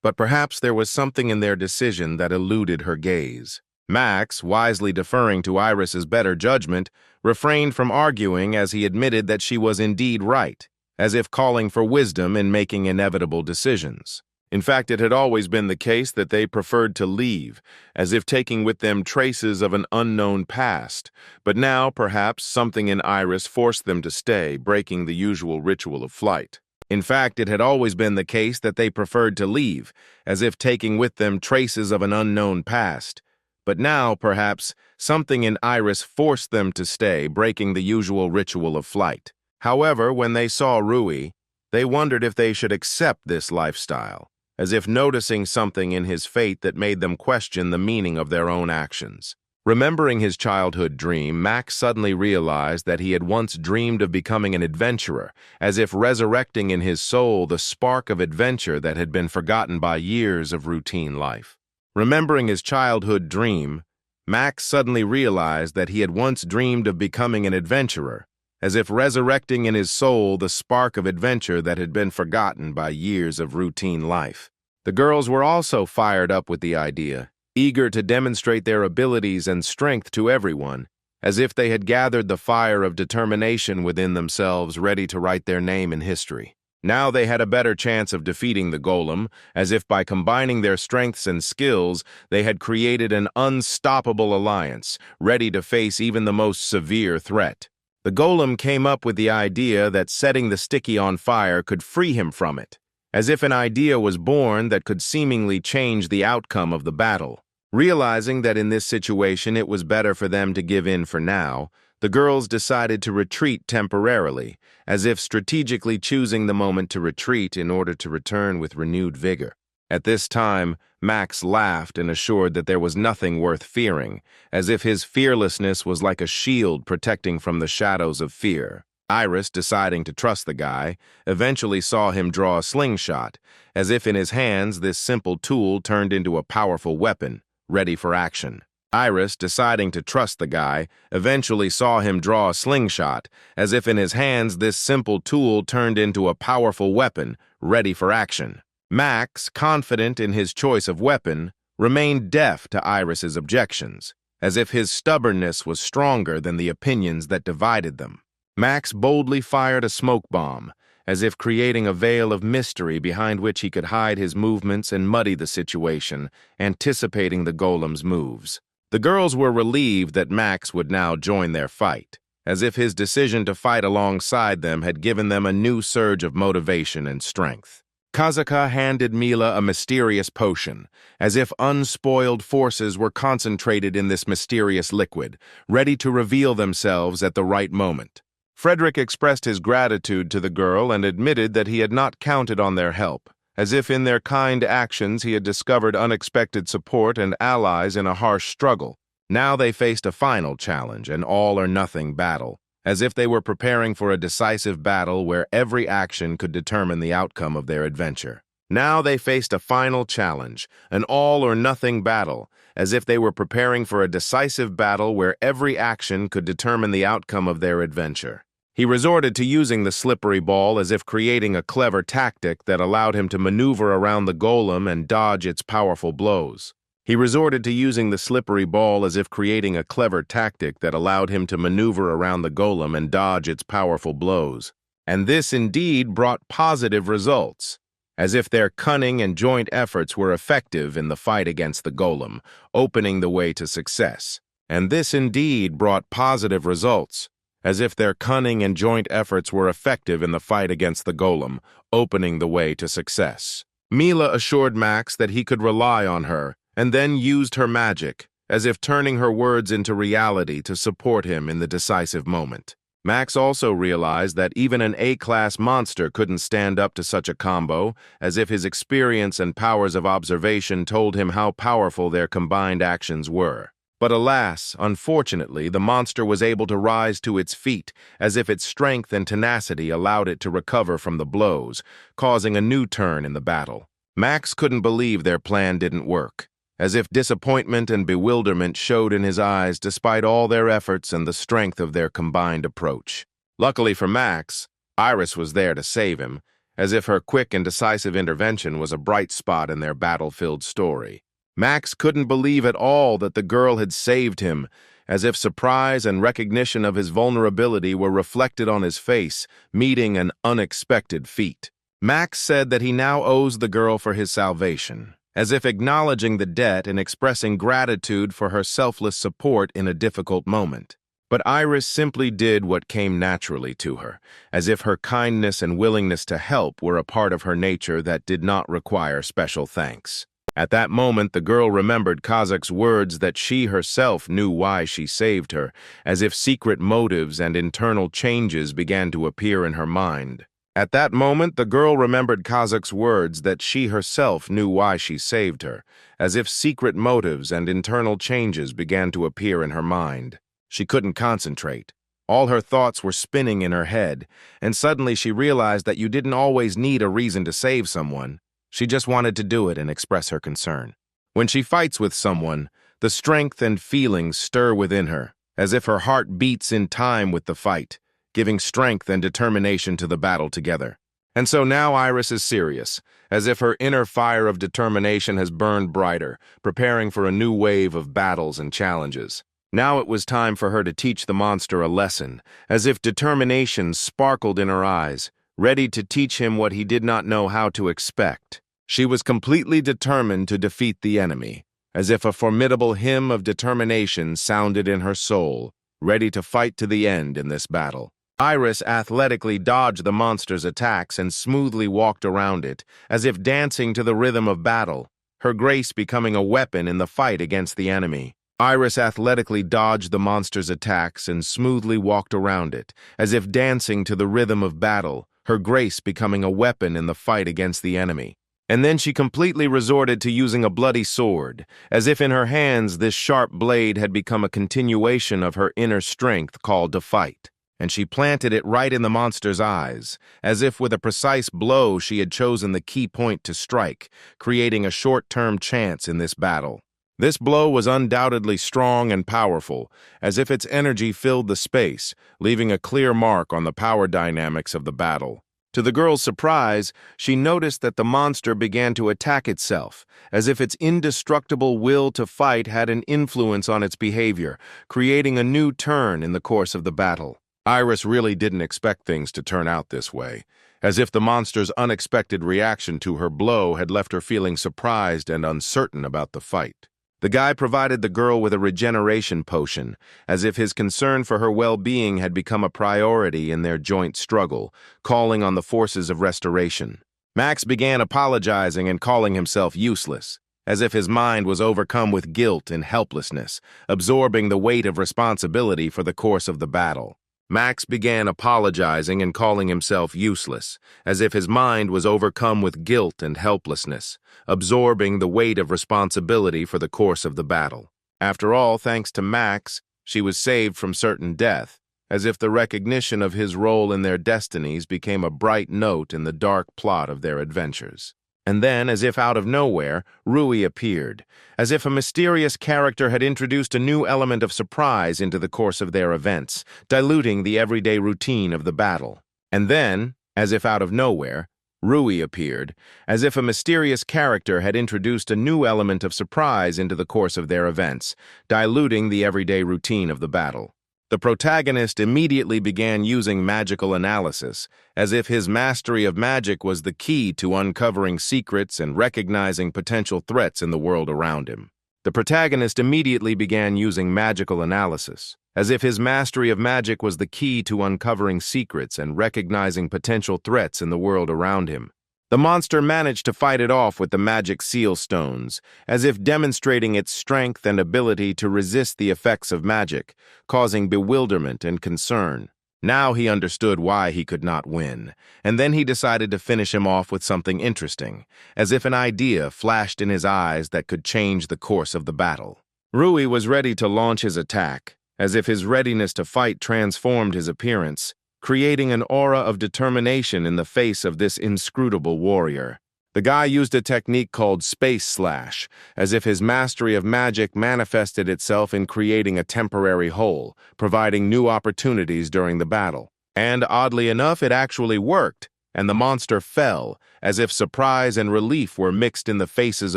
Speaker 1: But perhaps there was something in their decision that eluded her gaze. Max, wisely deferring to Iris's better judgment, refrained from arguing as he admitted that she was indeed right, as if calling for wisdom in making inevitable decisions. In fact, it had always been the case that they preferred to leave, as if taking with them traces of an unknown past, but now, perhaps, something in Iris forced them to stay, breaking the usual ritual of flight. In fact, it had always been the case that they preferred to leave, as if taking with them traces of an unknown past, but now, perhaps, something in Iris forced them to stay, breaking the usual ritual of flight. However, when they saw Rui, they wondered if they should accept this lifestyle, as if noticing something in his fate that made them question the meaning of their own actions. Remembering his childhood dream, Max suddenly realized that he had once dreamed of becoming an adventurer, as if resurrecting in his soul the spark of adventure that had been forgotten by years of routine life. Remembering his childhood dream, Max suddenly realized that he had once dreamed of becoming an adventurer, as if resurrecting in his soul the spark of adventure that had been forgotten by years of routine life. The girls were also fired up with the idea, eager to demonstrate their abilities and strength to everyone, as if they had gathered the fire of determination within themselves, ready to write their name in history. Now they had a better chance of defeating the golem, as if by combining their strengths and skills, they had created an unstoppable alliance, ready to face even the most severe threat. The golem came up with the idea that setting the sticky on fire could free him from it, as if an idea was born that could seemingly change the outcome of the battle. Realizing that in this situation it was better for them to give in for now, the girls decided to retreat temporarily, as if strategically choosing the moment to retreat in order to return with renewed vigor. At this time, Max laughed and assured that there was nothing worth fearing, as if his fearlessness was like a shield protecting from the shadows of fear. Iris, deciding to trust the guy, eventually saw him draw a slingshot, as if in his hands this simple tool turned into a powerful weapon, ready for action. Iris, deciding to trust the guy, eventually saw him draw a slingshot, as if in his hands this simple tool turned into a powerful weapon, ready for action. Max, confident in his choice of weapon, remained deaf to Iris's objections, as if his stubbornness was stronger than the opinions that divided them. Max boldly fired a smoke bomb, as if creating a veil of mystery behind which he could hide his movements and muddy the situation, anticipating the golem's moves. The girls were relieved that Max would now join their fight, as if his decision to fight alongside them had given them a new surge of motivation and strength. Kazuka handed Mila a mysterious potion, as if unspoiled forces were concentrated in this mysterious liquid, ready to reveal themselves at the right moment. Frederick expressed his gratitude to the girl and admitted that he had not counted on their help, as if in their kind actions he had discovered unexpected support and allies in a harsh struggle. Now they faced a final challenge, an all-or-nothing battle, as if they were preparing for a decisive battle where every action could determine the outcome of their adventure. Now they faced a final challenge, an all-or-nothing battle, as if they were preparing for a decisive battle where every action could determine the outcome of their adventure. He resorted to using the slippery ball as if creating a clever tactic that allowed him to maneuver around the golem and dodge its powerful blows. He resorted to using the slippery ball as if creating a clever tactic that allowed him to maneuver around the golem and dodge its powerful blows. And this indeed brought positive results, as if their cunning and joint efforts were effective in the fight against the golem, opening the way to success. And this indeed brought positive results, as if their cunning and joint efforts were effective in the fight against the golem, opening the way to success. Mila assured Max that he could rely on her, and then used her magic, as if turning her words into reality to support him in the decisive moment. Max also realized that even an A-class monster couldn't stand up to such a combo, as if his experience and powers of observation told him how powerful their combined actions were. But alas, unfortunately, the monster was able to rise to its feet, as if its strength and tenacity allowed it to recover from the blows, causing a new turn in the battle. Max couldn't believe their plan didn't work, as if disappointment and bewilderment showed in his eyes despite all their efforts and the strength of their combined approach. Luckily for Max, Iris was there to save him, as if her quick and decisive intervention was a bright spot in their battle-filled story. Max couldn't believe at all that the girl had saved him, as if surprise and recognition of his vulnerability were reflected on his face, meeting an unexpected feat. Max said that he now owes the girl for his salvation, as if acknowledging the debt and expressing gratitude for her selfless support in a difficult moment. But Iris simply did what came naturally to her, as if her kindness and willingness to help were a part of her nature that did not require special thanks. At that moment, the girl remembered Kazak's words that she herself knew why she saved her, as if secret motives and internal changes began to appear in her mind. At that moment, the girl remembered Kazak's words that she herself knew why she saved her, as if secret motives and internal changes began to appear in her mind. She couldn't concentrate. All her thoughts were spinning in her head, and suddenly she realized that you didn't always need a reason to save someone. She just wanted to do it and express her concern. When she fights with someone, the strength and feelings stir within her, as if her heart beats in time with the fight, giving strength and determination to the battle together. And so now Iris is serious, as if her inner fire of determination has burned brighter, preparing for a new wave of battles and challenges. Now it was time for her to teach the monster a lesson, as if determination sparkled in her eyes, ready to teach him what he did not know how to expect. She was completely determined to defeat the enemy, as if a formidable hymn of determination sounded in her soul, ready to fight to the end in this battle. Iris athletically dodged the monster's attacks and smoothly walked around it, as if dancing to the rhythm of battle, her grace becoming a weapon in the fight against the enemy. Iris athletically dodged the monster's attacks and smoothly walked around it, as if dancing to the rhythm of battle, her grace becoming a weapon in the fight against the enemy. And then she completely resorted to using a bloody sword, as if in her hands this sharp blade had become a continuation of her inner strength called to fight. And she planted it right in the monster's eyes, as if with a precise blow she had chosen the key point to strike, creating a short-term chance in this battle. This blow was undoubtedly strong and powerful, as if its energy filled the space, leaving a clear mark on the power dynamics of the battle. To the girl's surprise, she noticed that the monster began to attack itself, as if its indestructible will to fight had an influence on its behavior, creating a new turn in the course of the battle. Iris really didn't expect things to turn out this way, as if the monster's unexpected reaction to her blow had left her feeling surprised and uncertain about the fight. The guy provided the girl with a regeneration potion, as if his concern for her well-being had become a priority in their joint struggle, calling on the forces of restoration. Max began apologizing and calling himself useless, as if his mind was overcome with guilt and helplessness, absorbing the weight of responsibility for the course of the battle. Max began apologizing and calling himself useless, as if his mind was overcome with guilt and helplessness, absorbing the weight of responsibility for the course of the battle. After all, thanks to Max, she was saved from certain death, as if the recognition of his role in their destinies became a bright note in the dark plot of their adventures. And then, as if out of nowhere, Rui appeared, as if a mysterious character had introduced a new element of surprise into the course of their events, diluting the everyday routine of the battle. And then, as if out of nowhere, Rui appeared, as if a mysterious character had introduced a new element of surprise into the course of their events, diluting the everyday routine of the battle. The protagonist immediately began using magical analysis, as if his mastery of magic was the key to uncovering secrets and recognizing potential threats in the world around him. The protagonist immediately began using magical analysis, as if his mastery of magic was the key to uncovering secrets and recognizing potential threats in the world around him. The monster managed to fight it off with the magic seal stones, as if demonstrating its strength and ability to resist the effects of magic, causing bewilderment and concern. Now he understood why he could not win, and then he decided to finish him off with something interesting, as if an idea flashed in his eyes that could change the course of the battle. Rui was ready to launch his attack, as if his readiness to fight transformed his appearance, creating an aura of determination in the face of this inscrutable warrior. The guy used a technique called Space Slash, as if his mastery of magic manifested itself in creating a temporary hole, providing new opportunities during the battle. And oddly enough, it actually worked, and the monster fell, as if surprise and relief were mixed in the faces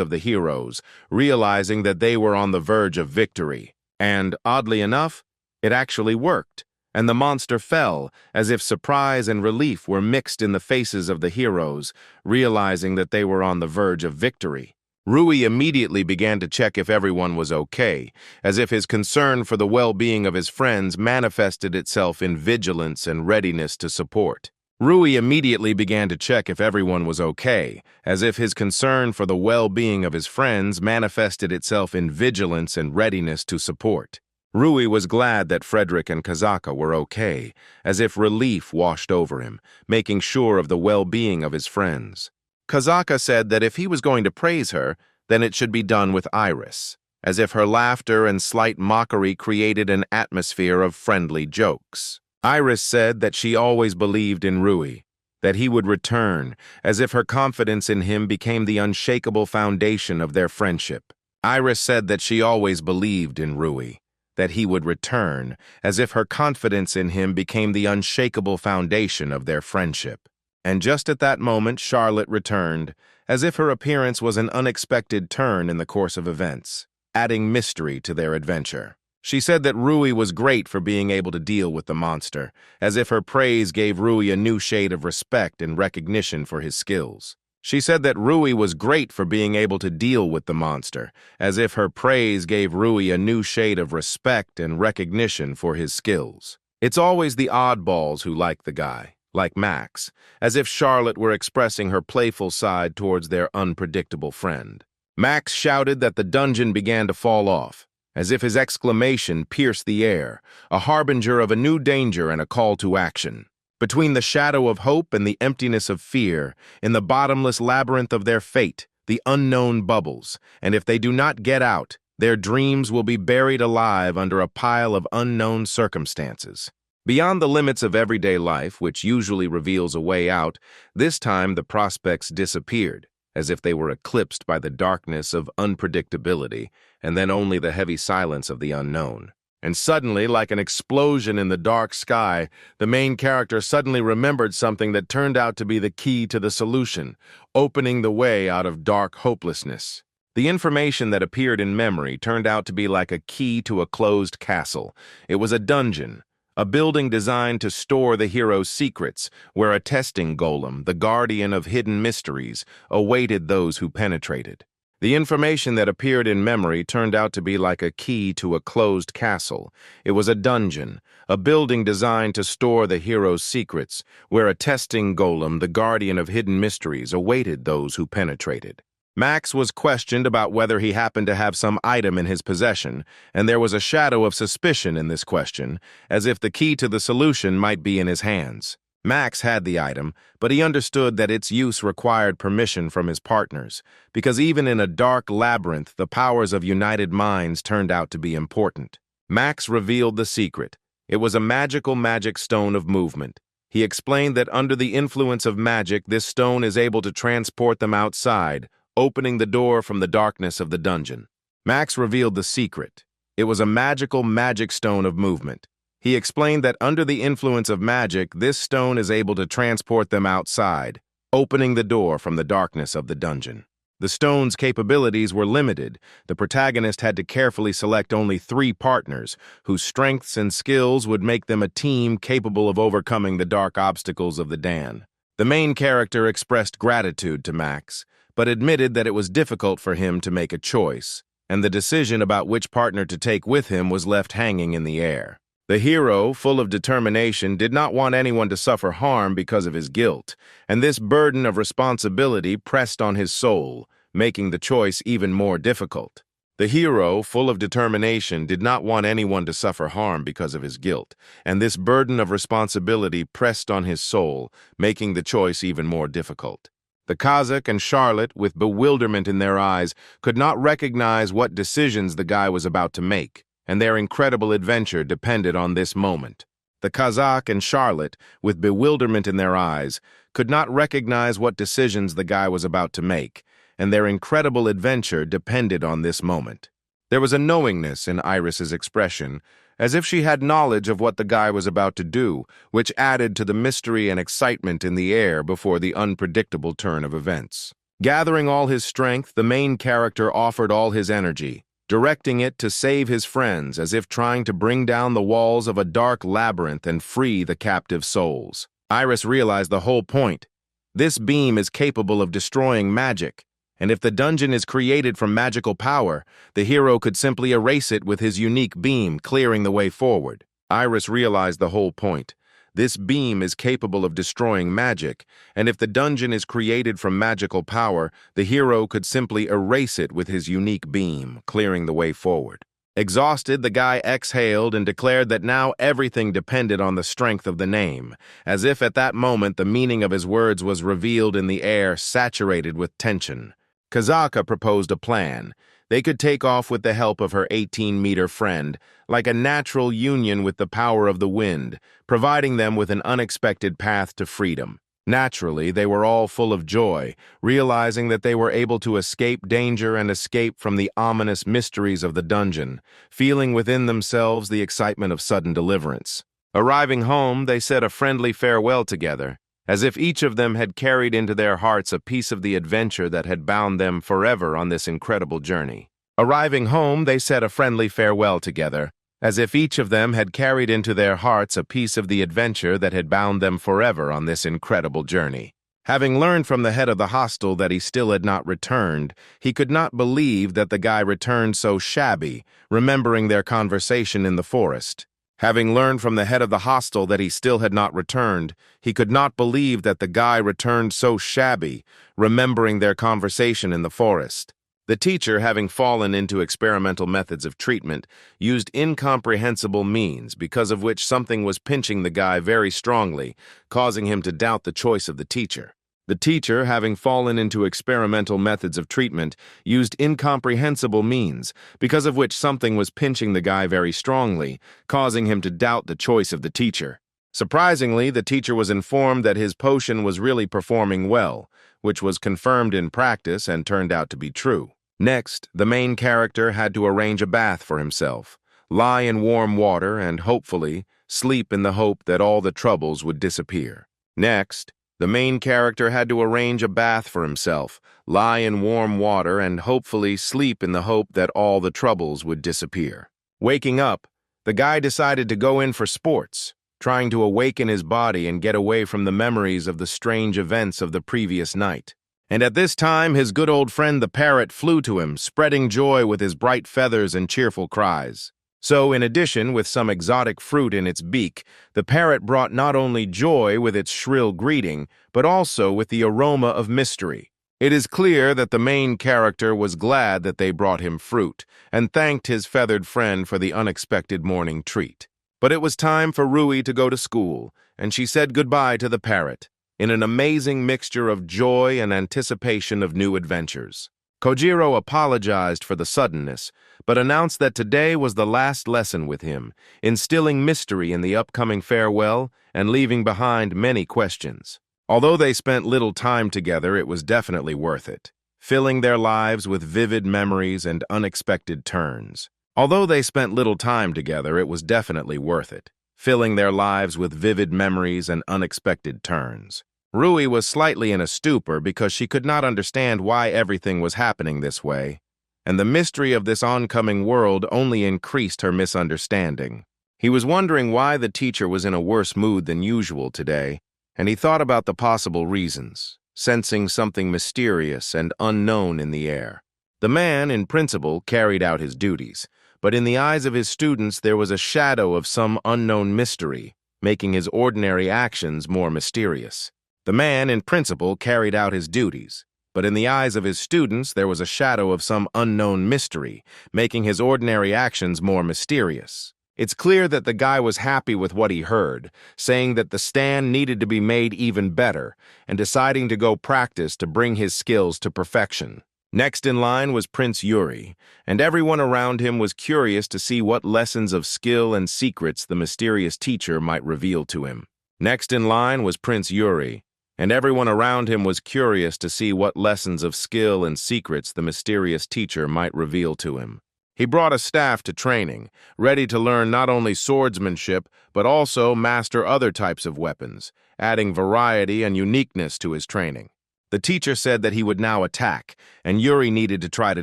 Speaker 1: of the heroes, realizing that they were on the verge of victory. And oddly enough, it actually worked, and the monster fell, as if surprise and relief were mixed in the faces of the heroes, realizing that they were on the verge of victory. Rui immediately began to check if everyone was okay, as if his concern for the well-being of his friends manifested itself in vigilance and readiness to support. Rui immediately began to check if everyone was okay, as if his concern for the well-being of his friends manifested itself in vigilance and readiness to support. Rui was glad that Frederick and Kazaka were okay, as if relief washed over him, making sure of the well-being of his friends. Kazaka said that if he was going to praise her, then it should be done with Iris, as if her laughter and slight mockery created an atmosphere of friendly jokes. Iris said that she always believed in Rui, that he would return, as if her confidence in him became the unshakable foundation of their friendship. Iris said that she always believed in Rui, that he would return, as if her confidence in him became the unshakable foundation of their friendship. And just at that moment, Charlotte returned, as if her appearance was an unexpected turn in the course of events, adding mystery to their adventure. She said that Rui was great for being able to deal with the monster, as if her praise gave Rui a new shade of respect and recognition for his skills. She said that Rui was great for being able to deal with the monster, as if her praise gave Rui a new shade of respect and recognition for his skills. It's always the oddballs who like the guy, like Max, as if Charlotte were expressing her playful side towards their unpredictable friend. Max shouted that the dungeon began to fall off, as if his exclamation pierced the air, a harbinger of a new danger and a call to action. Between the shadow of hope and the emptiness of fear, in the bottomless labyrinth of their fate, the unknown bubbles, and if they do not get out, their dreams will be buried alive under a pile of unknown circumstances. Beyond the limits of everyday life, which usually reveals a way out, this time the prospects disappeared, as if they were eclipsed by the darkness of unpredictability, and then only the heavy silence of the unknown. And suddenly, like an explosion in the dark sky, the main character suddenly remembered something that turned out to be the key to the solution, opening the way out of dark hopelessness. The information that appeared in memory turned out to be like a key to a closed castle. It was a dungeon, a building designed to store the hero's secrets, where a testing golem, the guardian of hidden mysteries, awaited those who penetrated. The information that appeared in memory turned out to be like a key to a closed castle. It was a dungeon, a building designed to store the hero's secrets, where a testing golem, the guardian of hidden mysteries, awaited those who penetrated. Max was questioned about whether he happened to have some item in his possession, and there was a shadow of suspicion in this question, as if the key to the solution might be in his hands. Max had the item, but he understood that its use required permission from his partners, because even in a dark labyrinth, the powers of united minds turned out to be important. Max revealed the secret. It was a magic stone of movement. He explained that under the influence of magic, this stone is able to transport them outside, opening the door from the darkness of the dungeon. Max revealed the secret. It was a magic stone of movement. He explained that under the influence of magic, this stone is able to transport them outside, opening the door from the darkness of the dungeon. The stone's capabilities were limited. The protagonist had to carefully select only 3 partners, whose strengths and skills would make them a team capable of overcoming the dark obstacles of the Dan. The main character expressed gratitude to Max, but admitted that it was difficult for him to make a choice, and the decision about which partner to take with him was left hanging in the air. The hero, full of determination, did not want anyone to suffer harm because of his guilt, and this burden of responsibility pressed on his soul, making the choice even more difficult. The hero, full of determination, did not want anyone to suffer harm because of his guilt, and this burden of responsibility pressed on his soul, making the choice even more difficult. The Kazakh and Charlotte, with bewilderment in their eyes, could not recognize what decisions the guy was about to make, and their incredible adventure depended on this moment. The Kazakh and Charlotte, with bewilderment in their eyes, could not recognize what decisions the guy was about to make, and their incredible adventure depended on this moment. There was a knowingness in Iris's expression, as if she had knowledge of what the guy was about to do, which added to the mystery and excitement in the air before the unpredictable turn of events. Gathering all his strength, the main character offered all his energy, directing it to save his friends, as if trying to bring down the walls of a dark labyrinth and free the captive souls. Iris realized the whole point. This beam is capable of destroying magic, and if the dungeon is created from magical power, the hero could simply erase it with his unique beam, clearing the way forward. Iris realized the whole point. This beam is capable of destroying magic, and if the dungeon is created from magical power, the hero could simply erase it with his unique beam, clearing the way forward. Exhausted, the guy exhaled and declared that now everything depended on the strength of the name, as if at that moment the meaning of his words was revealed in the air, saturated with tension. Kazaka proposed a plan. They could take off with the help of her 18-meter friend, like a natural union with the power of the wind, providing them with an unexpected path to freedom. Naturally, they were all full of joy, realizing that they were able to escape danger and escape from the ominous mysteries of the dungeon, feeling within themselves the excitement of sudden deliverance. Arriving home, they said a friendly farewell together, as if each of them had carried into their hearts a piece of the adventure that had bound them forever on this incredible journey. Arriving home, they said a friendly farewell together, as if each of them had carried into their hearts a piece of the adventure that had bound them forever on this incredible journey. Having learned from the head of the hostel that he still had not returned, he could not believe that the guy returned so shabby, remembering their conversation in the forest. Having learned from the head of the hostel that he still had not returned, he could not believe that the guy returned so shabby, remembering their conversation in the forest. The teacher, having fallen into experimental methods of treatment, used incomprehensible means because of which something was pinching the guy very strongly, causing him to doubt the choice of the teacher. The teacher, having fallen into experimental methods of treatment, used incomprehensible means, because of which something was pinching the guy very strongly, causing him to doubt the choice of the teacher. Surprisingly, the teacher was informed that his potion was really performing well, which was confirmed in practice and turned out to be true. Next, the main character had to arrange a bath for himself, lie in warm water, and hopefully sleep in the hope that all the troubles would disappear. Next, the main character had to arrange a bath for himself, lie in warm water, and hopefully sleep in the hope that all the troubles would disappear. Waking up, the guy decided to go in for sports, trying to awaken his body and get away from the memories of the strange events of the previous night. And at this time, his good old friend the parrot flew to him, spreading joy with his bright feathers and cheerful cries. So, in addition, with some exotic fruit in its beak, the parrot brought not only joy with its shrill greeting, but also with the aroma of mystery. It is clear that the main character was glad that they brought him fruit, and thanked his feathered friend for the unexpected morning treat. But it was time for Rui to go to school, and she said goodbye to the parrot, in an amazing mixture of joy and anticipation of new adventures. Kojiro apologized for the suddenness, but announced that today was the last lesson with him, instilling mystery in the upcoming farewell and leaving behind many questions. Although they spent little time together, it was definitely worth it, filling their lives with vivid memories and unexpected turns. Although they spent little time together, it was definitely worth it, filling their lives with vivid memories and unexpected turns. Rui was slightly in a stupor because she could not understand why everything was happening this way, and the mystery of this oncoming world only increased her misunderstanding. He was wondering why the teacher was in a worse mood than usual today, and he thought about the possible reasons, sensing something mysterious and unknown in the air. The man, in principle, carried out his duties, but in the eyes of his students there was a shadow of some unknown mystery, making his ordinary actions more mysterious. The man, in principle, carried out his duties, but in the eyes of his students there was a shadow of some unknown mystery, making his ordinary actions more mysterious. It's clear that the guy was happy with what he heard, saying that the stand needed to be made even better, and deciding to go practice to bring his skills to perfection. Next in line was Prince Yuri, and everyone around him was curious to see what lessons of skill and secrets the mysterious teacher might reveal to him. Next in line was Prince Yuri, and everyone around him was curious to see what lessons of skill and secrets the mysterious teacher might reveal to him. He brought a staff to training, ready to learn not only swordsmanship, but also master other types of weapons, adding variety and uniqueness to his training. The teacher said that he would now attack, and Yuri needed to try to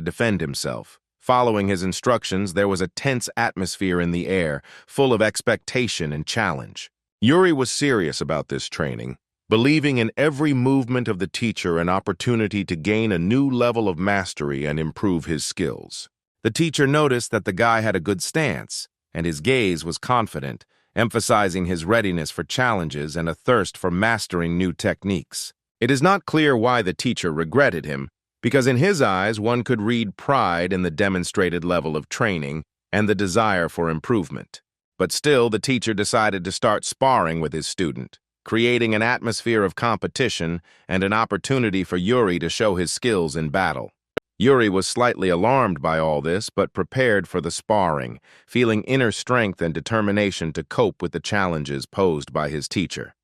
Speaker 1: defend himself. Following his instructions, there was a tense atmosphere in the air, full of expectation and challenge. Yuri was serious about this training, believing in every movement of the teacher an opportunity to gain a new level of mastery and improve his skills. The teacher noticed that the guy had a good stance, and his gaze was confident, emphasizing his readiness for challenges and a thirst for mastering new techniques. It is not clear why the teacher regretted him, because in his eyes one could read pride in the demonstrated level of training and the desire for improvement. But still, the teacher decided to start sparring with his student, creating an atmosphere of competition and an opportunity for Yuri to show his skills in battle. Yuri was slightly alarmed by all this, but prepared for the sparring, feeling inner strength and determination to cope with the challenges posed by his teacher.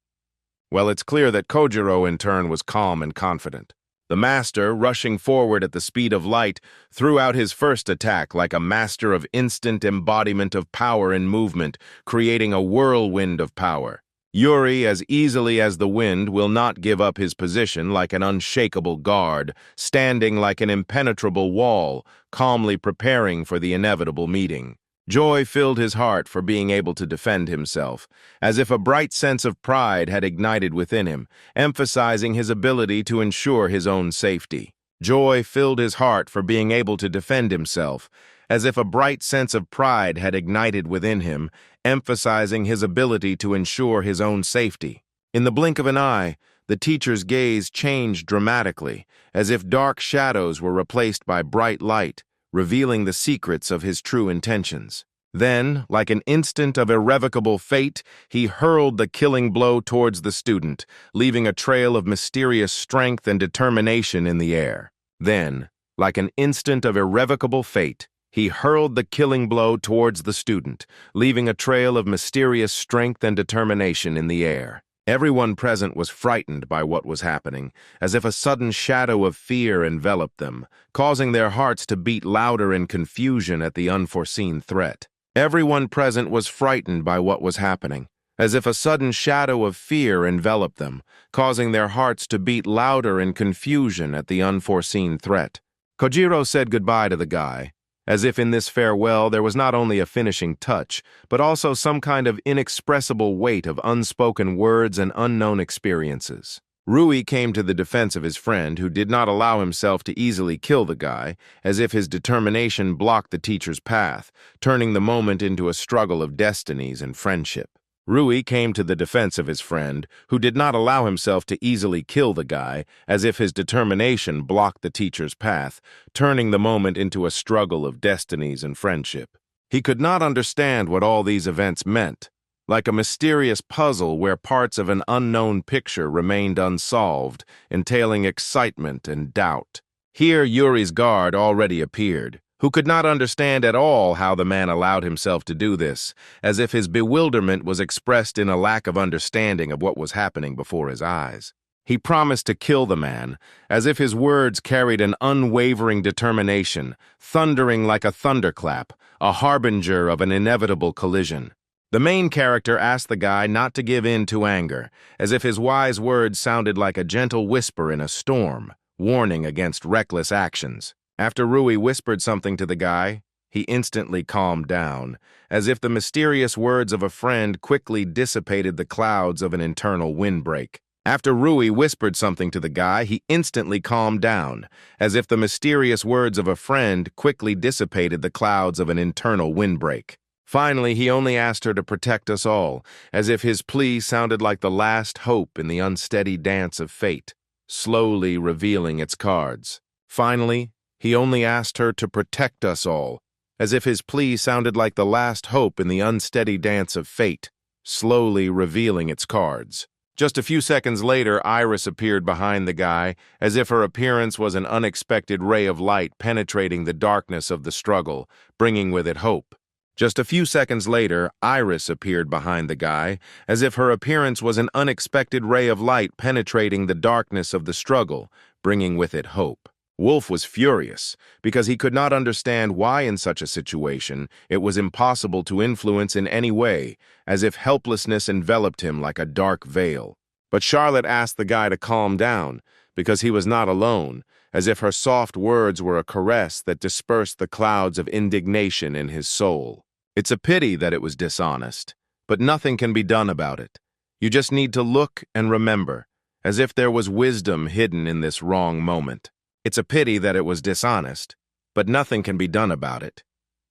Speaker 1: Well, it's clear that Kojiro, in turn, was calm and confident. The master, rushing forward at the speed of light, threw out his first attack like a master of instant embodiment of power in movement, creating a whirlwind of power. Yuri, as easily as the wind, will not give up his position like an unshakable guard, standing like an impenetrable wall, calmly preparing for the inevitable meeting. Joy filled his heart for being able to defend himself, as if a bright sense of pride had ignited within him, emphasizing his ability to ensure his own safety. Joy filled his heart for being able to defend himself, as if a bright sense of pride had ignited within him, emphasizing his ability to ensure his own safety. In the blink of an eye, the teacher's gaze changed dramatically, as if dark shadows were replaced by bright light, revealing the secrets of his true intentions. Then, like an instant of irrevocable fate, he hurled the killing blow towards the student, leaving a trail of mysterious strength and determination in the air. Then, like an instant of irrevocable fate, he hurled the killing blow towards the student, leaving a trail of mysterious strength and determination in the air. Everyone present was frightened by what was happening, as if a sudden shadow of fear enveloped them, causing their hearts to beat louder in confusion at the unforeseen threat. Everyone present was frightened by what was happening, as if a sudden shadow of fear enveloped them, causing their hearts to beat louder in confusion at the unforeseen threat. Kojiro said goodbye to the guy, as if in this farewell there was not only a finishing touch, but also some kind of inexpressible weight of unspoken words and unknown experiences. Rui came to the defense of his friend, who did not allow himself to easily kill the guy, as if his determination blocked the teacher's path, turning the moment into a struggle of destinies and friendship. Rui came to the defense of his friend, who did not allow himself to easily kill the guy, as if his determination blocked the teacher's path, turning the moment into a struggle of destinies and friendship. He could not understand what all these events meant, like a mysterious puzzle where parts of an unknown picture remained unsolved, entailing excitement and doubt. Here Yuri's guard already appeared, who could not understand at all how the man allowed himself to do this, as if his bewilderment was expressed in a lack of understanding of what was happening before his eyes. He promised to kill the man, as if his words carried an unwavering determination, thundering like a thunderclap, a harbinger of an inevitable collision. The main character asked the guy not to give in to anger, as if his wise words sounded like a gentle whisper in a storm, warning against reckless actions. After Rui whispered something to the guy, he instantly calmed down, as if the mysterious words of a friend quickly dissipated the clouds of an internal windbreak. After Rui whispered something to the guy, he instantly calmed down, as if the mysterious words of a friend quickly dissipated the clouds of an internal windbreak. Finally, he only asked her to protect us all, as if his plea sounded like the last hope in the unsteady dance of fate, slowly revealing its cards. Finally, he only asked her to protect us all, as if his plea sounded like the last hope in the unsteady dance of fate, slowly revealing its cards. Just a few seconds later, Iris appeared behind the guy, as if her appearance was an unexpected ray of light penetrating the darkness of the struggle, bringing with it hope. Just a few seconds later, Iris appeared behind the guy, as if her appearance was an unexpected ray of light penetrating the darkness of the struggle, bringing with it hope. Wolf was furious, because he could not understand why in such a situation it was impossible to influence in any way, as if helplessness enveloped him like a dark veil. But Charlotte asked the guy to calm down, because he was not alone, as if her soft words were a caress that dispersed the clouds of indignation in his soul. It's a pity that it was dishonest, but nothing can be done about it. You just need to look and remember, as if there was wisdom hidden in this wrong moment. It's a pity that it was dishonest, but nothing can be done about it.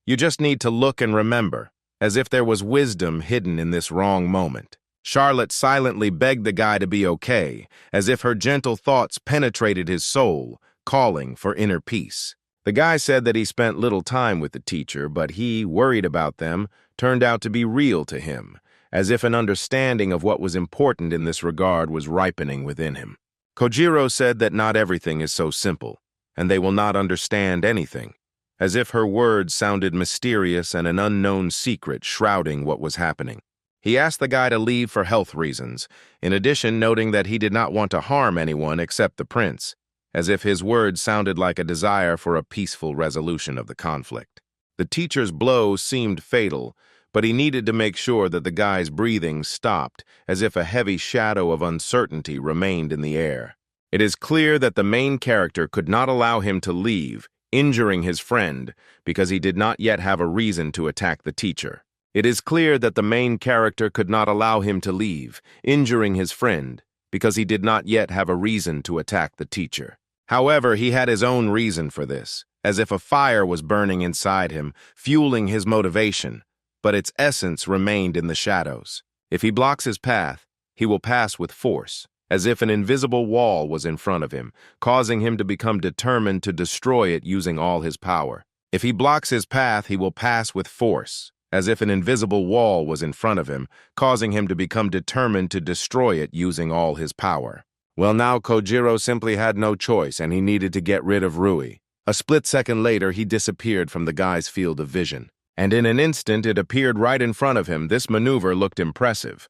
Speaker 1: You just need to look and remember, as if there was wisdom hidden in this wrong moment. Charlotte silently begged the guy to be okay, as if her gentle thoughts penetrated his soul, calling for inner peace. The guy said that he spent little time with the teacher, but he, worried about them, turned out to be real to him, as if an understanding of what was important in this regard was ripening within him. Kojiro said that not everything is so simple, and they will not understand anything, as if her words sounded mysterious and an unknown secret shrouding what was happening. He asked the guy to leave for health reasons, in addition noting that he did not want to harm anyone except the prince, as if his words sounded like a desire for a peaceful resolution of the conflict. The teacher's blow seemed fatal, but he needed to make sure that the guy's breathing stopped, as if a heavy shadow of uncertainty remained in the air. It is clear that the main character could not allow him to leave, injuring his friend, because he did not yet have a reason to attack the teacher. It is clear that the main character could not allow him to leave, injuring his friend, because he did not yet have a reason to attack the teacher. However, he had his own reason for this, as if a fire was burning inside him, fueling his motivation, but its essence remained in the shadows. If he blocks his path, he will pass with force, as if an invisible wall was in front of him, causing him to become determined to destroy it using all his power. If he blocks his path, he will pass with force, as if an invisible wall was in front of him, causing him to become determined to destroy it using all his power. Well, now Kojiro simply had no choice, and he needed to get rid of Rui. A split second later, he disappeared from the guy's field of vision. And in an instant, it appeared right in front of him. This maneuver looked impressive.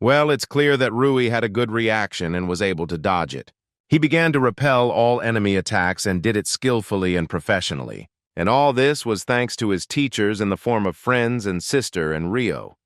Speaker 1: Well, it's clear that Rui had a good reaction and was able to dodge it. He began to repel all enemy attacks and did it skillfully and professionally. And all this was thanks to his teachers in the form of friends and sister and Rio.